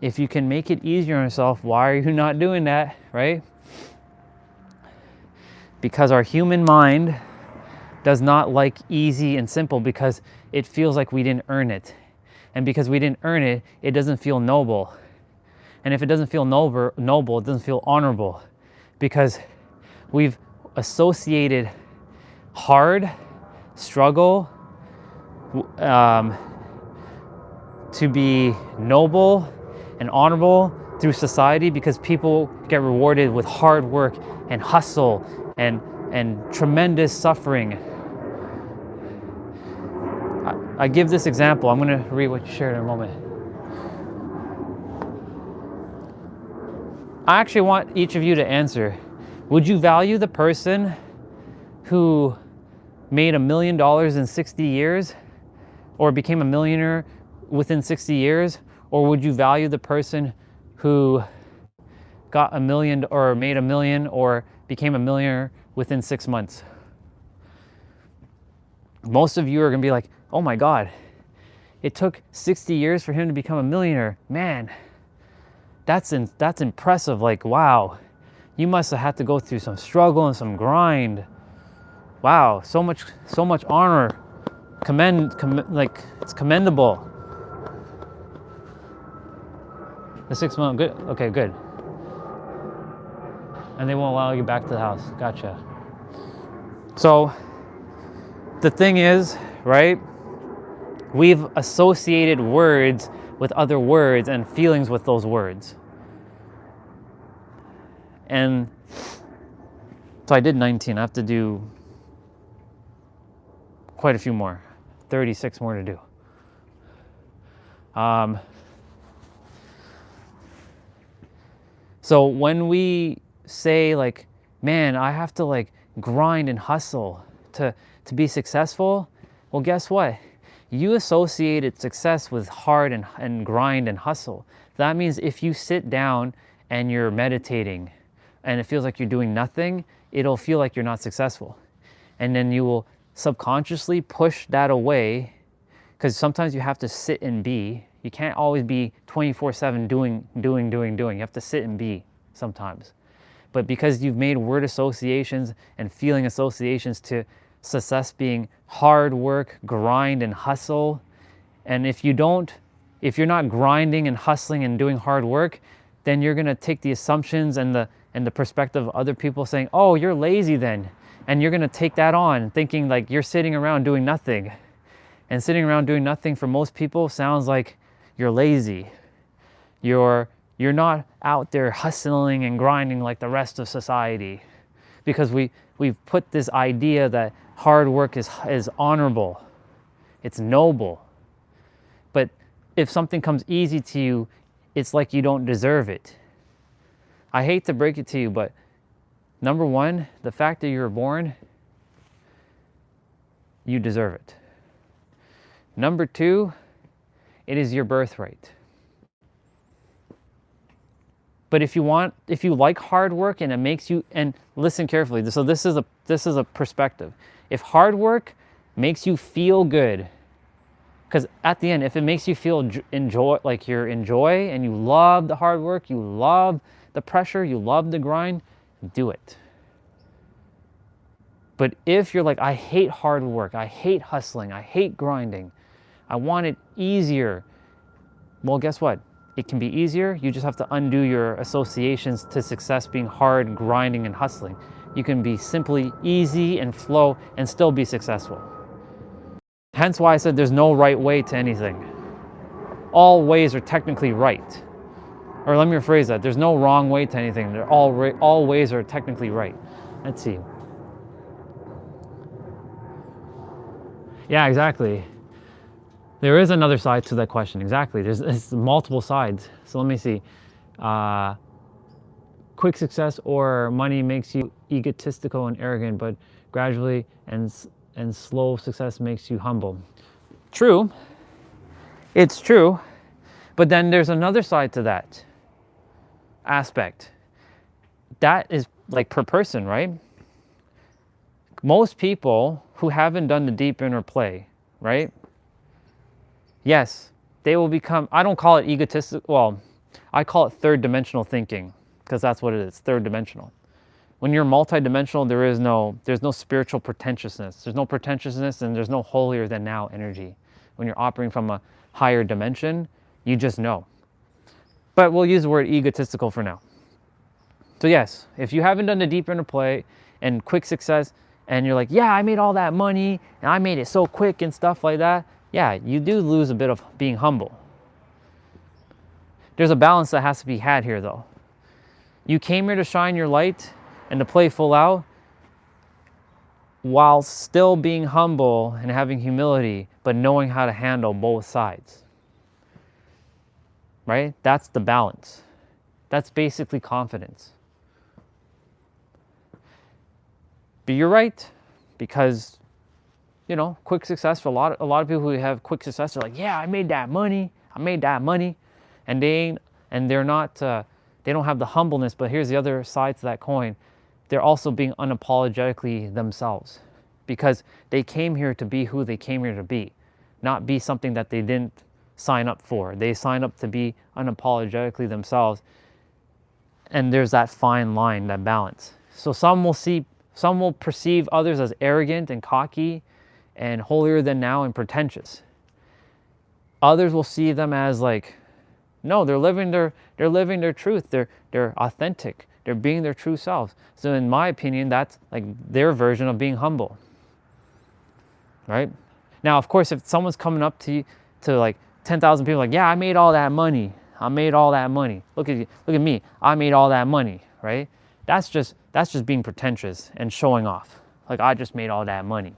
if you can make it easier on yourself, why are you not doing that, right? Because our human mind does not like easy and simple because it feels like we didn't earn it. And because we didn't earn it, it doesn't feel noble. And if it doesn't feel noble, it doesn't feel honorable, because we've associated hard struggle to be noble and honorable through society, because people get rewarded with hard work and hustle and tremendous suffering. I give this example. I'm going to read what you shared in a moment. I actually want each of you to answer. Would you value the person who made $1 million in 60 years or became a millionaire within 60 years? Or would you value the person who got $1 million or made $1 million or became a millionaire within 6 months? Most of you are going to be like, oh my God, it took 60 years for him to become a millionaire. Man, that's impressive. Like, wow, you must have had to go through some struggle and some grind. Wow, so much honor. Like, it's commendable. The 6 month, good. Okay, good. And they won't allow you back to the house. Gotcha. So the thing is, right? We've associated words with other words and feelings with those words. And so I did 19. I have to do quite a few more. 36 more to do. So when we say like, man, I have to like grind and hustle to be successful, well, guess what? You associated success with hard and grind and hustle. That means if you sit down and you're meditating and it feels like you're doing nothing, it'll feel like you're not successful. And then you will subconsciously push that away, because sometimes you have to sit and be. You can't always be 24/7 doing. You have to sit and be sometimes. But because you've made word associations and feeling associations to success being hard work, grind, and hustle. And if you're not grinding and hustling and doing hard work, then you're gonna take the assumptions and the perspective of other people saying, oh, you're lazy then. And you're gonna take that on, thinking like you're sitting around doing nothing. And sitting around doing nothing for most people sounds like you're lazy. You're not out there hustling and grinding like the rest of society. Because we've put this idea that hard work is honorable, it's noble. But if something comes easy to you, it's like you don't deserve it. I hate to break it to you, but number one, the fact that you were born, you deserve it. Number two, it is your birthright. But if you like hard work and it makes you, and listen carefully, so this is a perspective. If hard work makes you feel good, because at the end, if it makes you feel like you're in joy and you love the hard work, you love the pressure, you love the grind, do it. But if you're like, I hate hard work, I hate hustling, I hate grinding, I want it easier, well, guess what? It can be easier. You just have to undo your associations to success being hard, grinding, and hustling. You can be simply easy and flow and still be successful. Hence why I said there's no right way to anything. All ways are technically right. Or let me rephrase that. There's no wrong way to anything. All ways are technically right. Let's see. Yeah, exactly. There is another side to that question. Exactly. There's multiple sides. So let me see. Quick success or money makes you egotistical and arrogant, but gradually and slow success makes you humble. True. It's true. But then there's another side to that aspect. That is like per person, right? Most people who haven't done the deep inner play, right? Yes, they will become, I don't call it egotistical, well, I call it third dimensional thinking, because that's what it is, third dimensional. When you're multidimensional, there's no spiritual pretentiousness. There's no pretentiousness and there's no holier than now energy. When you're operating from a higher dimension, you just know. But we'll use the word egotistical for now. So yes, if you haven't done the deep inner play and quick success, and you're like, yeah, I made all that money, and I made it so quick and stuff like that, yeah, you do lose a bit of being humble. There's a balance that has to be had here though. You came here to shine your light and to play full out while still being humble and having humility, but knowing how to handle both sides. Right? That's the balance. That's basically confidence. But you're right, because quick success for a lot of people who have quick success are like, yeah, I made that money, and they're not, they don't have the humbleness. But here's the other side to that coin: they're also being unapologetically themselves, because they came here to be who they came here to be, not be something that they didn't sign up for. They signed up to be unapologetically themselves, and there's that fine line, that balance. So some will perceive others as arrogant and cocky and holier than now and pretentious. Others will see them as like, no, they're living their truth. They're authentic. They're being their true selves. So in my opinion, that's like their version of being humble. Right? Now, of course, if someone's coming up to you, to like 10,000 people, like, yeah, I made all that money. Look at me. I made all that money, right? That's just being pretentious and showing off. Like, I just made all that money,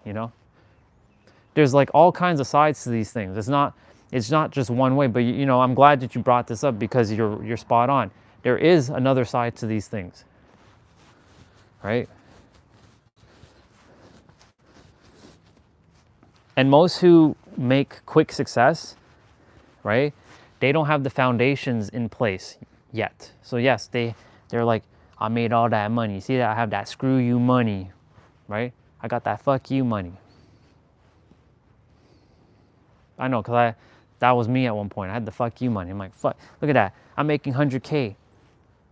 There's like all kinds of sides to these things. It's not just one way, but I'm glad that you brought this up, because you're spot on. There is another side to these things. Right? And most who make quick success, right? They don't have the foundations in place yet. So yes, they're like, I made all that money. See that? I have that screw you money, right? I got that fuck you money. I know, because that was me at one point. I had the fuck you money. I'm like, fuck, look at that. I'm making 100K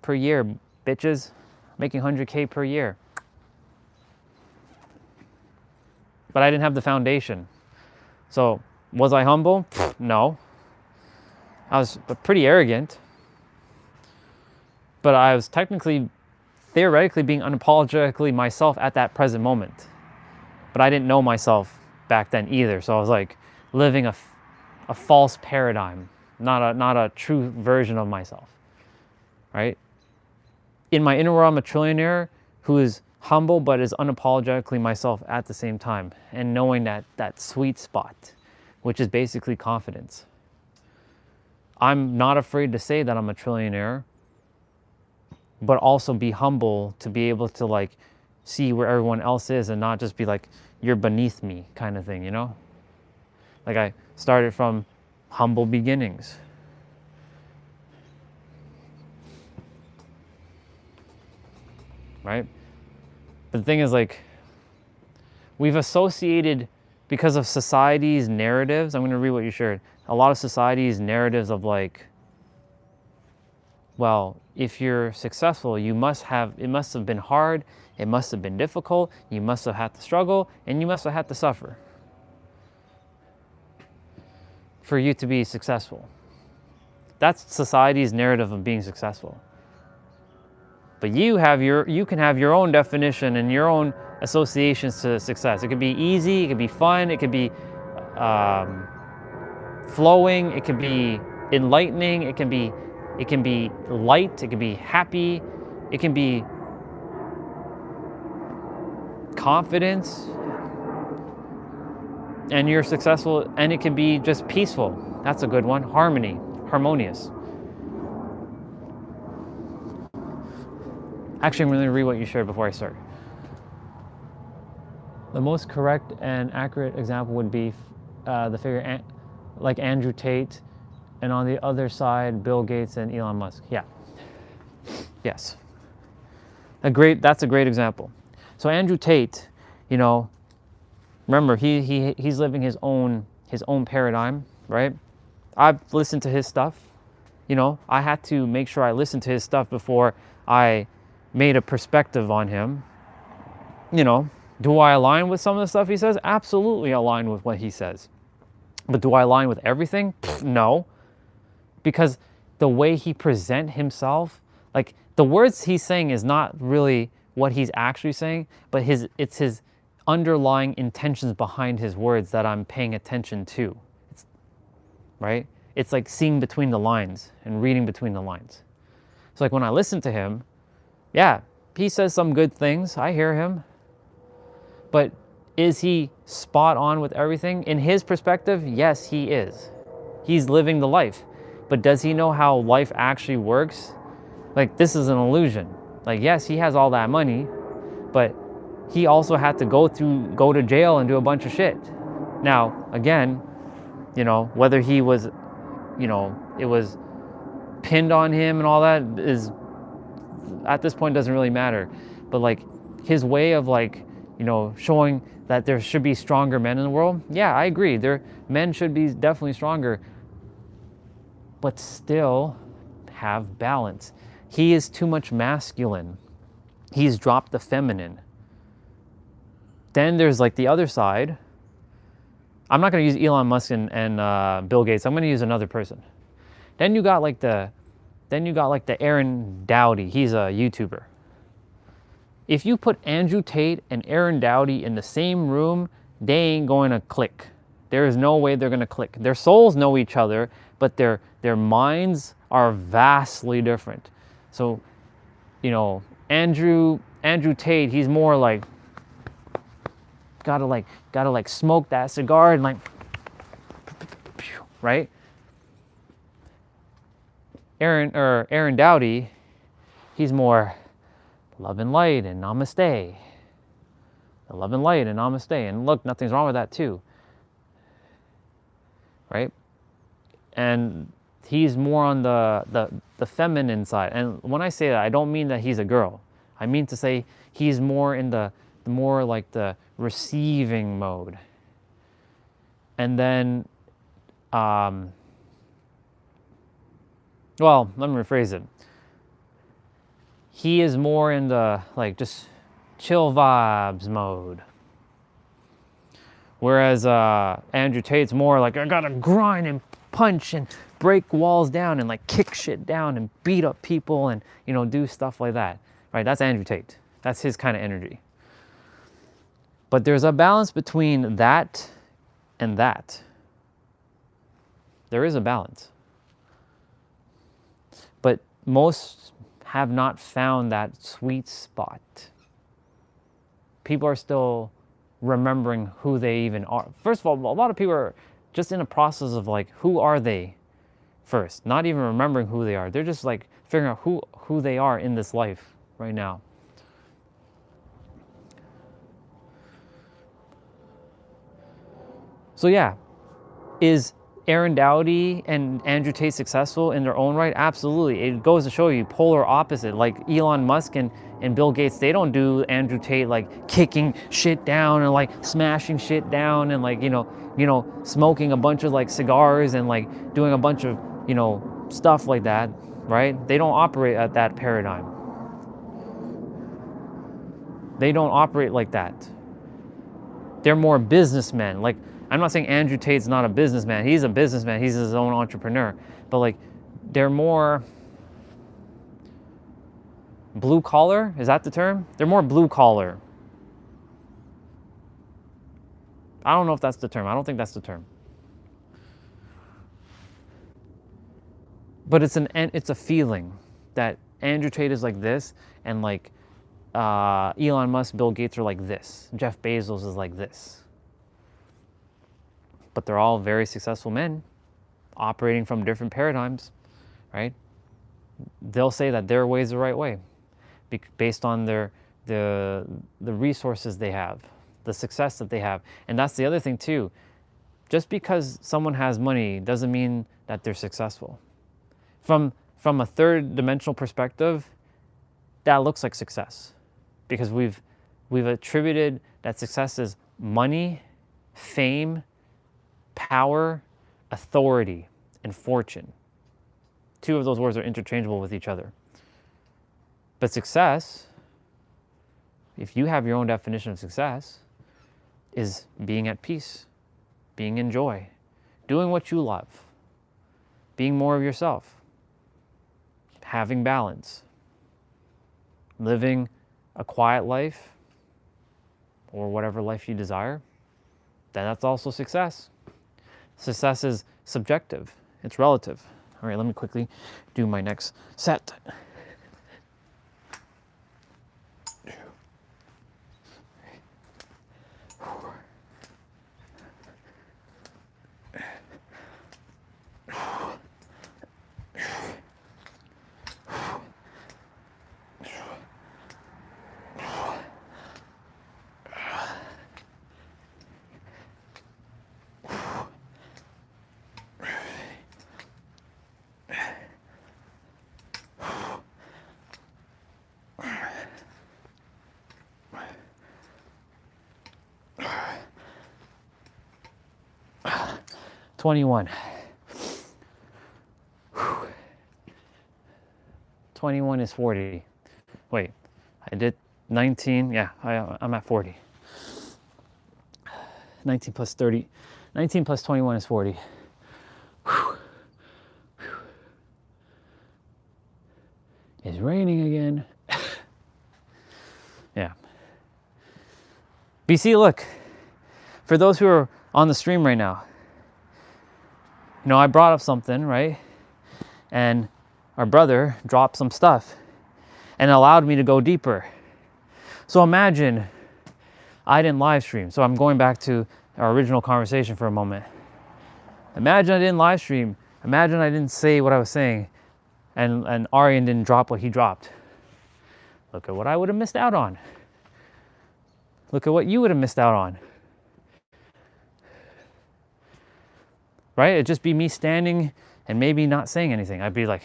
per year, bitches. Making 100K per year. but I didn't have the foundation. So was I humble? No. I was pretty arrogant, but I was theoretically being unapologetically myself at that present moment. But I didn't know myself back then either. So I was like living a false paradigm, not a true version of myself, right? In my inner world, I'm a trillionaire who is humble but is unapologetically myself at the same time, and knowing that sweet spot, which is basically confidence. I'm not afraid to say that I'm a trillionaire, but also be humble to be able to like see where everyone else is and not just be like, you're beneath me kind of thing, you know? Like I started from humble beginnings. Right? But the thing is, like, we've associated, because of society's narratives, I'm going to read what you shared, a lot of society's narratives of like, well, if you're successful, it must have been hard, it must have been difficult, you must have had to struggle, and you must have had to suffer for you to be successful. That's society's narrative of being successful. But you can have your own definition and your own associations to success. It could be easy, it could be fun, it could be flowing, it could be enlightening, it can be light, it can be happy, it can be confidence, and you're successful, and it can be just peaceful. That's a good one. Harmonious. Actually, I'm going to read what you shared before I start. The most correct and accurate example would be the figure like Andrew Tate, and on the other side, Bill Gates and Elon Musk. Yeah. Yes. That's a great example. So Andrew Tate, you know, remember he's living his own paradigm, right? I've listened to his stuff. You know, I had to make sure I listened to his stuff before I made a perspective on him. You know, do I align with some of the stuff he says? Absolutely align with what he says. But do I align with everything? No. Because the way he presents himself, like the words he's saying is not really what he's actually saying, but it's his underlying intentions behind his words that I'm paying attention to. Right? It's like seeing between the lines and reading between the lines. So like when I listen to him, yeah, he says some good things. I hear him. But is he spot on with everything? In his perspective, yes, he is. He's living the life. But does he know how life actually works? Like, this is an illusion. Like, yes, he has all that money, but he also had to go to jail and do a bunch of shit. Now, again, you know, whether he was, you know, it was pinned on him and all that is, at this point, doesn't really matter. But like his way of like, you know, showing that there should be stronger men in the world. Yeah, I agree. Men should be definitely stronger, but still have balance. He is too much masculine. He's dropped the feminine. Then there's like the other side. I'm not going to use Elon Musk and Bill Gates. I'm going to use another person. Then you got like the Aaron Doughty. He's a YouTuber. If you put Andrew Tate and Aaron Doughty in the same room, they ain't going to click. There is no way they're going to click. Their souls know each other, but their minds are vastly different. So, you know, Andrew Tate, he's more like gotta smoke that cigar and like, right? Aaron Doughty, he's more love and light and namaste. Love and light and namaste. And look, nothing's wrong with that too. Right? And he's more on the feminine side. And when I say that, I don't mean that he's a girl. I mean to say he's more in the more like the receiving mode. And then, well, let me rephrase it. He is more in the like just chill vibes mode. Whereas Andrew Tate's more like, I gotta grind and punch and break walls down and like kick shit down and beat up people and, you know, do stuff like that, right? That's Andrew Tate. That's his kind of energy. But there's a balance between that and that. There is a balance. But most have not found that sweet spot. People are still remembering who they even are. First of all, a lot of people are just in a process of like, who are they first? Not even remembering who they are. They're just like figuring out who they are in this life right now. So yeah, is Aaron Dowdy and Andrew Tate successful in their own right? Absolutely. It goes to show you polar opposite. Like Elon Musk and Bill Gates, they don't do Andrew Tate like kicking shit down and like smashing shit down and like, you know, smoking a bunch of like cigars and like doing a bunch of, you know, stuff like that, right? They don't operate at that paradigm. They don't operate like that. They're more businessmen. Like, I'm not saying Andrew Tate's not a businessman. He's a businessman. He's his own entrepreneur. But like, they're more blue collar. Is that the term? They're more blue collar. I don't know if that's the term. I don't think that's the term. But it's a feeling that Andrew Tate is like this, and like Elon Musk, Bill Gates are like this. Jeff Bezos is like this. But they're all very successful men operating from different paradigms, right? They'll say that their way is the right way based on the resources they have, the success that they have. And that's the other thing too. Just because someone has money doesn't mean that they're successful. From a third dimensional perspective, that looks like success because we've attributed that success as money, fame, power, authority, and fortune. Two of those words are interchangeable with each other. But success, if you have your own definition of success, is being at peace, being in joy, doing what you love, being more of yourself, having balance, living a quiet life or whatever life you desire, then that's also success. Success is subjective. It's relative. All right, let me quickly do my next set. $21. 21 is 40. Wait, I did 19. Yeah, I'm at 40. 19 plus 30. 19 plus 21 is 40. It's raining again. Yeah. BC, look. For those who are on the stream right now, you know, I brought up something, right? And our brother dropped some stuff and allowed me to go deeper. So imagine I didn't live stream. So I'm going back to our original conversation for a moment. Imagine I didn't live stream. Imagine I didn't say what I was saying and Aryan didn't drop what he dropped. Look at what I would have missed out on. Look at what you would have missed out on. Right? It'd just be me standing and maybe not saying anything. I'd be like,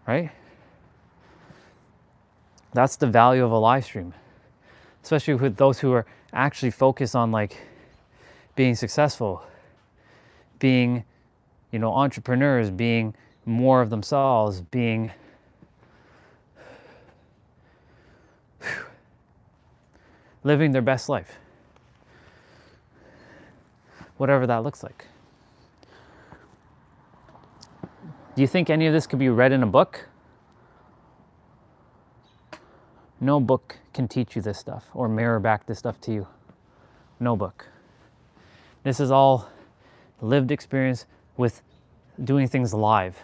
right? That's the value of a live stream, especially with those who are actually focused on like being successful, being, you know, entrepreneurs, being more of themselves, being living their best life. Whatever that looks like. Do you think any of this could be read in a book? No book can teach you this stuff or mirror back this stuff to you. No book. This is all lived experience with doing things live.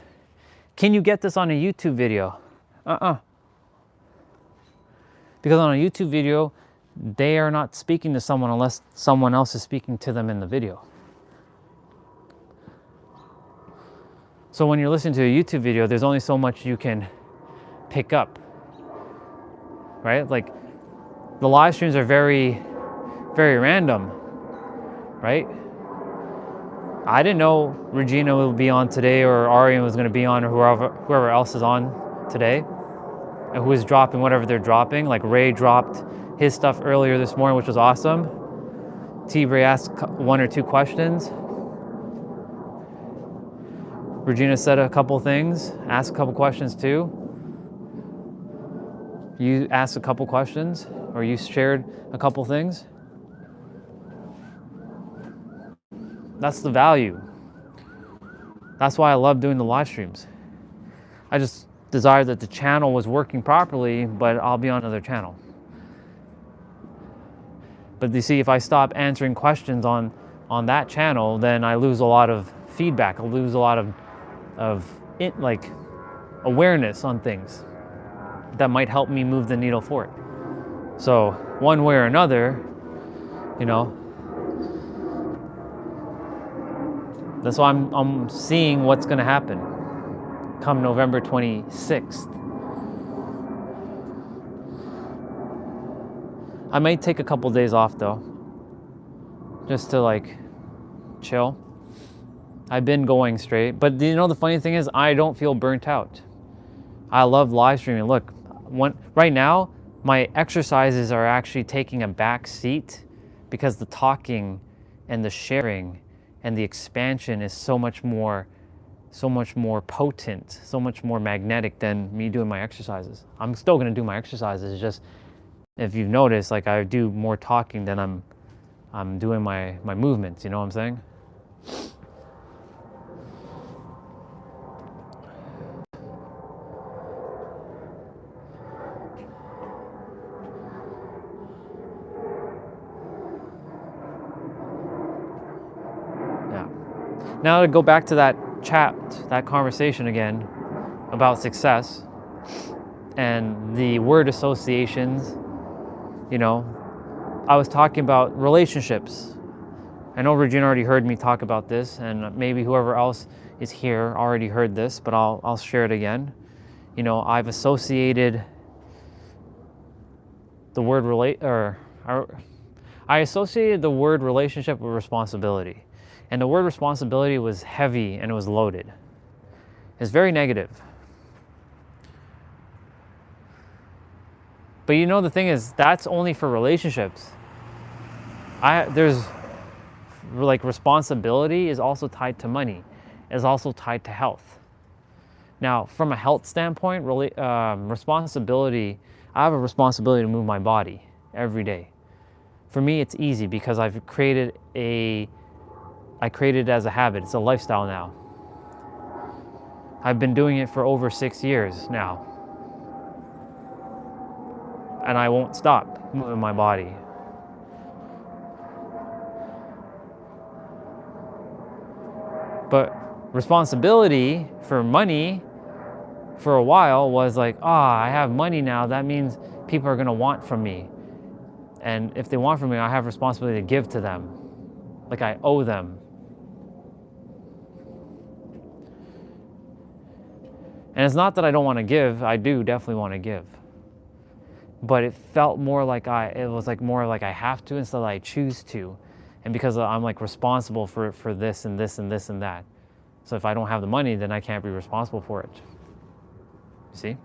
Can you get this on a YouTube video? Because on a YouTube video, they are not speaking to someone unless someone else is speaking to them in the video. So when you're listening to a YouTube video, there's only so much you can pick up, right? Like the live streams are very, very random, right? I didn't know Regina will be on today, or Arian was going to be on, or whoever else is on today, and who is dropping whatever they're dropping. Like Ray dropped his stuff earlier this morning, which was awesome. T-Bray asked 1 or 2 questions. Regina said a couple things, asked a couple questions too. You asked a couple questions, or you shared a couple things. That's the value. That's why I love doing the live streams. I just desire that the channel was working properly, but I'll be on another channel. But you see, if I stop answering questions on that channel, then I lose a lot of feedback. I lose a lot of like awareness on things that might help me move the needle forward. So one way or another, you know, that's why I'm seeing what's going to happen come November 26th. I might take a couple days off though, just to like chill. I've been going straight, but you know the funny thing is I don't feel burnt out. I love live streaming. Look, right now my exercises are actually taking a back seat because the talking and the sharing and the expansion is so much more potent, so much more magnetic than me doing my exercises. I'm still going to do my exercises. It's just, if you've noticed, like I do more talking than I'm doing my movements. You know what I'm saying? Now to go back to that chat, that conversation again about success and the word associations, you know, I was talking about relationships. I know Regina already heard me talk about this, and maybe whoever else is here already heard this, but I'll share it again. You know, I've associated the word I associated the word relationship with responsibility. And the word responsibility was heavy and it was loaded. It's very negative. But you know, the thing is, that's only for relationships. There's like responsibility is also tied to money, is also tied to health. Now, from a health standpoint, responsibility, I have a responsibility to move my body every day. For me, it's easy because I created it as a habit. It's a lifestyle now. I've been doing it for over 6 years now. And I won't stop moving my body. But responsibility for money for a while was like, I have money now. That means people are gonna want from me. And if they want from me, I have responsibility to give to them. Like I owe them. And it's not that I don't want to give. I do definitely want to give. But it felt more like it was like more like I have to instead of I choose to. And because I'm like responsible for this and this and this and that. So if I don't have the money, then I can't be responsible for it. You see?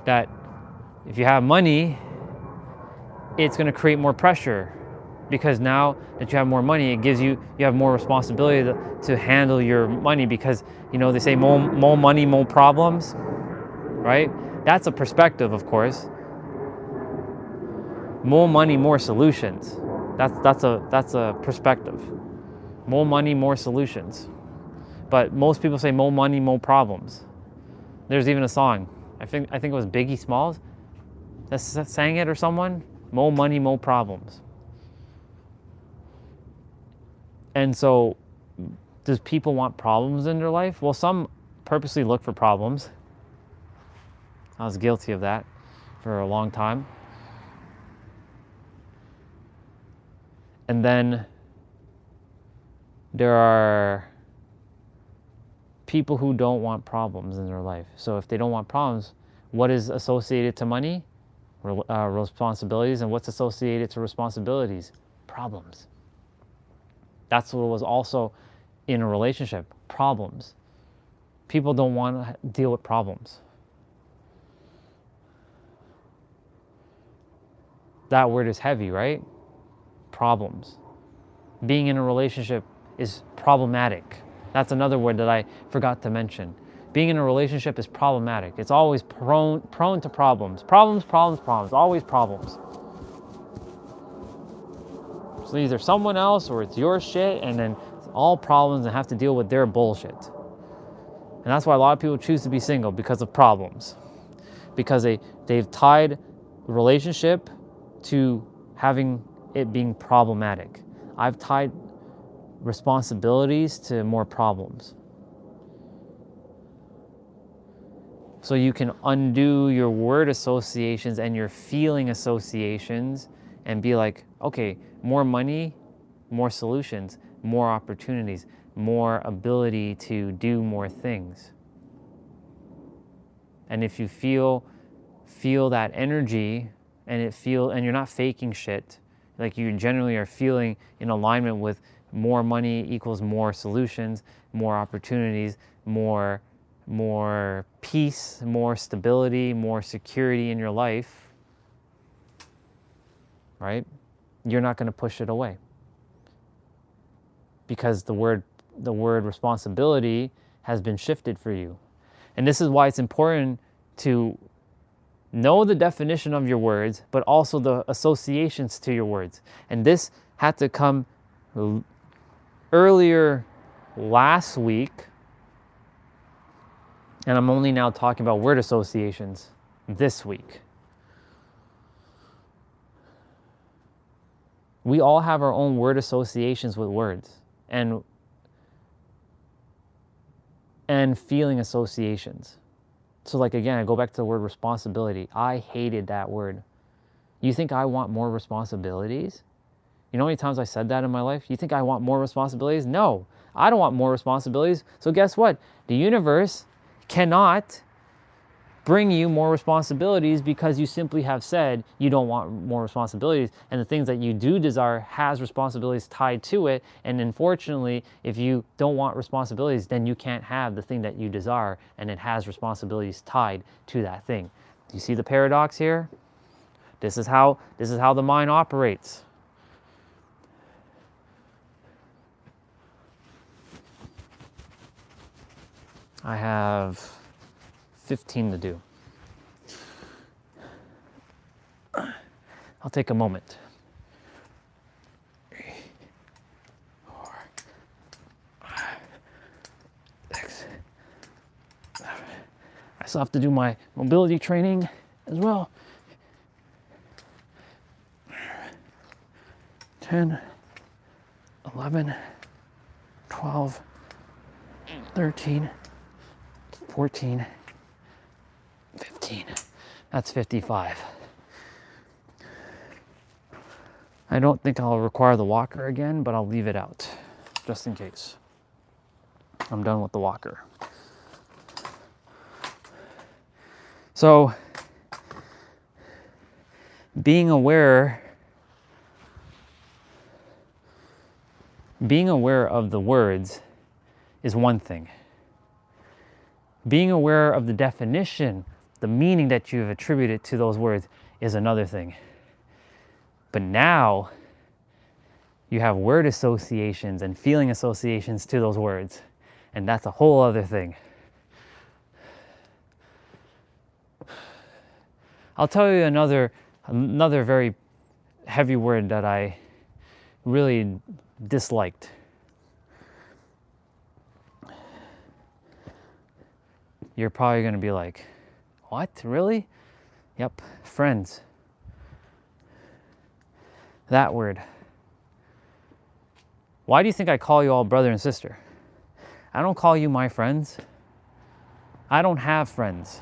That if you have money, it's going to create more pressure. Because now that you have more money, it gives you have more responsibility to handle your money, because, you know, they say more money, more problems, right? That's a perspective, of course. More money, more solutions. That's a perspective. More money, more solutions. But most people say more money, more problems. There's even a song. I think it was Biggie Smalls that sang it, or someone. More money, more problems. And so, does people want problems in their life? Well, some purposely look for problems. I was guilty of that for a long time. And then there are people who don't want problems in their life. So if they don't want problems, what is associated to money? Responsibilities. And what's associated to responsibilities? Problems. That's what was also in a relationship. Problems. People don't want to deal with problems. That word is heavy, right? Problems. Being in a relationship is problematic. That's another word that I forgot to mention. Being in a relationship is problematic. It's always prone to problems. Problems, always problems. So either someone else or it's your shit, and then it's all problems and have to deal with their bullshit. And that's why a lot of people choose to be single, because of problems. Because they've tied relationship to having it being problematic. I've tied responsibilities to more problems. So you can undo your word associations and your feeling associations and be like, okay, more money, more solutions, more opportunities, more ability to do more things. And if you feel that energy and you're not faking shit, like you generally are feeling in alignment with more money equals more solutions, more opportunities, more peace, more stability, more security in your life, right? You're not going to push it away. Because the word responsibility has been shifted for you. And this is why it's important to know the definition of your words, but also the associations to your words. And this had to come earlier last week, and I'm only now talking about word associations this week. We all have our own word associations with words and feeling associations. So like, again, I go back to the word responsibility. I hated that word. You think I want more responsibilities? You know how many times I said that in my life? You think I want more responsibilities? No, I don't want more responsibilities. So guess what? The universe cannot bring you more responsibilities because you simply have said you don't want more responsibilities, and the things that you do desire has responsibilities tied to it. And unfortunately, if you don't want responsibilities, then you can't have the thing that you desire, and it has responsibilities tied to that thing. Do you see the paradox here? This is how the mind operates. I have 15 to do. I'll take a moment. 3, 4, 5, 6, 7. I still have to do my mobility training as well. 10, 11, 12, 13, 14, 15. That's 55. I don't think I'll require the walker again, but I'll leave it out just in case. I'm done with the walker. So, being aware of the words is one thing. Being aware of the definition, the meaning that you've attributed to those words is another thing. But now you have word associations and feeling associations to those words, and that's a whole other thing. I'll tell you another very heavy word that I really disliked. You're probably going to be like, what? Really? Yep, friends. That word. Why do you think I call you all brother and sister? I don't call you my friends. I don't have friends.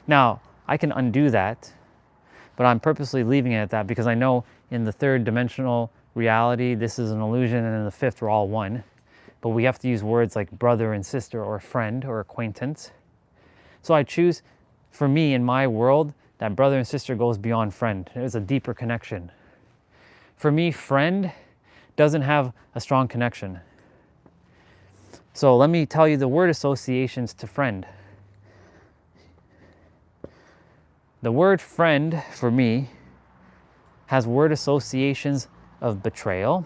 Now, I can undo that, but I'm purposely leaving it at that because I know in the third dimensional reality, this is an illusion, and in the fifth, we're all one. But we have to use words like brother and sister or friend or acquaintance. So I choose, for me, in my world, that brother and sister goes beyond friend. There's a deeper connection. For me, friend doesn't have a strong connection. So let me tell you the word associations to friend. The word friend, for me, has word associations of betrayal,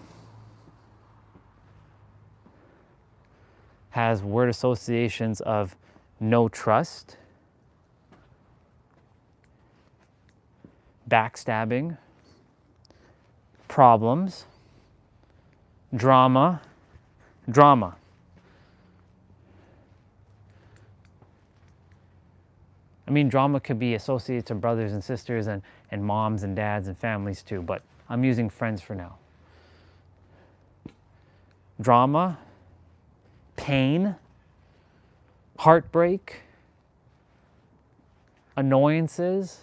has word associations of no trust, backstabbing, problems, drama. I mean, drama could be associated to brothers and sisters and moms and dads and families too, but I'm using friends for now. Drama, pain, heartbreak, annoyances.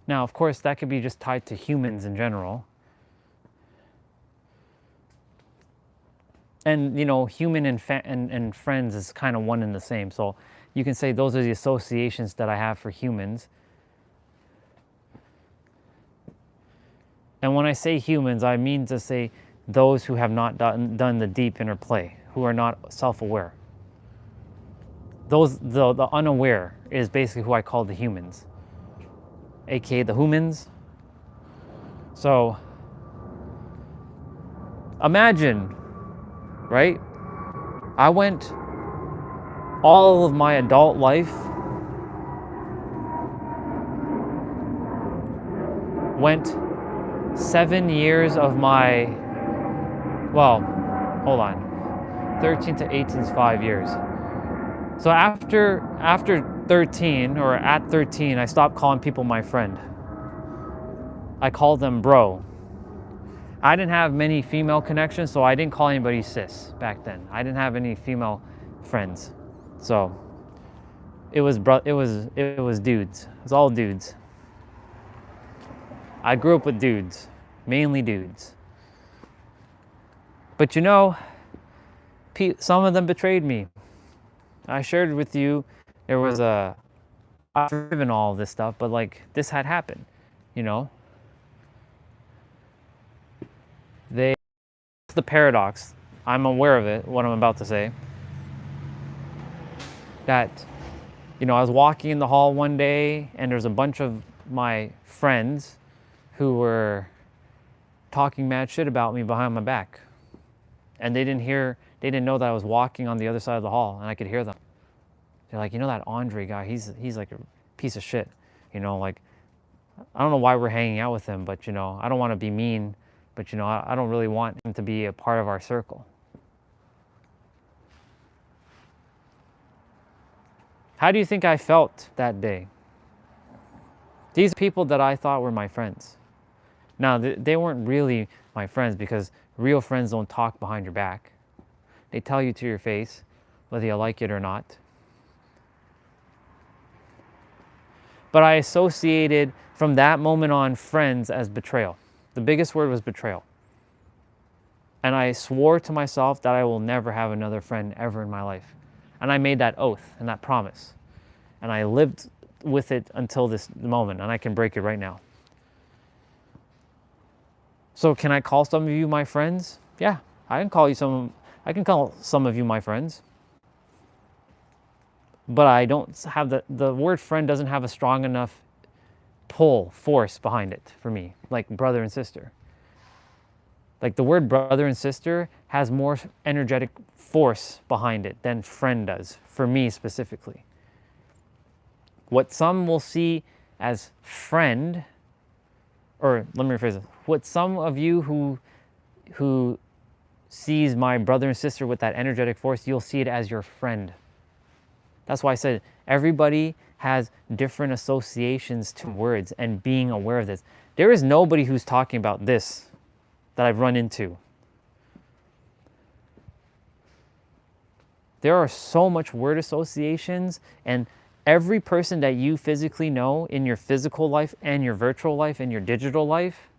Now, of course, that could be just tied to humans in general. And, you know, human and friends is kind of one and the same. So you can say those are the associations that I have for humans. And when I say humans, I mean to say those who have not done the deep inner play, who are not self-aware. Those, the unaware is basically who I call the humans, aka the humans. So imagine, right? I went all of my adult life, went 7 years of my, well, hold on, 13 to 18 is 5 years. So after 13, or at 13, I stopped calling people my friend. I called them bro. I didn't have many female connections, so I didn't call anybody sis back then. I didn't have any female friends, so it was dudes. It was all dudes. I grew up with dudes, mainly dudes. But you know, some of them betrayed me. I shared with you there was I've forgiven all of this stuff, but like this had happened, you know. The paradox, I'm aware of it, what I'm about to say, that, you know, I was walking in the hall one day and there's a bunch of my friends who were talking mad shit about me behind my back. And they didn't know that I was walking on the other side of the hall, and I could hear them. They're like, you know that Andre guy, he's like a piece of shit. You know, like, I don't know why we're hanging out with him, but you know, I don't want to be mean, but you know, I don't really want him to be a part of our circle. How do you think I felt that day? These people that I thought were my friends. Now, they weren't really my friends, because real friends don't talk behind your back. They tell you to your face, whether you like it or not. But I associated from that moment on friends as betrayal. The biggest word was betrayal. And I swore to myself that I will never have another friend ever in my life. And I made that oath and that promise. And I lived with it until this moment, and I can break it right now. So can I call some of you my friends? Yeah, I can call some of you my friends. But I don't have the word friend doesn't have a strong enough force behind it for me, like brother and sister. Like the word brother and sister has more energetic force behind it than friend does, for me specifically. What some will see as friend, or let me rephrase it. What some of you who sees my brother and sister with that energetic force, you'll see it as your friend. That's why I said everybody has different associations to words, and being aware of this. There is nobody who's talking about this that I've run into. There are so much word associations, and every person that you physically know in your physical life and your virtual life and your digital life,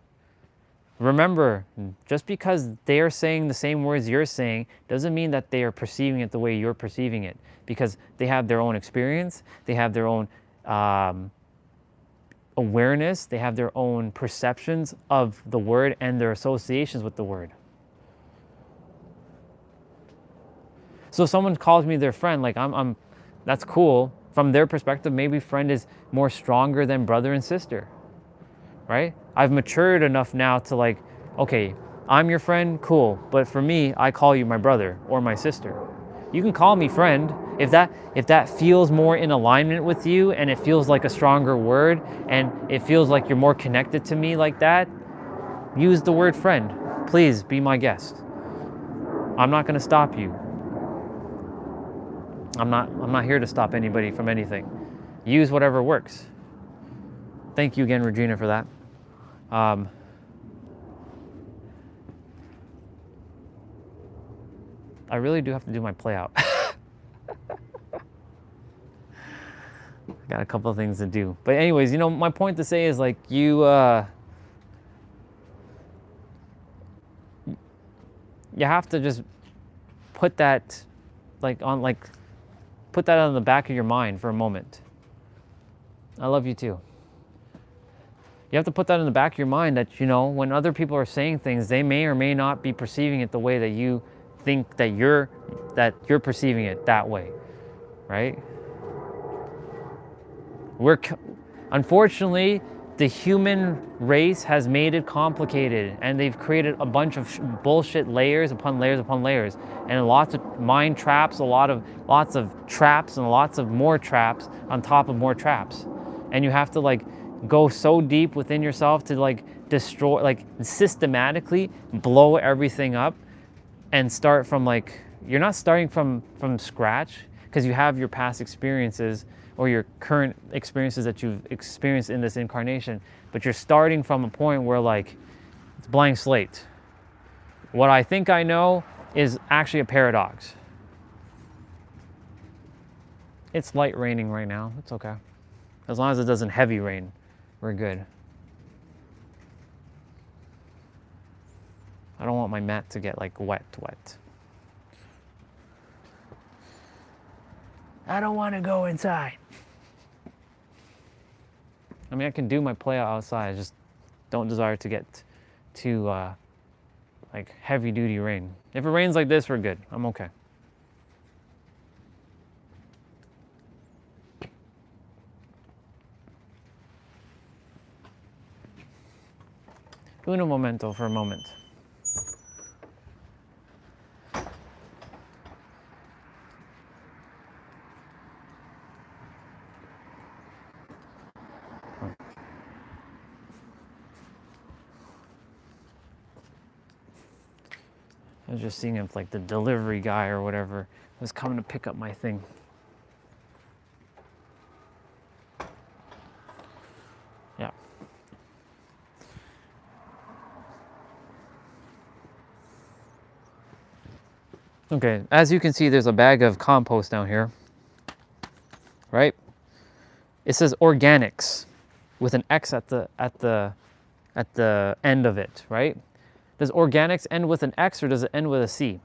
remember, just because they are saying the same words you're saying doesn't mean that they are perceiving it the way you're perceiving it, because they have their own experience, they have their own awareness, they have their own perceptions of the word and their associations with the word. So if someone calls me their friend, like that's cool. From their perspective, maybe friend is more stronger than brother and sister, right? I've matured enough now to like, okay, I'm your friend, cool. But for me, I call you my brother or my sister. You can call me friend if that feels more in alignment with you, and it feels like a stronger word, and it feels like you're more connected to me like that. Use the word friend. Please be my guest. I'm not going to stop you. I'm not here to stop anybody from anything. Use whatever works. Thank you again, Regina, for that. I really do have to do my play out. Got a couple of things to do. But anyways, you know, my point to say is like you have to just put that put that on the back of your mind for a moment. I love you too. You have to put that in the back of your mind that, you know, when other people are saying things, they may or may not be perceiving it the way that you think that you're perceiving it that way, right? Unfortunately, the human race has made it complicated, and they've created a bunch of bullshit layers upon layers upon layers, and lots of mind traps, lots of traps, and lots of more traps on top of more traps. And you have to like go so deep within yourself to like destroy, like systematically blow everything up, and start from like, you're not starting from scratch, because you have your past experiences or your current experiences that you've experienced in this incarnation, but you're starting from a point where like it's blank slate. What I think I know is actually a paradox. It's light raining right now. It's okay. As long as it doesn't heavy rain, we're good. I don't want my mat to get like wet. I don't want to go inside. I mean, I can do my play out outside. I just don't desire to get too like heavy duty rain. If it rains like this, we're good. I'm okay. Uno momento for a moment. I was just seeing if like the delivery guy or whatever was coming to pick up my thing. Yeah. Okay, as you can see, there's a bag of compost down here, right? It says organics with an X at the end of it, right? Does organics end with an X or does it end with a C?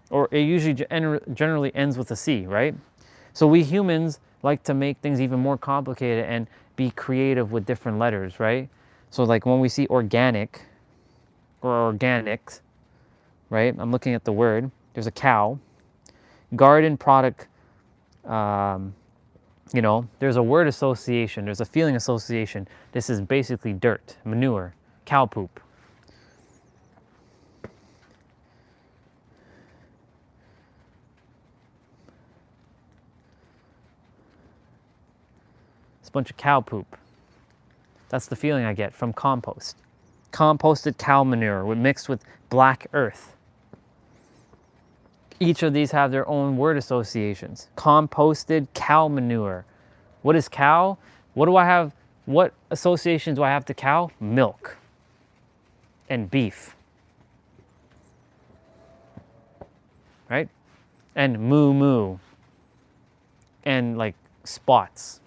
Or it usually generally ends with a C, right? So we humans like to make things even more complicated and be creative with different letters, right? So like when we see organic or organics, right? I'm looking at the word. There's a cow. Garden product, you know, there's a word association. There's a feeling association. This is basically dirt, manure, cow poop. It's a bunch of cow poop. That's the feeling I get from compost. Composted cow manure mixed with black earth. Each of these have their own word associations. Composted cow manure. What is cow? What do I have? What associations do I have to cow? Milk and beef. Right? And moo moo. And like spots.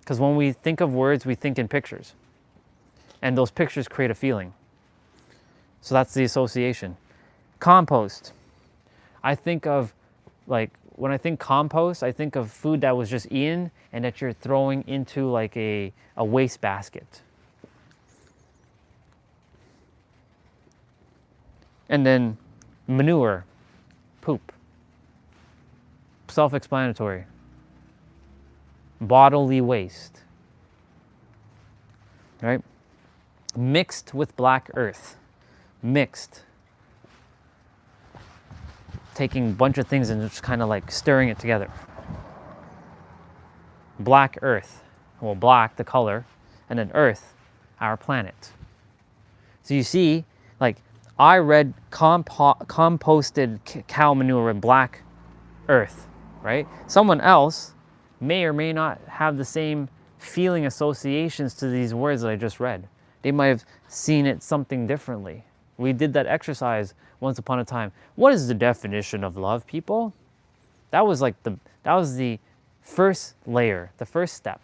Because when we think of words, we think in pictures. And those pictures create a feeling. So that's the association. Compost. I think of, like, when I think compost, I think of food that was just eaten and that you're throwing into like a waste basket. And then manure, poop. Self-explanatory. Bodily waste. Right? Mixed with black earth. Mixed. Taking a bunch of things and just kind of like stirring it together. Black earth. Well, black, the color, and then earth, our planet. So you see, like, I read composted cow manure and black earth, right? Someone else may or may not have the same feeling associations to these words that I just read. They might have seen it something differently. We did that exercise once upon a time. What is the definition of love, people? That was like the first layer, the first step.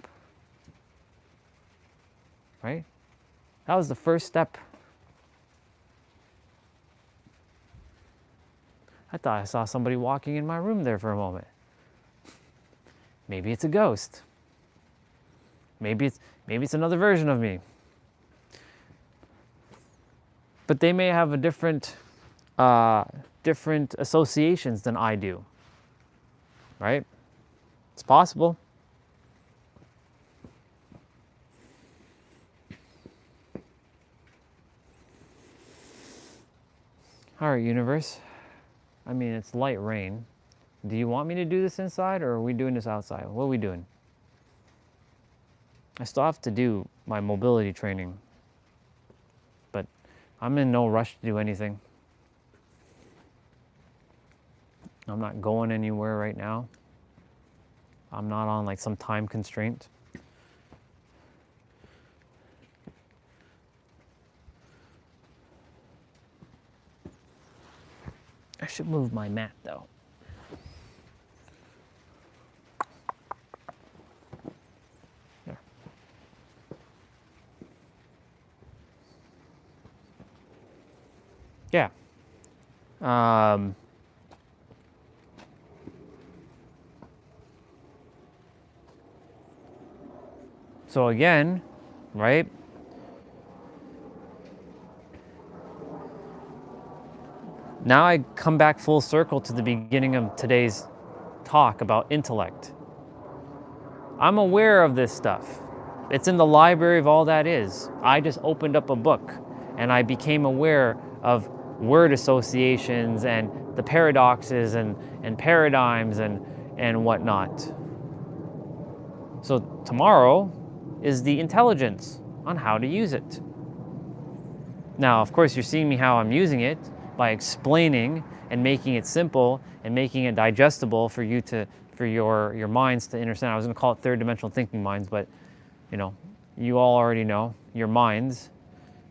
Right? That was the first step. I thought I saw somebody walking in my room there for a moment. Maybe it's a ghost. Maybe it's another version of me. But they may have a different associations than I do. Right? It's possible. All right, universe. I mean, it's light rain. Do you want me to do this inside, or are we doing this outside? What are we doing? I still have to do my mobility training, but I'm in no rush to do anything. I'm not going anywhere right now. I'm not on like some time constraint. I should move my mat though. There. Yeah. So again, right? Now I come back full circle to the beginning of today's talk about intellect. I'm aware of this stuff. It's in the library of all that is. I just opened up a book and I became aware of word associations and the paradoxes and paradigms and whatnot. So tomorrow is the intelligence on how to use it. Now, of course, you're seeing me how I'm using it by explaining and making it simple and making it digestible for you to, for your minds to understand. I was going to call it third dimensional thinking minds, but you know, you all already know your minds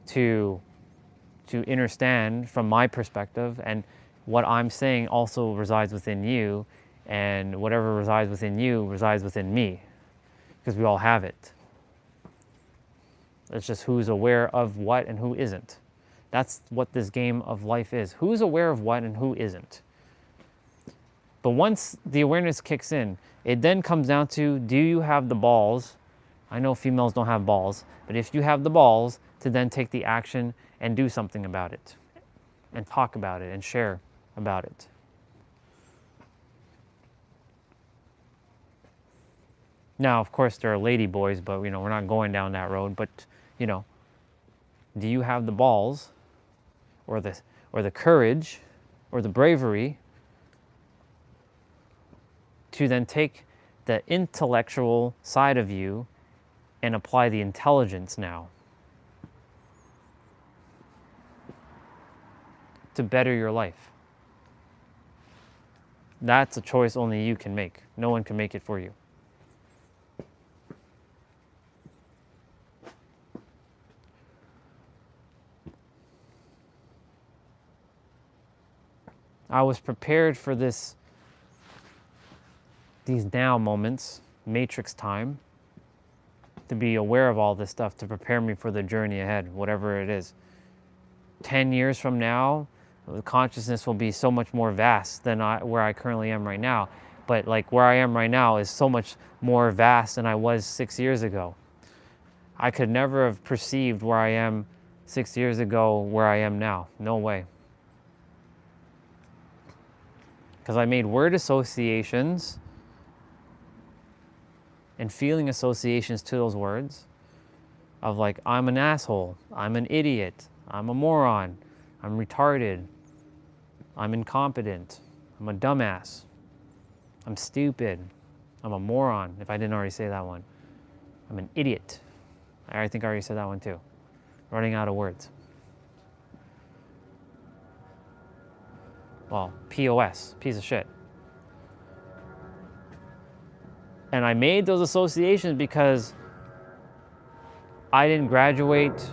to understand from my perspective, and what I'm saying also resides within you, and whatever resides within you resides within me, because we all have it. It's just who's aware of what and who isn't. That's what this game of life is. Who's aware of what and who isn't. But once the awareness kicks in, it then comes down to, do you have the balls? I know females don't have balls, but if you have the balls to then take the action and do something about it, and talk about it and share about it. Now, of course, there are lady boys, but you know, we're not going down that road. But you know, do you have the balls, or the courage, or the bravery to then take the intellectual side of you and apply the intelligence now to better your life. That's a choice only you can make. No one can make it for you. I was prepared for these now moments, matrix time, to be aware of all this stuff, to prepare me for the journey ahead, whatever it is. 10 years from now, the consciousness will be so much more vast than where I currently am right now. But like where I am right now is so much more vast than I was 6 years ago. I could never have perceived where I am 6 years ago where I am now. No way. Because I made word associations and feeling associations to those words of like, I'm an asshole, I'm an idiot, I'm a moron, I'm retarded, I'm incompetent, I'm a dumbass, I'm stupid, I'm a moron, if I didn't already say that one. I'm an idiot. I think I already said that one too. Running out of words. Well, POS, piece of shit. And I made those associations because I didn't graduate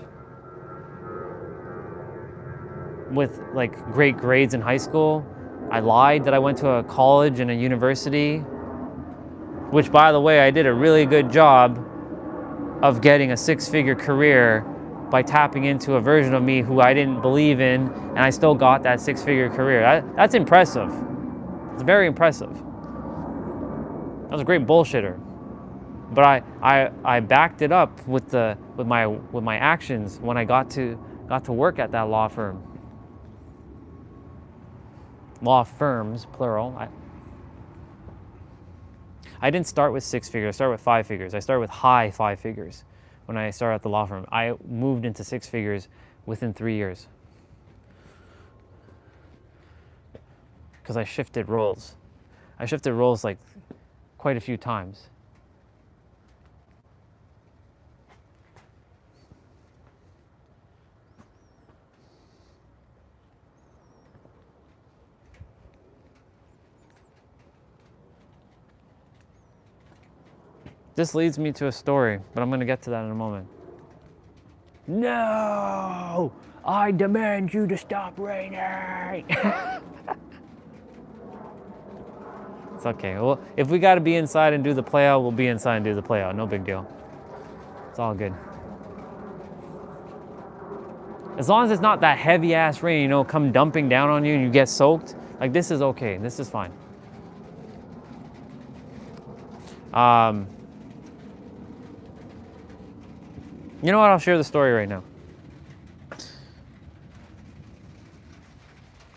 with like great grades in high school. I lied that I went to a college and a university, which by the way, I did a really good job of getting a 6-figure career by tapping into a version of me who I didn't believe in, and I still got that 6-figure career. That's impressive. It's very impressive. I was a great bullshitter, but I backed it up with my actions when I got to work at that law firm. Law firms, plural. I didn't start with 6 figures. I started with 5 figures. I started with high 5 figures when I started at the law firm. I moved into 6 figures within 3 years because I shifted roles. I shifted roles like quite a few times. This leads me to a story, but I'm going to get to that in a moment. No! I demand you to stop raining! It's okay. Well, if we got to be inside and do the play out, we'll be inside and do the play out. No big deal. It's all good. As long as it's not that heavy ass rain, you know, come dumping down on you and you get soaked, like this is okay. This is fine. You know what? I'll share the story right now. It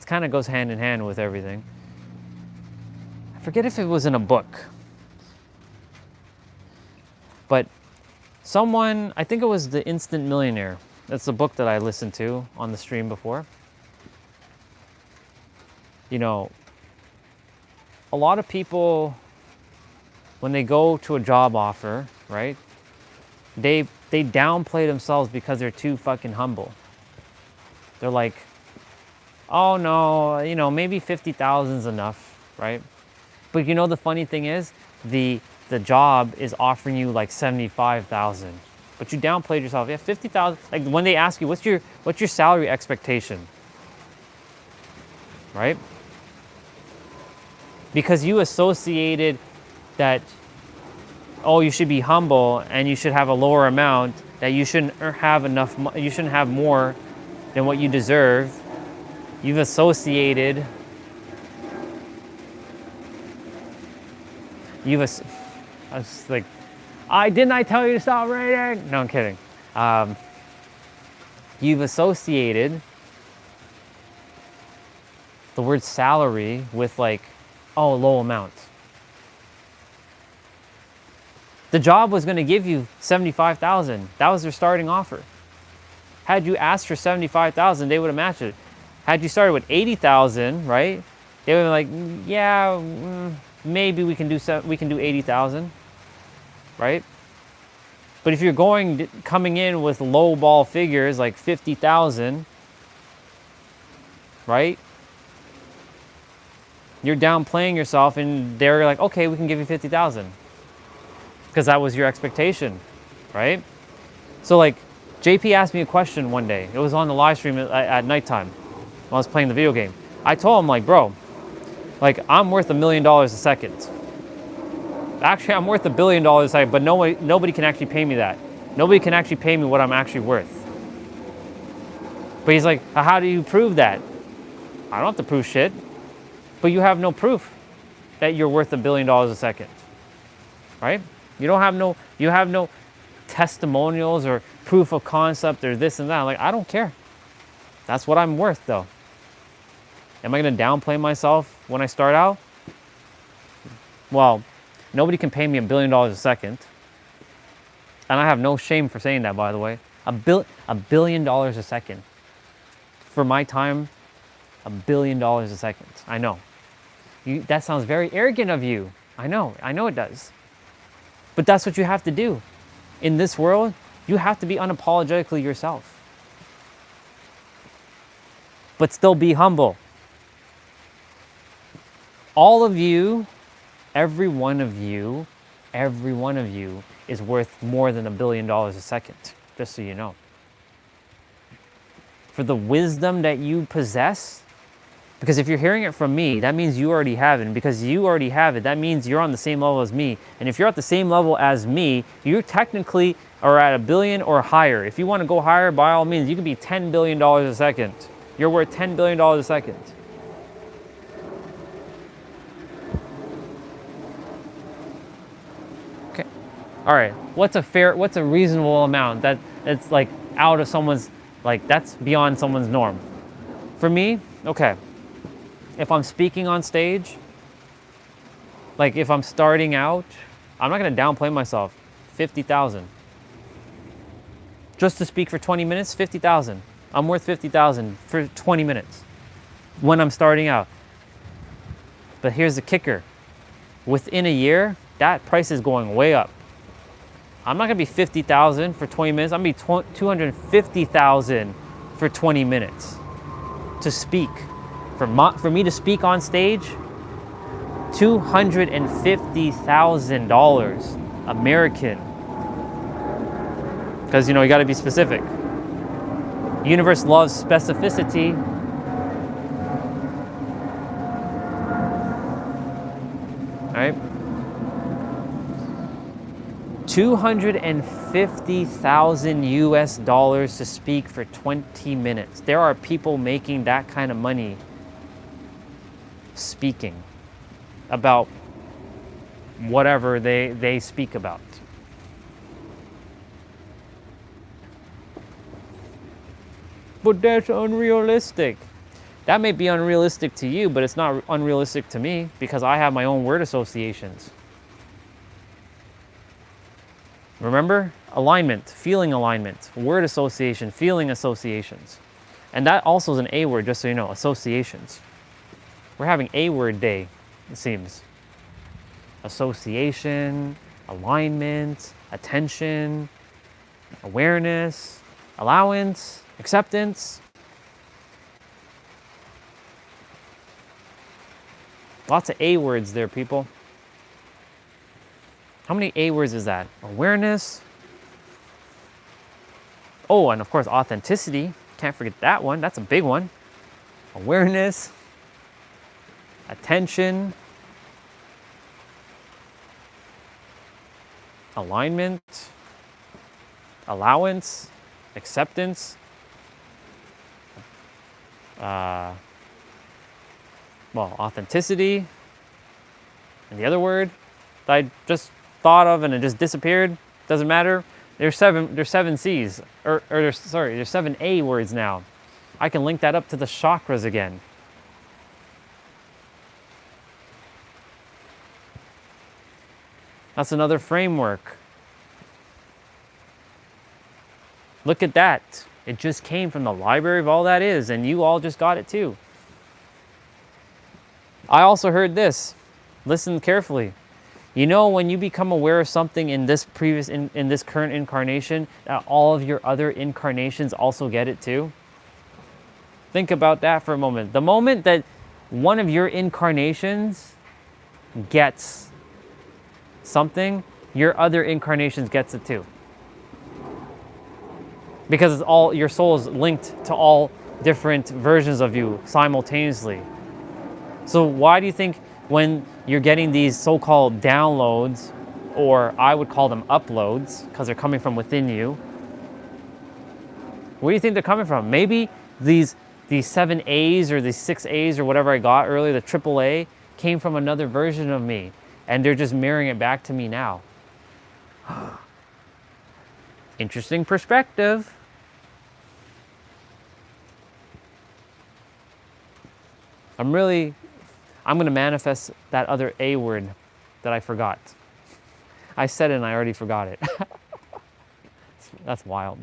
kind of goes hand in hand with everything. I forget if it was in a book, but someone, I think it was The Instant Millionaire. That's the book that I listened to on the stream before. You know, a lot of people, when they go to a job offer, right, they downplay themselves because they're too fucking humble. They're like, oh no, you know, maybe 50,000 is enough, right? But you know, the funny thing is, the job is offering you like 75,000, but you downplayed yourself. Yeah, 50,000. Like when they ask you, what's your salary expectation, right? Because you associated that, oh, you should be humble and you should have a lower amount, that you shouldn't have enough, you shouldn't have more than what you deserve. You've associated, I was like, didn't I tell you to stop raining? No, I'm kidding. You've associated the word salary with like, oh, low amount. The job was going to give you 75,000. That was their starting offer. Had you asked for 75,000, they would have matched it. Had you started with 80,000, right? They would have been like, yeah, maybe we can do 80,000, right? But if you're coming in with low ball figures like 50,000, right? You're downplaying yourself, and they're like, okay, we can give you 50,000 because that was your expectation, right? So like, JP asked me a question one day. It was on the live stream at nighttime when I was playing the video game. I told him, like, bro, like, I'm worth $1 million a second. Actually, I'm worth $1 billion a second, but nobody can actually pay me that. Nobody can actually pay me what I'm actually worth. But he's like, how do you prove that? I don't have to prove shit. But you have no proof that you're worth $1 billion a second, right? You have no testimonials or proof of concept or this and that. Like, I don't care. That's what I'm worth, though. Am I going to downplay myself when I start out? Well, nobody can pay me $1 billion a second. And I have no shame for saying that, by the way. $1 billion a second. For my time, $1 billion a second. I know. That sounds very arrogant of you. I know it does. But that's what you have to do. In this world, you have to be unapologetically yourself. But still be humble. All of you, every one of you is worth more than $1 billion a second, just so you know. For the wisdom that you possess, because if you're hearing it from me, that means you already have it. And because you already have it, that means you're on the same level as me. And if you're at the same level as me, you technically are at $1 billion or higher. If you want to go higher, by all means, you can be $10 billion a second. You're worth $10 billion a second. Okay. All right. What's a reasonable amount that's like out of someone's, like, that's beyond someone's norm? For me, okay. If I'm speaking on stage, like if I'm starting out, I'm not going to downplay myself. 50,000. Just to speak for 20 minutes, 50,000. I'm worth 50,000 for 20 minutes when I'm starting out. But here's the kicker. Within a year, that price is going way up. I'm not going to be 50,000 for 20 minutes. I'm going to be 250,000 for 20 minutes to speak. For me to speak on stage, $250,000 American. Because, you got to be specific. Universe loves specificity. All right. 250,000 US dollars to speak for 20 minutes. There are people making that kind of money speaking about whatever they speak about. But that's unrealistic. That may be unrealistic to you, but it's not unrealistic to me because I have my own word associations. Remember? Alignment, feeling alignment, word association, feeling associations. And that also is an A word, just so you know, associations. We're having A word day, it seems. Association, alignment, attention, awareness, allowance, acceptance. Lots of A words there, people. How many A words is that? Awareness. Oh, and of course, authenticity. Can't forget that one. That's a big one. Awareness. Attention. Alignment. Allowance. Acceptance. Authenticity. And the other word that I just thought of and it just disappeared. Doesn't matter. There's seven C's. There's 7 A words now. I can link that up to the chakras again. That's another framework. Look at that. It just came from the library of all that is, and you all just got it too. I also heard this. Listen carefully. You know, when you become aware of something in this in this current incarnation, that all of your other incarnations also get it too? Think about that for a moment. The moment that one of your incarnations gets something, your other incarnations gets it too. Because it's all, your soul is linked to all different versions of you simultaneously. So why do you think when you're getting these so-called downloads, or I would call them uploads, because they're coming from within you, where do you think they're coming from? Maybe these 7 A's or these 6 A's or whatever I got earlier, the triple A, came from another version of me, and they're just mirroring it back to me now. Interesting perspective. I'm going to manifest that other A word that I forgot. I said it and I already forgot it. That's wild.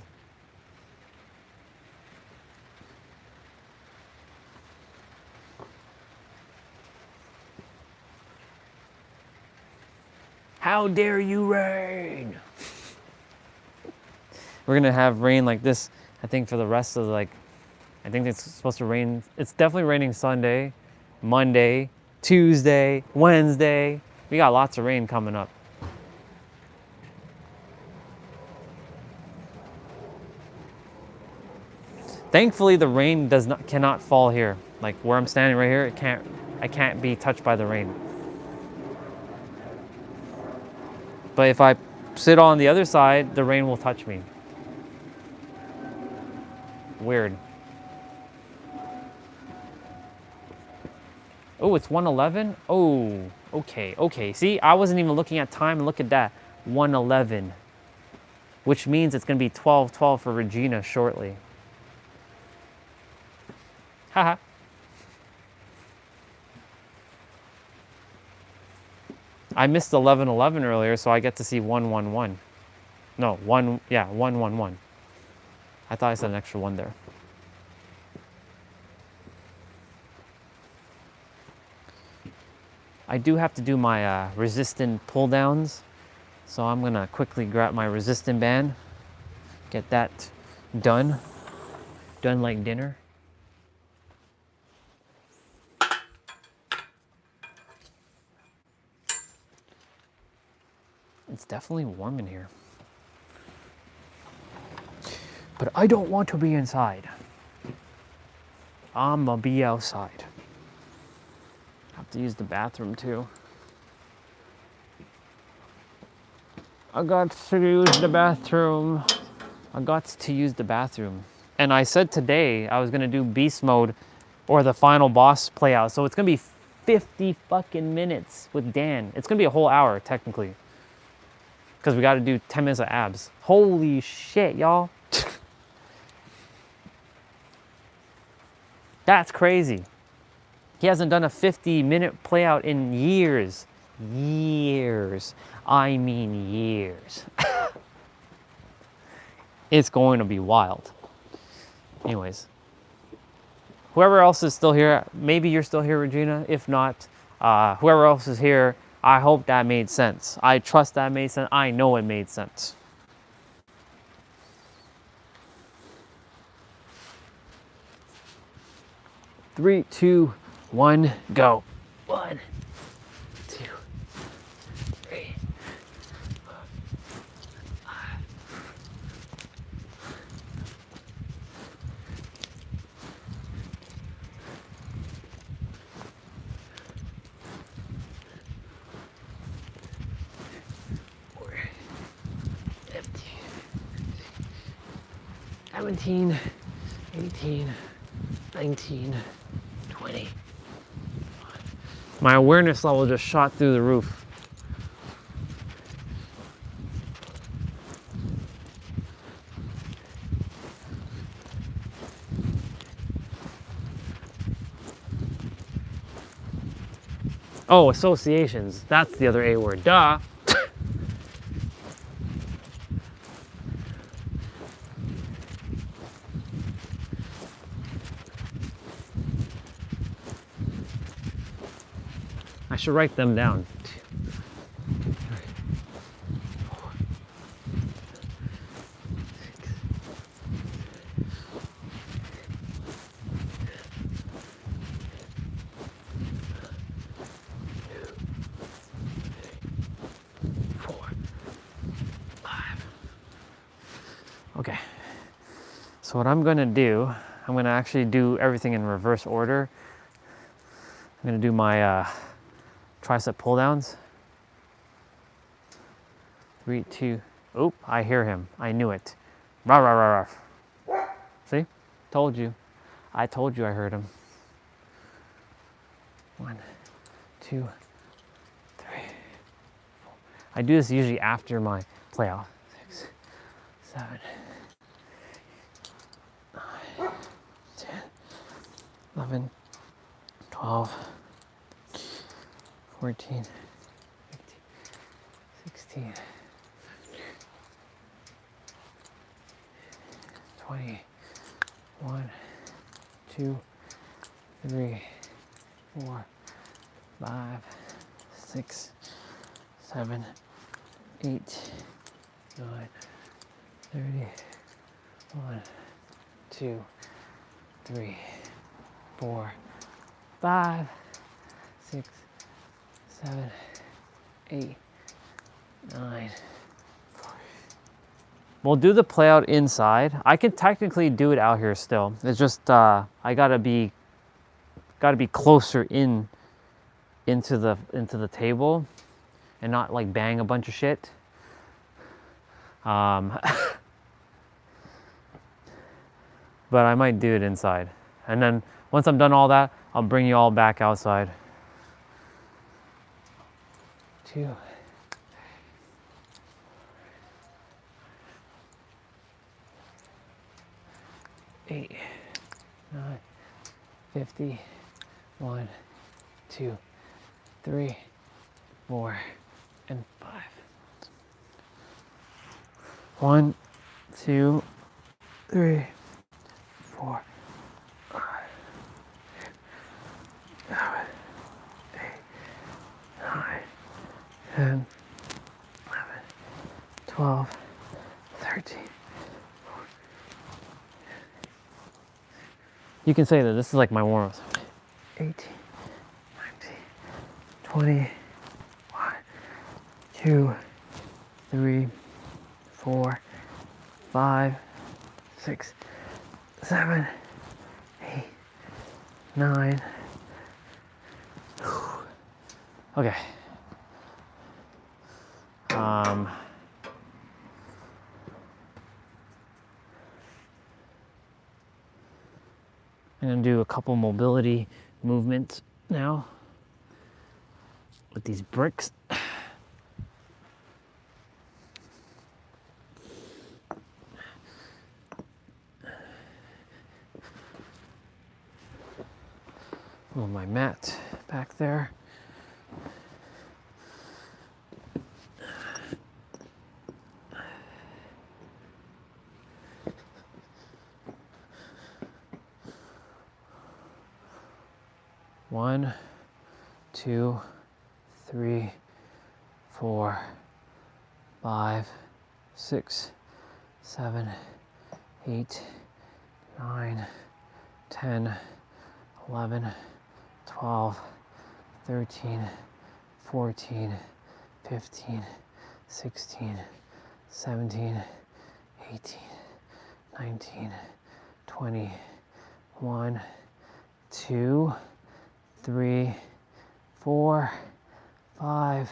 How dare you rain? We're gonna have rain like this, I think, for the rest of I think it's supposed to rain. It's definitely raining Sunday, Monday, Tuesday, Wednesday. We got lots of rain coming up. Thankfully, the rain cannot fall here. Like where I'm standing right here, I can't be touched by the rain. But if I sit on the other side, the rain will touch me. Weird. Oh, it's 1:11? Oh, okay. See, I wasn't even looking at time, and look at that. 1:11. Which means it's going to be 12:12 for Regina shortly. Haha. I missed 11:11 earlier, so I get to see 1:11. No, 1:11. I thought I said an extra 1 there. I do have to do my resistant pull downs, so I'm gonna quickly grab my resistant band, get that done like dinner. It's definitely warm in here. But I don't want to be inside. I'm gonna be outside. I have to use the bathroom too. I got to use the bathroom. And I said today I was gonna do beast mode or the final boss play out. So it's gonna be 50 fucking minutes with Dan. It's gonna be a whole hour technically. Because we gotta do 10 minutes of abs. Holy shit, y'all. That's crazy. He hasn't done a 50-minute play out in years. Years. I mean years. It's going to be wild. Anyways. Whoever else is still here, maybe you're still here, Regina. If not, whoever else is here, I hope that made sense. I trust that made sense. I know it made sense. Three, 2, 1, go. 1, 2, 3, 4, 5. Or 15, 17, 18, 19, 20. My awareness level just shot through the roof. Oh, associations. That's the other A word. Duh. I should write them down. 4, 5. Okay. So what I'm gonna do, I'm gonna actually do everything in reverse order. I'm gonna do my tricep pull downs. 3, 2, oop, I hear him. I knew it. Rah, rah, rah, rah. See? Told you. I told you I heard him. 1, 2, 3, 4. I do this usually after my play off. 6, 7, 9, 10, 11, 12, 14, 15, 16, 20, 1, 2, 3, 4, 5, 6, 7, 8, 9, 30, 1, 2, 3, 4, 5, 6, 7, 8, 9. We'll do the play out inside. I can technically do it out here still. It's just I gotta be closer into the table and not like bang a bunch of shit. But I might do it inside. And then once I'm done all that, I'll bring you all back outside. 2. 8, 9, 50, 1, 2, 3, 4, and 5. 1, 2, 3, 4, 5, 6, 7, 8, 9, 10, 11, 12, 13. You can say that this is like my warm-ups. 18, 19, 20, 1, 2, 3, 4, 5, 6, 7, 8, 9. Okay. I'm gonna do a couple mobility movements now with these bricks. Move my mat back there. One, 2, 3, 4, 5, 6, 7, 8, 9, 10, 11, 12, 13, 14, 15, 16, 17, 18, 19, 20, 1, 2, 3, 4, 5,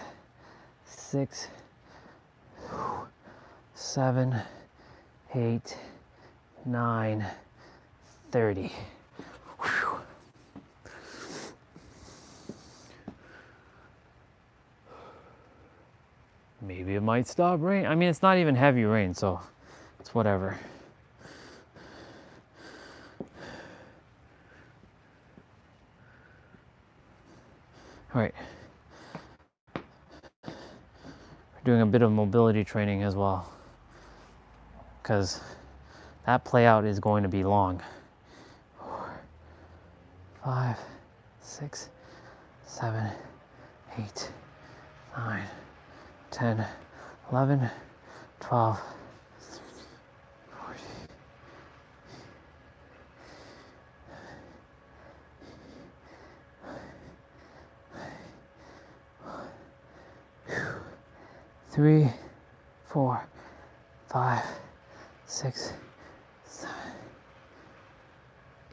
6, 7, 8, 9, 30. Whew. Maybe it might stop rain. I mean, it's not even heavy rain, so it's whatever. All right. We're doing a bit of mobility training as well, because that play out is going to be long. 4, 5, 6, 7, 8, 9, 10, 11, 12, 14. 3, 4, 5, 6, 7,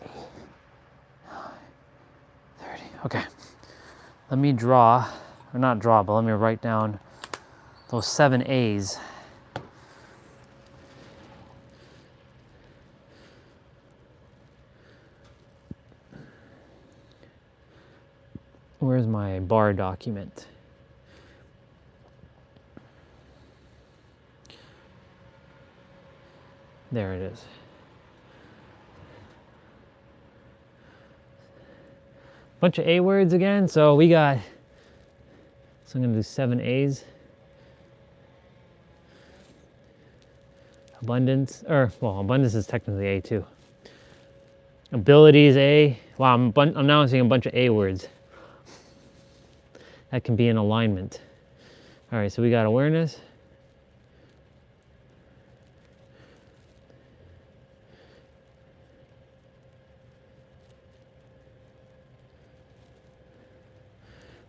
8, 9, 30. Okay. Let me draw, or not draw, but let me write down those 7 A's. Where's my bar document? There it is. Bunch of A words again. So we got, so I'm gonna do 7 A's. Abundance, or well, abundance is technically A too. Ability is A. Wow, I'm now seeing a bunch of A words. That can be in alignment. All right, so we got awareness.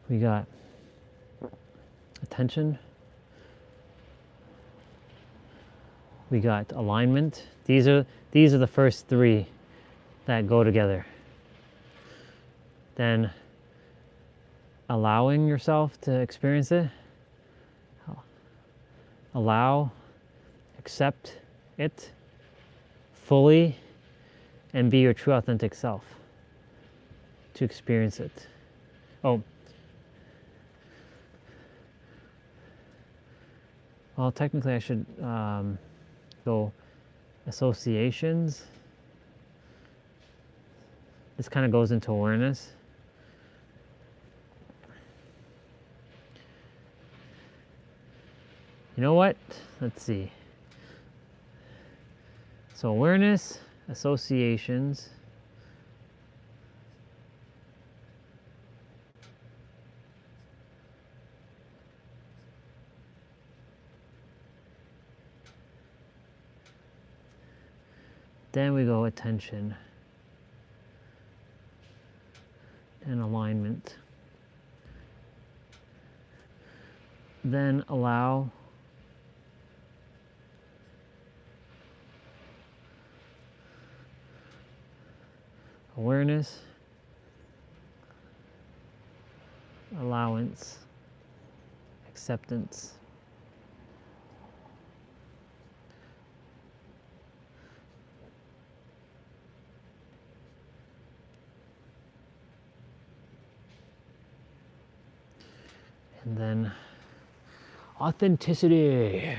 We got attention. We got alignment. These are the first 3 that go together. Then allowing yourself to experience it. Allow, accept it fully, and be your true authentic self to experience it. Oh, well, technically I should go associations. This kind of goes into awareness. You know what? Let's see. So awareness, associations. Then we go attention and alignment. Then allow. Awareness, allowance, acceptance. And then authenticity.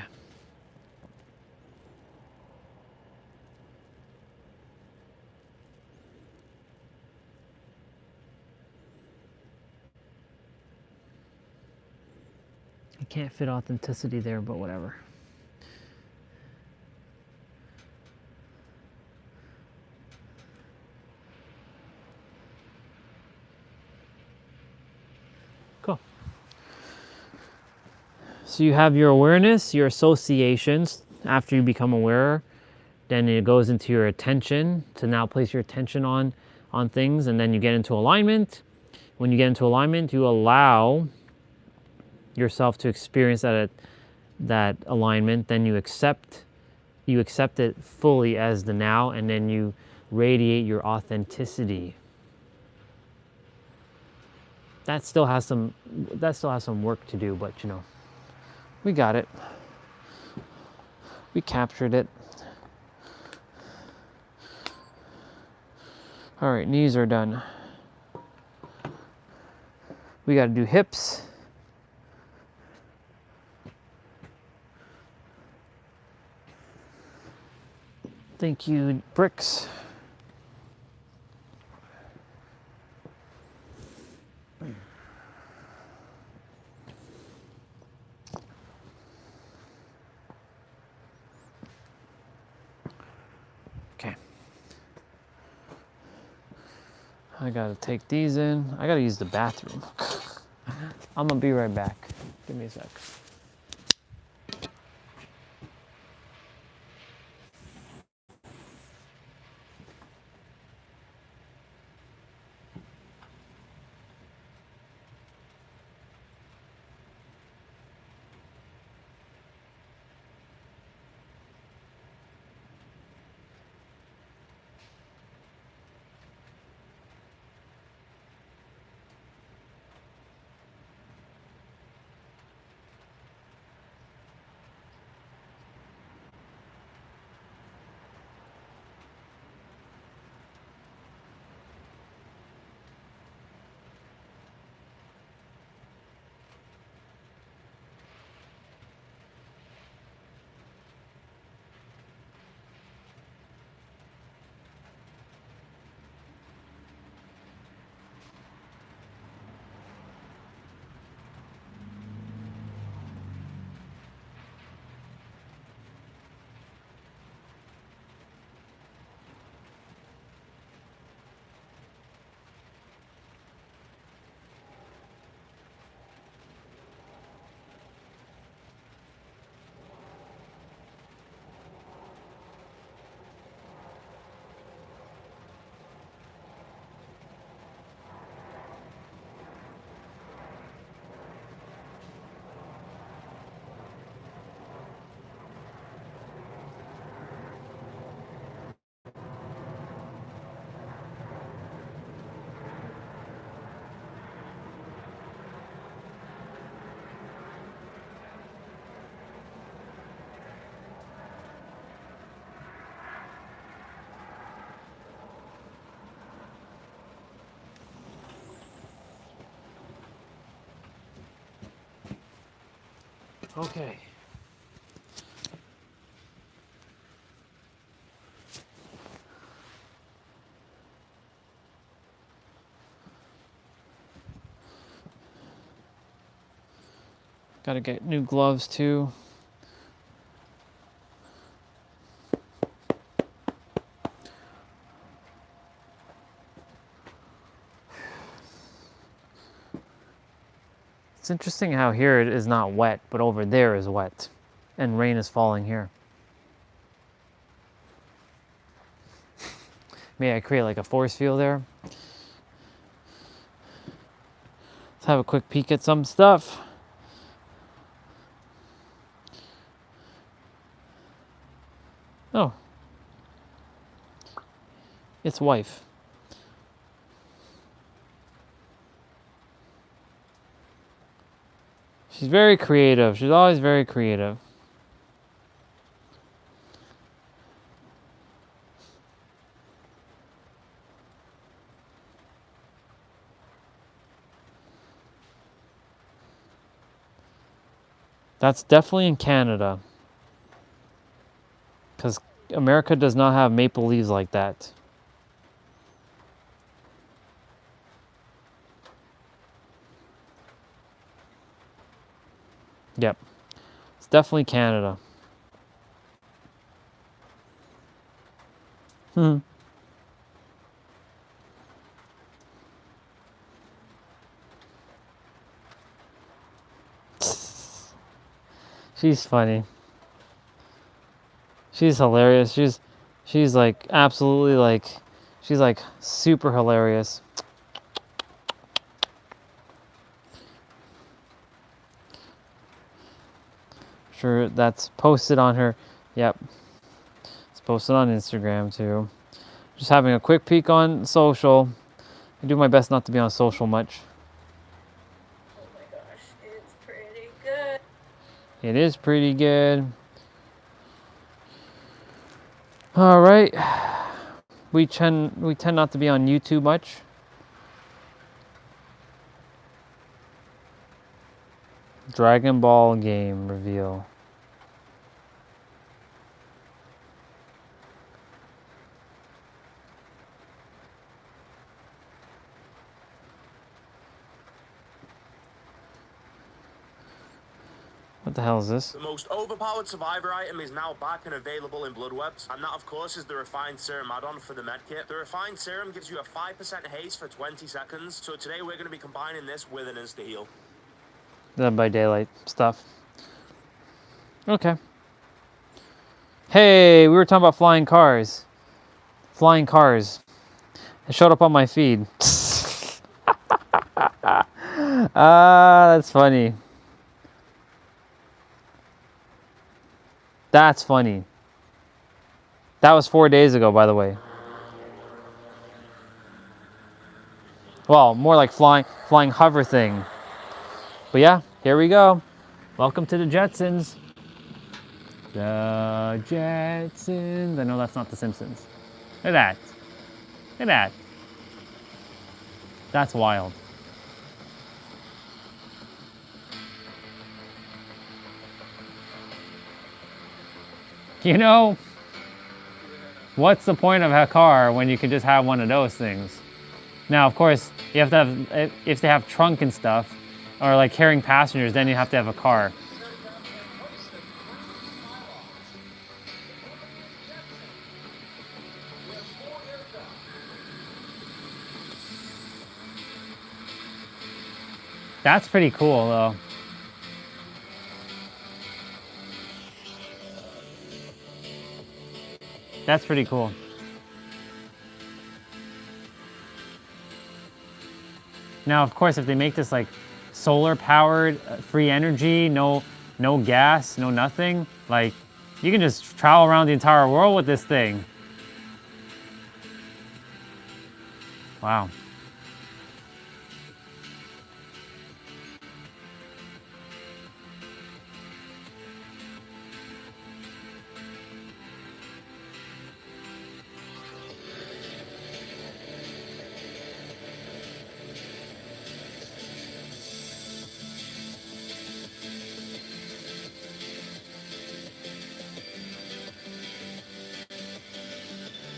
I can't fit authenticity there, but whatever. Cool. So you have your awareness, your associations. After you become aware, then it goes into your attention to now place your attention on things, and then you get into alignment. When you get into alignment, you allow yourself to experience that alignment. Then you accept it fully as the now, and then you radiate your authenticity. That still has some work to do, but you know, we got it. We captured it. All right, knees are done. We got to do hips. Thank you, bricks. Okay. I gotta take these in. I gotta use the bathroom. I'm gonna be right back. Give me a sec. Okay. Gotta get new gloves too. It's interesting how here it is not wet, but over there is wet. And rain is falling here. Maybe I create like a force field there. Let's have a quick peek at some stuff. Oh. It's wife. She's very creative. She's always very creative. That's definitely in Canada. Because America does not have maple leaves like that. Yep. It's definitely Canada. Hmm. She's funny. She's hilarious. She's like absolutely like, she's like super hilarious. Sure, that's posted on her. Yep. It's posted on Instagram too. Just having a quick peek on social. I do my best not to be on social much. Oh my gosh, it's pretty good. It is pretty good. All right. We tend not to be on YouTube much. Dragon Ball game reveal. What the hell is this? The most overpowered survivor item is now back and available in Blood Webs, and that of course is the refined serum add-on for the medkit. The refined serum gives you a 5% haste for 20 seconds, so today we're going to be combining this with an insta-heal. Dead by Daylight stuff. Okay. Hey, we were talking about flying cars. Flying cars. It showed up on my feed. That's funny. That's funny. That was 4 days ago, by the way. Well, more like flying hover thing. But yeah, here we go. Welcome to the Jetsons. The Jetsons. I know that's not the Simpsons. Look at that. Look at that. That's wild. You know, what's the point of a car when you can just have one of those things? Now, of course, you have to have, if they have trunk and stuff, or like carrying passengers, then you have to have a car. That's pretty cool, though. That's pretty cool. Now, of course, if they make this like solar-powered, free energy, no gas, no nothing, like you can just travel around the entire world with this thing. Wow.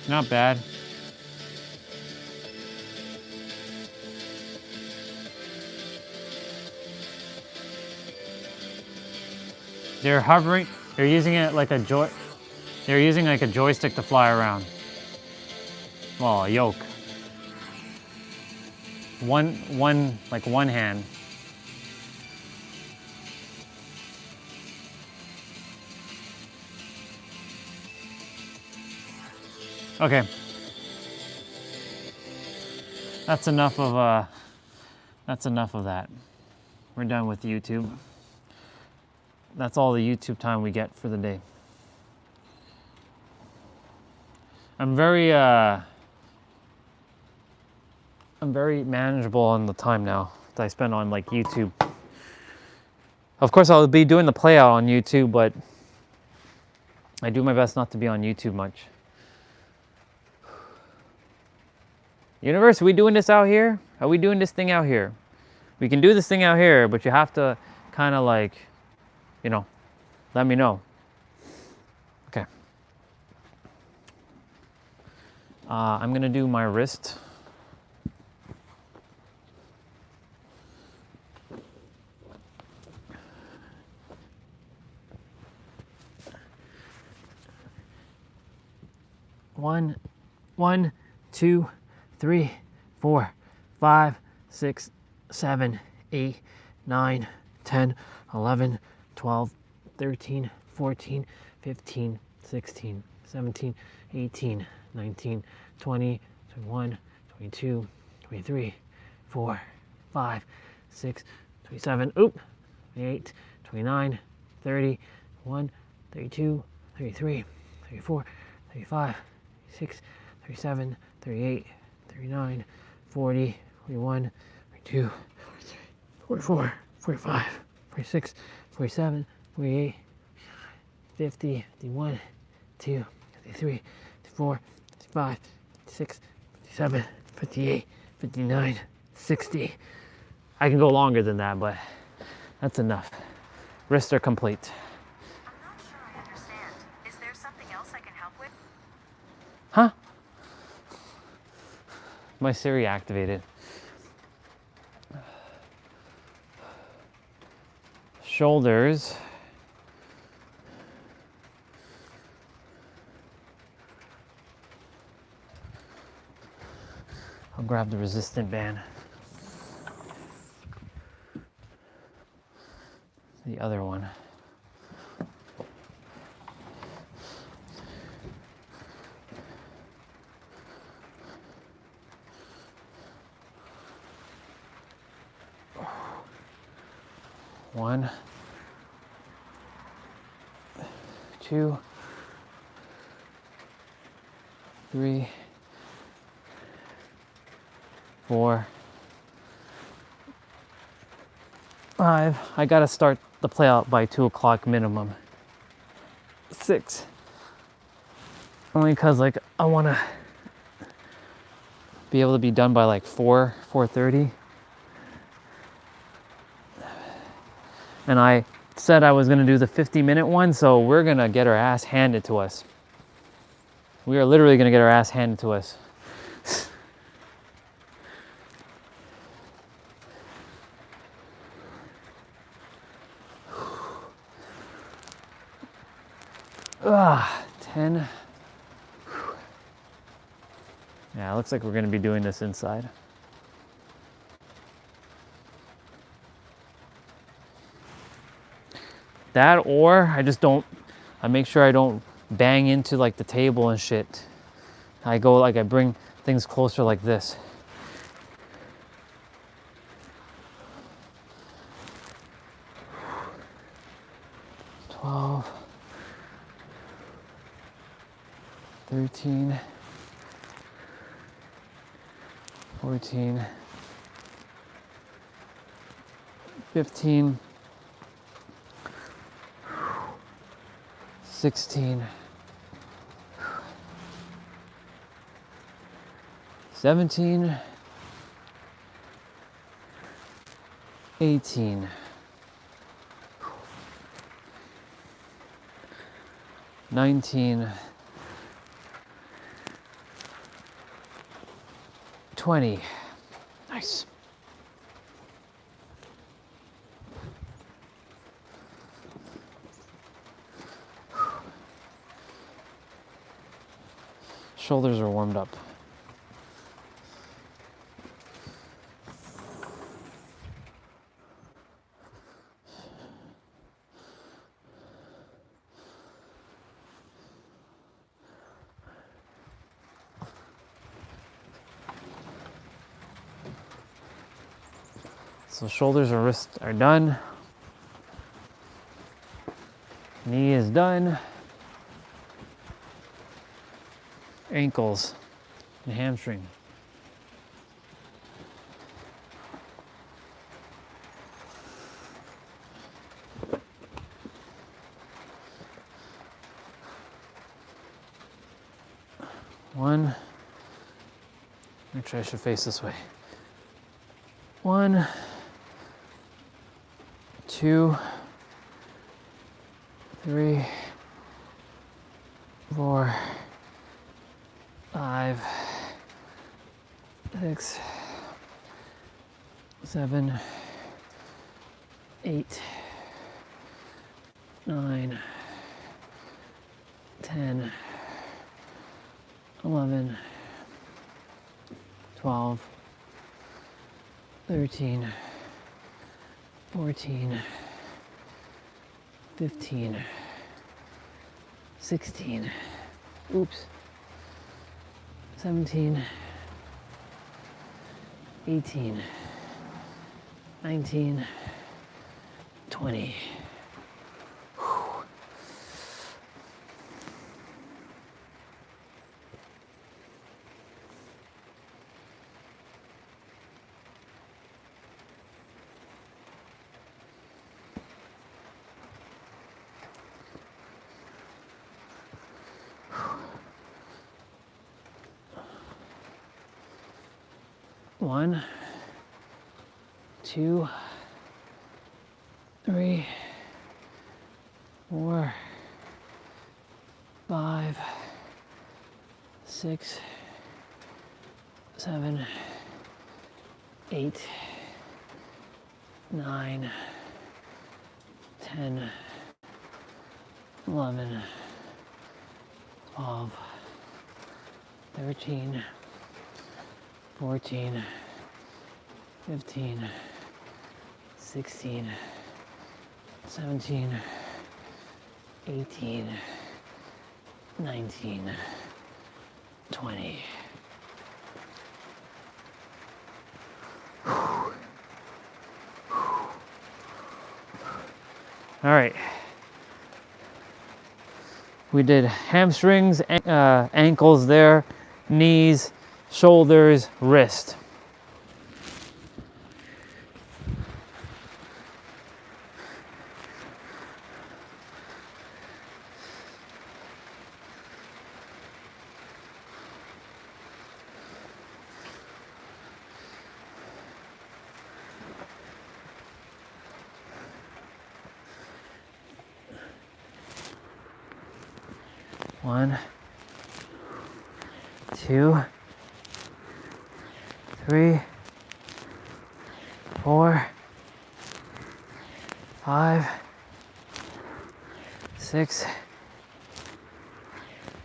Not bad. They're hovering. They're using it like a They're using like a joystick to fly around. Well, a yoke. One hand. Okay. That's enough of that. We're done with YouTube. That's all the YouTube time we get for the day. I'm very manageable on the time now that I spend on like YouTube. Of course, I'll be doing the play out on YouTube, but I do my best not to be on YouTube much. Universe, are we doing this out here? Are we doing this thing out here? We can do this thing out here, but you have to kind of like, you know, let me know. Okay. I'm gonna do my wrist. One, 2, 3, 4, 5, 6, 7, 8, 9, 10, 11, 12, 13, 14, 15, 16, 17, 18, 19, 20, 21, 22, 23, 4, 5, 6, 27, 28, 29, 30, 1, 32, 33, 34, 35, 36, 37, 38, 39, 40, 41, 42, 43, 44, 45, 46, 47, 48, 50, 51, 52, 53, 54, 55, 56, 57, 58, 59, 60. I can go longer than that, but that's enough. Wrists are complete. I'm not sure I understand. Is there something else I can help with? Huh? My Siri activated. Shoulders. I'll grab the resistant band. the other one. One, 2, 3, 4, 5. I gotta start the play out by 2 o'clock minimum. 6. Only cause like I wanna be able to be done by like 4:30. And I said I was gonna do the 50-minute one, so we're gonna get our ass handed to us. We are literally gonna get our ass handed to us. Ah, 10. Yeah, it looks like we're gonna be doing this inside. That, or I make sure I don't bang into like the table and shit. I bring things closer like this. $12, 13, 14, 15, 16, 17, 18, 19, 20. Nice. Shoulders are warmed up. So shoulders and wrists are done. Knee is done. Ankles and hamstring. One. Actually, I should face this way. 1, 2, 3, 4, 5, 6, 7, 8, 9, 10, 11, 12, 13, 14, 15, 16, oops, 17, 18, 19, 20. One, 2, 3, 4, 5, 6, 7, 8, 9, 10, 11, 12, 13, 14, 15, 16, 17, 18, 19, 20. All right. We did hamstrings, ankles there, knees, shoulders, wrist. One, 2, 3, 4, 5, 6,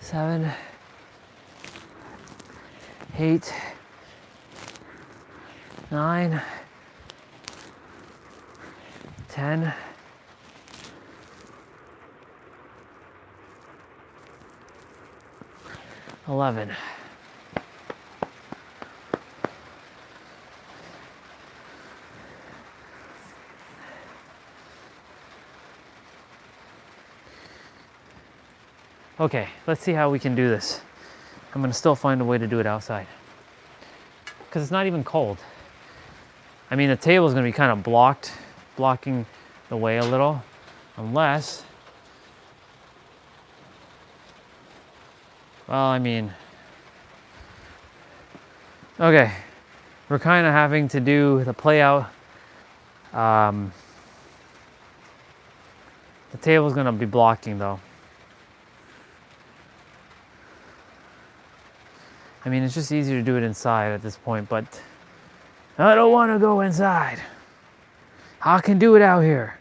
7, 8, 9, 10, 11. Okay, let's see how we can do this. I'm gonna still find a way to do it outside. Because it's not even cold. I mean, the table is gonna be kind of blocking the way a little, unless, well, I mean, okay, we're kind of having to do the play out. The table's gonna be blocking though. I mean, it's just easier to do it inside at this point, but I don't want to go inside. I can do it out here.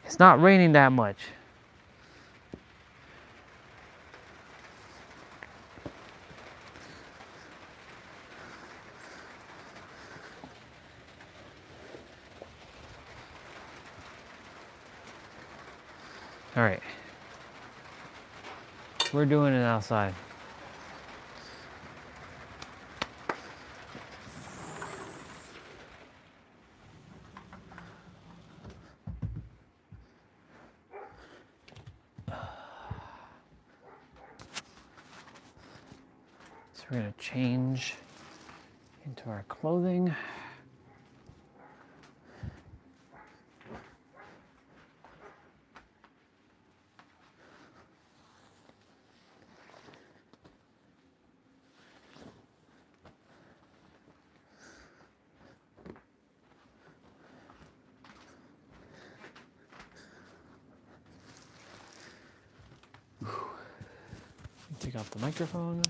It's not raining that much. All right. We're doing it outside. So we're gonna change into our clothing. Take off the microphone.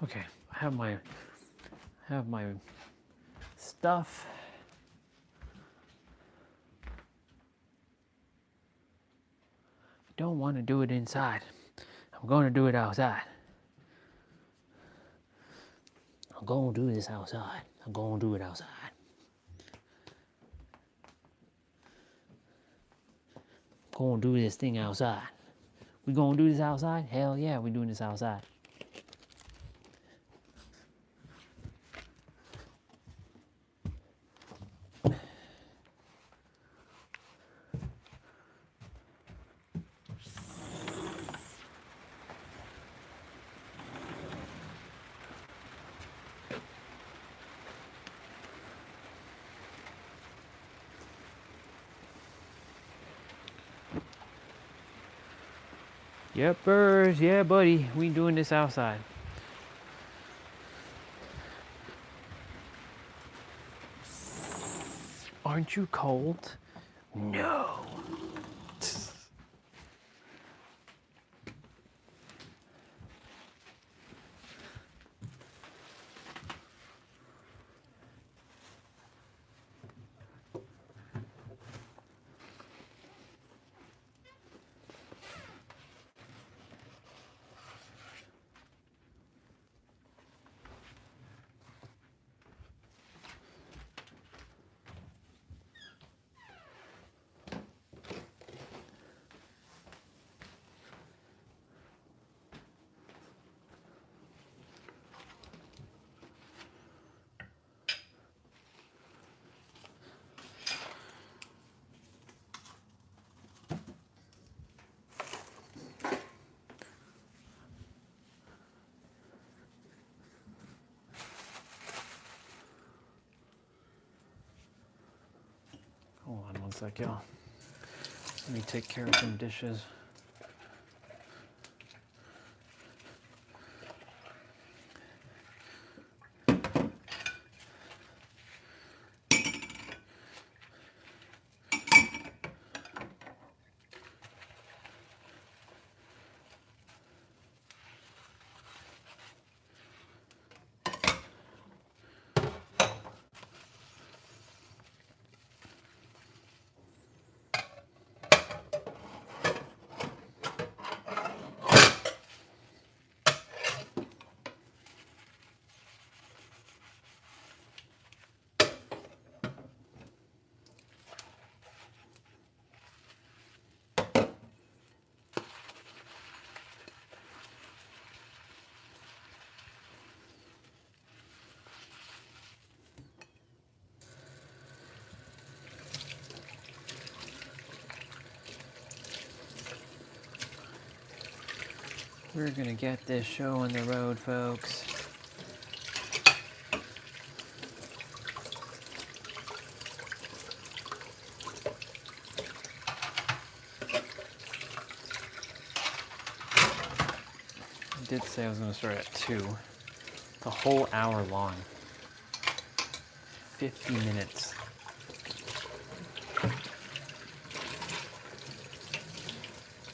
Okay, I have my stuff. Don't want to do it inside. I'm going to do it outside. I'm going to do this outside. I'm going to do it outside. I'm going to do this thing outside. We going to do this outside? Hell yeah, we doing this outside. Yepers, yeah, buddy, we doing this outside. Aren't you cold? No. Hold on one sec, y'all. Let me take care of some dishes. We're gonna get this show on the road, folks. I did say I was gonna start at 2. The whole hour long. 50 minutes.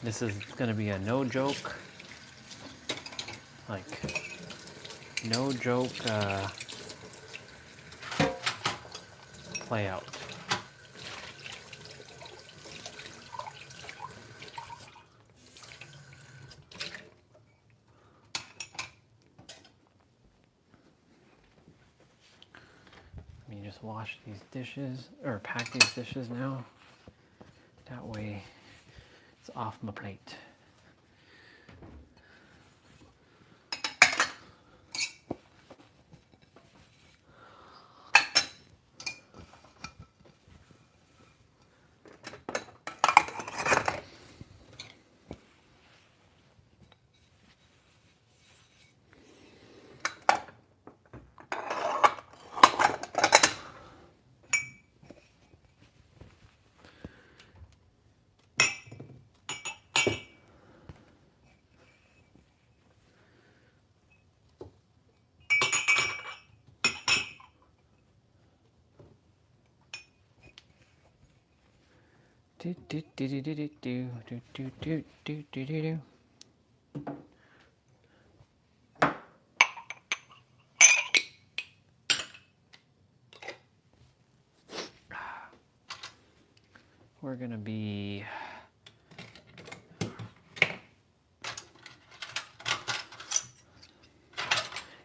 This is gonna be a no joke, like, no joke play out. Let me just wash these dishes, or pack these dishes now. That way it's off my plate. Do do do do do do do do do do do do do. we're gonna be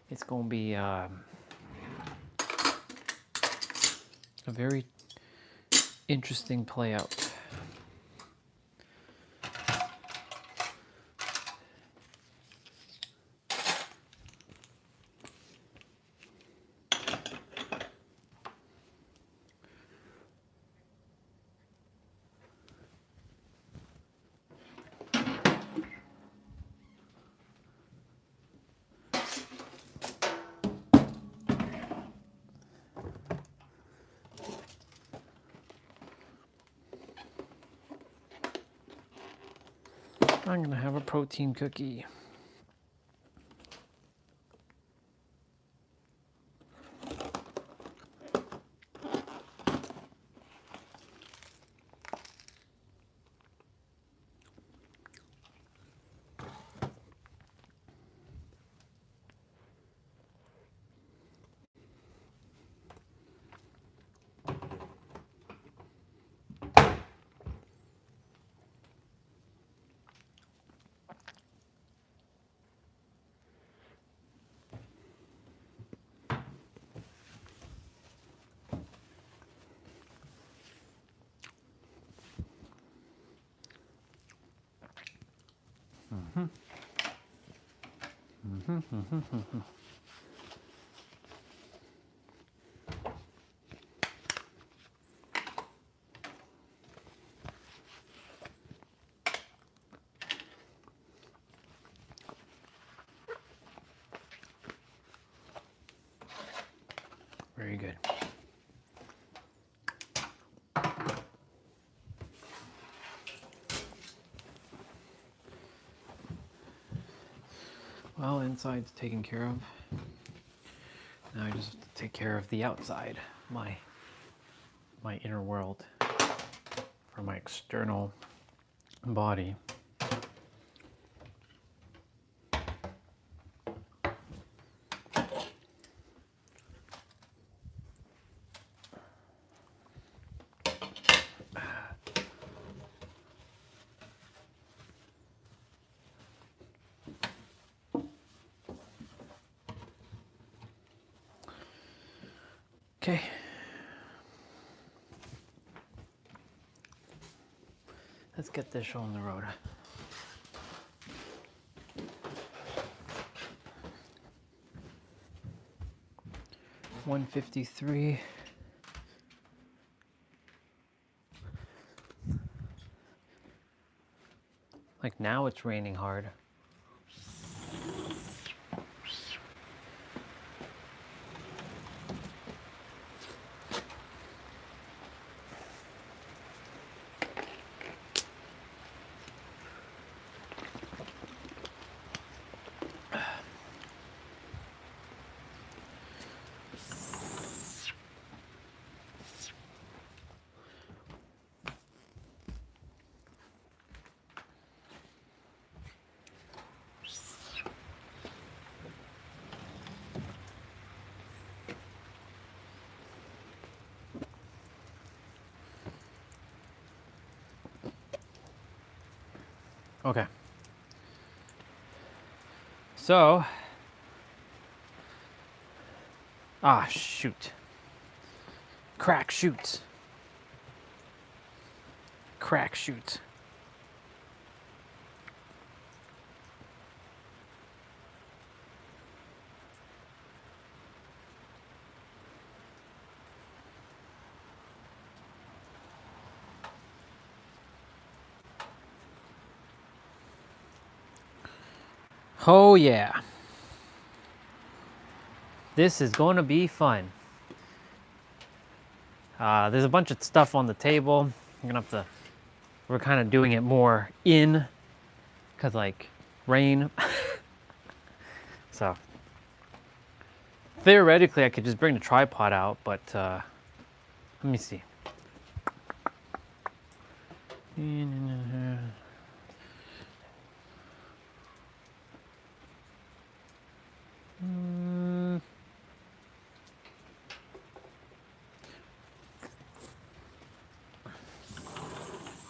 it's gonna be a very interesting play out. I'm gonna have a protein cookie. Very good. Well, inside's taken care of. Now I just have to take care of the outside, my inner world, for my external body. Okay. Let's get this show on the road. $153. Like now it's raining hard. Okay. So, shoot. Crack shoots. Crack shoots. Oh yeah. This is going to be fun. There's a bunch of stuff on the table. We're kind of doing it more in, cause like rain. So theoretically I could just bring the tripod out, but let me see.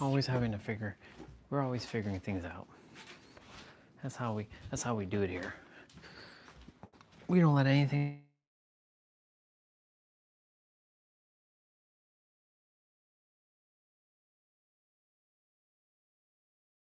always having to figure. We're always figuring things out. That's how we do it here. We don't let anything